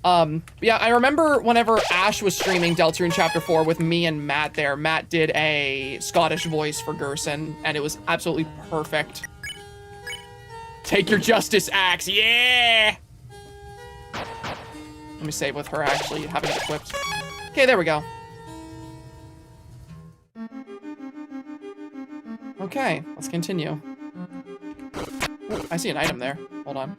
Yeah, I remember whenever Ash was streaming Deltarune Chapter 4 with me and Matt there, Matt did a Scottish voice for Gerson, and it was absolutely perfect. Take your justice axe, yeah! Let me save with her actually having it equipped. Okay, there we go. Okay, let's continue. Ooh, I see an item there. Hold on.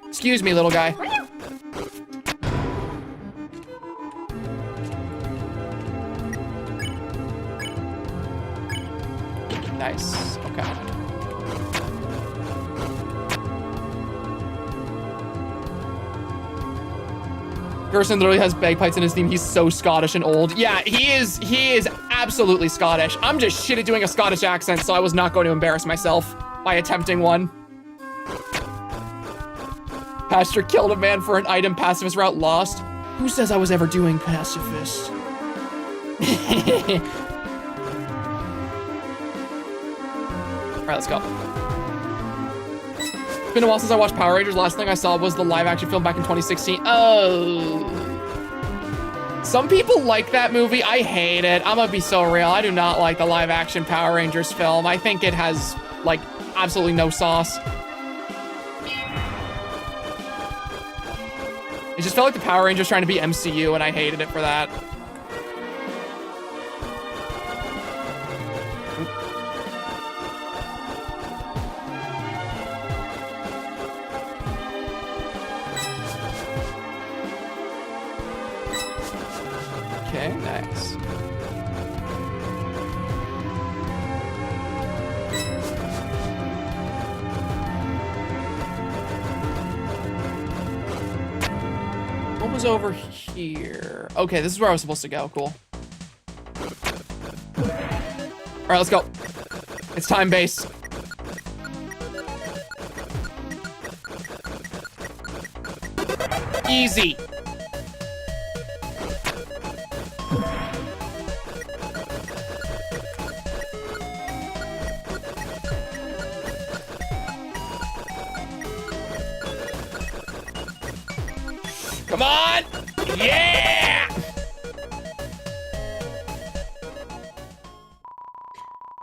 Excuse me, little guy. Nice. Okay. Gerson literally has bagpipes in his theme. He's so Scottish and old. Yeah, he is absolutely Scottish. I'm just shit at doing a Scottish accent, so I was not going to embarrass myself by attempting one. Pastor killed a man for an item, pacifist route lost. Who says I was ever doing pacifist? All right, let's go. It's been a while since I watched Power Rangers. Last thing I saw was the live action film back in 2016. Oh. Some people like that movie. I hate it. I'm gonna be so real. I do not like the live action Power Rangers film. I think it has, like, absolutely no sauce. It just felt like the Power Rangers trying to be MCU, and I hated it for that. Okay, nice. What was over here? Okay, this is where I was supposed to go. Cool. All right, let's go. It's time base. Easy. Come on! Yeah!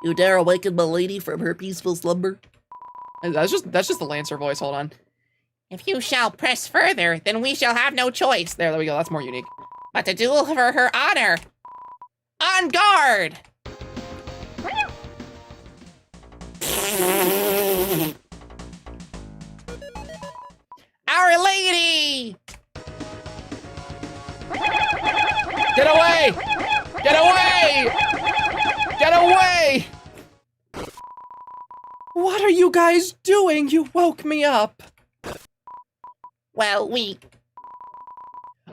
You dare awaken my lady from her peaceful slumber? That's just the Lancer voice. Hold on. If you shall press further, then we shall have no choice There we go. That's more unique. but to duel for her honor. On guard! Our Lady! Get away! Get away! Get away! What are you guys doing? You woke me up. Well,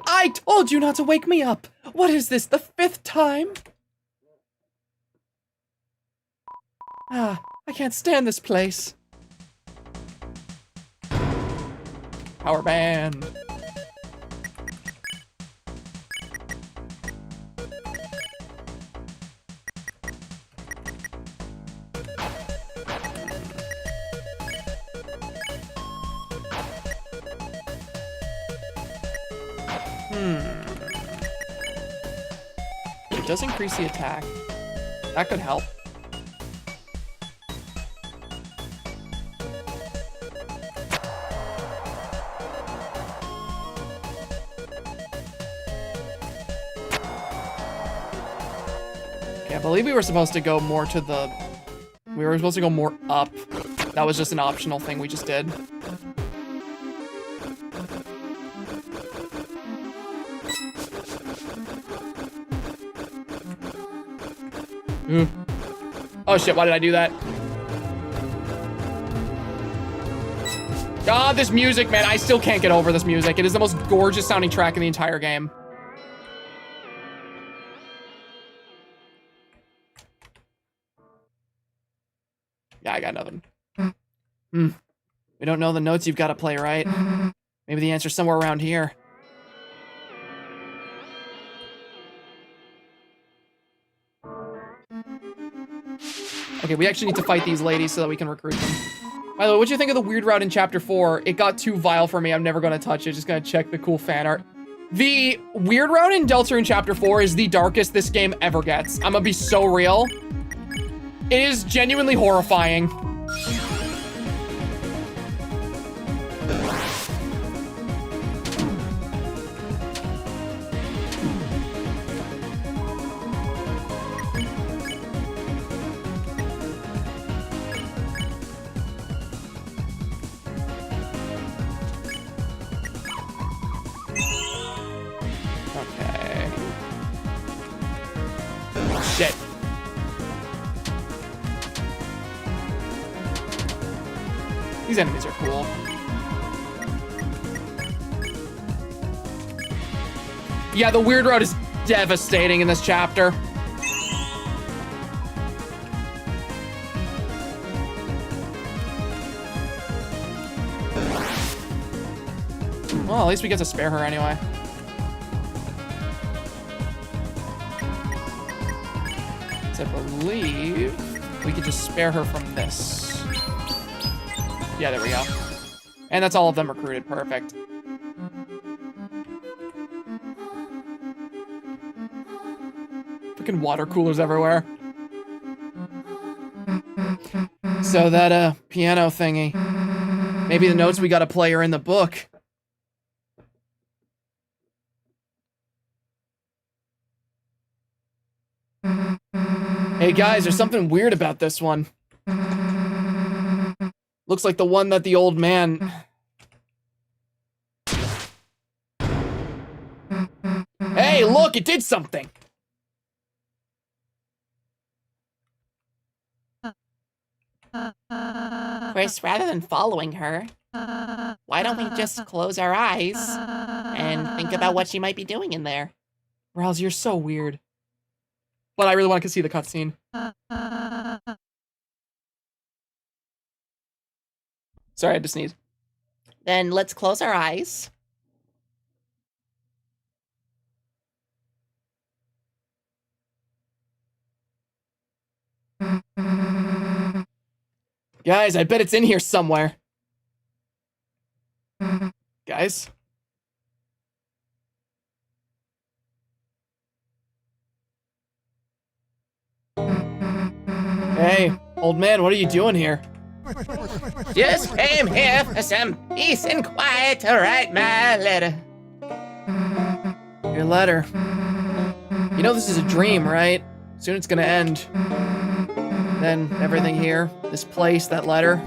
I told you not to wake me up. What is this, the 5th time? Ah, I can't stand this place. Power band. It does increase the attack. That could help. Okay, I believe we were supposed to go more to the... We were supposed to go more up. That was just an optional thing we just did. Ooh. Oh shit, why did I do that? God, this music, man. I still can't get over this music. It is the most gorgeous sounding track in the entire game. Yeah, I got nothing. We don't know the notes you've got to play, right? Maybe the answer's somewhere around here. Okay, we actually need to fight these ladies so that we can recruit them. By the way, what'd you think of the weird route in Chapter 4? It got too vile for me. I'm never going to touch it. Just going to check the cool fan art. The weird route in Deltarune Chapter 4 is the darkest this game ever gets. I'm going to be so real. It is genuinely horrifying. Okay. Shit. These enemies are cool. Yeah, the weird road is devastating in this chapter. Well, at least we get to spare her anyway. So I believe we could just spare her from this. Yeah, there we go. And that's all of them recruited. Perfect. fucking water coolers everywhere. So that, piano thingy. Maybe the notes we gotta play are in the book. Hey guys, there's something weird about this one. Looks like the one that the old man... Hey, look, it did something! Chris, rather than following her, why don't we just close our eyes and think about what she might be doing in there? Rouse, you're so weird. But I really want to see the cutscene. Sorry, I had to sneeze. Then let's close our eyes. Guys, I bet it's in here somewhere. Guys? Hey, old man, what are you doing here? Just came here for some peace and quiet to write my letter. Your letter. You know this is a dream, right? Soon it's gonna end. Then everything here, this place, that letter.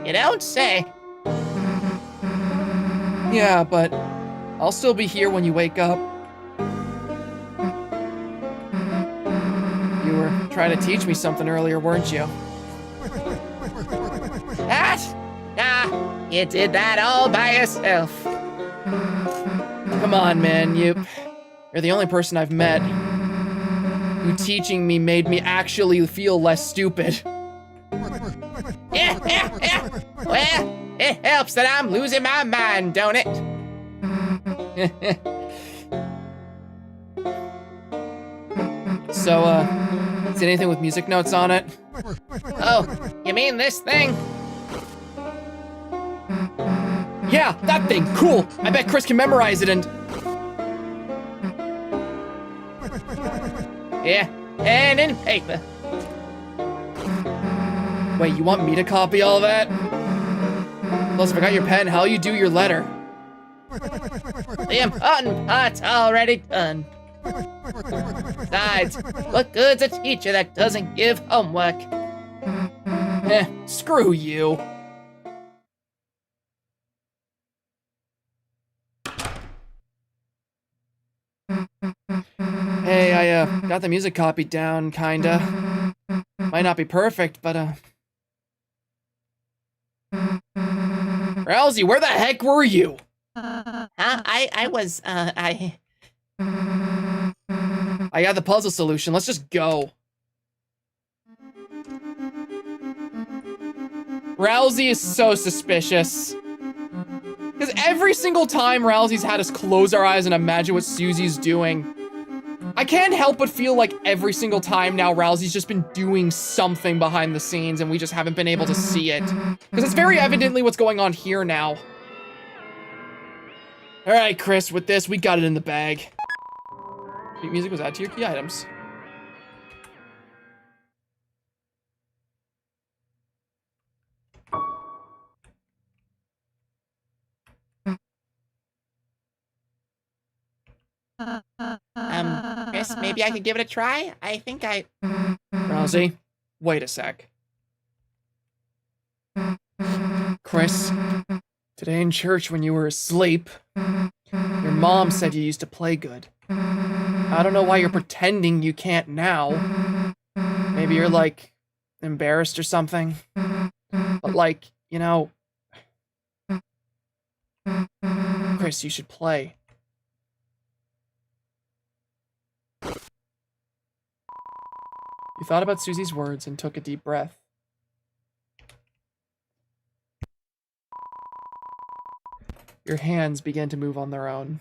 You don't say. Yeah, but I'll still be here when you wake up. You were trying to teach me something earlier, weren't you? That? Nah, you did that all by yourself. Come on, man, you're the only person I've met who teaching me made me actually feel less stupid. Yeah. Well, it helps that I'm losing my mind, don't it? So, see anything with music notes on it? Oh, you mean this thing? Yeah, that thing, cool! I bet Chris can memorize it and... Yeah, pen and paper. Wait, you want me to copy all that? Plus, if I got your pen, how'll you do your letter? The important part's already done. Besides, what good's a teacher that doesn't give homework? Screw you. Hey, I, got the music copied down, kinda. Might not be perfect, but, Rousey, where the heck were you? I was, I got the puzzle solution, let's just go. Rousey is so suspicious. Because every single time Rousey's had us close our eyes and imagine what Susie's doing, I can't help but feel like every single time now Rousey's just been doing something behind the scenes and we just haven't been able to see it. Because it's very evidently what's going on here now. Alright, Chris, with this, we got it in the bag. Sheet music was added to your key items. Chris, maybe I could give it a try? I think I... Rousey, wait a sec. Chris, today in church when you were asleep, your mom said you used to play good. I don't know why you're pretending you can't now. Maybe you're, like, embarrassed or something. But, like, you know... Chris, you should play. You thought about Susie's words and took a deep breath. Your hands began to move on their own.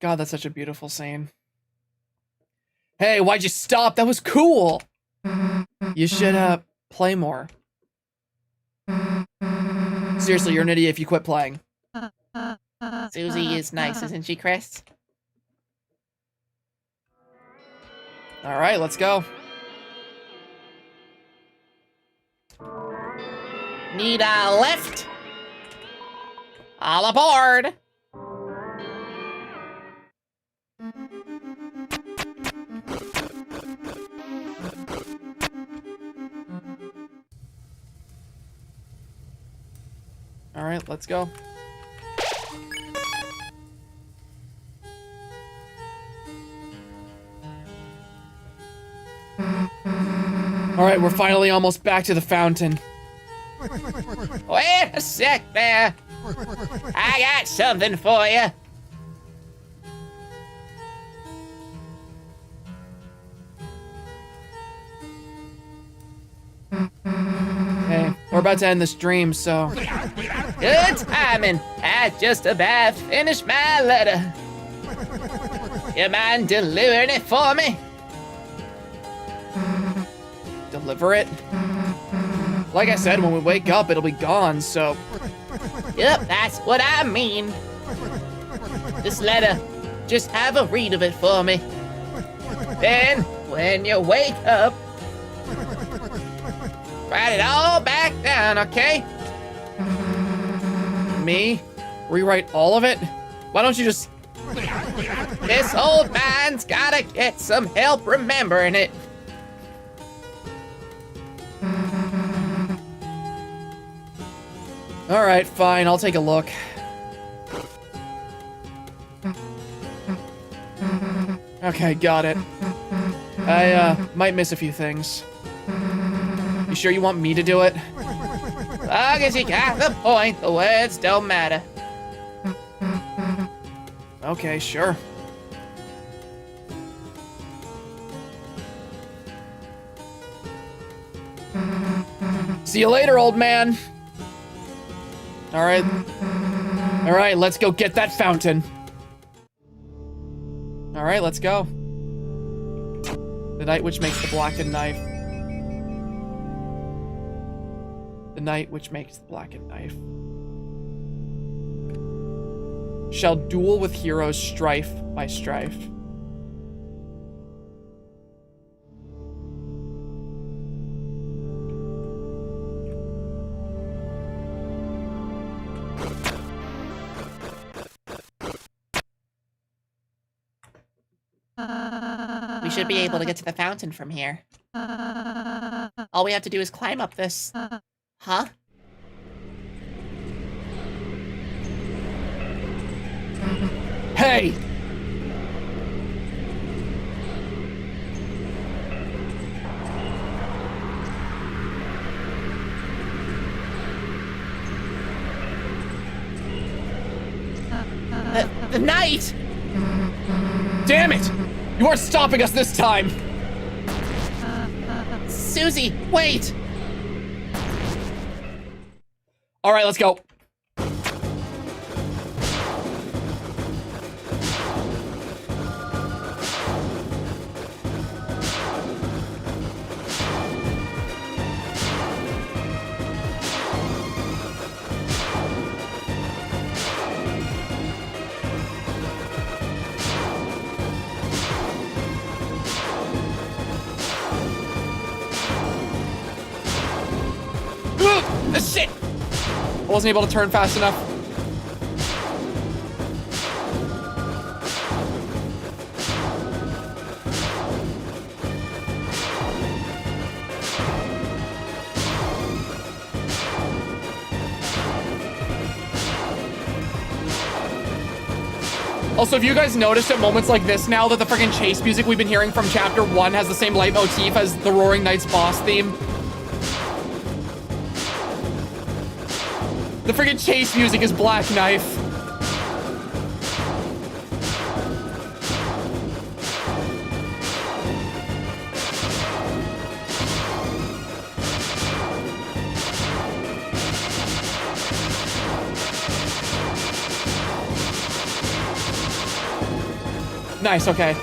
God, that's such a beautiful scene. Hey, why'd you stop? That was cool. You should, play more. Seriously, you're an idiot if you quit playing. Susie is nice, isn't she, Chris? All right, let's go. Need a lift? All aboard! All right, let's go. All right, we're finally almost back to the fountain. Wait a sec there. I got something for you. Hey, we're about to end this dream, so... Good timing. I just about finished my letter. You mind delivering it for me? Deliver it? Like I said, when we wake up, it'll be gone, so... Yep, that's what I mean. This letter, just have a read of it for me. Then, when you wake up, write it all back down, okay? Me? Rewrite all of it? Why don't you just... This old man's gotta get some help remembering it. All right, fine, I'll take a look. Okay, got it. I, might miss a few things. You sure you want me to do it? Long as you got the point, the words don't matter. Okay, sure. See you later, old man. All right, let's go get that fountain. All right, let's go. The night which makes the blackened knife. The night which makes the blackened knife. Shall duel with heroes strife by strife. We should be able to get to the fountain from here. All we have to do is climb up this... Huh? Hey! The knight! Damn it! You are stopping us this time! Susie, wait! All right, let's go. Shit! I wasn't able to turn fast enough. Also, if you guys noticed at moments like this now that the freaking chase music we've been hearing from Chapter 1 has the same leitmotif as the Roaring Knights boss theme. The freaking chase music is Black Knife. Nice, okay.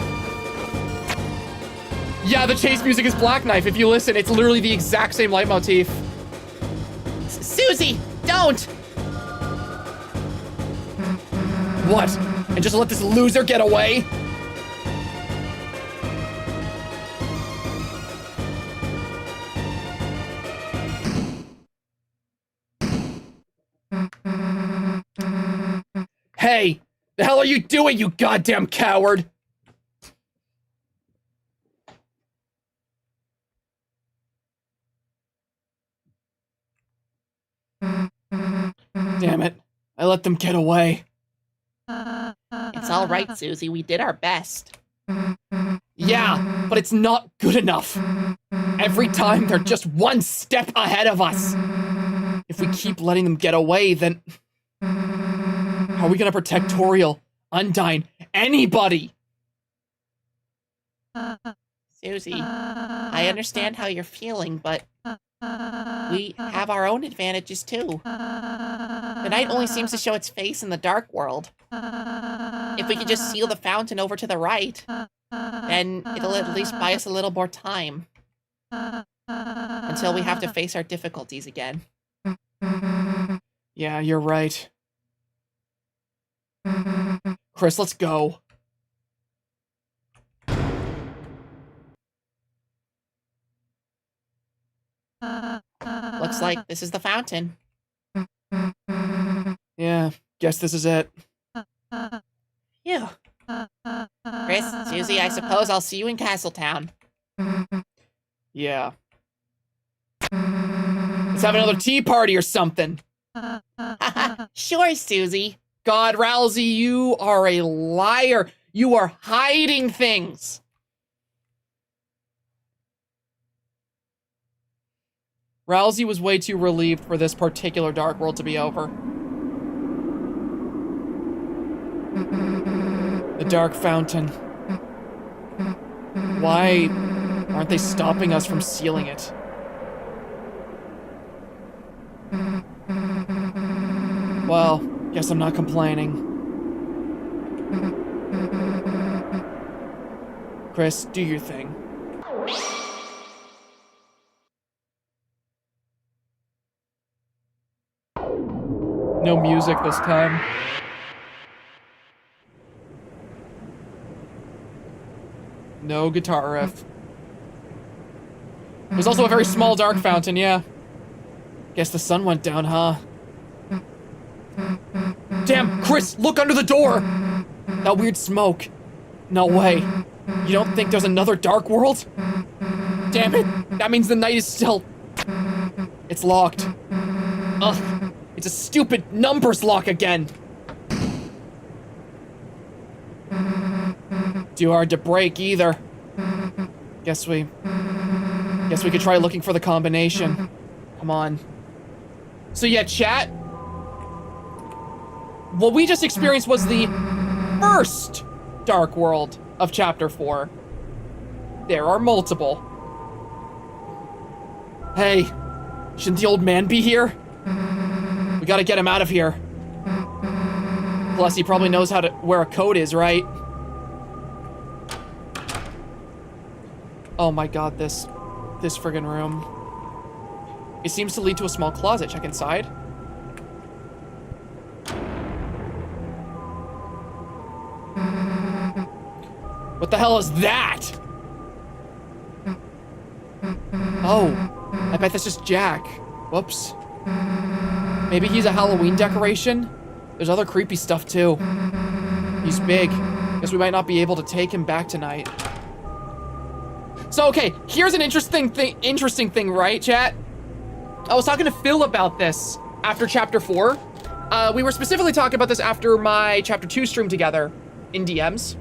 Yeah, the chase music is Black Knife. If you listen, it's literally the exact same leitmotif. Susie, don't! What? And just let this loser get away? Hey, the hell are you doing, you goddamn coward? Damn it. I let them get away. It's all right, Susie. We did our best. Yeah, but it's not good enough. Every time they're just one step ahead of us. If we keep letting them get away, then how are we gonna protect Toriel, Undyne, anybody? Susie, I understand how you're feeling, but we have our own advantages too. The night only seems to show its face in the dark world. If we could just seal the fountain over to the right, then it'll at least buy us a little more time. Until we have to face our difficulties again. Yeah, you're right. Chris, let's go. Looks like this is the fountain. Yeah, guess this is it. Phew. Chris, Susie, I suppose I'll see you in Castletown. Yeah. Let's have another tea party or something. Sure, Susie. God, Rousey, you are a liar. You are hiding things. Rousey was way too relieved for this particular Dark World to be over. The Dark Fountain. Why aren't they stopping us from sealing it? Well, guess I'm not complaining. Chris, do your thing. No music this time. No guitar riff. There's also a very small dark fountain, yeah. Guess the sun went down, huh? Damn, Chris, look under the door! That weird smoke. No way. You don't think there's another dark world? Damn it, that means the night is still... It's locked. Ugh, it's a stupid numbers lock again. Too hard to break either. Guess we could try looking for the combination. Come on. So yeah, chat. What we just experienced was the first Dark World of Chapter 4. There are multiple. Hey, shouldn't the old man be here? We gotta get him out of here. Plus, he probably knows how to where a code is, right? Oh my god, this friggin' room. It seems to lead to a small closet. Check inside. What the hell is that? Oh, I bet that's just Jack. Whoops. Maybe he's a Halloween decoration? There's other creepy stuff too. He's big. Guess we might not be able to take him back tonight. So, okay, here's an interesting thing, right, chat? I was talking to Phil about this after Chapter 4. We were specifically talking about this after my Chapter 2 stream together in DMs.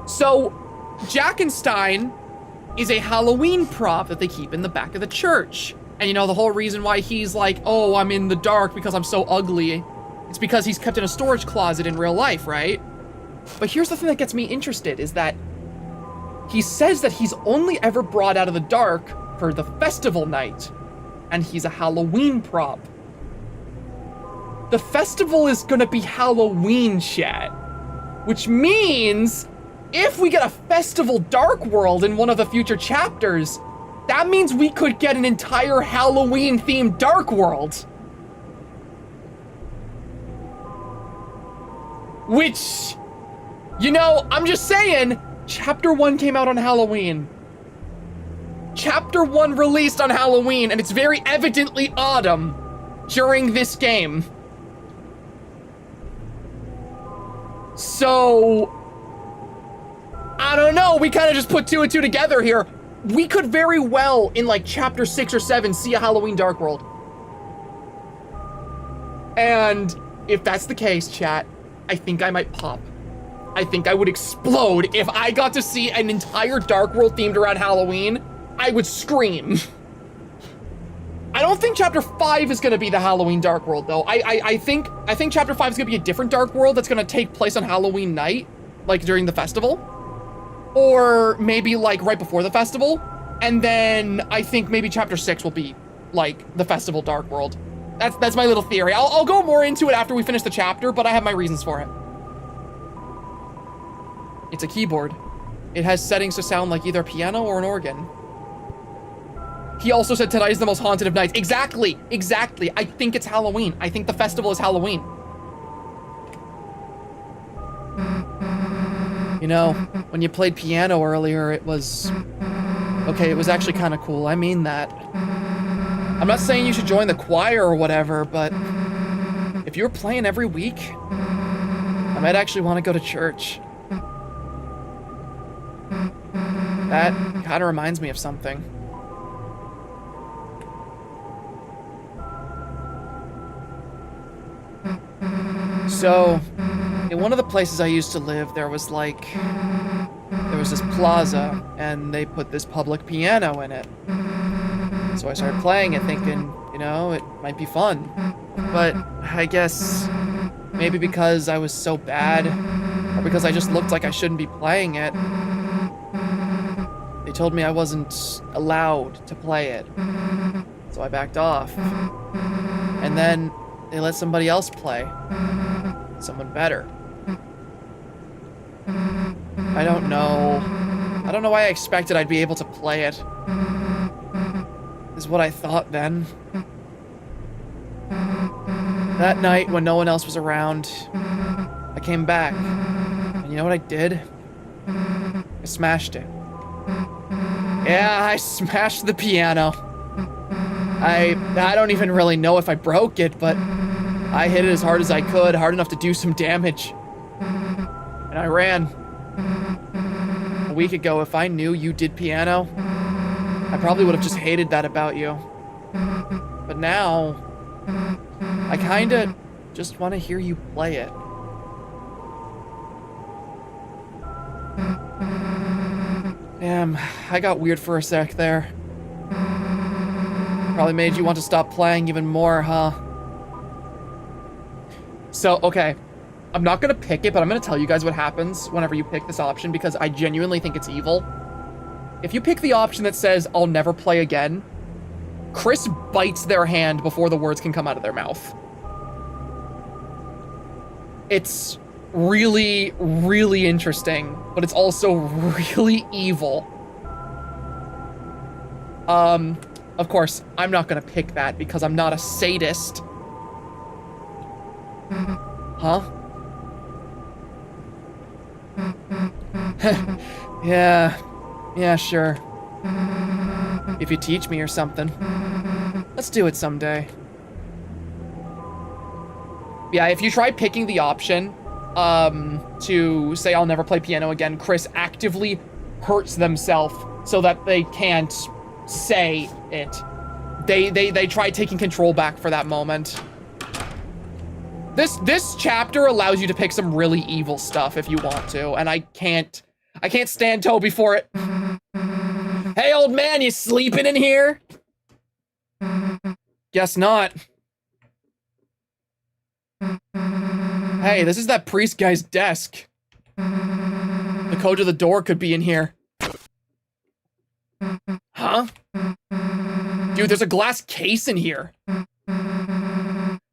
So, Jackenstein is a Halloween prop that they keep in the back of the church. And you know, the whole reason why he's like, oh, I'm in the dark because I'm so ugly, it's because he's kept in a storage closet in real life, right? But here's the thing that gets me interested, is that he says that he's only ever brought out of the dark for the festival night. And he's a Halloween prop. The festival is gonna be Halloween, chat. Which means if we get a festival Dark World in one of the future chapters, that means we could get an entire Halloween-themed Dark World. Which, you know, I'm just saying, Chapter 1 came out on Halloween. Chapter 1 released on Halloween, and it's very evidently autumn during this game. So, I don't know, we kind of just put 2 and 2 together here. We could very well, in like Chapter 6 or 7, see a Halloween Dark World. And if that's the case, chat, I think I might pop. I think I would explode if I got to see an entire Dark World themed around Halloween. I would scream. I don't think Chapter 5 is gonna be the Halloween Dark World though. I think Chapter 5 is gonna be a different Dark World that's gonna take place on Halloween night, like during the festival. Or maybe like right before the festival. And then I think maybe Chapter 6 will be like the festival Dark World. That's my little theory. I'll go more into it after we finish the chapter, but I have my reasons for it. It's a keyboard. It has settings to sound like either a piano or an organ. He also said tonight is the most haunted of nights. Exactly. I think it's Halloween. I think the festival is Halloween. You know, when you played piano earlier, it was... Okay, it was actually kind of cool. I mean that. I'm not saying you should join the choir or whatever, but if you were playing every week, I might actually want to go to church. That kind of reminds me of something. So, in one of the places I used to live, there was this plaza, and they put this public piano in it. So I started playing it thinking, you know, it might be fun. But I guess maybe because I was so bad, or because I just looked like I shouldn't be playing it, they told me I wasn't allowed to play it. So I backed off. And then they let somebody else play. Someone better. I don't know why I expected I'd be able to play it. Is what I thought then. That night, when no one else was around, I came back. And you know what I did? I smashed it. Yeah, I smashed the piano. I don't even really know if I broke it, but I hit it as hard as I could, hard enough to do some damage. And I ran. A week ago, if I knew you did piano, I probably would have just hated that about you. But now, I kinda just want to hear you play it. Damn, I got weird for a sec there. Probably made you want to stop playing even more, huh? So, okay. I'm not gonna pick it, but I'm gonna tell you guys what happens whenever you pick this option because I genuinely think it's evil. If you pick the option that says, I'll never play again, Chris bites their hand before the words can come out of their mouth. It's really, really interesting, but it's also really evil. Of course, I'm not gonna pick that because I'm not a sadist. Huh? Yeah, sure. If you teach me or something. Let's do it someday. Yeah, if you try picking the option, to say I'll never play piano again, Chris actively hurts themselves so that they can't say it. They try taking control back for that moment. This chapter allows you to pick some really evil stuff if you want to, and I can't stand Toby for it. Hey, old man, you sleeping in here? Guess not. Hey, this is that priest guy's desk. The code to the door could be in here. Huh? Dude, there's a glass case in here.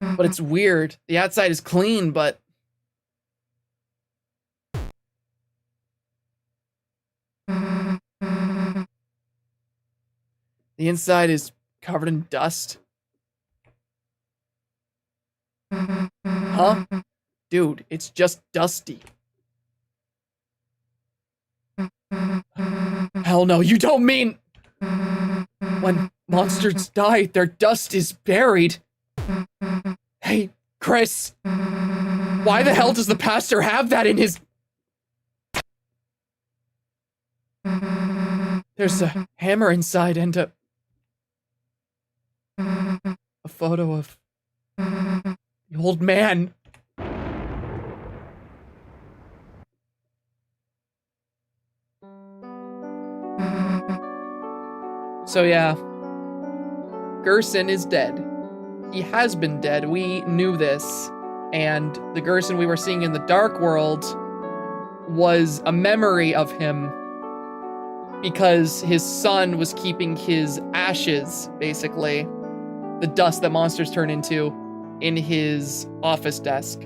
But it's weird. The outside is clean, but... The inside is covered in dust. Huh? Dude, it's just dusty. Hell no, you don't mean... When monsters die, their dust is buried. Hey, Chris. Why the hell does the pastor have that in his... There's a hammer inside and a photo of the old man. So yeah, Gerson is dead. He has been dead. We knew this. And the Gerson we were seeing in the Dark World was a memory of him because his son was keeping his ashes, basically, the dust that monsters turn into, in his office desk.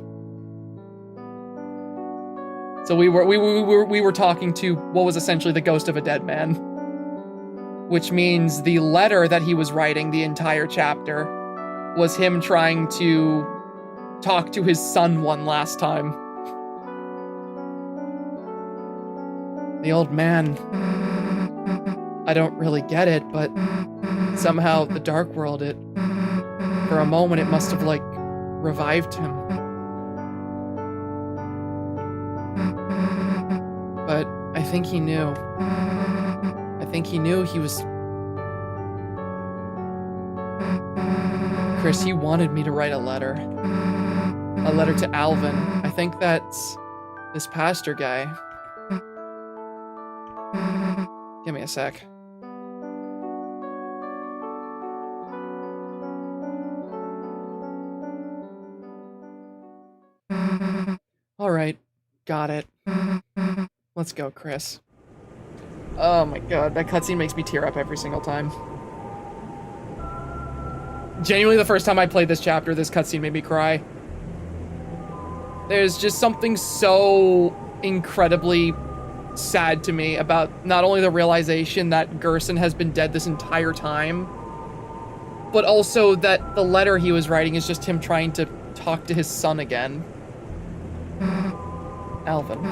So we were talking to what was essentially the ghost of a dead man, which means the letter that he was writing the entire chapter was him trying to talk to his son one last time. The old man. I don't really get it, but somehow the Dark World, for a moment, it must have, like, revived him. But I think he knew. I think he knew he was... Chris, he wanted me to write a letter. A letter to Alvin. I think that's this pastor guy. Give me a sec. Alright, got it. Let's go, Chris. Oh my god, that cutscene makes me tear up every single time. Genuinely, the first time I played this chapter, this cutscene made me cry. There's just something so incredibly sad to me about not only the realization that Gerson has been dead this entire time, but also that the letter he was writing is just him trying to talk to his son again. Alvin,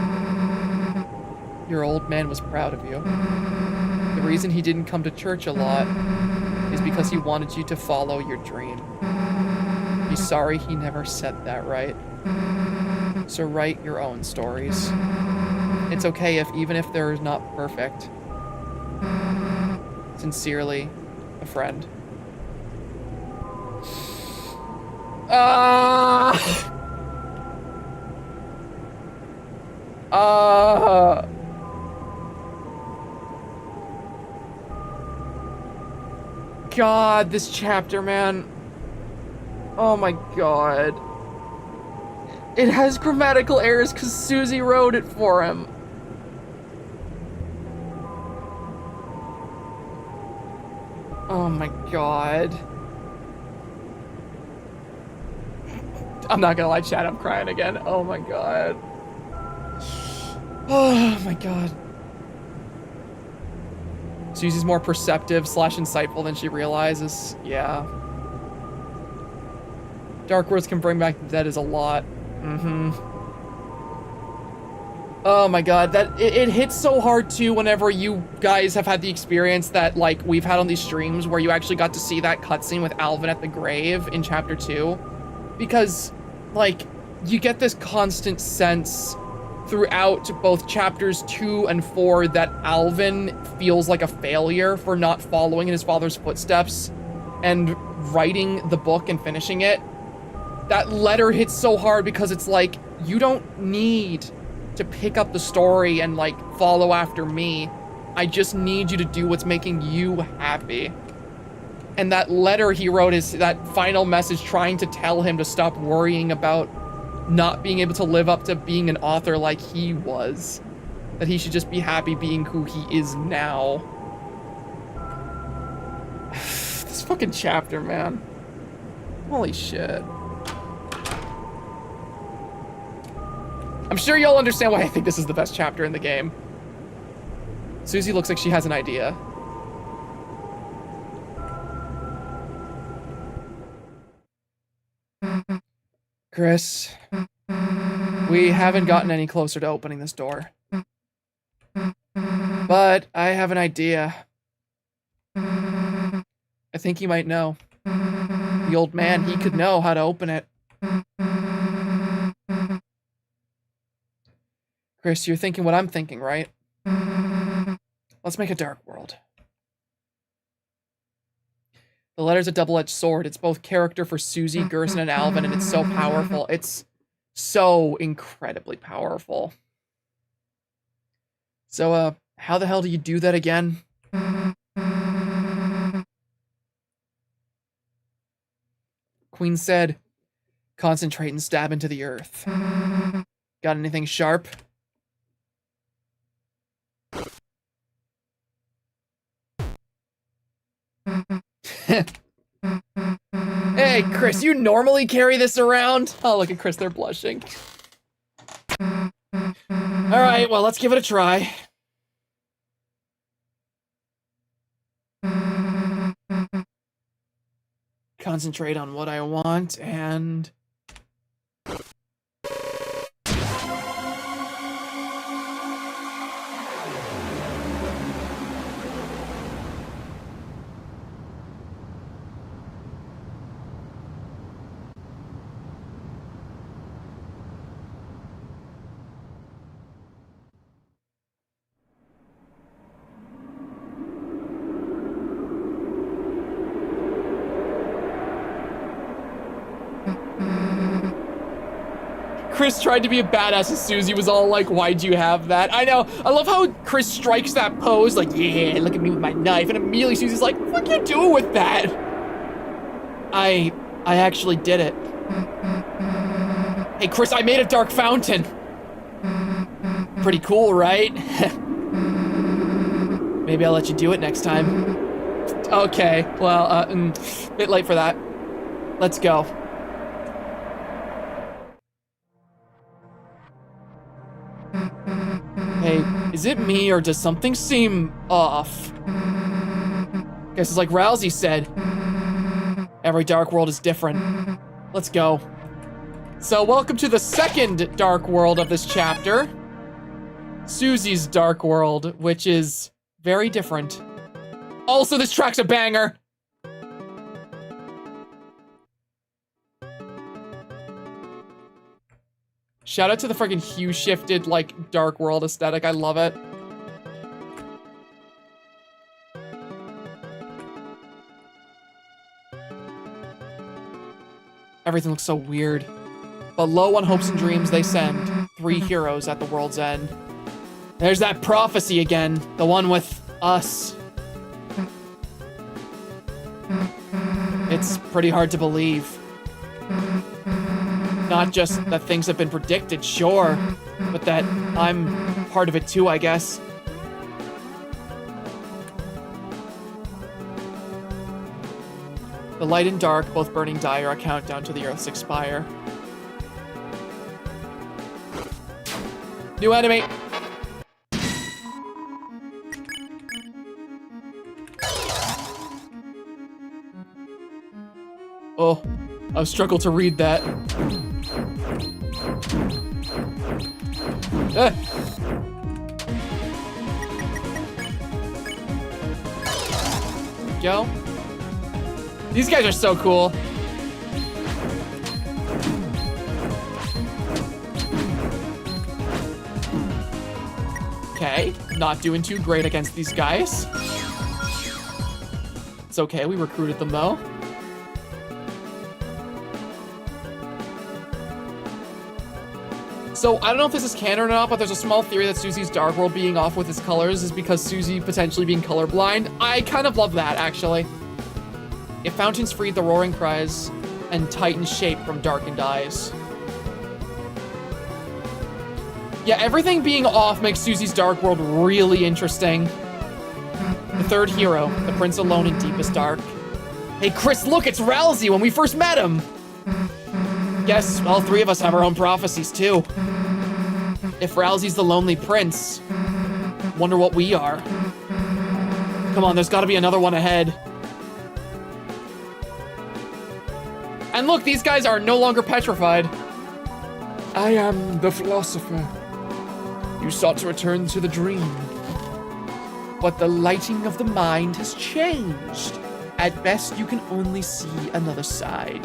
your old man was proud of you. The reason he didn't come to church a lot is because he wanted you to follow your dream. He's sorry he never said that right. So write your own stories. It's okay even if they're not perfect. Sincerely, a friend. God, this chapter, man. Oh my god. It has grammatical errors because Susie wrote it for him. Oh my god. I'm not gonna lie, chat, I'm crying again. Oh my god. Oh my god. Susie's more perceptive / insightful than she realizes. Yeah. Dark words can bring back the dead is a lot. Oh my god, that it hits so hard too whenever you guys have had the experience that, like, we've had on these streams where you actually got to see that cutscene with Alvin at the grave in chapter 2. Because, like, you get this constant sense throughout both chapters 2 and 4 that Alvin feels like a failure for not following in his father's footsteps and writing the book and finishing it. That letter hits so hard because it's like, you don't need to pick up the story and, like, follow after me. I just need you to do what's making you happy. And that letter he wrote is that final message trying to tell him to stop worrying about not being able to live up to being an author like he was. That he should just be happy being who he is now. This fucking chapter, man. Holy shit. I'm sure y'all understand why I think this is the best chapter in the game. Susie looks like she has an idea. Chris, we haven't gotten any closer to opening this door. But I have an idea. I think you might know. The old man, he could know how to open it. Chris, you're thinking what I'm thinking, right? Let's make a dark world. The letter's a double-edged sword. It's both character for Susie, Gerson, and Alvin, and it's so powerful. It's so incredibly powerful. So, how the hell do you do that again? Queen said, concentrate and stab into the earth. Got anything sharp? Hey, Chris, you normally carry this around? Oh, look at Chris, they're blushing. Alright, well, let's give it a try. Concentrate on what I want, and... Chris tried to be a badass and Susie was all like, why'd you have that? I know. I love how Chris strikes that pose, like, yeah, look at me with my knife. And immediately Susie's like, what you doing with that? I actually did it. Hey, Chris, I made a dark fountain. Pretty cool, right? Maybe I'll let you do it next time. Okay, well, bit late for that. Let's go. Hey, is it me or does something seem off? Guess it's like Rousey said. Every dark world is different. Let's go. So welcome to the second dark world of this chapter. Susie's dark world, which is very different. Also, this track's a banger. Shout out to the freaking hue shifted, like, dark world aesthetic. I love it. Everything looks so weird. But low on hopes and dreams they send. 3 heroes at the world's end. There's that prophecy again. The one with us. It's pretty hard to believe. Not just that things have been predicted, sure, but that I'm part of it too, I guess. The light and dark, both burning dire, a countdown to the Earth's expire. New enemy! Oh, I've struggled to read that. Go. These guys are so cool. Okay, not doing too great against these guys. It's okay, we recruited them though. So, I don't know if this is canon or not, but there's a small theory that Susie's dark world being off with its colors is because Susie potentially being colorblind. I kind of love that, actually. If fountains freed the roaring cries and tighten shape from darkened eyes. Yeah, everything being off makes Susie's dark world really interesting. The third hero, the prince alone in deepest dark. Hey, Chris, look, it's Rousey when we first met him! Guess all 3 of us have our own prophecies, too. If Rousey's the lonely prince, wonder what we are. Come on, there's gotta be another one ahead. And look, these guys are no longer petrified. I am the philosopher. You sought to return to the dream. But the lighting of the mind has changed. At best, you can only see another side.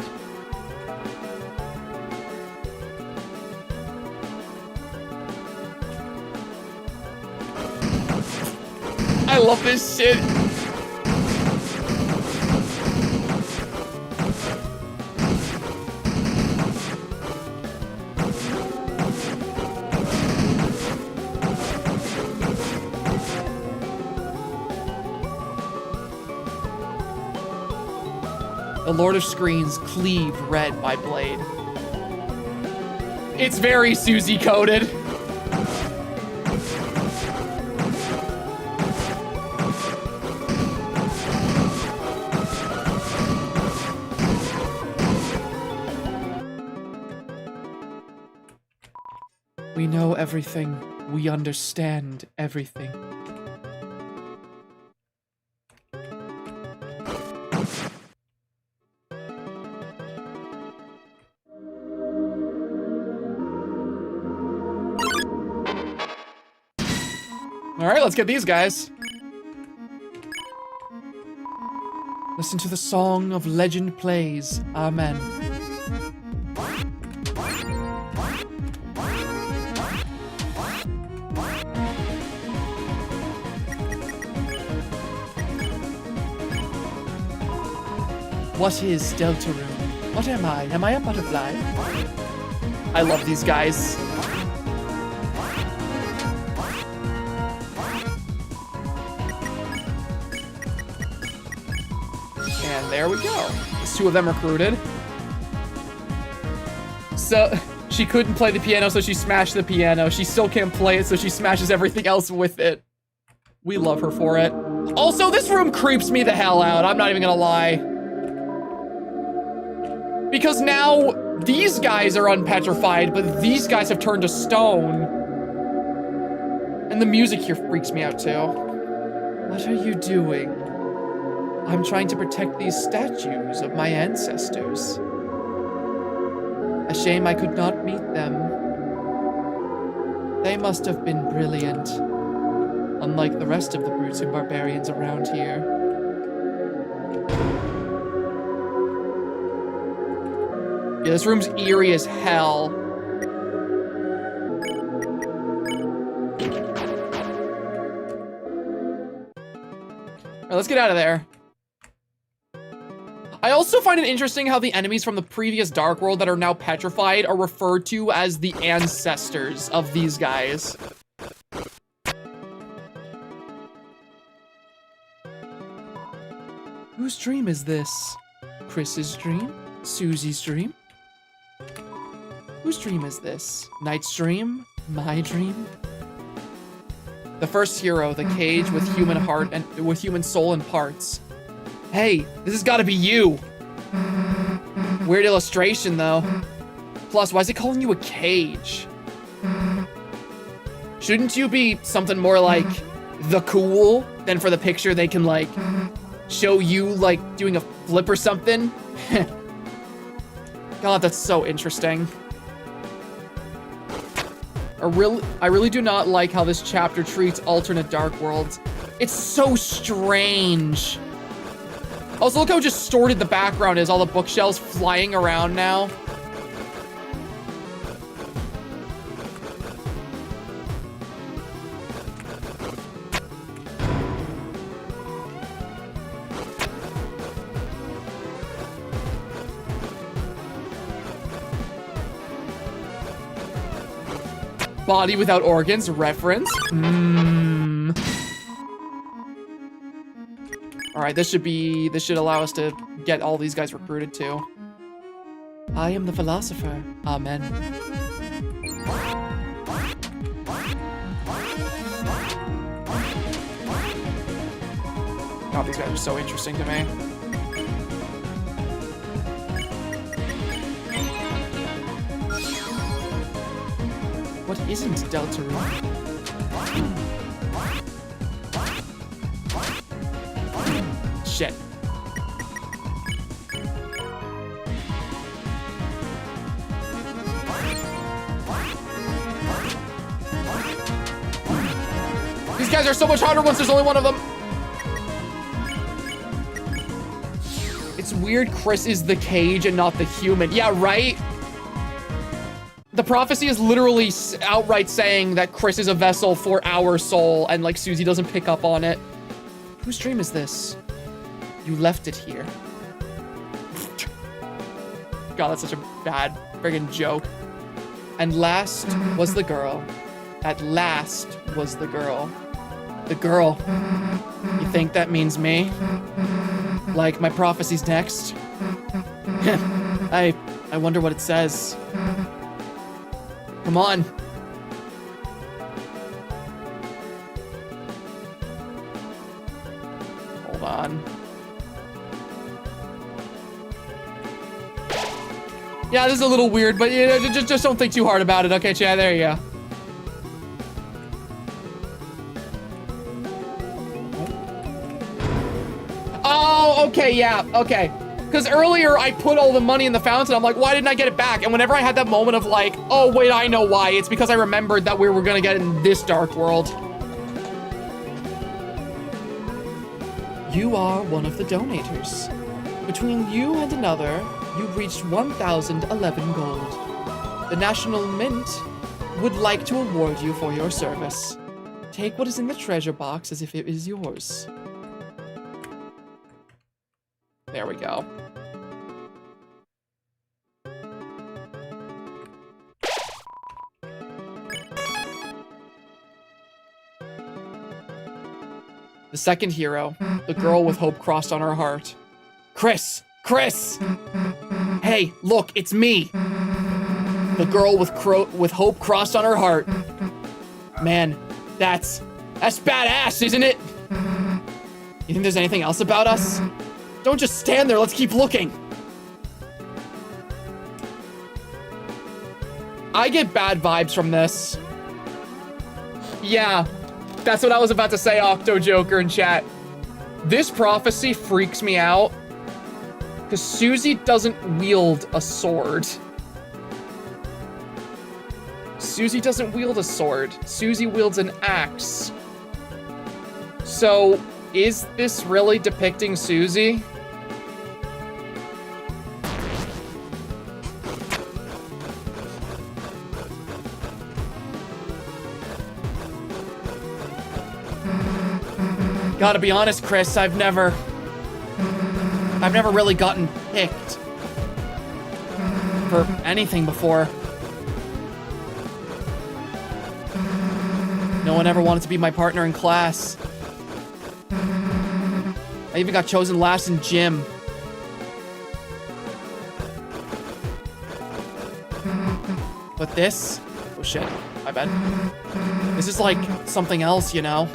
I love this shit. The Lord of Screens cleave red by blade. It's very Susie coded. We know everything. We understand everything. All right, let's get these guys. Listen to the song of legend plays. Amen. What is Deltarune? What am I? Am I a butterfly? I love these guys. And there we go. There's two of them recruited. So, she couldn't play the piano, so she smashed the piano. She still can't play it, so she smashes everything else with it. We love her for it. Also, this room creeps me the hell out. I'm not even gonna lie. Because now, these guys are unpetrified, but these guys have turned to stone. And the music here freaks me out, too. What are you doing? I'm trying to protect these statues of my ancestors. A shame I could not meet them. They must have been brilliant, unlike the rest of the brutes and barbarians around here. Yeah, this room's eerie as hell. All right, let's get out of there. I also find it interesting how the enemies from the previous Dark World that are now petrified are referred to as the ancestors of these guys. Whose dream is this? Chris's dream? Susie's dream? Whose dream is this? Knight's dream? My dream? The first hero, the cage with human heart and with human soul and parts. Hey, this has got to be you. Weird illustration, though. Plus, why is it calling you a cage? Shouldn't you be something more like the cool? Then for the picture, they can, like, show you, like, doing a flip or something? God, that's so interesting. I really do not like how this chapter treats alternate Dark Worlds. It's so strange. Also, look how distorted the background is. All the bookshelves flying around now. Body without organs reference. All right, this should allow us to get all these guys recruited too. I am the philosopher. Amen. God, these guys are so interesting to me. What isn't Deltarune? Shit. guys are so much harder once there's only one of them. It's weird Chris is the cage and not the human. Yeah, right? The prophecy is literally outright saying that Chris is a vessel for our soul, and like Susie doesn't pick up on it. Whose dream is this? You left it here. God, that's such a bad friggin' joke. And last was the girl. At last was the girl. The girl. You think that means me? Like my prophecy's next? I wonder what it says. Come on. Hold on. Yeah, this is a little weird, but you know, just don't think too hard about it. Okay, Chad, there you go. Oh, okay, yeah, okay. Because earlier I put all the money in the fountain. I'm like, why didn't I get it back? And whenever I had that moment of like, oh, wait, I know why. It's because I remembered that we were going to get in this dark world. You are one of the donators. Between you and another, you've reached 1,011 gold. The National Mint would like to award you for your service. Take what is in the treasure box as if it is yours. There we go. The second hero, the girl with hope crossed on her heart. Chris! Chris! Hey, look, it's me! The girl with hope crossed on her heart. Man, that's badass, isn't it? You think there's anything else about us? Don't just stand there, let's keep looking. I get bad vibes from this. Yeah, that's what I was about to say, Octo Joker in chat. This prophecy freaks me out because Susie doesn't wield a sword. Susie doesn't wield a sword. Susie wields an axe. So, is this really depicting Susie? Gotta be honest, Chris, I've never really gotten picked for anything before. No one ever wanted to be my partner in class. I even got chosen last in gym. But this? Oh shit, my bad. This is like something else, you know?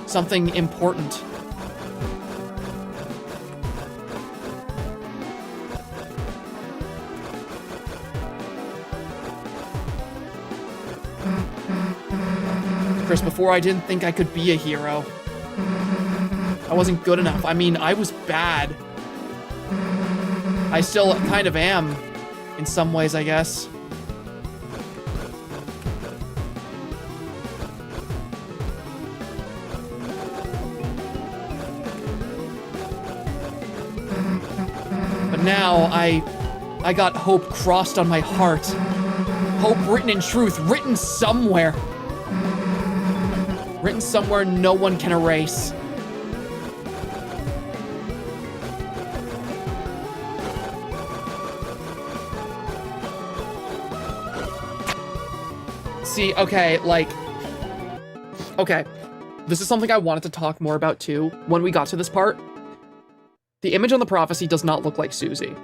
Something important. Chris, before I didn't think I could be a hero. I wasn't good enough. I mean, I was bad. I still kind of am, in some ways, I guess. But now, I got hope crossed on my heart. Hope written in truth, written somewhere. Written somewhere no one can erase. See, okay, like... Okay. This is something I wanted to talk more about, too, when we got to this part. The image on the prophecy does not look like Susie.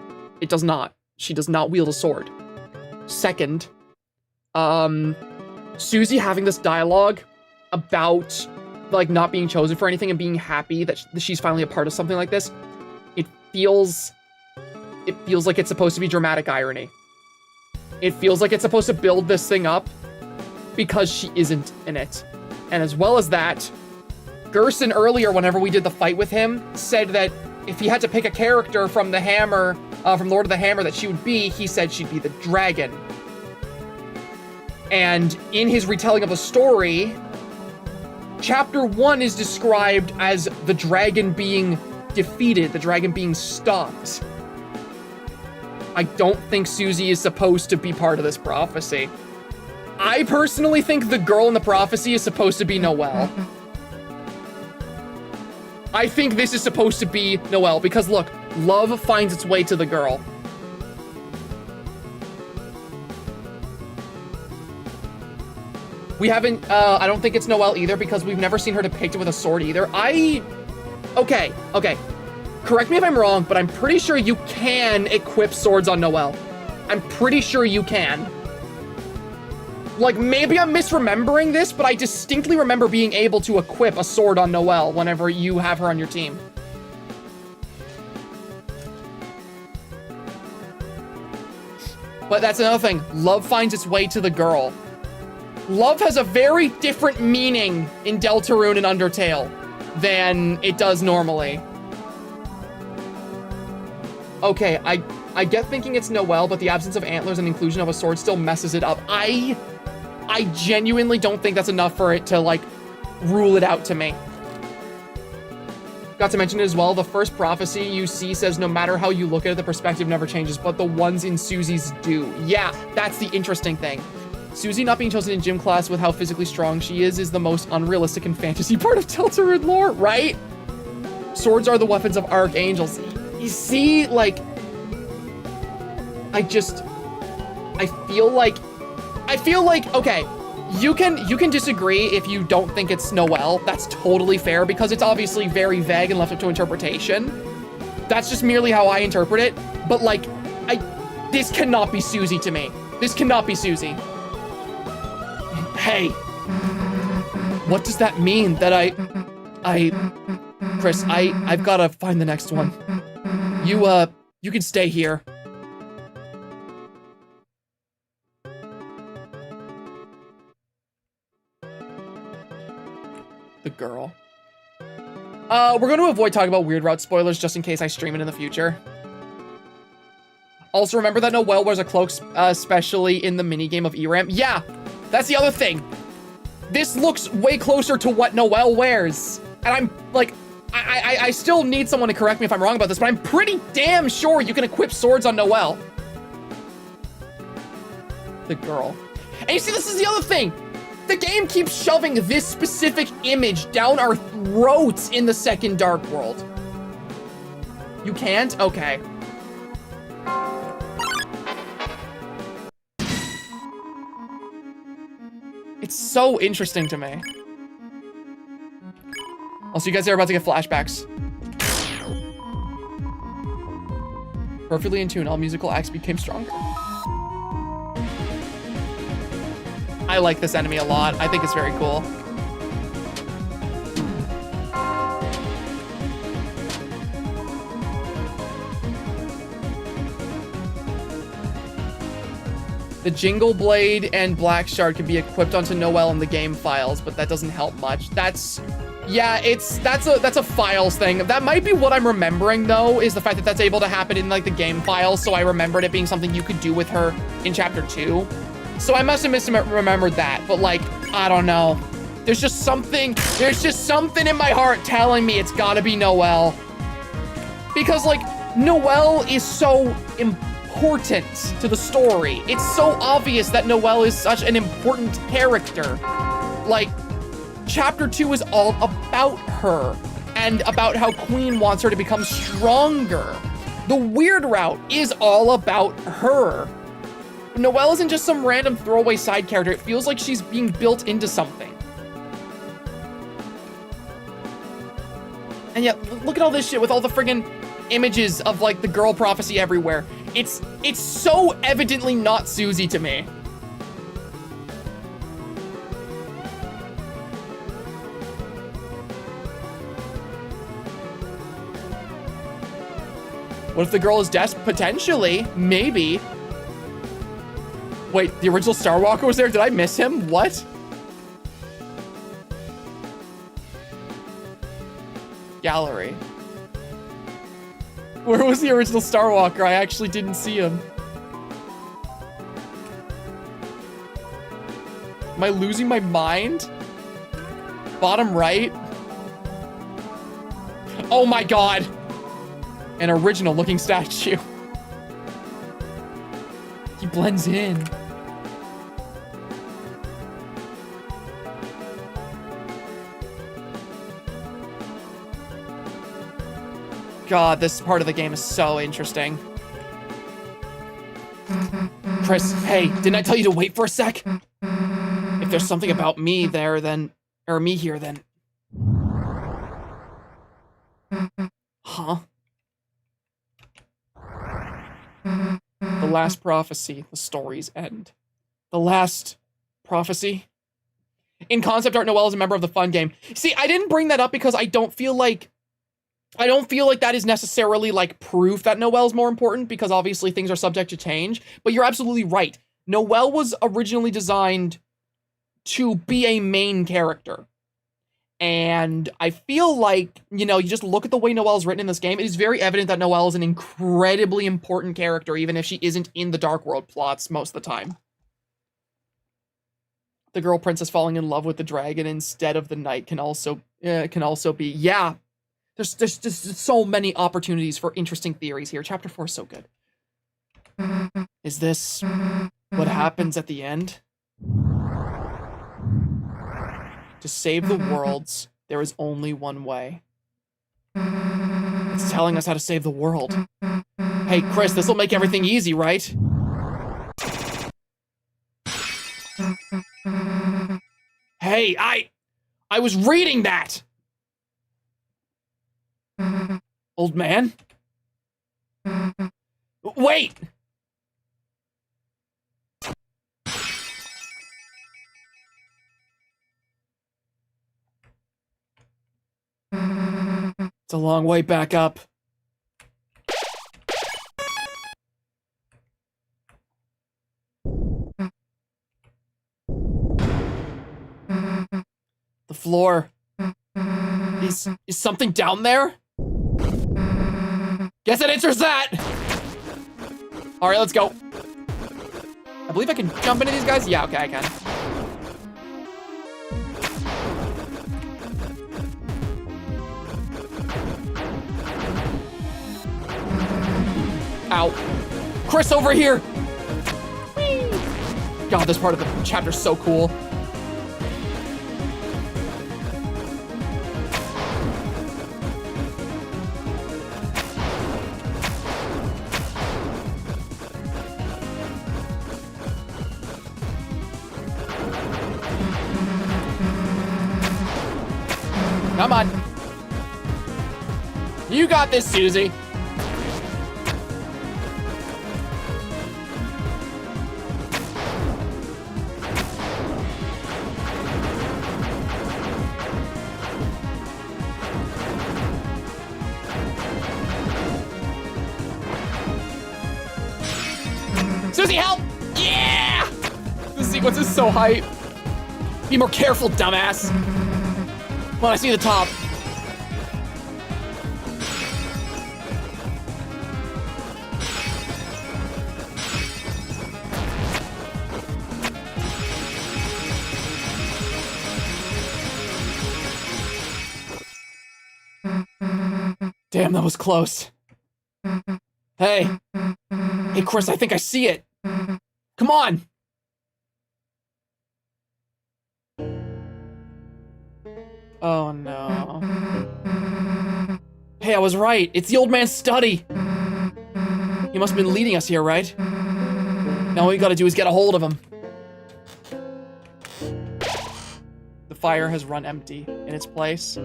It does not. She does not wield a sword. Second, Susie having this dialogue about, like, not being chosen for anything and being happy that she's finally a part of something like this, it feels like it's supposed to be dramatic irony. It feels like it's supposed to build this thing up because she isn't in it. And as well as that, Gerson earlier, whenever we did the fight with him, said that if he had to pick a character from the Hammer, from Lord of the Hammer that she would be, he said she'd be the dragon. And in his retelling of the story, Chapter 1 is described as the dragon being defeated, the dragon being stopped. I don't think Susie is supposed to be part of this prophecy. I personally think the girl in the prophecy is supposed to be Noelle. I think this is supposed to be Noelle because look, love finds its way to the girl. We haven't, I don't think it's Noelle either because we've never seen her depicted with a sword either. Okay. Correct me if I'm wrong, but I'm pretty sure you can equip swords on Noelle. I'm pretty sure you can. Like, maybe I'm misremembering this, but I distinctly remember being able to equip a sword on Noelle whenever you have her on your team. But that's another thing. Love finds its way to the girl. Love has a very different meaning in Deltarune and Undertale than it does normally. Okay, I get thinking it's Noelle, but the absence of antlers and inclusion of a sword still messes it up. I genuinely don't think that's enough for it to, like, rule it out to me. Got to mention it as well, the first prophecy you see says no matter how you look at it, the perspective never changes, but the ones in Susie's do. Yeah, that's the interesting thing. Susie not being chosen in gym class with how physically strong she is the most unrealistic and fantasy part of Deltarune lore, right? Swords are the weapons of archangels. You see, like, I feel like, okay, you can disagree if you don't think it's Noelle. That's totally fair because it's obviously very vague and left up to interpretation. That's just merely how I interpret it. But like, this cannot be Susie to me. This cannot be Susie. Hey, what does that mean that Chris, I've gotta find the next one. You can stay here. The girl. We're going to avoid talking about Weird Route spoilers just in case I stream it in the future. Also, remember that Noelle wears a cloak, especially in the minigame of ERAM. Yeah, that's the other thing. This looks way closer to what Noelle wears. And I'm, like, I still need someone to correct me if I'm wrong about this, but I'm pretty damn sure you can equip swords on Noelle. The girl. And you see, this is the other thing. The game keeps shoving this specific image down our throats in the second Dark World. You can't? Okay. It's so interesting to me. Also, you guys are about to get flashbacks. Perfectly in tune, all musical acts became stronger. I like this enemy a lot. I think it's very cool. The Jingle Blade and Black Shard can be equipped onto Noelle in the game files, but that doesn't help much. That's a files thing. That might be what I'm remembering though, is the fact that that's able to happen in like the game files, so I remembered it being something you could do with her in chapter 2. So I must have misremembered that, but like, I don't know. There's just something in my heart telling me it's gotta be Noelle. Because like, Noelle is so important to the story. It's so obvious that Noelle is such an important character. Like, chapter 2 is all about her and about how Queen wants her to become stronger. The Weird Route is all about her. Noelle isn't just some random throwaway side character. It feels like she's being built into something. And yet, look at all this shit with all the friggin' images of like the girl prophecy everywhere. It's so evidently not Susie to me. What if the girl is desperate? Potentially, maybe. Wait, the original Star Walker was there? Did I miss him? What? Gallery. Where was the original Star Walker? I actually didn't see him. Am I losing my mind? Bottom right. Oh my god. An original looking statue. He blends in. God, this part of the game is so interesting. Chris, hey, didn't I tell you to wait for a sec? If there's something about me there, then... Or me here, then... Huh? The last prophecy, the story's end. The last prophecy? In concept art, Noelle is a member of the fun game. See, I didn't bring that up because I don't feel like that is necessarily like proof that Noelle's more important, because obviously things are subject to change. But you're absolutely right. Noelle was originally designed to be a main character. And I feel like, you know, you just look at the way Noelle's written in this game, it is very evident that Noelle is an incredibly important character, even if she isn't in the Dark World plots most of the time. The girl princess falling in love with the dragon instead of the knight can also be, yeah. There's just so many opportunities for interesting theories here. Chapter 4 is so good. Is this what happens at the end? To save the worlds, there is only one way. It's telling us how to save the world. Hey, Chris, this'll make everything easy, right? Hey, I was reading that! Old man? Wait! It's a long way back up. The floor. Is something down there? Guess it answers that! Alright, let's go. I believe I can jump into these guys? Yeah, okay, I can. Ow. Chris, over here! Whee! God, this part of the chapter's so cool. Come on. You got this, Susie. Susie, help! Yeah! This sequence is so hype. Be more careful, dumbass. Come on, I see the top. Damn, that was close. Hey. Hey, Chris, I think I see it. Come on. Oh, no. Hey, I was right. It's the old man's study. He must have been leading us here, right? Now all we gotta do is get a hold of him. The fire has run empty. In its place,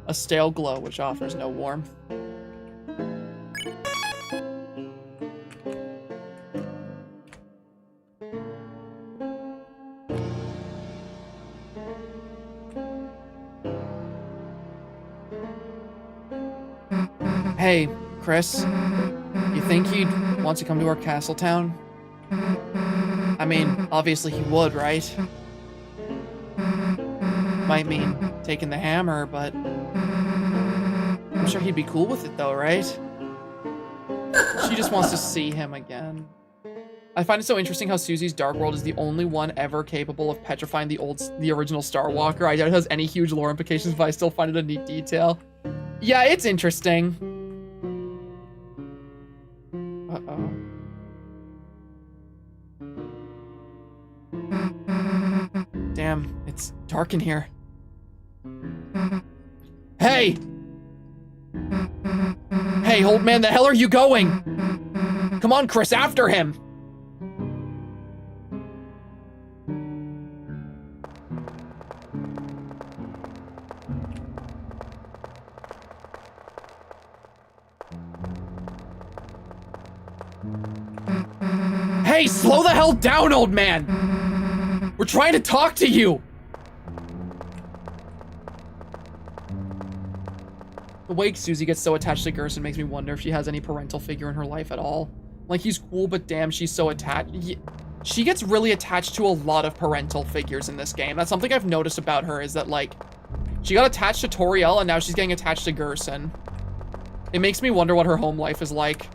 a stale glow which offers no warmth. Hey, Chris, you think he'd want to come to our castle town? I mean, obviously he would, right? Might mean taking the hammer, but I'm sure he'd be cool with it though, right? She just wants to see him again. I find it so interesting how Susie's Dark World is the only one ever capable of petrifying the original Star Walker. I doubt it has any huge lore implications, but I still find it a neat detail. Yeah, it's interesting. Uh-oh. Damn, it's dark in here. Hey! Hey, old man, the hell are you going? Come on, Chris, after him! Hey, slow the hell down, old man! We're trying to talk to you! The way Susie gets so attached to Gerson makes me wonder if she has any parental figure in her life at all. Like, he's cool, but damn, she's so attached. She gets really attached to a lot of parental figures in this game. That's something I've noticed about her, is that, like, she got attached to Toriel, and now she's getting attached to Gerson. It makes me wonder what her home life is like.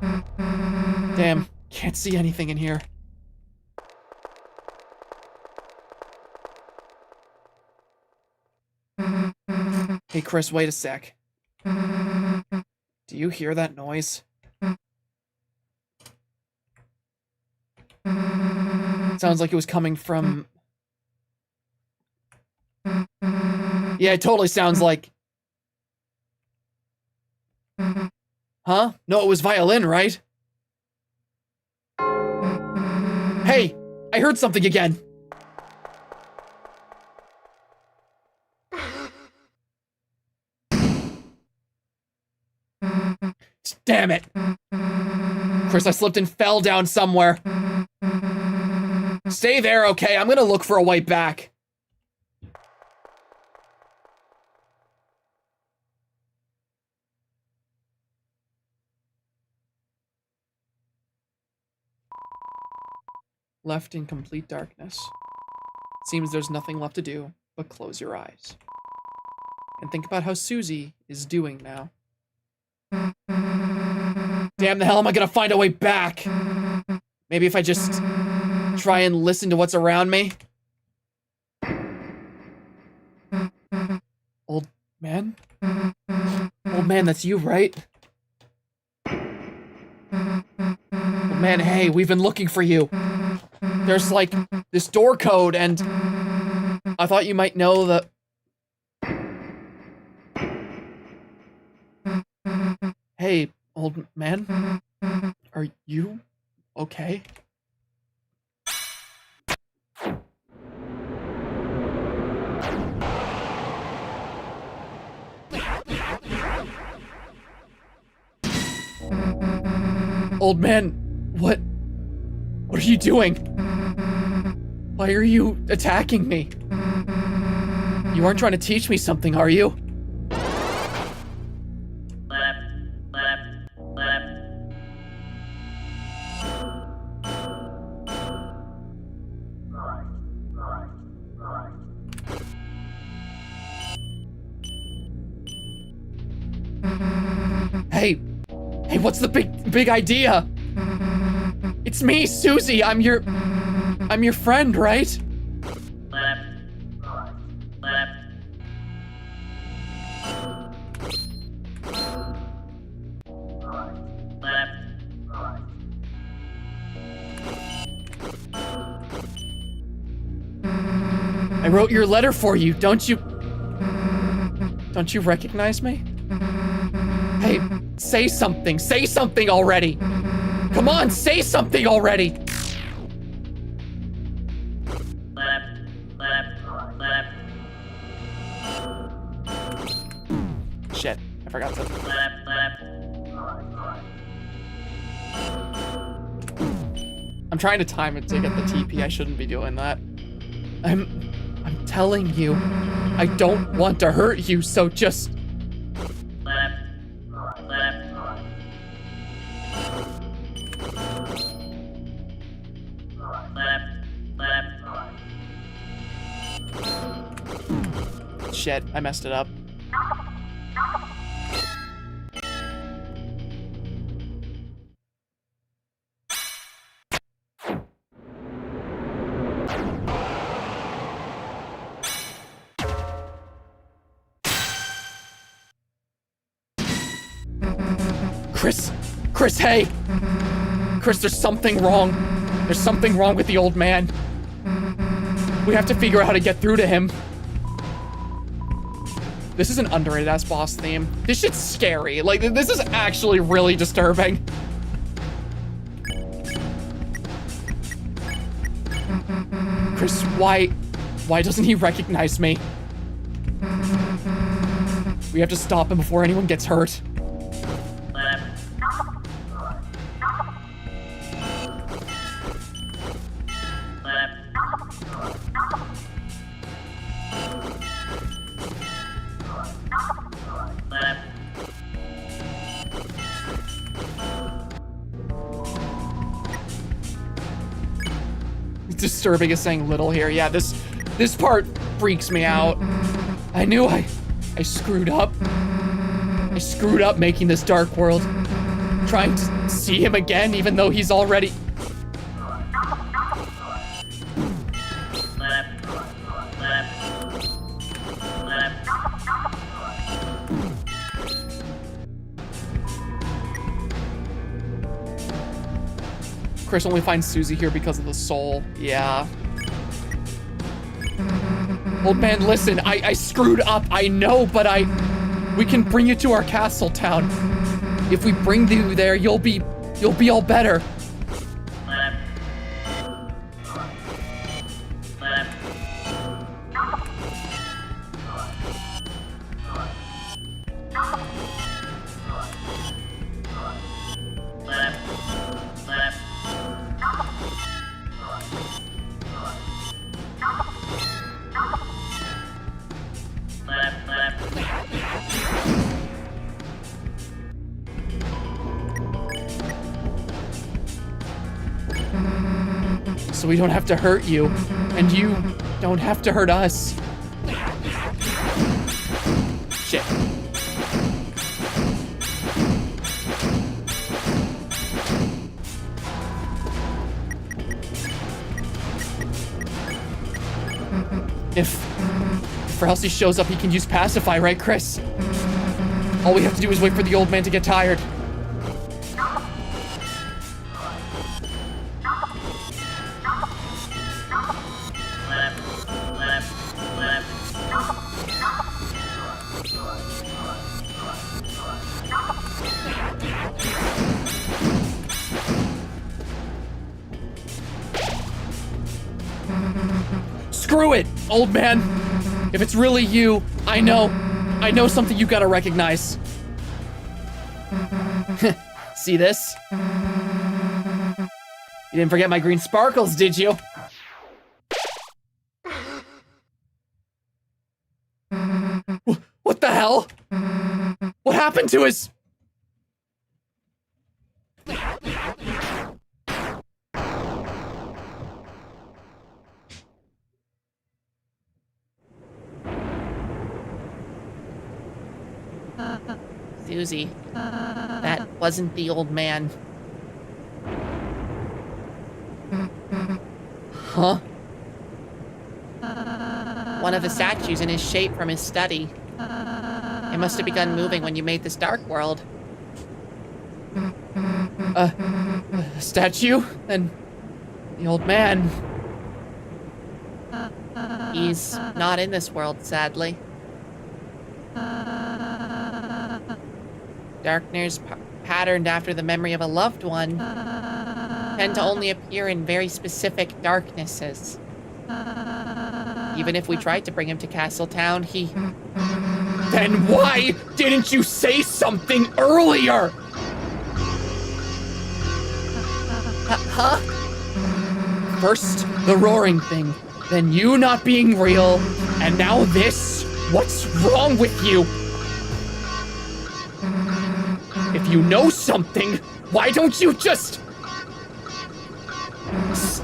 Damn, can't see anything in here. Hey, Chris, wait a sec. Do you hear that noise? Sounds like it was coming from... Yeah, it totally sounds like... Huh? No, it was violin, right? Hey, I heard something again. Damn it. Chris, I slipped and fell down somewhere. Stay there, okay? I'm gonna look for a way back. Left in complete darkness. Seems there's nothing left to do but close your eyes. And think about how Susie is doing now. Damn, the hell am I gonna find a way back? Maybe if I just try and listen to what's around me? Old man? Old man, that's you, right? Old man, hey, we've been looking for you. There's like this door code, and I thought you might know that. Hey, old man, are you okay? Old man, what are you doing? Why are you attacking me? You aren't trying to teach me something, are you? Hey, what's the big idea? It's me, Susie. I'm your friend, right? I wrote your letter for you. Don't you recognize me? Hey, say something. Say something already. Come on, say something already. Shit, I forgot to. I'm trying to time it to get the TP. I shouldn't be doing that. I'm telling you, I don't want to hurt you, so just... Shit, I messed it up. Chris, hey! Chris, there's something wrong. There's something wrong with the old man. We have to figure out how to get through to him. This is an underrated ass boss theme. This shit's scary. Like, this is actually really disturbing. Chris, why doesn't he recognize me? We have to stop him before anyone gets hurt. Disturbing is saying little here. Yeah, this part freaks me out. I knew I screwed up. I screwed up making this dark world. Trying to see him again, even though he's already... Chris only finds Susie here because of the soul. Yeah. Old man, listen, I screwed up, I know, but we can bring you to our castle town. If we bring you there, you'll be all better. So we don't have to hurt you, and you don't have to hurt us. Shit. If Rousey shows up, he can use Pacify, right, Chris? All we have to do is wait for the old man to get tired. Screw it, old man. If it's really you, I know something you gotta recognize. See this? You didn't forget my green sparkles, did you? What the hell? What happened to his... Susie, that wasn't the old man. Huh? One of the statues in his shape from his study. It must have begun moving when you made this dark world. Statue? And the old man. He's not in this world, sadly. Darkness patterned after the memory of a loved one tend to only appear in very specific darknesses. Even if we tried to bring him to Castletown, he... Then why didn't you say something earlier? Huh? First, the roaring thing, then you not being real, and now this? What's wrong with you? If you know something, why don't you just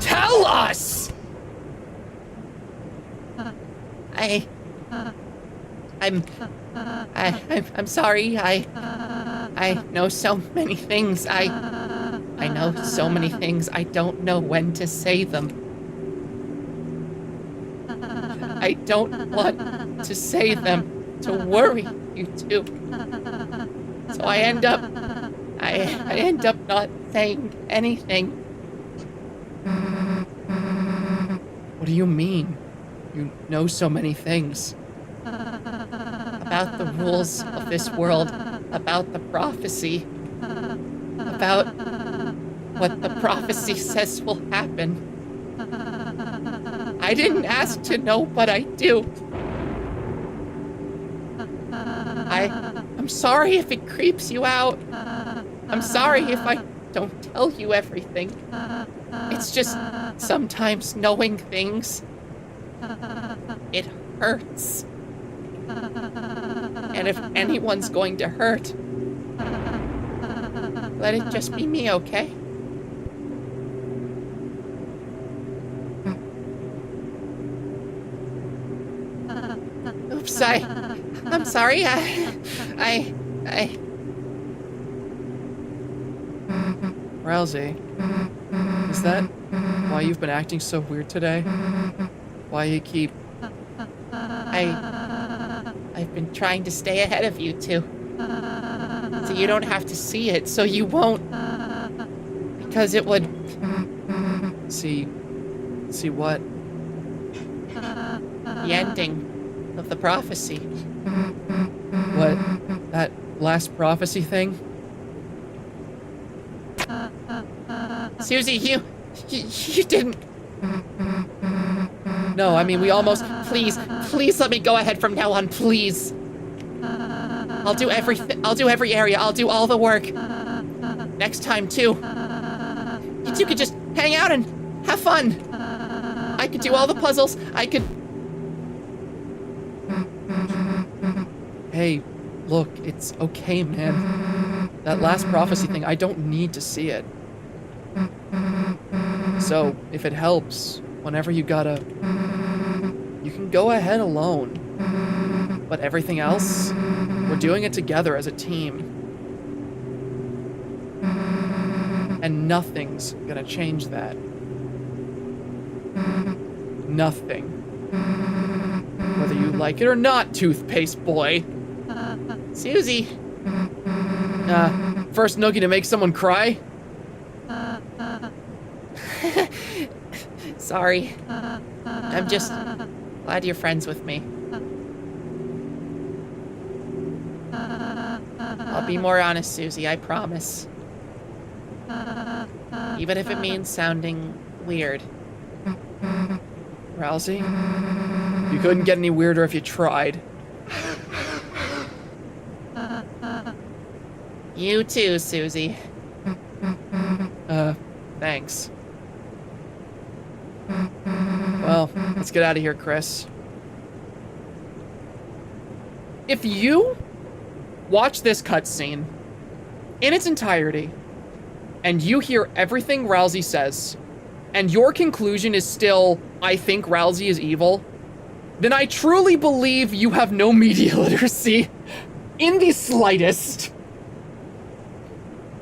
tell us? I'm sorry. I know so many things. I know so many things. I don't know when to say them. I don't want to say them to worry you too. So I end up I end up not saying anything. What do you mean? You know so many things. About the rules of this world, about the prophecy, about what the prophecy says will happen. I didn't ask to know, but I do. I'm sorry if it creeps you out. I'm sorry if I don't tell you everything. It's just sometimes knowing things, it hurts. And if anyone's going to hurt, let it just be me, okay? Oops, I'm sorry. Rousey, is that why you've been acting so weird today? Why you keep... I've been trying to stay ahead of you two. So you don't have to see it, so you won't. Because it would... See what? The ending of the prophecy. What? That last prophecy thing? Susie, you didn't... No, I mean, we almost... Please let me go ahead from now on, please. I'll do everything. I'll do every area. I'll do all the work. Next time, too. You two could just hang out and have fun. I could do all the puzzles. I could... Hey, look, it's okay, man. That last prophecy thing, I don't need to see it. So, if it helps, whenever you gotta... You can go ahead alone. But everything else, we're doing it together as a team. And nothing's gonna change that. Nothing. Whether you like it or not, toothpaste boy. Susie. First noogie to make someone cry? Sorry. I'm just glad you're friends with me. I'll be more honest, Susie, I promise. Even if it means sounding weird. Rousey? You couldn't get any weirder if you tried. You too, Susie. Thanks. Well, let's get out of here, Chris. If you watch this cutscene in its entirety, and you hear everything Rousey says, and your conclusion is still, I think Rousey is evil, then I truly believe you have no media literacy in the slightest.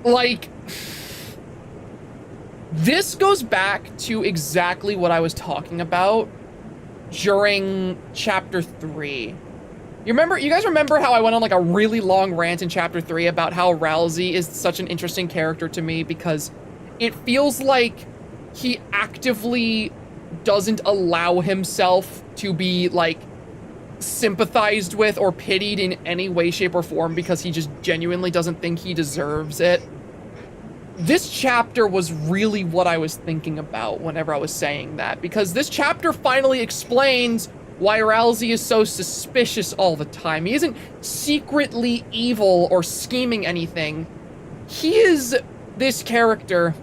Like, this goes back to exactly what I was talking about during Chapter 3. You guys remember how I went on like a really long rant in Chapter 3 about how Rousey is such an interesting character to me because it feels like he actively doesn't allow himself to be like sympathized with or pitied in any way, shape, or form because he just genuinely doesn't think he deserves it. This chapter was really what I was thinking about whenever I was saying that, because this chapter finally explains why Rousey is so suspicious all the time. He isn't secretly evil or scheming anything. He is this character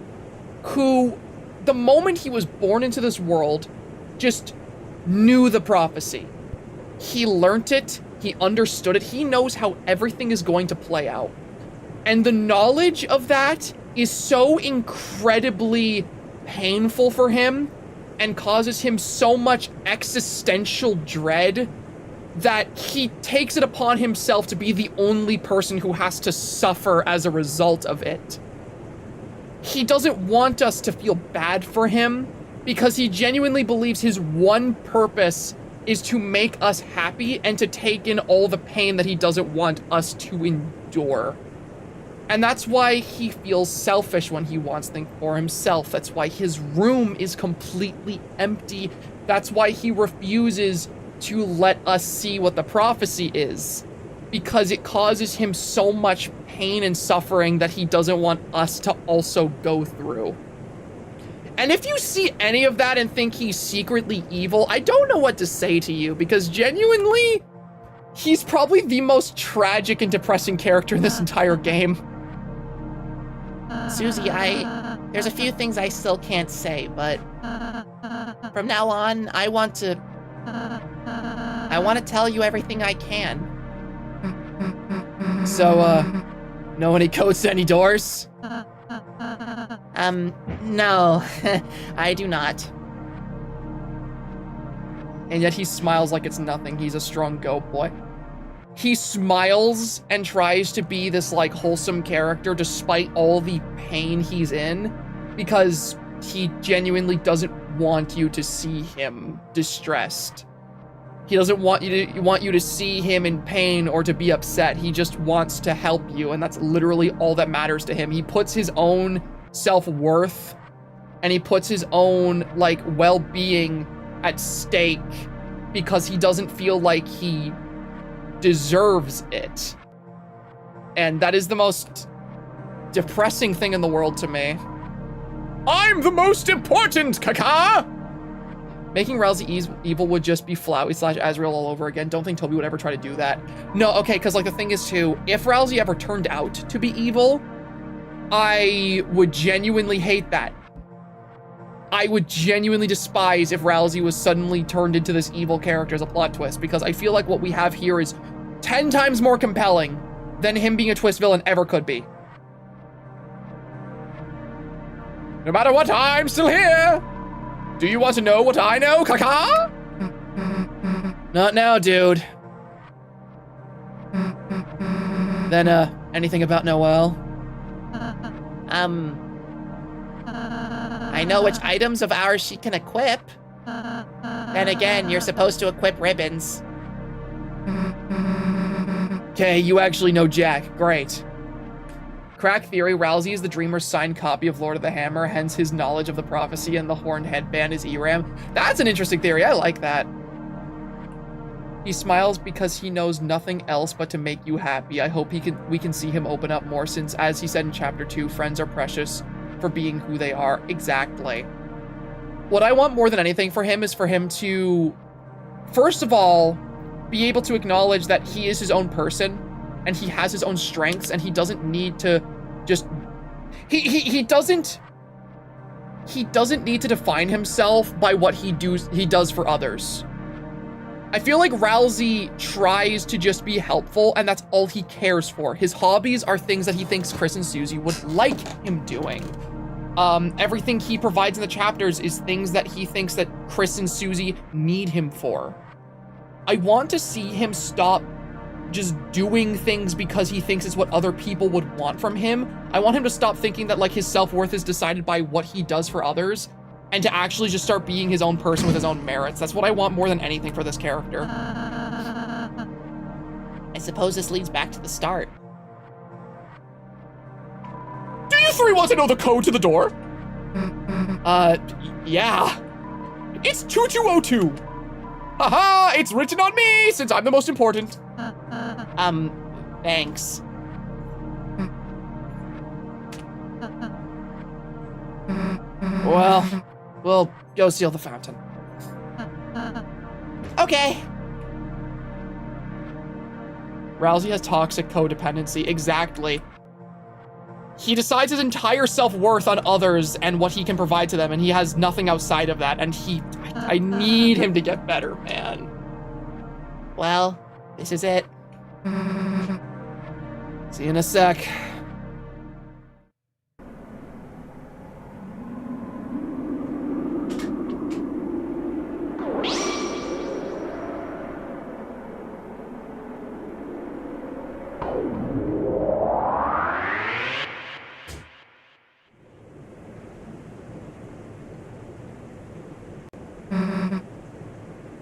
who, the moment he was born into this world, just knew the prophecy. He learnt it, he understood it, he knows how everything is going to play out. And the knowledge of that is so incredibly painful for him and causes him so much existential dread that he takes it upon himself to be the only person who has to suffer as a result of it. He doesn't want us to feel bad for him because he genuinely believes his one purpose is to make us happy and to take in all the pain that he doesn't want us to endure. And that's why he feels selfish when he wants things for himself. That's why his room is completely empty. That's why he refuses to let us see what the prophecy is. Because it causes him so much pain and suffering that he doesn't want us to also go through. And if you see any of that and think he's secretly evil, I don't know what to say to you, because genuinely, he's probably the most tragic and depressing character in this entire game. Susie, there's a few things I still can't say, but from now on, I want to tell you everything I can. So, know any codes to any doors? No, I do not. And yet he smiles like it's nothing. He's a strong goat boy. He smiles and tries to be this, like, wholesome character despite all the pain he's in, because he genuinely doesn't want you to see him distressed. He doesn't want you to see him in pain or to be upset. He just wants to help you, and that's literally all that matters to him. He puts his own self-worth and he puts his own, like, well-being at stake because he doesn't feel like he deserves it. And that is the most depressing thing in the world to me. I'm the most important, Kaka! Making Rousey evil would just be Flowey / Azrael all over again. Don't think Toby would ever try to do that. No, okay, because, like, the thing is, too, if Rousey ever turned out to be evil, I would genuinely hate that. I would genuinely despise if Rousey was suddenly turned into this evil character as a plot twist, because I feel like what we have here is 10 times more compelling than him being a twist villain ever could be. No matter what, I'm still here! Do you want to know what I know, Kaka? Not now, dude. Then, anything about Noelle? I know which items of ours she can equip. Then again, you're supposed to equip ribbons. Okay, you actually know Jack. Great. Crack theory, Rousey is the Dreamer's signed copy of Lord of the Hammer, hence his knowledge of the prophecy, and the horned headband is Eram. That's an interesting theory. I like that. He smiles because he knows nothing else but to make you happy. I hope we can see him open up more, since, as he said in Chapter 2, friends are precious for being who they are. Exactly. What I want more than anything for him is for him to, first of all, be able to acknowledge that he is his own person, and he has his own strengths, and he doesn't need to just... He doesn't need to define himself by what he does for others. I feel like Rousey tries to just be helpful, and that's all he cares for. His hobbies are things that he thinks Chris and Susie would like him doing. Everything he provides in the chapters is things that he thinks that Chris and Susie need him for. I want to see him stop just doing things because he thinks it's what other people would want from him. I want him to stop thinking that, like, his self-worth is decided by what he does for others, and to actually just start being his own person with his own merits. That's what I want more than anything for this character. I suppose this leads back to the start. Do you three want to know the code to the door? Yeah. It's 2202. Haha, it's written on me since I'm the most important. Thanks. Well, we'll go seal the fountain. Okay. Rousey has toxic codependency. Exactly. He decides his entire self-worth on others and what he can provide to them, and he has nothing outside of that, and I need him to get better, man. Well, this is it. See you in a sec.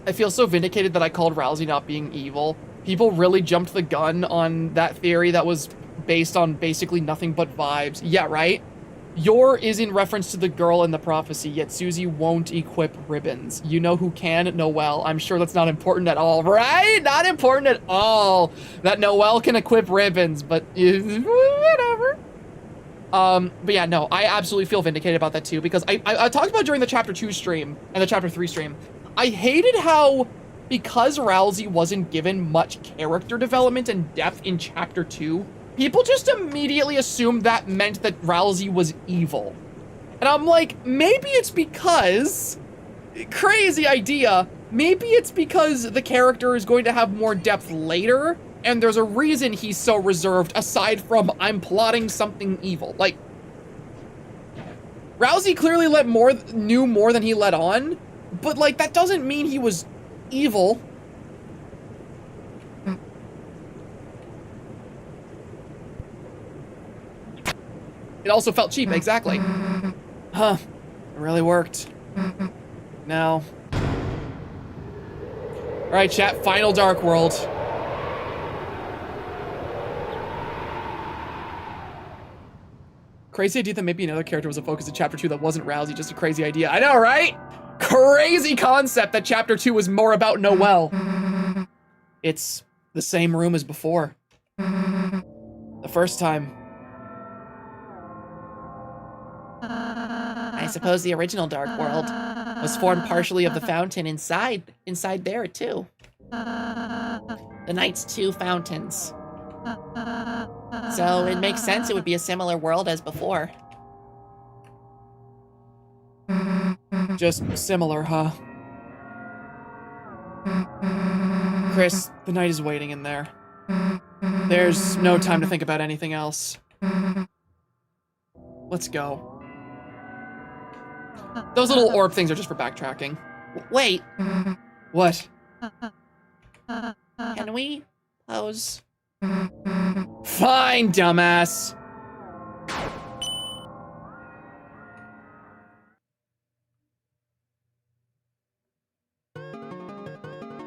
I feel so vindicated that I called Rousey not being evil. People really jumped the gun on that theory that was based on basically nothing but vibes. Yeah, right? Your is in reference to the girl in the prophecy, yet Susie won't equip ribbons. You know who can? Noelle. I'm sure that's not important at all, right? Not important at all that Noelle can equip ribbons, but whatever. But yeah, no, I absolutely feel vindicated about that too, because I talked about during the Chapter 2 stream and the Chapter 3 stream. I hated how, because Rousey wasn't given much character development and depth in Chapter 2, people just immediately assumed that meant that Rousey was evil. And I'm like, maybe it's because, crazy idea, maybe it's because the character is going to have more depth later, and there's a reason he's so reserved, aside from, I'm plotting something evil. Like, Rousey clearly knew more than he let on, but like, that doesn't mean he was evil. It also felt cheap, exactly. Huh, it really worked. Now. All right, chat, final Dark World. Crazy idea that maybe another character was a focus of Chapter 2 that wasn't Rousey, just a crazy idea. I know, right? Crazy concept that Chapter 2 was more about Noelle. It's the same room as before. The first time. I suppose the original Dark World was formed partially of the fountain inside there too. The Knight's 2 fountains. So it makes sense it would be a similar world as before. Just similar, huh? Chris, the Knight is waiting in there. There's no time to think about anything else. Let's go. Those little orb things are just for backtracking. Wait, What? can we pose? Fine, dumbass.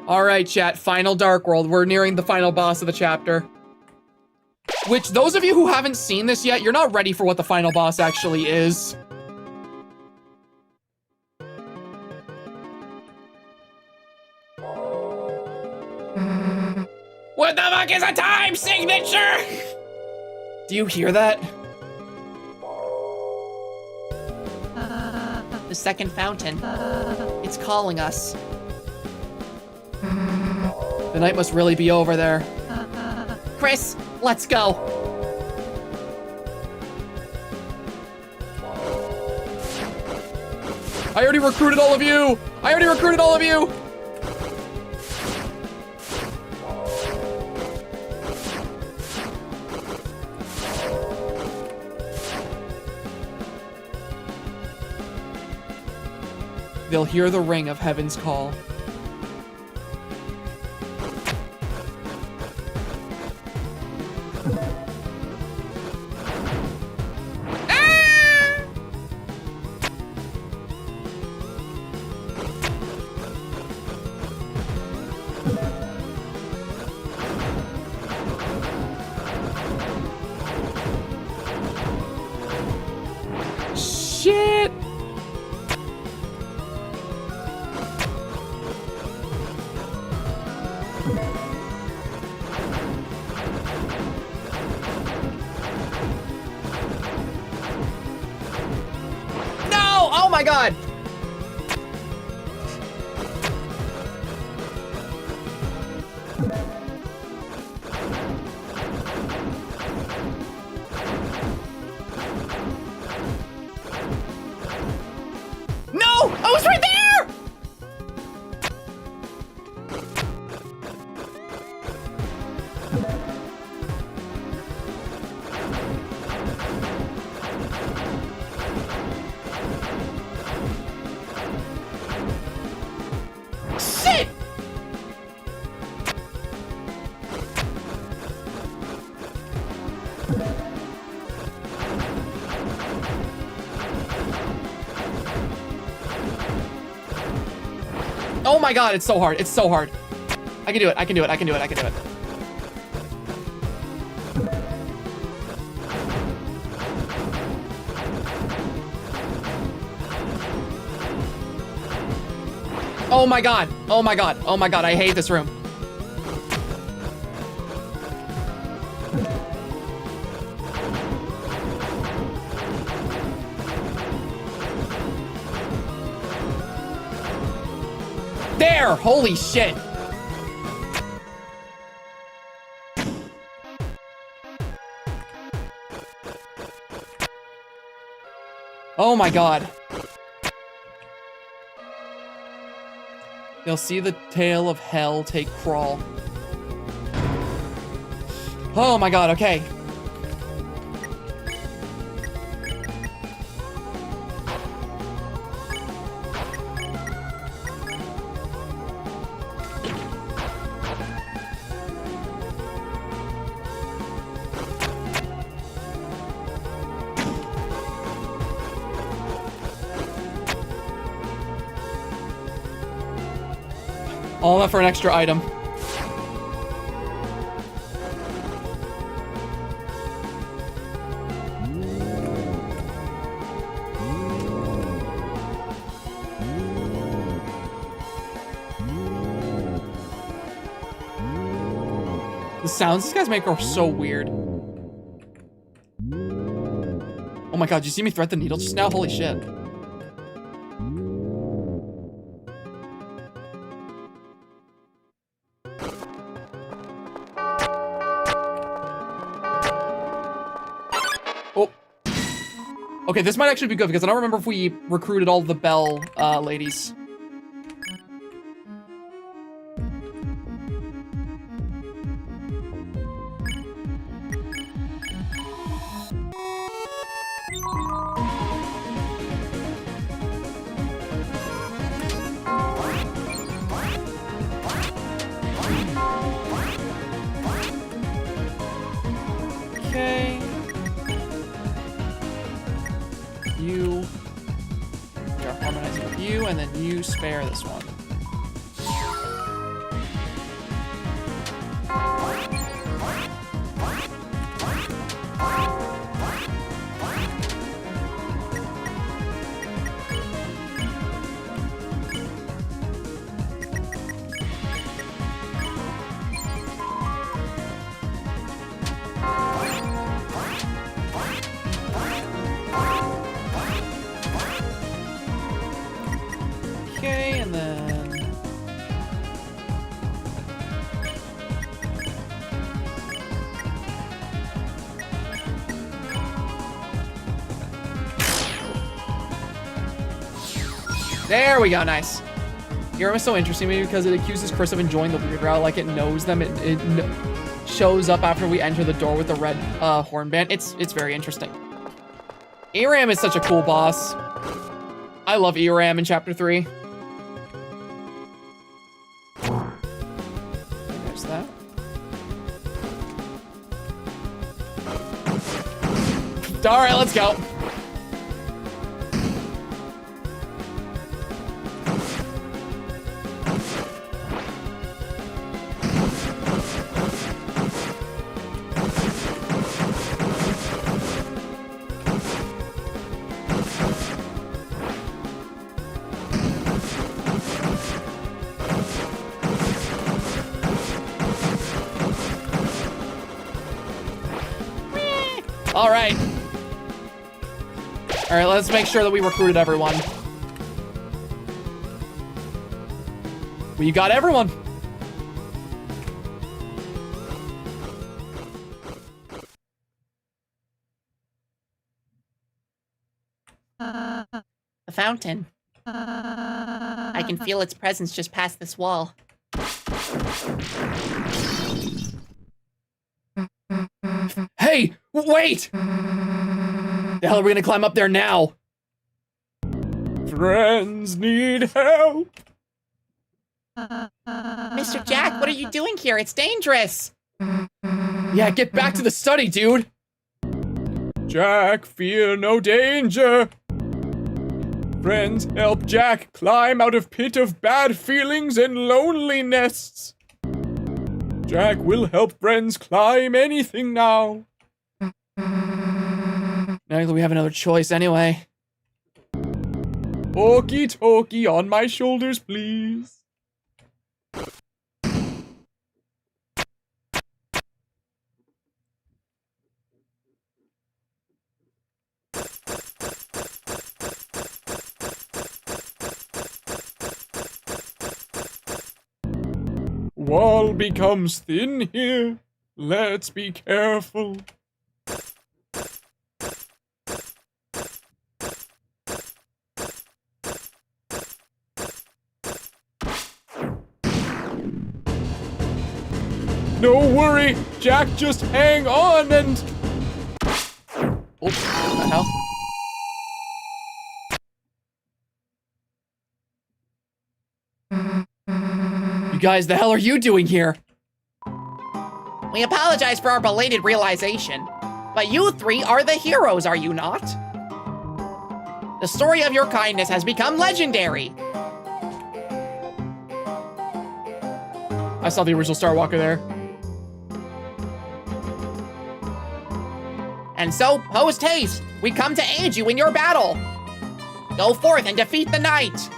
All right, chat, final Dark World. We're nearing the final boss of the chapter. Which, those of you who haven't seen this yet, you're not ready for what the final boss actually is. What the fuck is a time signature? Do you hear that? The second fountain. It's calling us. The Knight must really be over there. Chris, let's go. I already recruited all of you! I already recruited all of you! They'll hear the ring of heaven's call. Shit! No! Oh my god! No! I was right there! Shit! Oh my god, it's so hard. It's so hard. I can do it. I can do it. I can do it. I can do it. Oh my god. Oh my god. Oh my god. I hate this room. There! Holy shit. Oh my god. They'll see the tail of hell take crawl. Oh my god, okay. All that for an extra item. The sounds these guys make are so weird. Oh my god, you see me thread the needle just now? Holy shit. Okay, this might actually be good because I don't remember if we recruited all the Bell ladies. Okay. You are harmonizing with you, and then you spare this one. Okay, and then... There we go, nice. Irem is so interesting to me because it accuses Chris of enjoying the weird route, like it knows them. It shows up after we enter the door with the red hornband. It's very interesting. Irem is such a cool boss. I love Irem in Chapter 3. There's that. All right, let's go. All right. All right, let's make sure that we recruited everyone. We got everyone. The fountain. I can feel its presence just past this wall. Hey, wait! The hell are we gonna climb up there now? Friends need help. Mr. Jack, what are you doing here? It's dangerous. Yeah, get back to the study, dude. Jack, fear no danger. Friends help Jack climb out of pit of bad feelings and loneliness. Jack will help friends climb anything now. Not that we have another choice anyway. Okie dokie, on my shoulders, please. Wall becomes thin here. Let's be careful. No worry, Jack, just hang on and... Oops, what the hell? You guys, the hell are you doing here? We apologize for our belated realization, but you three are the heroes, are you not? The story of your kindness has become legendary. I saw the original Star Walker there. And so, post haste, we come to aid you in your battle. Go forth and defeat the knight.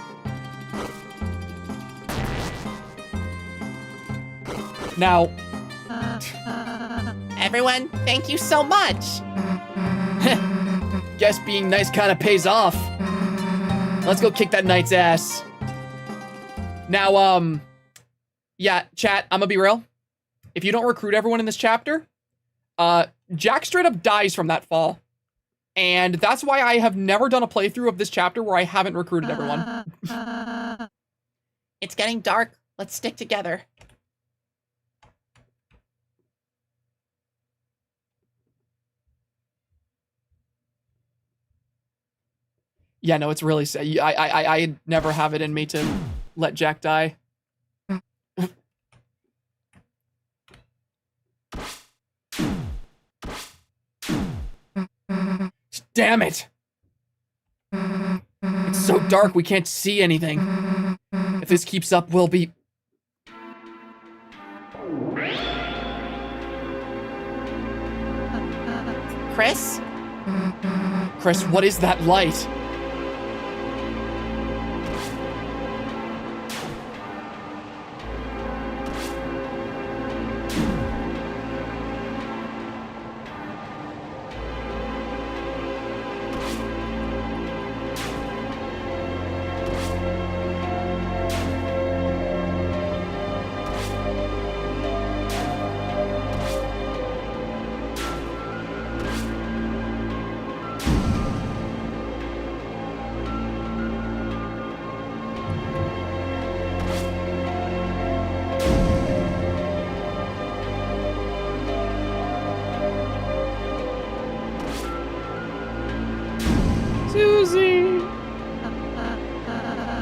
Now, Everyone, thank you so much. guess being nice kind of pays off. Let's go kick that knight's ass. Now, yeah, chat, I'm gonna be real. If you don't recruit everyone in this chapter, Jack straight up dies from that fall. And that's why I have never done a playthrough of this chapter where I haven't recruited everyone. It's getting dark. Let's stick together. Yeah, no, it's really sad. I never have it in me to let Jack die. Damn it! It's so dark we can't see anything. If this keeps up, we'll be... Chris? Chris, what is that light?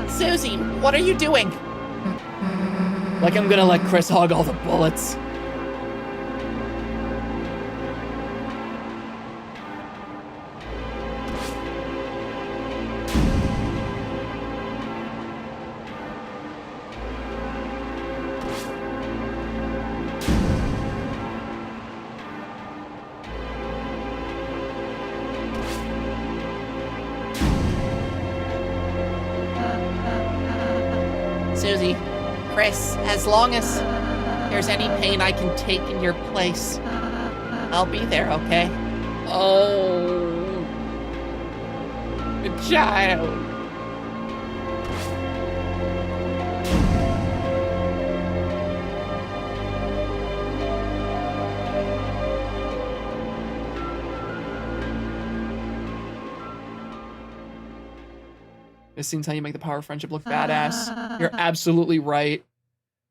Susie, what are you doing? Like I'm gonna let Chris hog all the bullets. Susie, Chris, as long as there's any pain I can take in your place, I'll be there, okay? Oh, the child. This seems how you make the power of friendship look badass. You're absolutely right.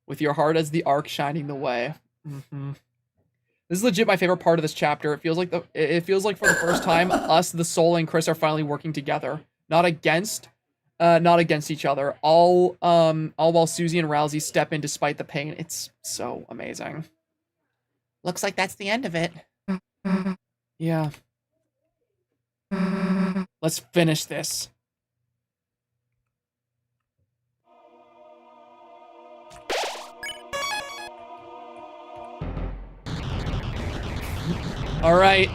With your heart as the arc shining the way. This is legit my favorite part of this chapter. It feels like for the first time, us, the Soul, and Chris are finally working together, not against each other. All while Susie and Rousey step in despite the pain. It's so amazing. Looks like that's the end of it. Yeah. Let's finish this. All right.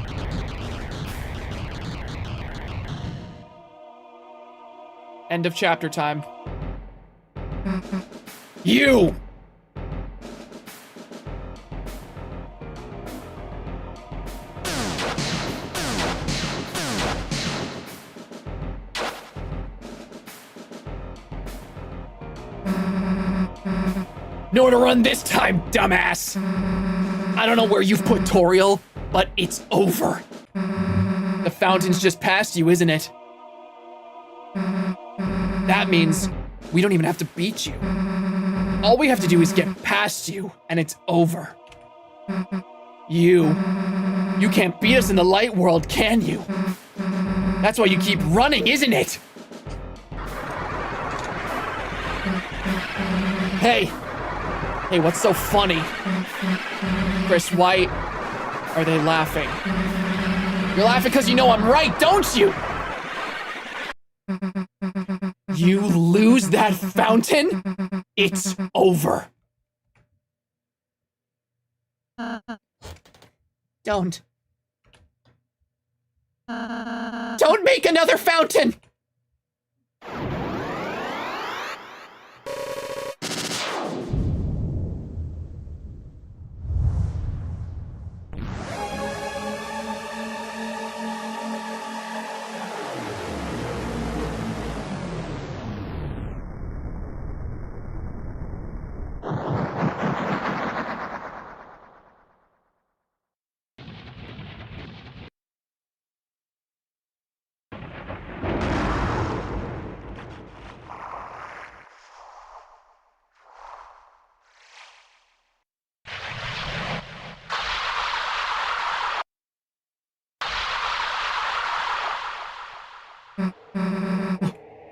End of chapter time. You! Nowhere to run this time, dumbass! I don't know where you've put Toriel, but it's over. The fountain's just past you, isn't it? That means we don't even have to beat you. All we have to do is get past you, and it's over. You can't beat us in the light world, can you? That's why you keep running, isn't it? Hey, what's so funny? Chris, why are they laughing? You're laughing because you know I'm right, don't you? You lose that fountain, it's over. Don't make another fountain!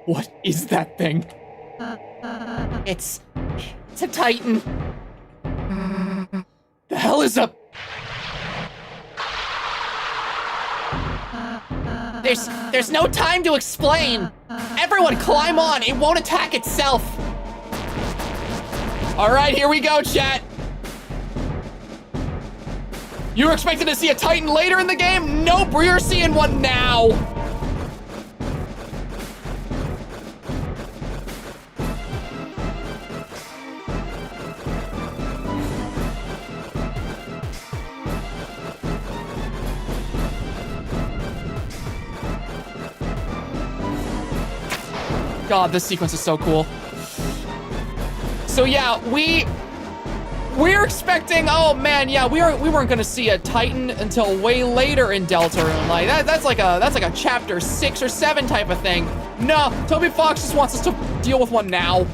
What is that thing? It's a Titan. The hell is up? There's no time to explain. Everyone climb on, it won't attack itself. All right, here we go, chat. You were expecting to see a Titan later in the game? Nope, we're seeing one now. God, this sequence is so cool. So yeah, we're expecting. Oh man, yeah, we weren't gonna see a Titan until way later in Deltarune. Like that's like a chapter 6 or 7 type of thing. No, Toby Fox just wants us to deal with one now.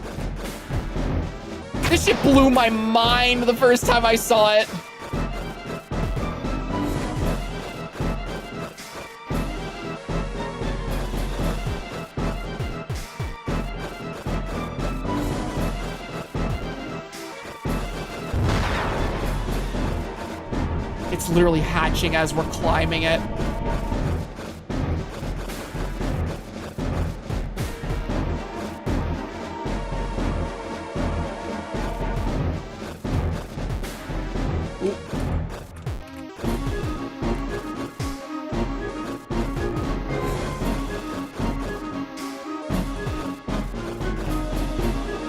This shit blew my mind the first time I saw it. It's literally hatching as we're climbing it. Ooh.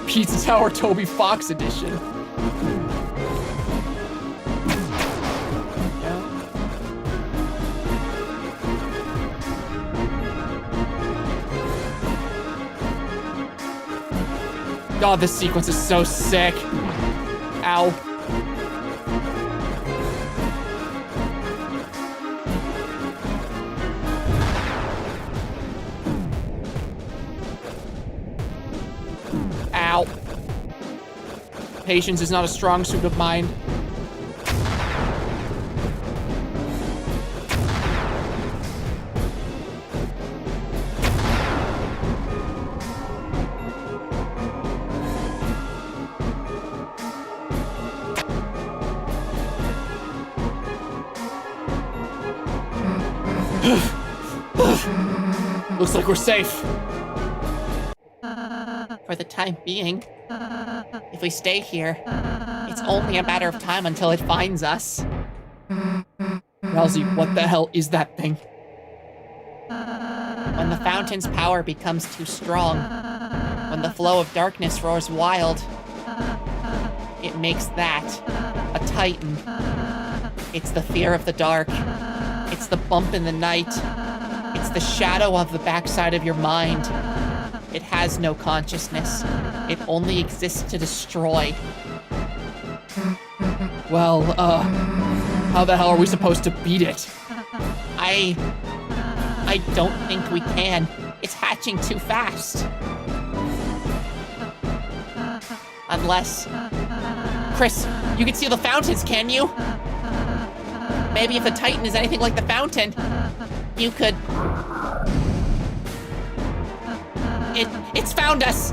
Pizza Tower Toby Fox edition. God, this sequence is so sick. Ow. Ow. Patience is not a strong suit of mine. Looks like we're safe. For the time being, if we stay here, it's only a matter of time until it finds us. Rousey, what the hell is that thing? When the fountain's power becomes too strong, when the flow of darkness roars wild, it makes that a titan. It's the fear of the dark. It's the bump in the night. It's the shadow of the backside of your mind. It has no consciousness. It only exists to destroy. Well, how the hell are we supposed to beat it? I don't think we can. It's hatching too fast. Unless... Chris, you can see the fountains, can you? Maybe if the Titan is anything like the fountain, you could... It's found us!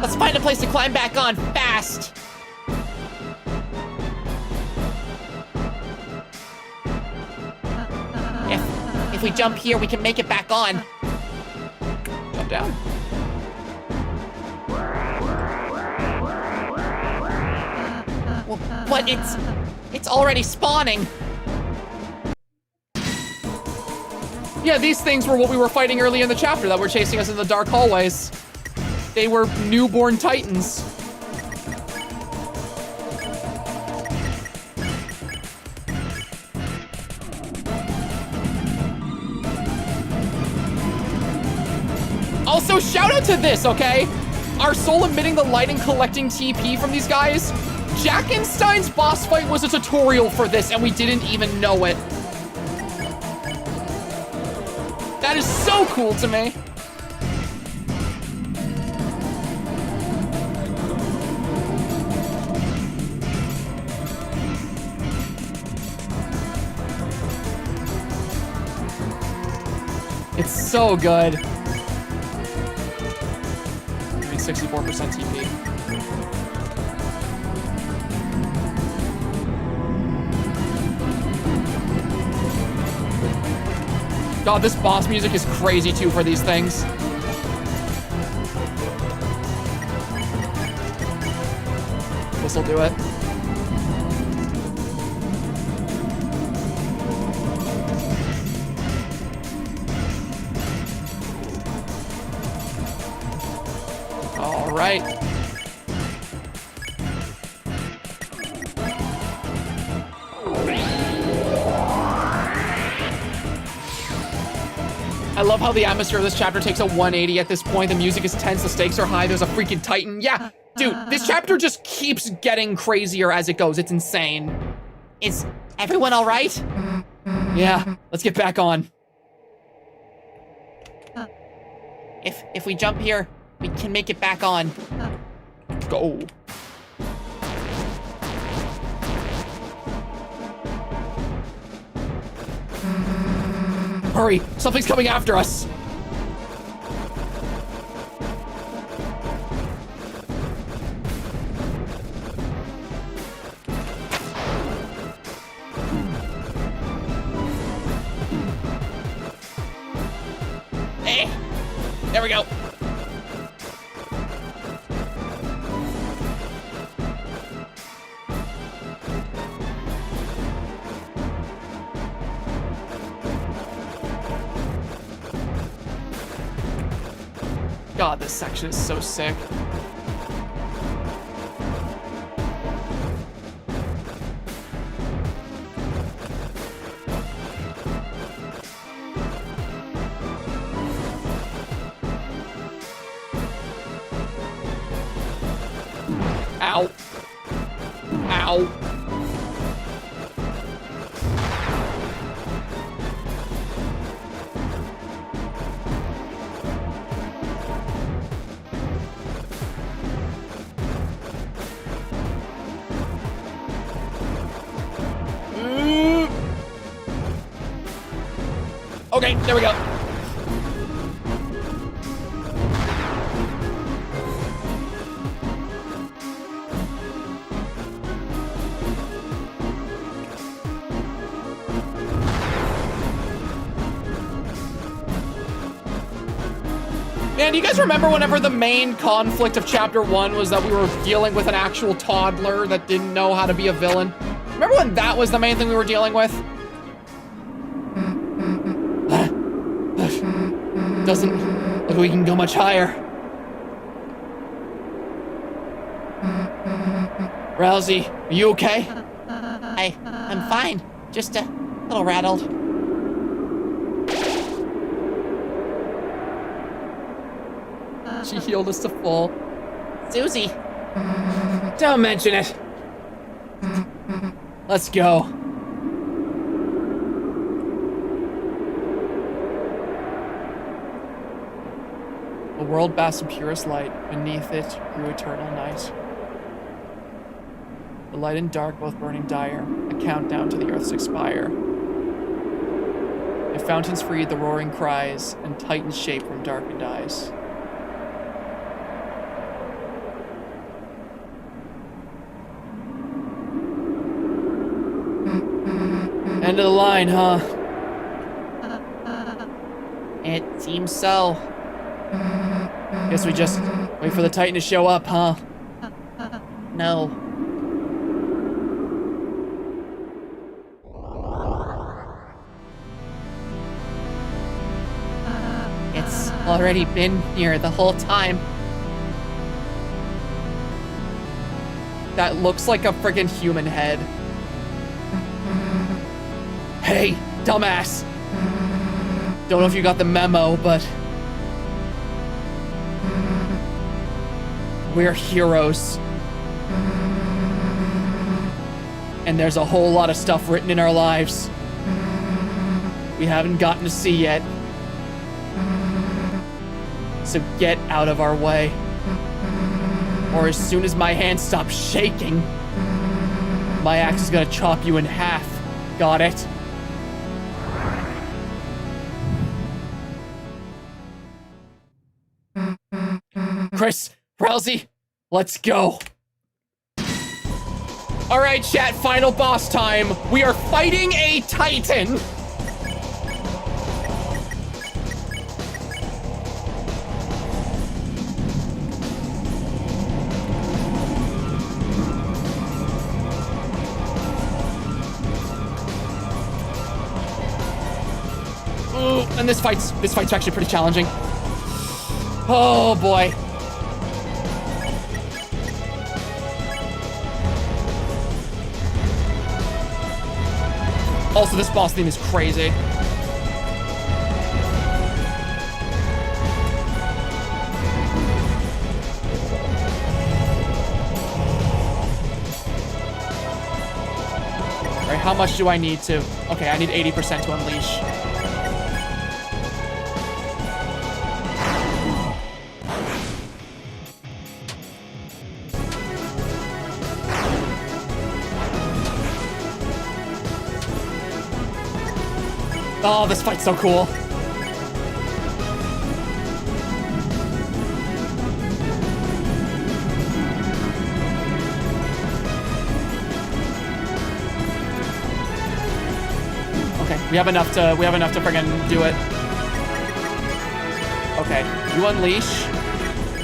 Let's find a place to climb back on, fast! If we jump here, we can make it back on. Jump down. What? It's already spawning. Yeah, these things were what we were fighting early in the chapter that were chasing us in the dark hallways. They were newborn titans. Also, shout out to this, okay? Our soul emitting the light and collecting TP from these guys. Jackenstein's boss fight was a tutorial for this, and we didn't even know it. That is so cool to me. It's so good. 64% TP. God, this boss music is crazy too for these things. This'll do it. All right. I love how the atmosphere of this chapter takes a 180 at this point. The music is tense, the stakes are high, there's a freaking titan. Yeah, dude, this chapter just keeps getting crazier as it goes. It's insane. Is everyone all right? Yeah, let's get back on. If we jump here, we can make it back on. Go. Hurry, something's coming after us. Hey, there we go. God, this section is so sick. Ow. Ow. Okay, there we go. Yeah, do you guys remember whenever the main conflict of chapter 1 was that we were dealing with an actual toddler that didn't know how to be a villain? Remember when that was the main thing we were dealing with? Doesn't look like we can go much higher. Rousey, are you okay? I'm fine. Just a little rattled. She healed us to full. Susie, Don't mention it. Let's go. The world basks in purest light. Beneath it grew eternal night. The light and dark both burning dire. A countdown to the earth's expire. If fountains freed the roaring cries, and titans shape from darkened eyes. End of the line, huh? it seems so. Guess we just wait for the Titan to show up, huh? No. It's already been here the whole time. That looks like a friggin' human head. Hey, dumbass! Don't know if you got the memo, but... we're heroes. And there's a whole lot of stuff written in our lives we haven't gotten to see yet. So get out of our way. Or as soon as my hand stops shaking, my axe is gonna chop you in half. Got it? Chris, Rousey, let's go. All right, chat, final boss time. We are fighting a Titan. Ooh, and this fight's actually pretty challenging. Oh boy. Also, this boss theme is crazy. Alright, how much do I need to? Okay, I need 80% to unleash. Oh, this fight's so cool. Okay, we have enough to friggin' do it. Okay, you unleash,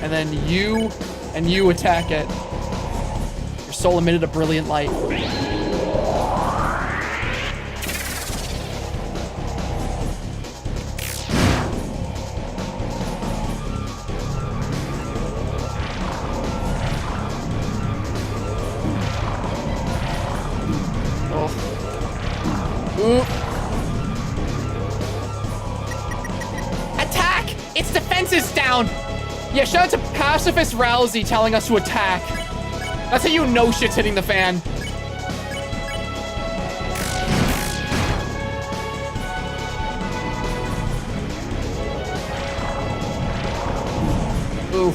and then you attack it. Your soul emitted a brilliant light. Attack! Its defense is down! Yeah, shout out to Pacifist Rousey telling us to attack. That's how you know shit's hitting the fan. Ooh.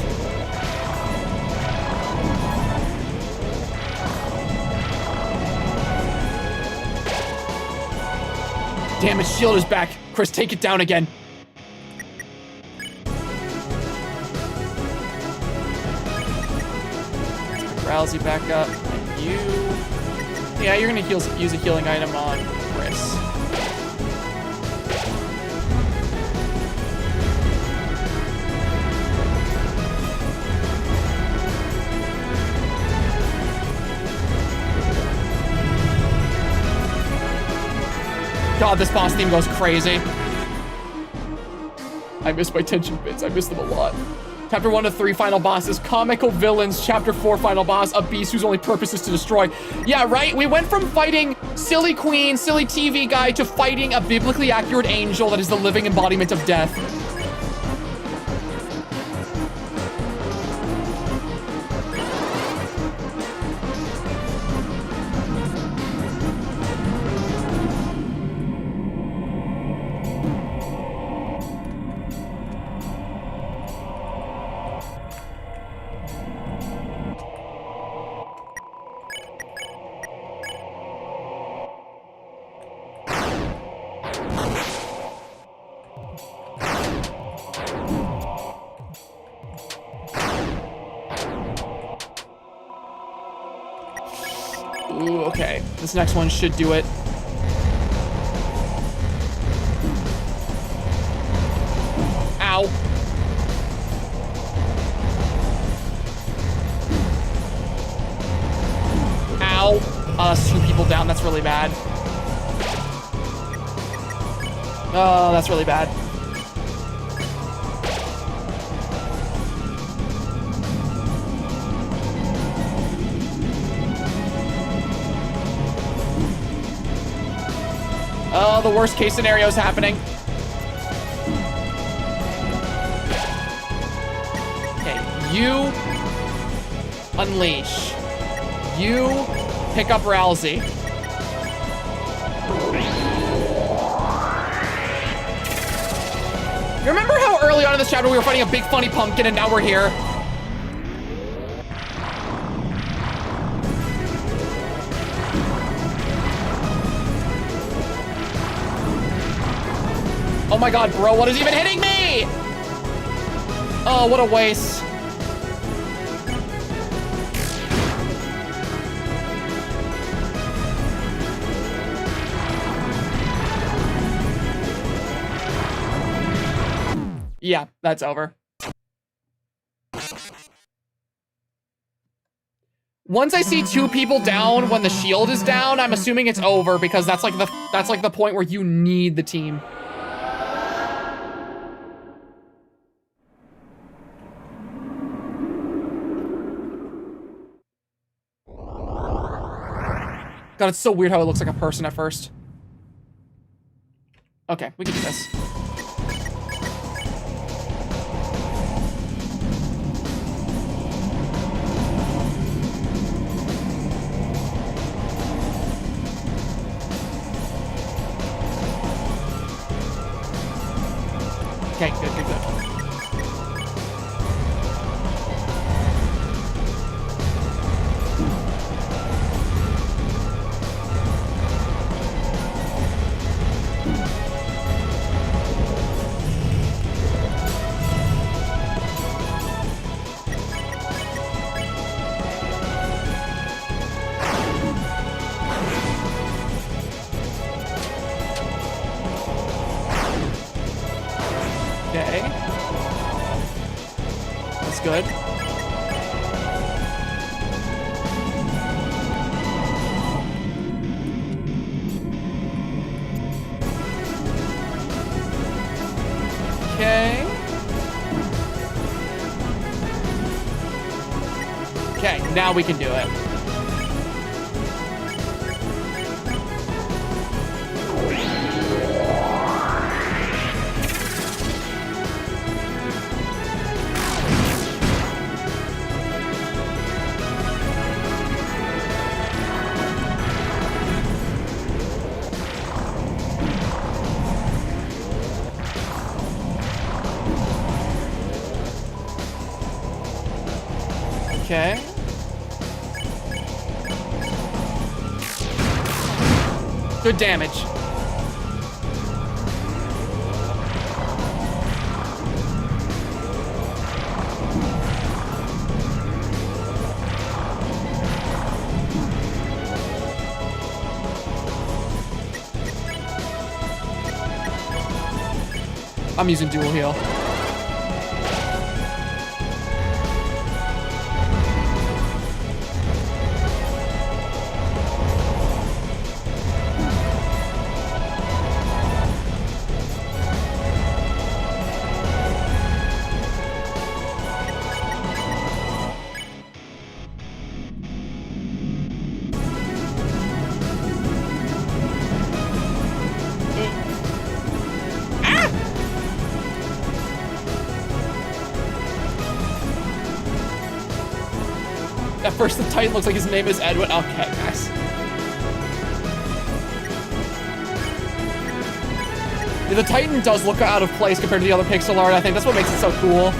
Damn, its shield is back. Chris, take it down again. Rousey back up. And you... yeah, you're gonna use a healing item on Chris. God, this boss theme goes crazy. I miss my tension bits. I miss them a lot. Chapter 1 to 3, final bosses. Comical villains. Chapter 4, final boss. A beast whose only purpose is to destroy. Yeah, right? We went from fighting silly queen, silly TV guy, to fighting a biblically accurate angel that is the living embodiment of death. Ooh, okay. This next one should do it. Ow. Ow. That's 2 people down. That's really bad. Oh, that's really bad. Oh, the worst case scenario is happening. Okay, you unleash. You pick up Rousey. You remember how early on in this chapter we were fighting a big funny pumpkin and now we're here? Oh my god, bro, what is even hitting me? Oh, what a waste. Yeah, that's over. Once I see 2 people down when the shield is down, I'm assuming it's over because that's like the point where you need the team. God, it's so weird how it looks like a person at first. Okay, we can do this. Okay, good, good, good. Okay. That's good. Okay. Okay, now we can do it. Okay. Good damage. I'm using dual heal. first the Titan looks like his name is Edwin. Okay, guys. Yeah, the Titan does look out of place compared to the other pixel art. I think that's what makes it so cool.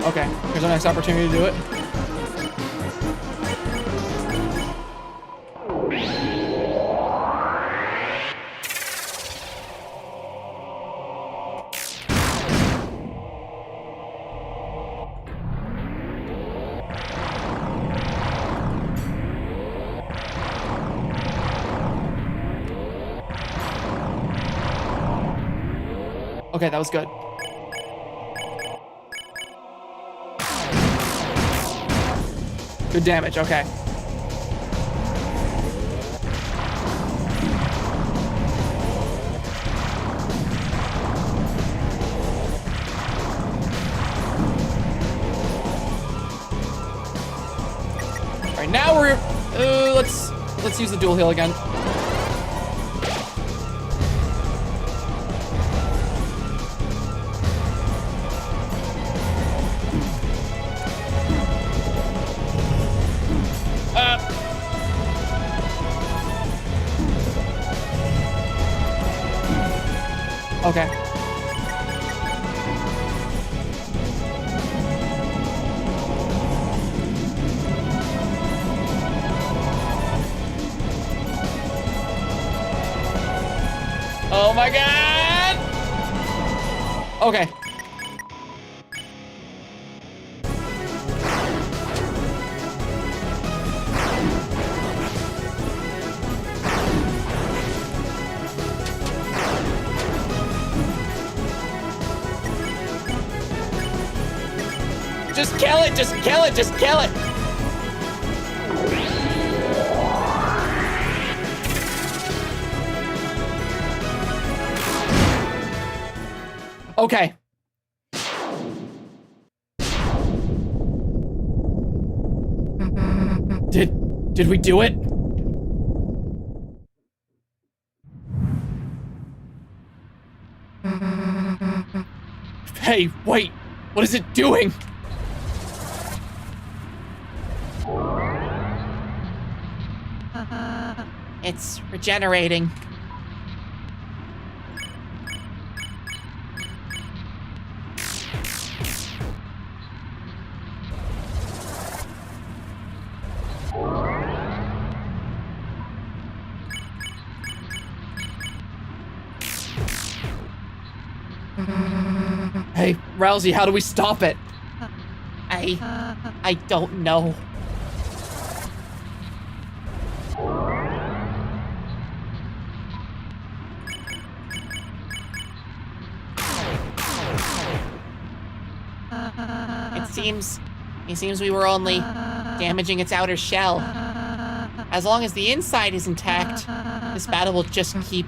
Okay, here's our next opportunity to do it. Okay, that was good. Good damage, okay. Alright, now we're let's use the dual heal again. Okay. Oh my god! Okay. Just kill it, just kill it, just kill it. Okay. Did we do it? Hey, wait. What is it doing? It's regenerating. Hey, Rousey, how do we stop it? I don't know. It seems we were only damaging its outer shell. As long as the inside is intact, this battle will just keep...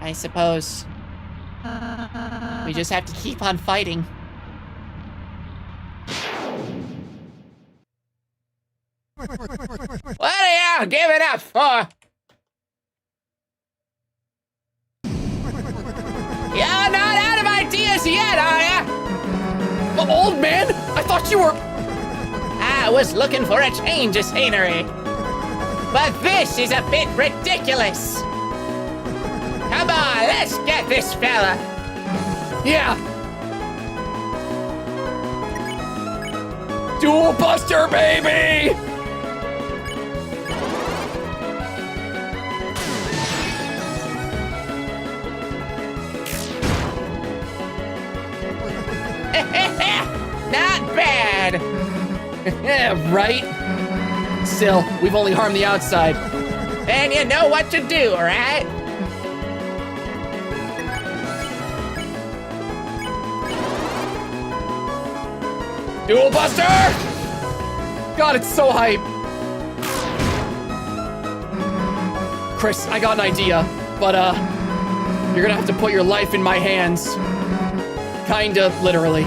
I suppose we just have to keep on fighting. What are y'all giving up for? You're not out of ideas yet, are ya? Old man? I thought you were... I was looking for a change of scenery. But this is a bit ridiculous. Come on, let's get this fella. Yeah. Dual Buster, baby! Not bad. Yeah, right? Still, we've only harmed the outside. Then you know what to do, right? Dual Buster! God, it's so hype. Chris, I got an idea, but you're gonna have to put your life in my hands. Kinda, literally.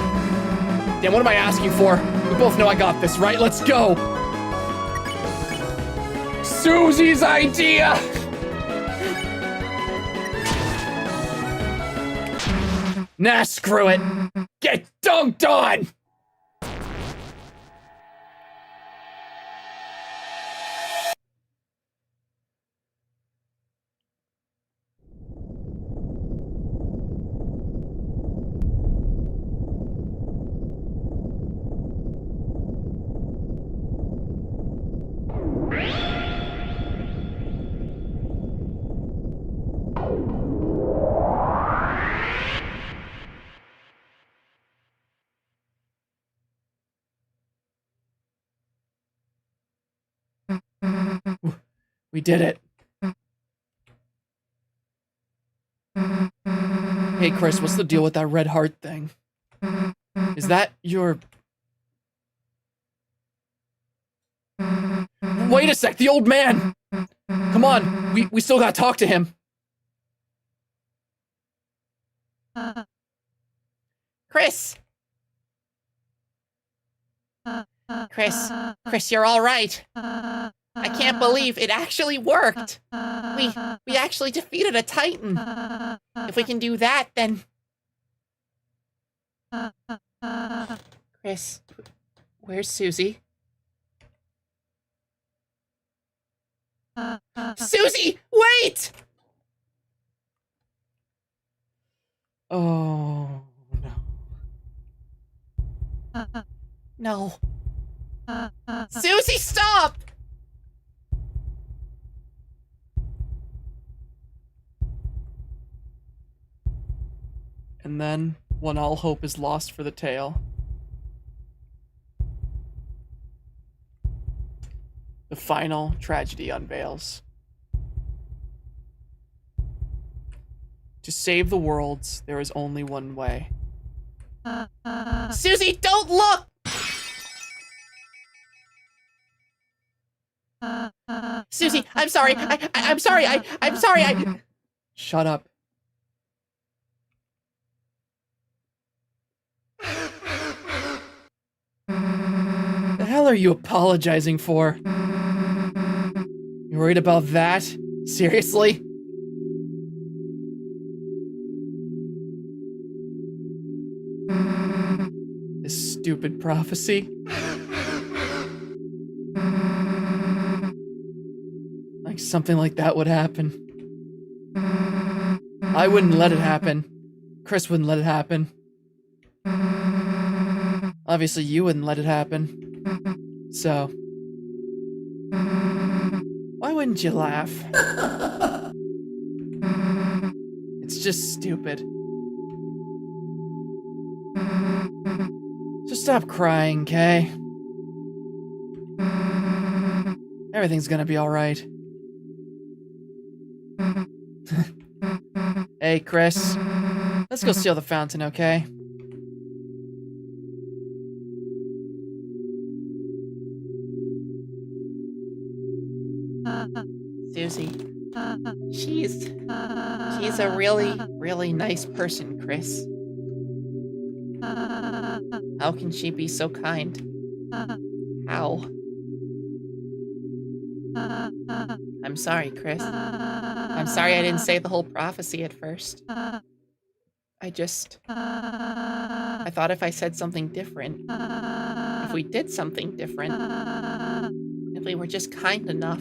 Damn, what am I asking for? We both know I got this, right? Let's go! Susie's idea! Nah, screw it. Get dunked on! We did it. Hey, Chris, what's the deal with that red heart thing? Is that your... Wait a sec, the old man! Come on, we still gotta talk to him. Chris! Chris, you're all right. I can't believe it actually worked. We actually defeated a Titan. If we can do that, then... Chris, where's Susie? Susie, wait! Oh, no. No. Susie, stop! And then, when all hope is lost for the tale, the final tragedy unveils. To save the worlds, there is only one way. Susie, don't look! Susie, I'm sorry. I'm sorry. I'm sorry. Shut up. The hell are you apologizing for? You worried about that? Seriously? This stupid prophecy? Like something like that would happen. I wouldn't let it happen. Chris wouldn't let it happen. Obviously, you wouldn't let it happen. So, why wouldn't you laugh? It's just stupid. Just stop crying, okay? Everything's gonna be alright. Hey, Chris. Let's go steal the fountain, okay? Susie, she's a really nice person, Chris. How can she be so kind? How? I'm sorry, Chris. I'm sorry I didn't say the whole prophecy at first. I thought if I said something different, if we did something different, if we were just kind enough,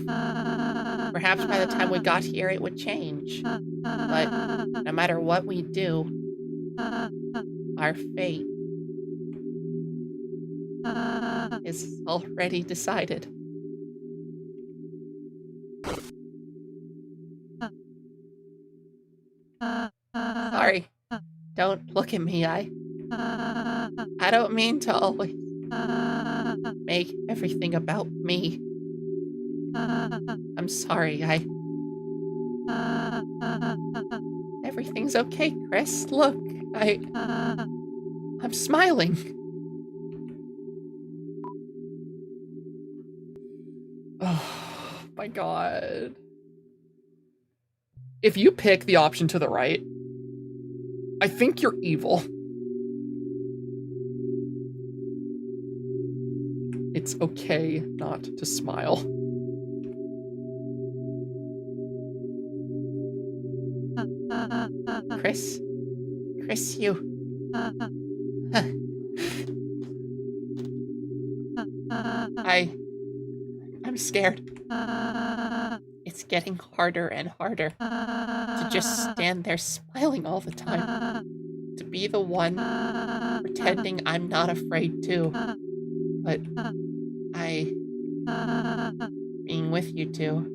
perhaps by the time we got here it would change. But no matter what we do, our fate is already decided. Sorry. Don't look at me. I don't mean to always make everything about me. I'm sorry. Everything's okay, Chris. Look, I'm smiling. Oh my god. If you pick the option to the right, I think you're evil. It's okay not to smile. Chris, you. I'm scared. It's getting harder and harder to just stand there smiling all the time. To be the one pretending I'm not afraid too. But being with you two,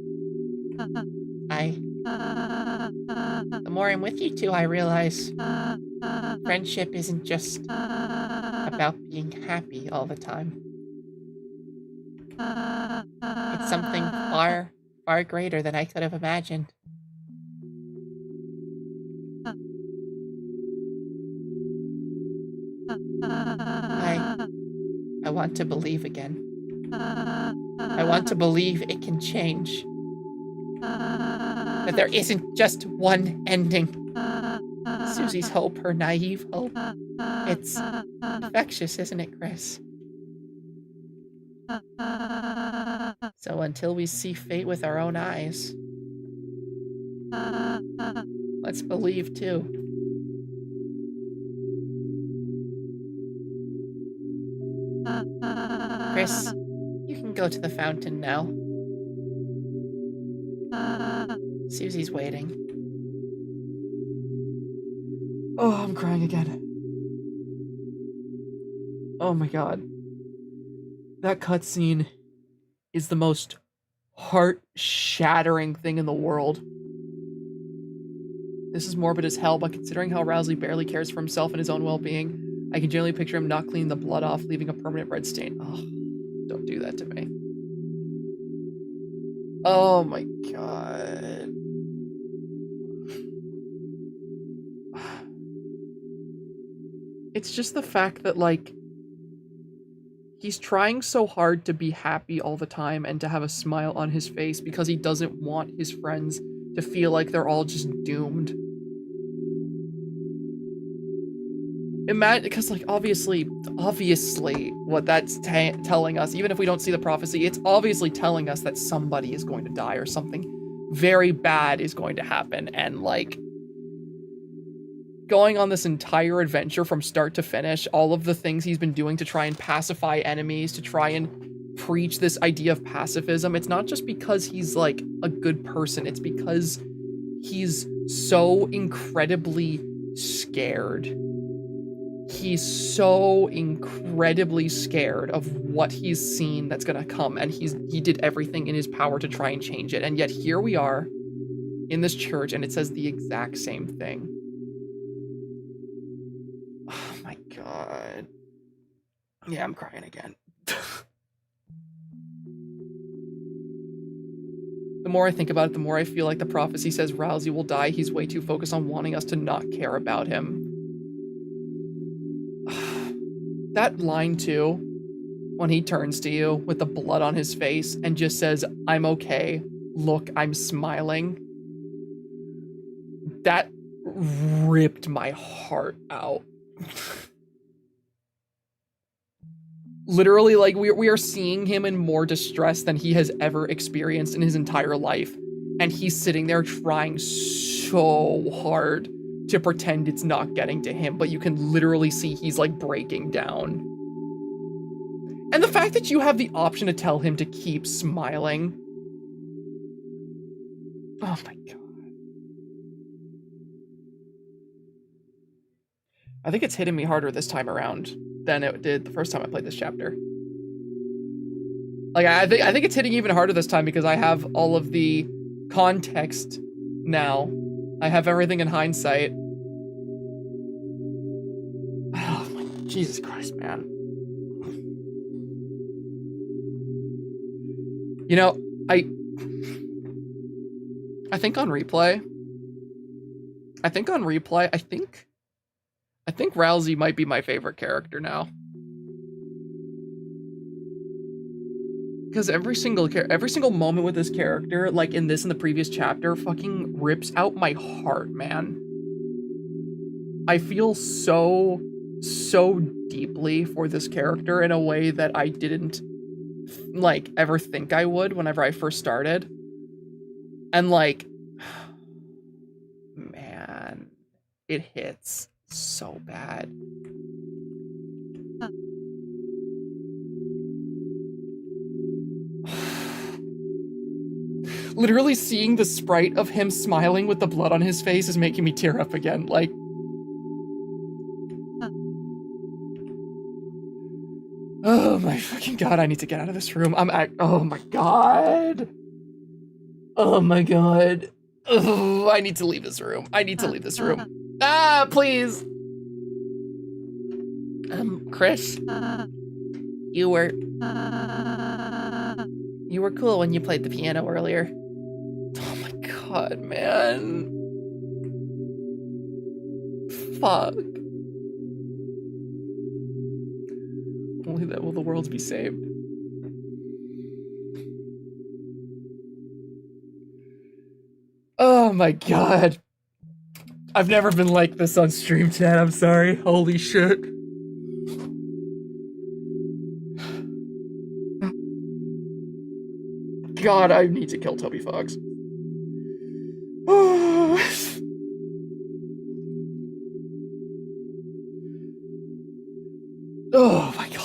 the more I'm with you two, I realize friendship isn't just about being happy all the time. It's something far, far greater than I could have imagined. I want to believe again. I want to believe it can change. That there isn't just one ending. Susie's hope, her naive hope. It's infectious, isn't it, Chris? So until we see fate with our own eyes, let's believe too. Chris, you can go to the fountain now. Susie's waiting. Oh, I'm crying again. Oh my god. That cutscene is the most heart-shattering thing in the world. This is morbid as hell, but considering how Rousey barely cares for himself and his own well-being, I can generally picture him not cleaning the blood off, leaving a permanent red stain. Oh, don't do that to me. Oh my god. It's just the fact that, like, he's trying so hard to be happy all the time and to have a smile on his face because he doesn't want his friends to feel like they're all just doomed. Imagine, because, like, obviously, what that's telling us, even if we don't see the prophecy, it's obviously telling us that somebody is going to die or something very bad is going to happen. And, like, going on this entire adventure from start to finish, all of the things he's been doing to try and pacify enemies, to try and preach this idea of pacifism, it's not just because he's, like, a good person, it's because he's so incredibly scared. He's so incredibly scared of what he's seen that's gonna come, and he did everything in his power to try and change it, and yet here we are in this church, and it says the exact same thing. Oh my god. Yeah, I'm crying again. The more I think about it, the more I feel like the prophecy says Rousey will die. He's way too focused on wanting us to not care about him. That line too, when he turns to you with the blood on his face and just says, "I'm okay. Look, I'm smiling." That ripped my heart out. Literally, like, we are seeing him in more distress than he has ever experienced in his entire life. And he's sitting there trying so hard to pretend it's not getting to him, but you can literally see he's, like, breaking down. And the fact that you have the option to tell him to keep smiling. Oh my god. I think it's hitting me harder this time around than it did the first time I played this chapter. Like, I think it's hitting even harder this time because I have all of the context now. I have everything in hindsight. Oh my Jesus Christ, man. You know, I think on replay, I think Rousey might be my favorite character now. Because every single moment with this character, like in this and the previous chapter, fucking rips out my heart, man. I feel so deeply for this character in a way that I didn't like ever think I would whenever I first started. And like, man, it hits so bad. Literally seeing the sprite of him smiling with the blood on his face is making me tear up again. Like, oh my fucking god, I need to get out of this room. Oh my god. Oh my god. Oh, I need to leave this room. I need to leave this room. Ah, please. Chris, you were cool when you played the piano earlier. Oh my god, man. Fuck. Only then will the world be saved. Oh my god. I've never been like this on stream, chat. I'm sorry. Holy shit. God, I need to kill Toby Fox. Oh my god.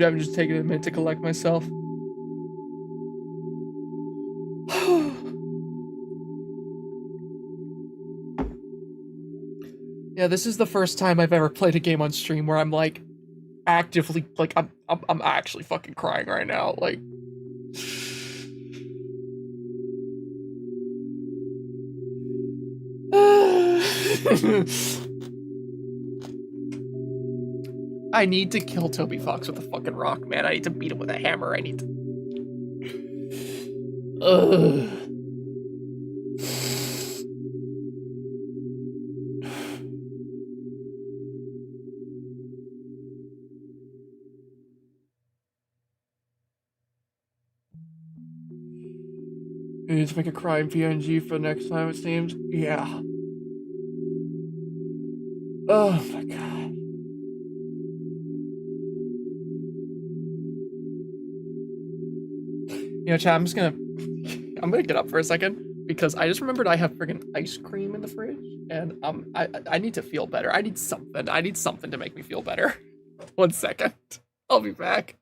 I'm just taking a minute to collect myself. Yeah, this is the first time I've ever played a game on stream where I'm like actively like I'm actually fucking crying right now. Like I need to kill Toby Fox with a fucking rock, man. I need to beat him with a hammer. I need to. Ugh. You need to make a crime PNG for next time, it seems. Yeah. Oh my god. You know, chat, I'm gonna get up for a second because I just remembered I have friggin' ice cream in the fridge, and I need to feel better. I need something to make me feel better. 1 second. I'll be back.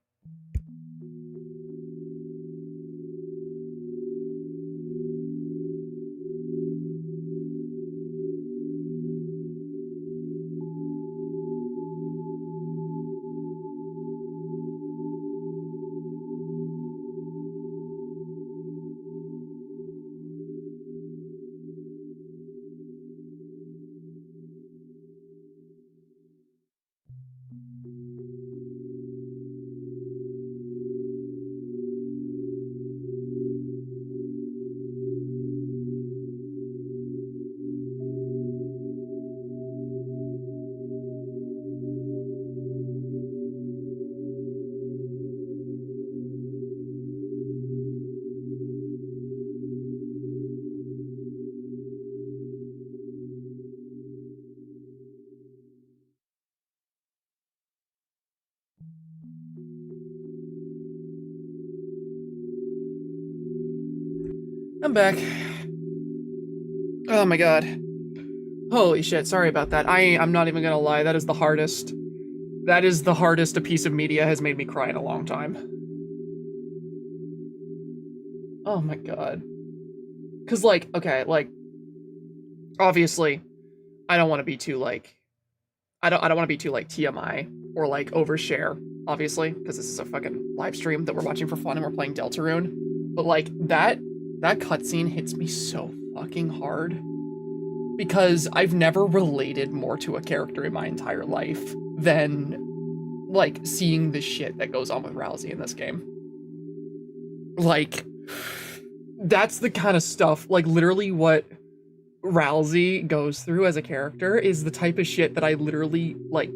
I'm back. Oh my god. Holy shit, sorry about that. I'm not even gonna lie, that is the hardest a piece of media has made me cry in a long time. Oh my god. Cause like, okay, like, obviously, I don't want to be too like, I don't want to be too like TMI or like overshare, obviously, because this is a fucking live stream that we're watching for fun and we're playing Deltarune. But like that cutscene hits me so fucking hard because I've never related more to a character in my entire life than like seeing the shit that goes on with Rousey in this game. Like, that's the kind of stuff, like literally what Rousey goes through as a character is the type of shit that I literally like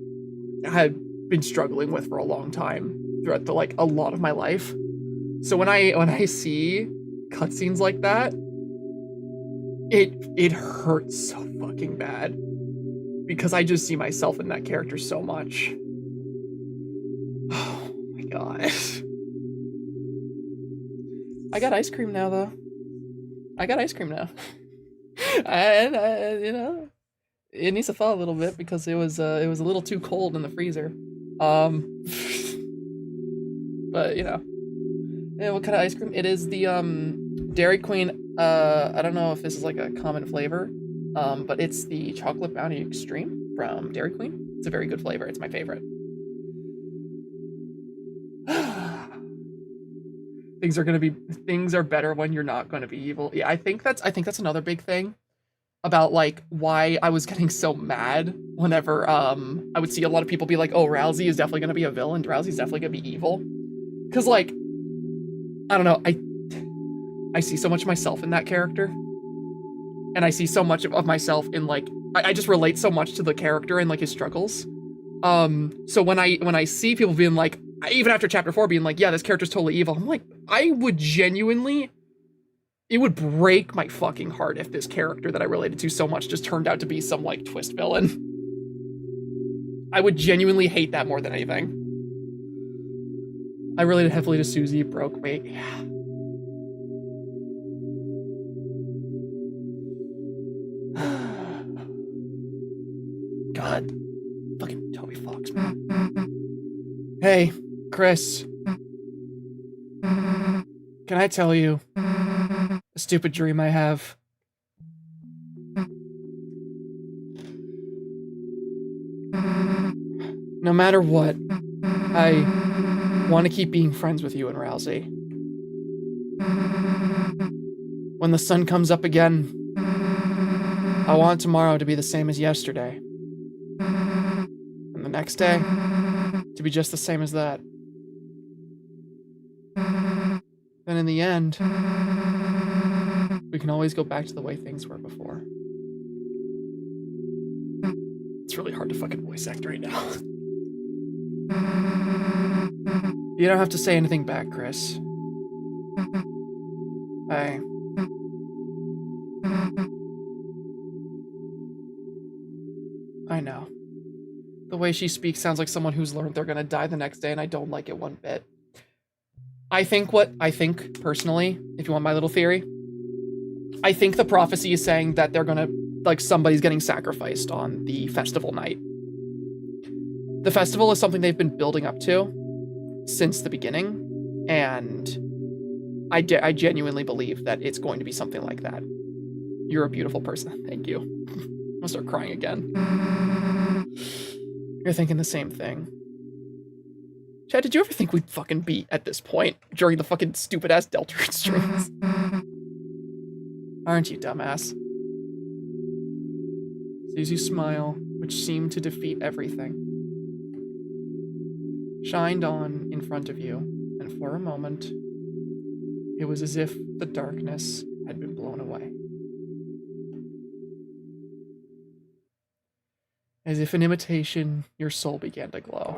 had been struggling with for a long time throughout the like a lot of my life. So when I see cutscenes like that, it hurts so fucking bad because I just see myself in that character so much. Oh my god. I got ice cream now though. I got ice cream now. And you know, it needs to thaw a little bit because it was a little too cold in the freezer. But you know, yeah, what kind of ice cream? It is the Dairy Queen. I don't know if this is like a common flavor, but it's the Chocolate Bounty Extreme from Dairy Queen. It's a very good flavor. It's my favorite. Things are better when you're not gonna be evil. Yeah, I think that's another big thing about like why I was getting so mad whenever I would see a lot of people be like, oh, Rousey is definitely gonna be a villain, Rousey's definitely gonna be evil. Cause like, I don't know, I see so much of myself in that character. And I see so much of myself in like I just relate so much to the character and like his struggles. So when I see people being like, even after chapter 4 being like, yeah, this character's totally evil, I'm like, I would genuinely, it would break my fucking heart if this character that I related to so much just turned out to be some like twist villain. I would genuinely hate that more than anything. I related heavily to Susie, it broke me. Yeah. God. Fucking Toby Fox, man. Hey, Chris. Can I tell you a stupid dream I have? No matter what, I want to keep being friends with you and Rousey. When the sun comes up again, I want tomorrow to be the same as yesterday. And the next day, to be just the same as that. Then in the end, we can always go back to the way things were before. It's really hard to fucking voice act right now. You don't have to say anything back, Chris. I know. The way she speaks sounds like someone who's learned they're gonna die the next day, and I don't like it one bit. I think personally, if you want my little theory, I think the prophecy is saying that they're gonna, like, somebody's getting sacrificed on the festival night. The festival is something they've been building up to since the beginning, and I genuinely believe that it's going to be something like that. You're a beautiful person. Thank you. I'm gonna start crying again. You're thinking the same thing. Chad, did you ever think we'd fucking be at this point during the fucking stupid-ass Deltarune streams? Aren't you, dumbass? Sees you smile, which seemed to defeat everything. Shined on in front of you, and for a moment, it was as if the darkness had been blown away. As if in imitation, your soul began to glow.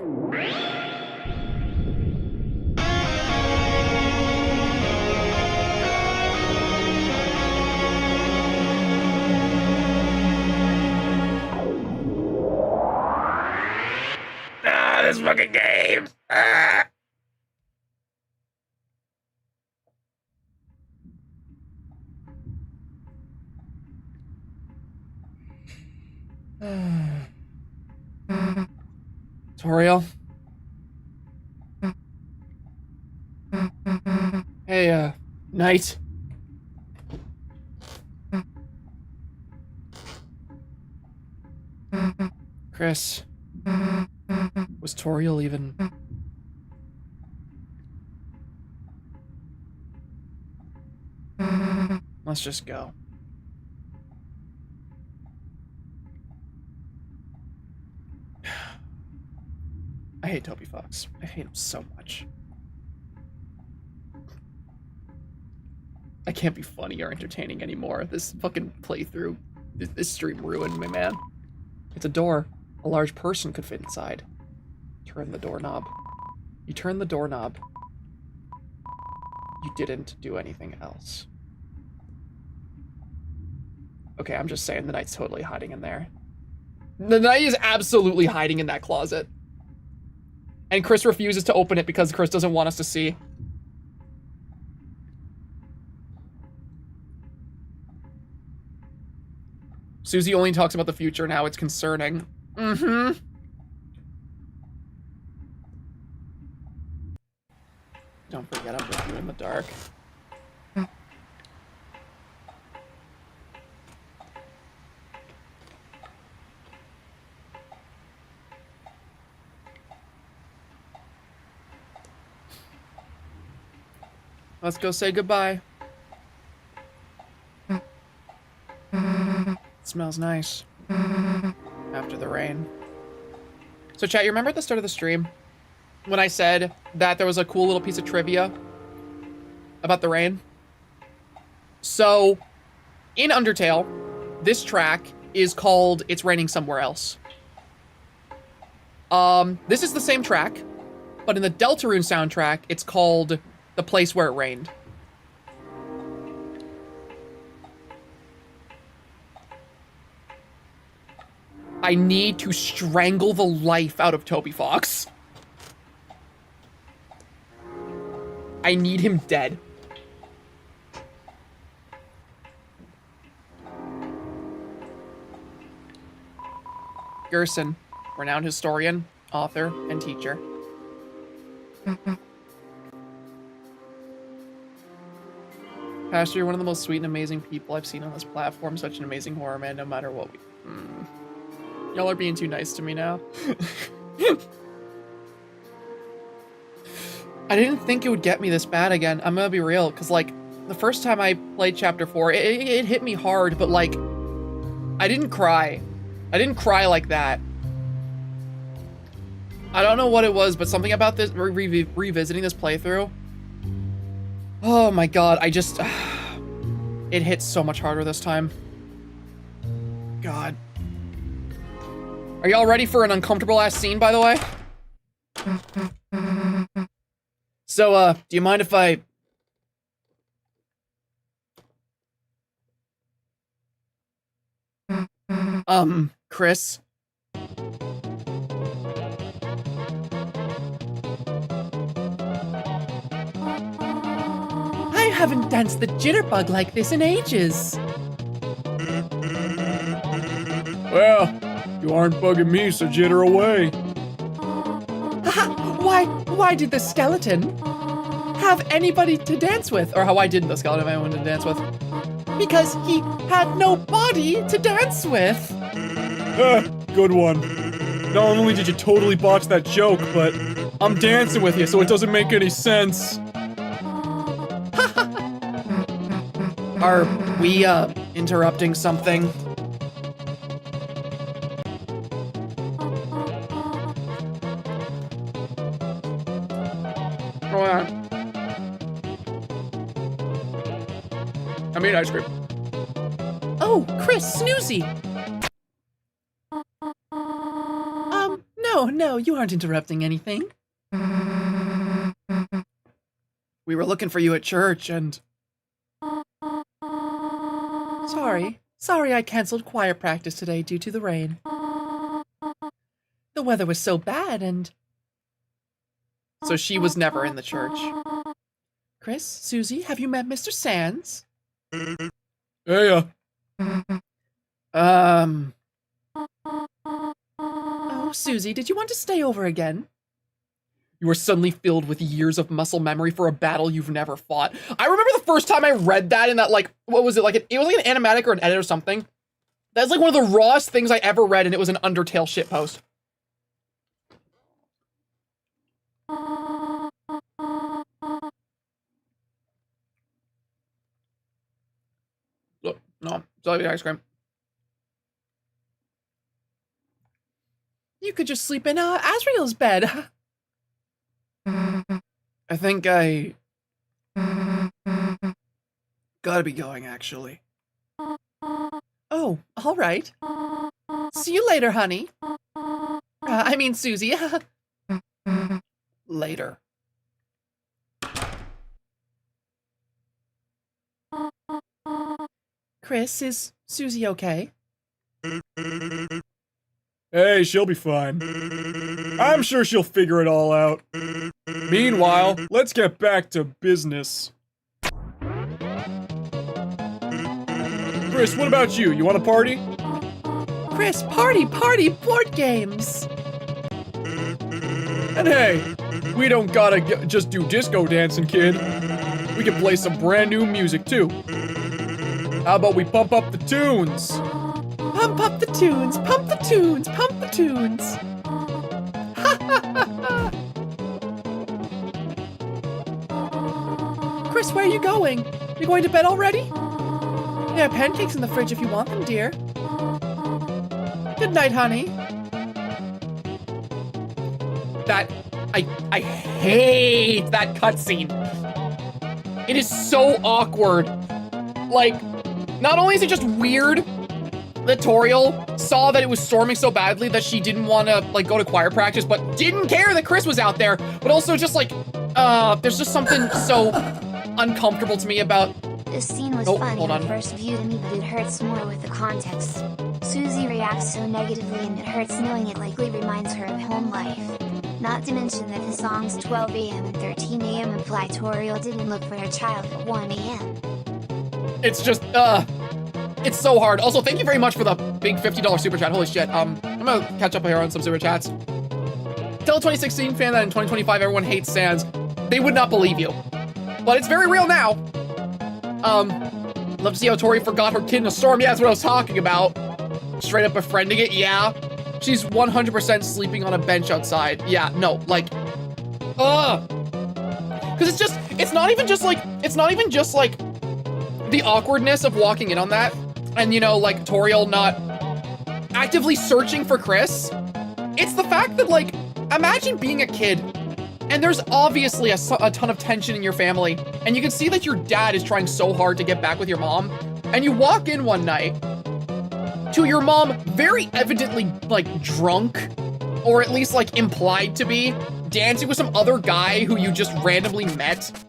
This fucking game. Ah. Toriel? Hey, Knight? Chris? Was Toriel even... Let's just go. I hate Toby Fox. I hate him so much. I can't be funny or entertaining anymore. This fucking playthrough, this stream ruined me, man. It's a door. A large person could fit inside. Turn the doorknob. You turn the doorknob. You didn't do anything else. Okay, I'm just saying the knight's totally hiding in there. The knight is absolutely hiding in that closet. And Chris refuses to open it because Chris doesn't want us to see. Susie only talks about the future now. It's concerning. Mm-hmm. Don't forget I'm with you in the dark. Let's go say goodbye. It smells nice. After the rain. So chat, you remember at the start of the stream when I said that there was a cool little piece of trivia about the rain? So, in Undertale, this track is called It's Raining Somewhere Else. This is the same track, but in the Deltarune soundtrack, it's called The Place Where It Rained. I need to strangle the life out of Toby Fox. I need him dead. Gerson, renowned historian, author, and teacher. Pastor, you're one of the most sweet and amazing people I've seen on this platform. Such an amazing horror man, no matter what we... Y'all are being too nice to me now. I didn't think it would get me this bad again. I'm gonna be real, because, like, the first time I played Chapter 4, it hit me hard, but, like, I didn't cry. I didn't cry like that. I don't know what it was, but something about this, revisiting this playthrough. Oh my god, I just... it hit so much harder this time. God. Are y'all ready for an uncomfortable ass scene, by the way? So, do you mind if I... Chris? I haven't danced the jitterbug like this in ages. Well, you aren't bugging me, so jitter away. Why did the skeleton have anybody to dance with? Or why didn't the skeleton have anyone to dance with? Because he had no body to dance with. Good one. Not only did you totally botch that joke, but I'm dancing with you, so it doesn't make any sense. Are we, interrupting something? I mean ice cream. Oh, Chris, Snoozy! No, you aren't interrupting anything. We were looking for you at church and... Sorry I canceled choir practice today due to the rain. The weather was so bad and... So she was never in the church. Chris, Susie, have you met Mr. Sands? Hey, Oh, Susie, did you want to stay over again? You are suddenly filled with years of muscle memory for a battle you've never fought. I remember the first time I read that in that, like, what was it? Like, it was like an animatic or an edit or something. That's like one of the rawest things I ever read, and it was an Undertale shitpost. Look, no, sorry, the ice cream. You could just sleep in Asriel's bed. I think I gotta be going, actually. Oh, all right. See you later, honey. I mean, Susie. Later. Chris, is Susie okay? Hey, she'll be fine. I'm sure she'll figure it all out. Meanwhile, let's get back to business. Chris, what about you? You want a party? Chris, party, board games. And hey, we don't gotta just do disco dancing, kid. We can play some brand new music too. How about we pump up the tunes? Pump up the tunes, pump the tunes, pump the tunes. Chris, where are you going? You going to bed already? There are pancakes in the fridge if you want them, dear. Good night, honey. That I hate that cutscene. It is so awkward. Like, not only is it just weird that Toriel saw that it was storming so badly that she didn't want to like go to choir practice, but didn't care that Chris was out there, but also just like, there's just something so uncomfortable to me about. This scene was funny when first viewed to me, but it hurts more with the context. Susie reacts so negatively and it hurts knowing it likely reminds her of home life. Not to mention that the songs 12 AM and 13 AM imply Toriel didn't look for her child at 1 AM. It's just, it's so hard. Also, thank you very much for the big $50 super chat. Holy shit. I'm gonna catch up here on some super chats. Tell a 2016 fan that in 2025 everyone hates Sans. They would not believe you. But it's very real now. Love to see how Tori forgot her kid in a storm. Yeah, that's what I was talking about. Straight up befriending it, yeah. She's 100% sleeping on a bench outside. Yeah, no, like, Cause it's not even just like the awkwardness of walking in on that. And you know, like Toriel not actively searching for Chris. It's the fact that like, imagine being a kid and there's obviously a ton of tension in your family, and you can see that your dad is trying so hard to get back with your mom, and you walk in one night to your mom very evidently like drunk, or at least like implied to be, dancing with some other guy who you just randomly met.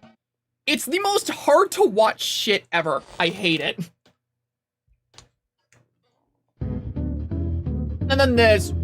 It's the most hard to watch shit ever. I hate it. And then there's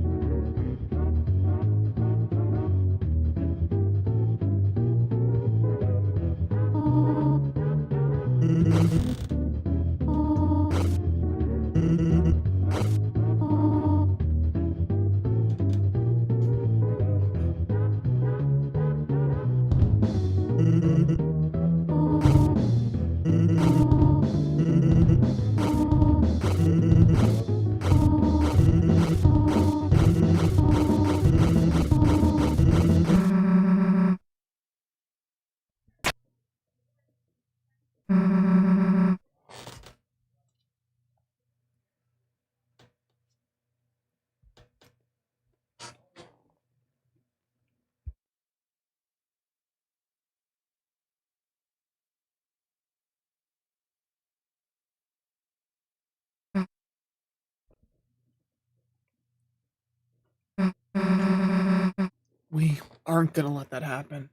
We aren't gonna let that happen.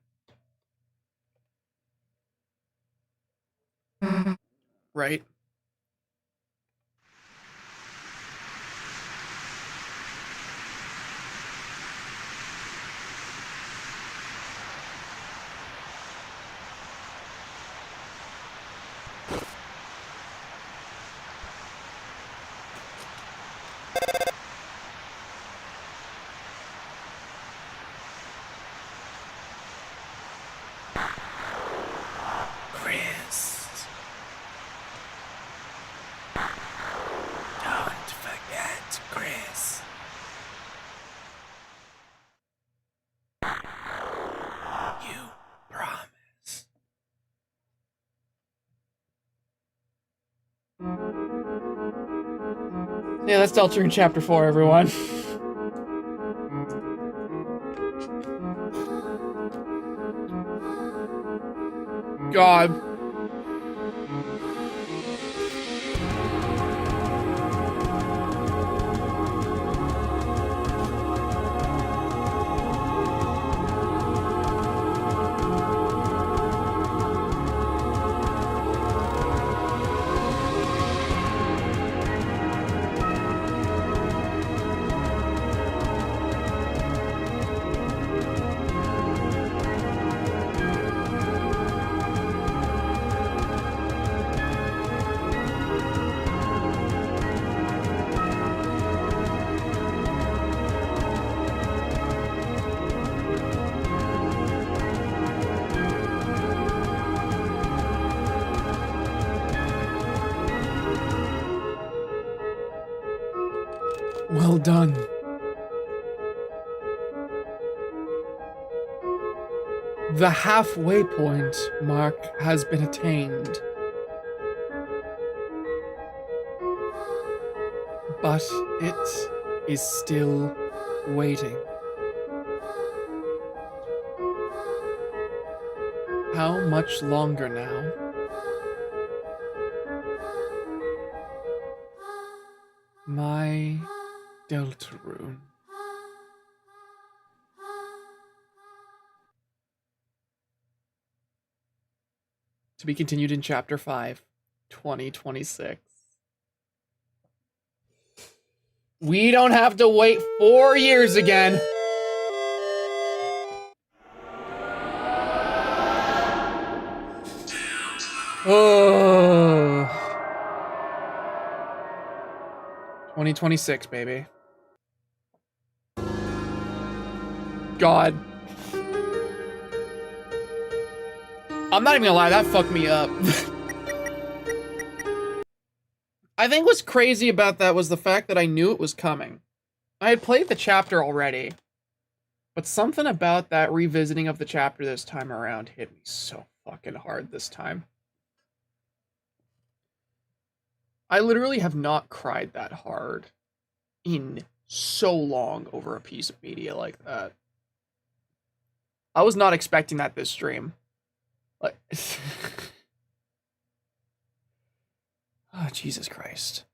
Right? Chris. Don't forget, Chris. You promise. Yeah, that's Deltarune Chapter 4, everyone. God. Well done. The halfway point mark has been attained. But it is still waiting. How much longer now? My Deltarune. To be continued in Chapter 5, 2026. We don't have to wait 4 years again. Oh. 2026, baby. God. I'm not even gonna lie, that fucked me up. I think what's crazy about that was the fact that I knew it was coming. I had played the chapter already, but something about that revisiting of the chapter this time around hit me so fucking hard this time. I literally have not cried that hard in so long over a piece of media like that. I was not expecting that this stream. Like, oh, Jesus Christ.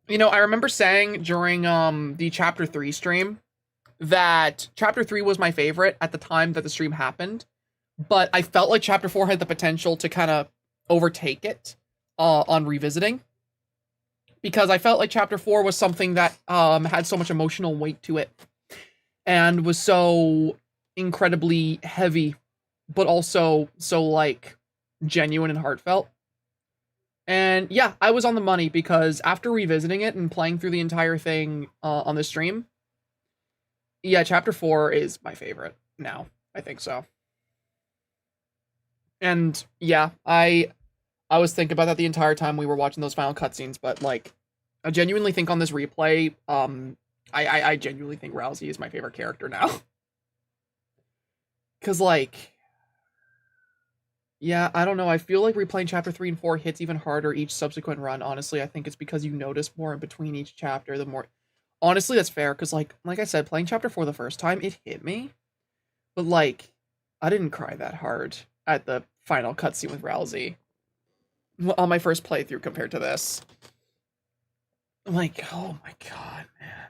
You know, I remember saying during the Chapter 3 stream that Chapter 3 was my favorite at the time that the stream happened, but I felt like Chapter 4 had the potential to kind of overtake it on revisiting. Because I felt like Chapter 4 was something that had so much emotional weight to it and was so incredibly heavy, but also so, like, genuine and heartfelt. And yeah, I was on the money because after revisiting it and playing through the entire thing on the stream, yeah, Chapter 4 is my favorite now. I think so. And yeah, I was thinking about that the entire time we were watching those final cutscenes, but like, I genuinely think on this replay, I genuinely think Rousey is my favorite character now. Cause like, yeah, I don't know, I feel like replaying Chapter 3 and 4 hits even harder each subsequent run, honestly. I think it's because you notice more in between each chapter, the more... Honestly, that's fair, because like I said, playing Chapter 4 the first time, it hit me. But like, I didn't cry that hard at the final cutscene with Rousey on my first playthrough compared to this. I'm like, oh my god, man.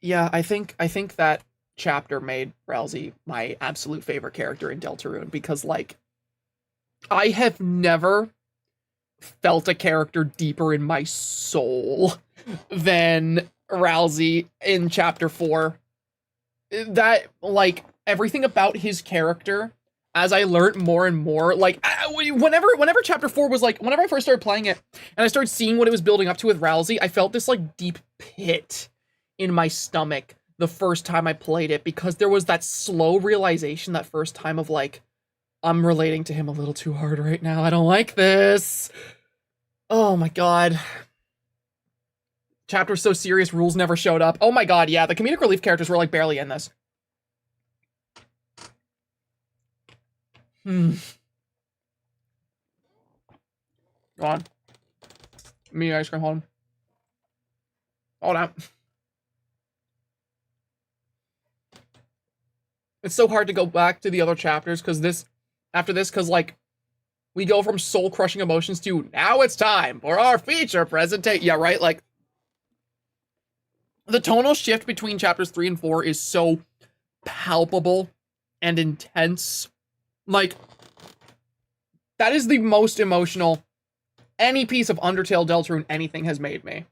Yeah, I think that chapter made Rousey my absolute favorite character in Deltarune because, like, I have never felt a character deeper in my soul than Rousey in Chapter 4. That, like, everything about his character, as I learned more and more, like, whenever Chapter 4 was, like, whenever I first started playing it, and I started seeing what it was building up to with Rousey, I felt this, like, deep pit in my stomach the first time I played it, because there was that slow realization that first time of, like, I'm relating to him a little too hard right now. I don't like this. Oh my god. Chapter was so serious, rules never showed up. Oh my god, yeah, the comedic relief characters were, like, barely in this. Go on. Me ice cream, hold on. Hold on. It's so hard to go back to the other chapters after this, because like we go from soul crushing emotions to now it's time for our feature presentation. Yeah, right? Like the tonal shift between chapters 3 and 4 is so palpable and intense. Like, that is the most emotional any piece of Undertale, Deltarune, anything has made me.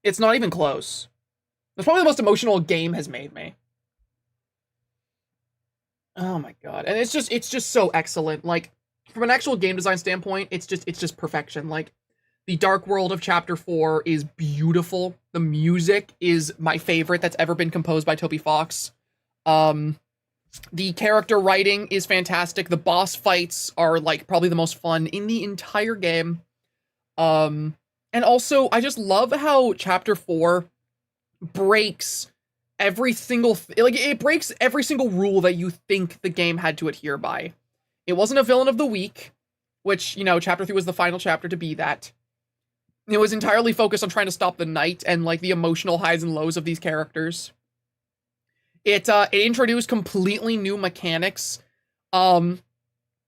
It's not even close. It's probably the most emotional a game has made me. Oh my god. And it's just so excellent. Like, from an actual game design standpoint, it's just perfection. Like, the Dark World of Chapter 4 is beautiful. The music is my favorite that's ever been composed by Toby Fox. The character writing is fantastic. The boss fights are, like, probably the most fun in the entire game. And also, I just love how Chapter 4 breaks every single... it breaks every single rule that you think the game had to adhere by. It wasn't a villain of the week, which, you know, Chapter 3 was the final chapter to be that. It was entirely focused on trying to stop the night and, like, the emotional highs and lows of these characters. It introduced completely new mechanics, and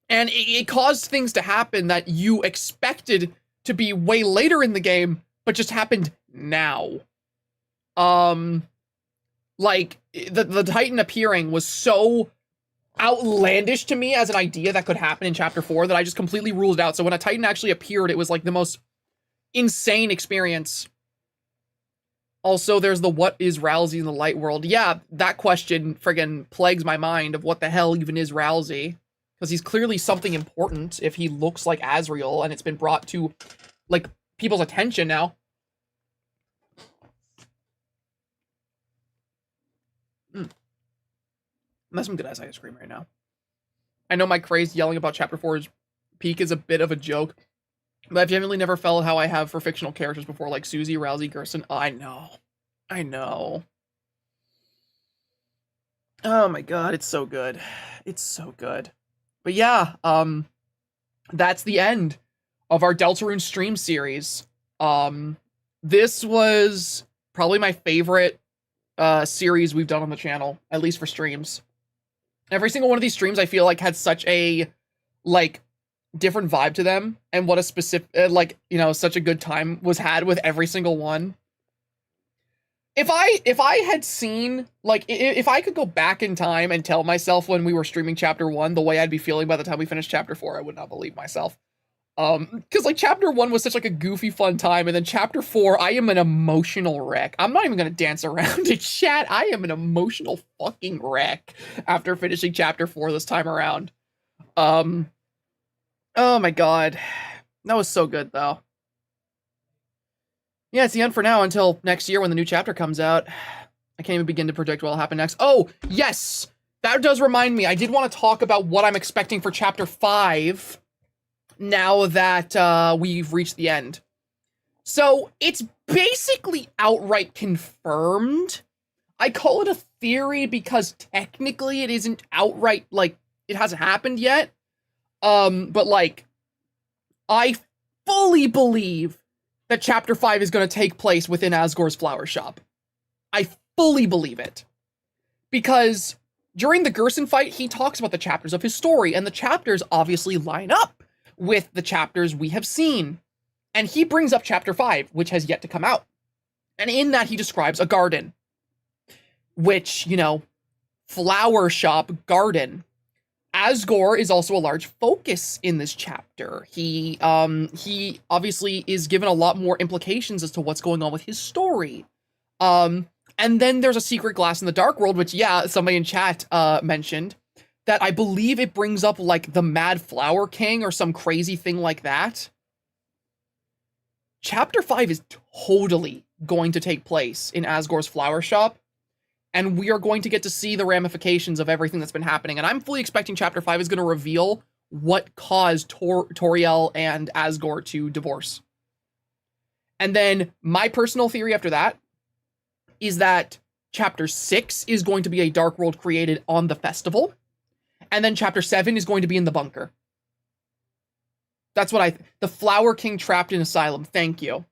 it caused things to happen that you expected to be way later in the game, but just happened now. Like, the Titan appearing was so outlandish to me as an idea that could happen in Chapter 4 that I just completely ruled it out. So when a Titan actually appeared, it was, like, the most insane experience. Also, there's the what is Ralsei in the light world. Yeah, that question friggin' plagues my mind of what the hell even is Ralsei. Because he's clearly something important if he looks like Asriel and it's been brought to, like, people's attention now. That's some good ass ice cream right now. I know my craze yelling about Chapter 4's peak is a bit of a joke, but I've genuinely never felt how I have for fictional characters before, like Susie, Ralsei, Gerson. Oh, I know. Oh my god, it's so good. It's so good. But yeah, that's the end of our Deltarune stream series. This was probably my favorite series we've done on the channel, at least for streams. Every single one of these streams I feel like had such a, like, different vibe to them, and what a specific, like, you know, such a good time was had with every single one. If I had seen, like, if I could go back in time and tell myself when we were streaming Chapter 1 the way I'd be feeling by the time we finished Chapter 4, I would not believe myself. Because, like, Chapter 1 was such, like, a goofy fun time, and then Chapter 4, I am an emotional wreck. I'm not even gonna dance around it, chat. I am an emotional fucking wreck after finishing Chapter 4 this time around. Oh my god. That was so good, though. Yeah, it's the end for now until next year when the new chapter comes out. I can't even begin to predict what will happen next. Oh, yes! That does remind me. I did want to talk about what I'm expecting for Chapter 5 now that we've reached the end. So, it's basically outright confirmed. I call it a theory because technically it isn't outright, like, it hasn't happened yet. But, like, I fully believe that Chapter 5 is going to take place within Asgore's flower shop. I fully believe it. Because during the Gerson fight, he talks about the chapters of his story, and the chapters obviously line up with the chapters we have seen. And he brings up Chapter 5, which has yet to come out. And in that, he describes a garden. Which, you know, flower shop garden. Asgore is also a large focus in this chapter. He obviously is given a lot more implications as to what's going on with his story. And then there's a secret glass in the Dark World, which, yeah, somebody in chat mentioned, that I believe it brings up, like, the Mad Flower King or some crazy thing like that. Chapter 5 is totally going to take place in Asgore's flower shop. And we are going to get to see the ramifications of everything that's been happening. And I'm fully expecting Chapter 5 is going to reveal what caused Toriel and Asgore to divorce. And then my personal theory after that is that Chapter 6 is going to be a Dark World created on the festival. And then Chapter 7 is going to be in the bunker. That's what the Flower King trapped in Asylum. Thank you.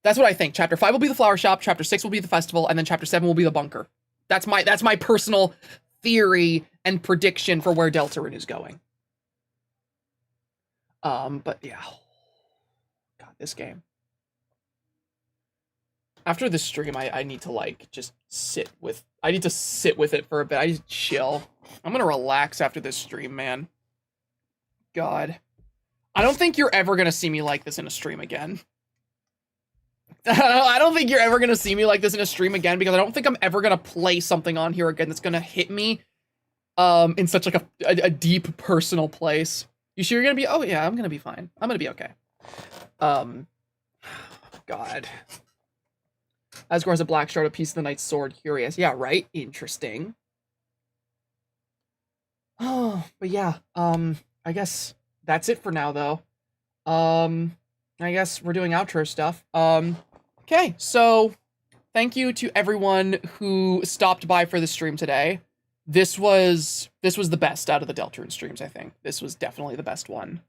That's what I think. Chapter 5 will be the flower shop, Chapter 6 will be the festival, and then Chapter 7 will be the bunker. That's my personal theory and prediction for where Deltarune is going. But yeah. God, this game. After this stream, I need to like just sit with it for a bit. I need to chill. I'm gonna relax after this stream, man. God. I don't think you're ever gonna see me like this in a stream again. I don't think you're ever gonna see me like this in a stream again, because I don't think I'm ever gonna play something on here again that's gonna hit me in such like a deep personal place. You sure you're gonna be, oh yeah, I'm gonna be fine. I'm gonna be okay. God. Asgore has a black shard, a piece of the knight's sword. Curious. Yeah, right? Interesting. Oh, but yeah, I guess that's it for now, though. I guess we're doing outro stuff. Okay, so thank you to everyone who stopped by for the stream today. This was the best out of the Deltarune streams, I think. This was definitely the best one.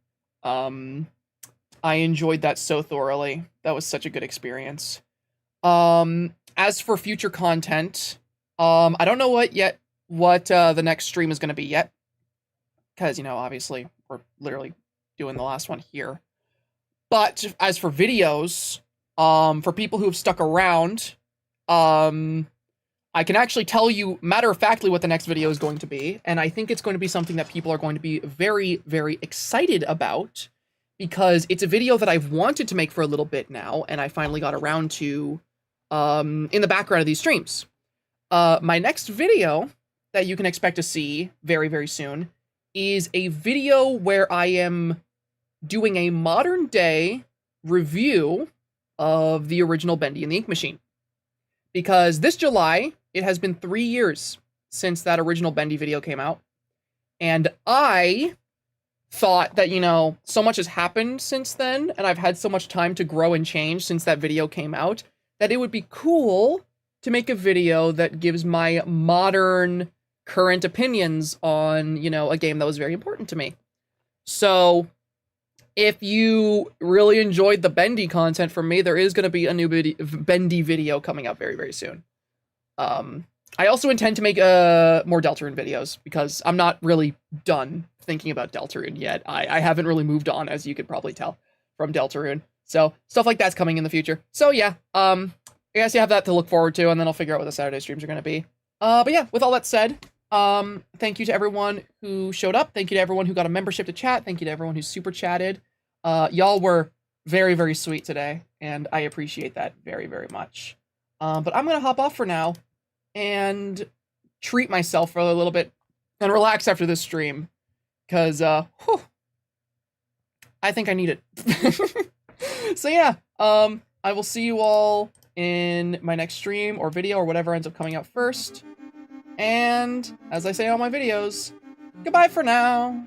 I enjoyed that so thoroughly. That was such a good experience. As for future content, I don't know what the next stream is going to be yet. Because, you know, obviously, we're literally doing the last one here. But as for videos, for people who have stuck around, I can actually tell you matter-of-factly what the next video is going to be. And I think it's going to be something that people are going to be very, very excited about. Because it's a video that I've wanted to make for a little bit now, and I finally got around to in the background of these streams. My next video that you can expect to see very, very soon is a video where I am doing a modern day review of the original Bendy and the Ink Machine. Because this July, it has been 3 years since that original Bendy video came out. And I thought that, you know, so much has happened since then, and I've had so much time to grow and change since that video came out, that it would be cool to make a video that gives my modern, current opinions on, you know, a game that was very important to me. So, if you really enjoyed the Bendy content from me, there is going to be a new Bendy video coming out very, very soon. I also intend to make more Deltarune videos, because I'm not really done thinking about Deltarune yet. I haven't really moved on, as you could probably tell, from Deltarune. So, stuff like that's coming in the future. So, yeah, I guess you have that to look forward to, and then I'll figure out what the Saturday streams are going to be. But yeah, with all that said, thank you to everyone who showed up. Thank you to everyone who got a membership to chat. Thank you to everyone who super chatted. Y'all were very, very sweet today, and I appreciate that very, very much. But I'm going to hop off for now and treat myself for a little bit and relax after this stream, because, I think I need it. So yeah, I will see you all in my next stream or video or whatever ends up coming out first. And as I say in all my videos, goodbye for now.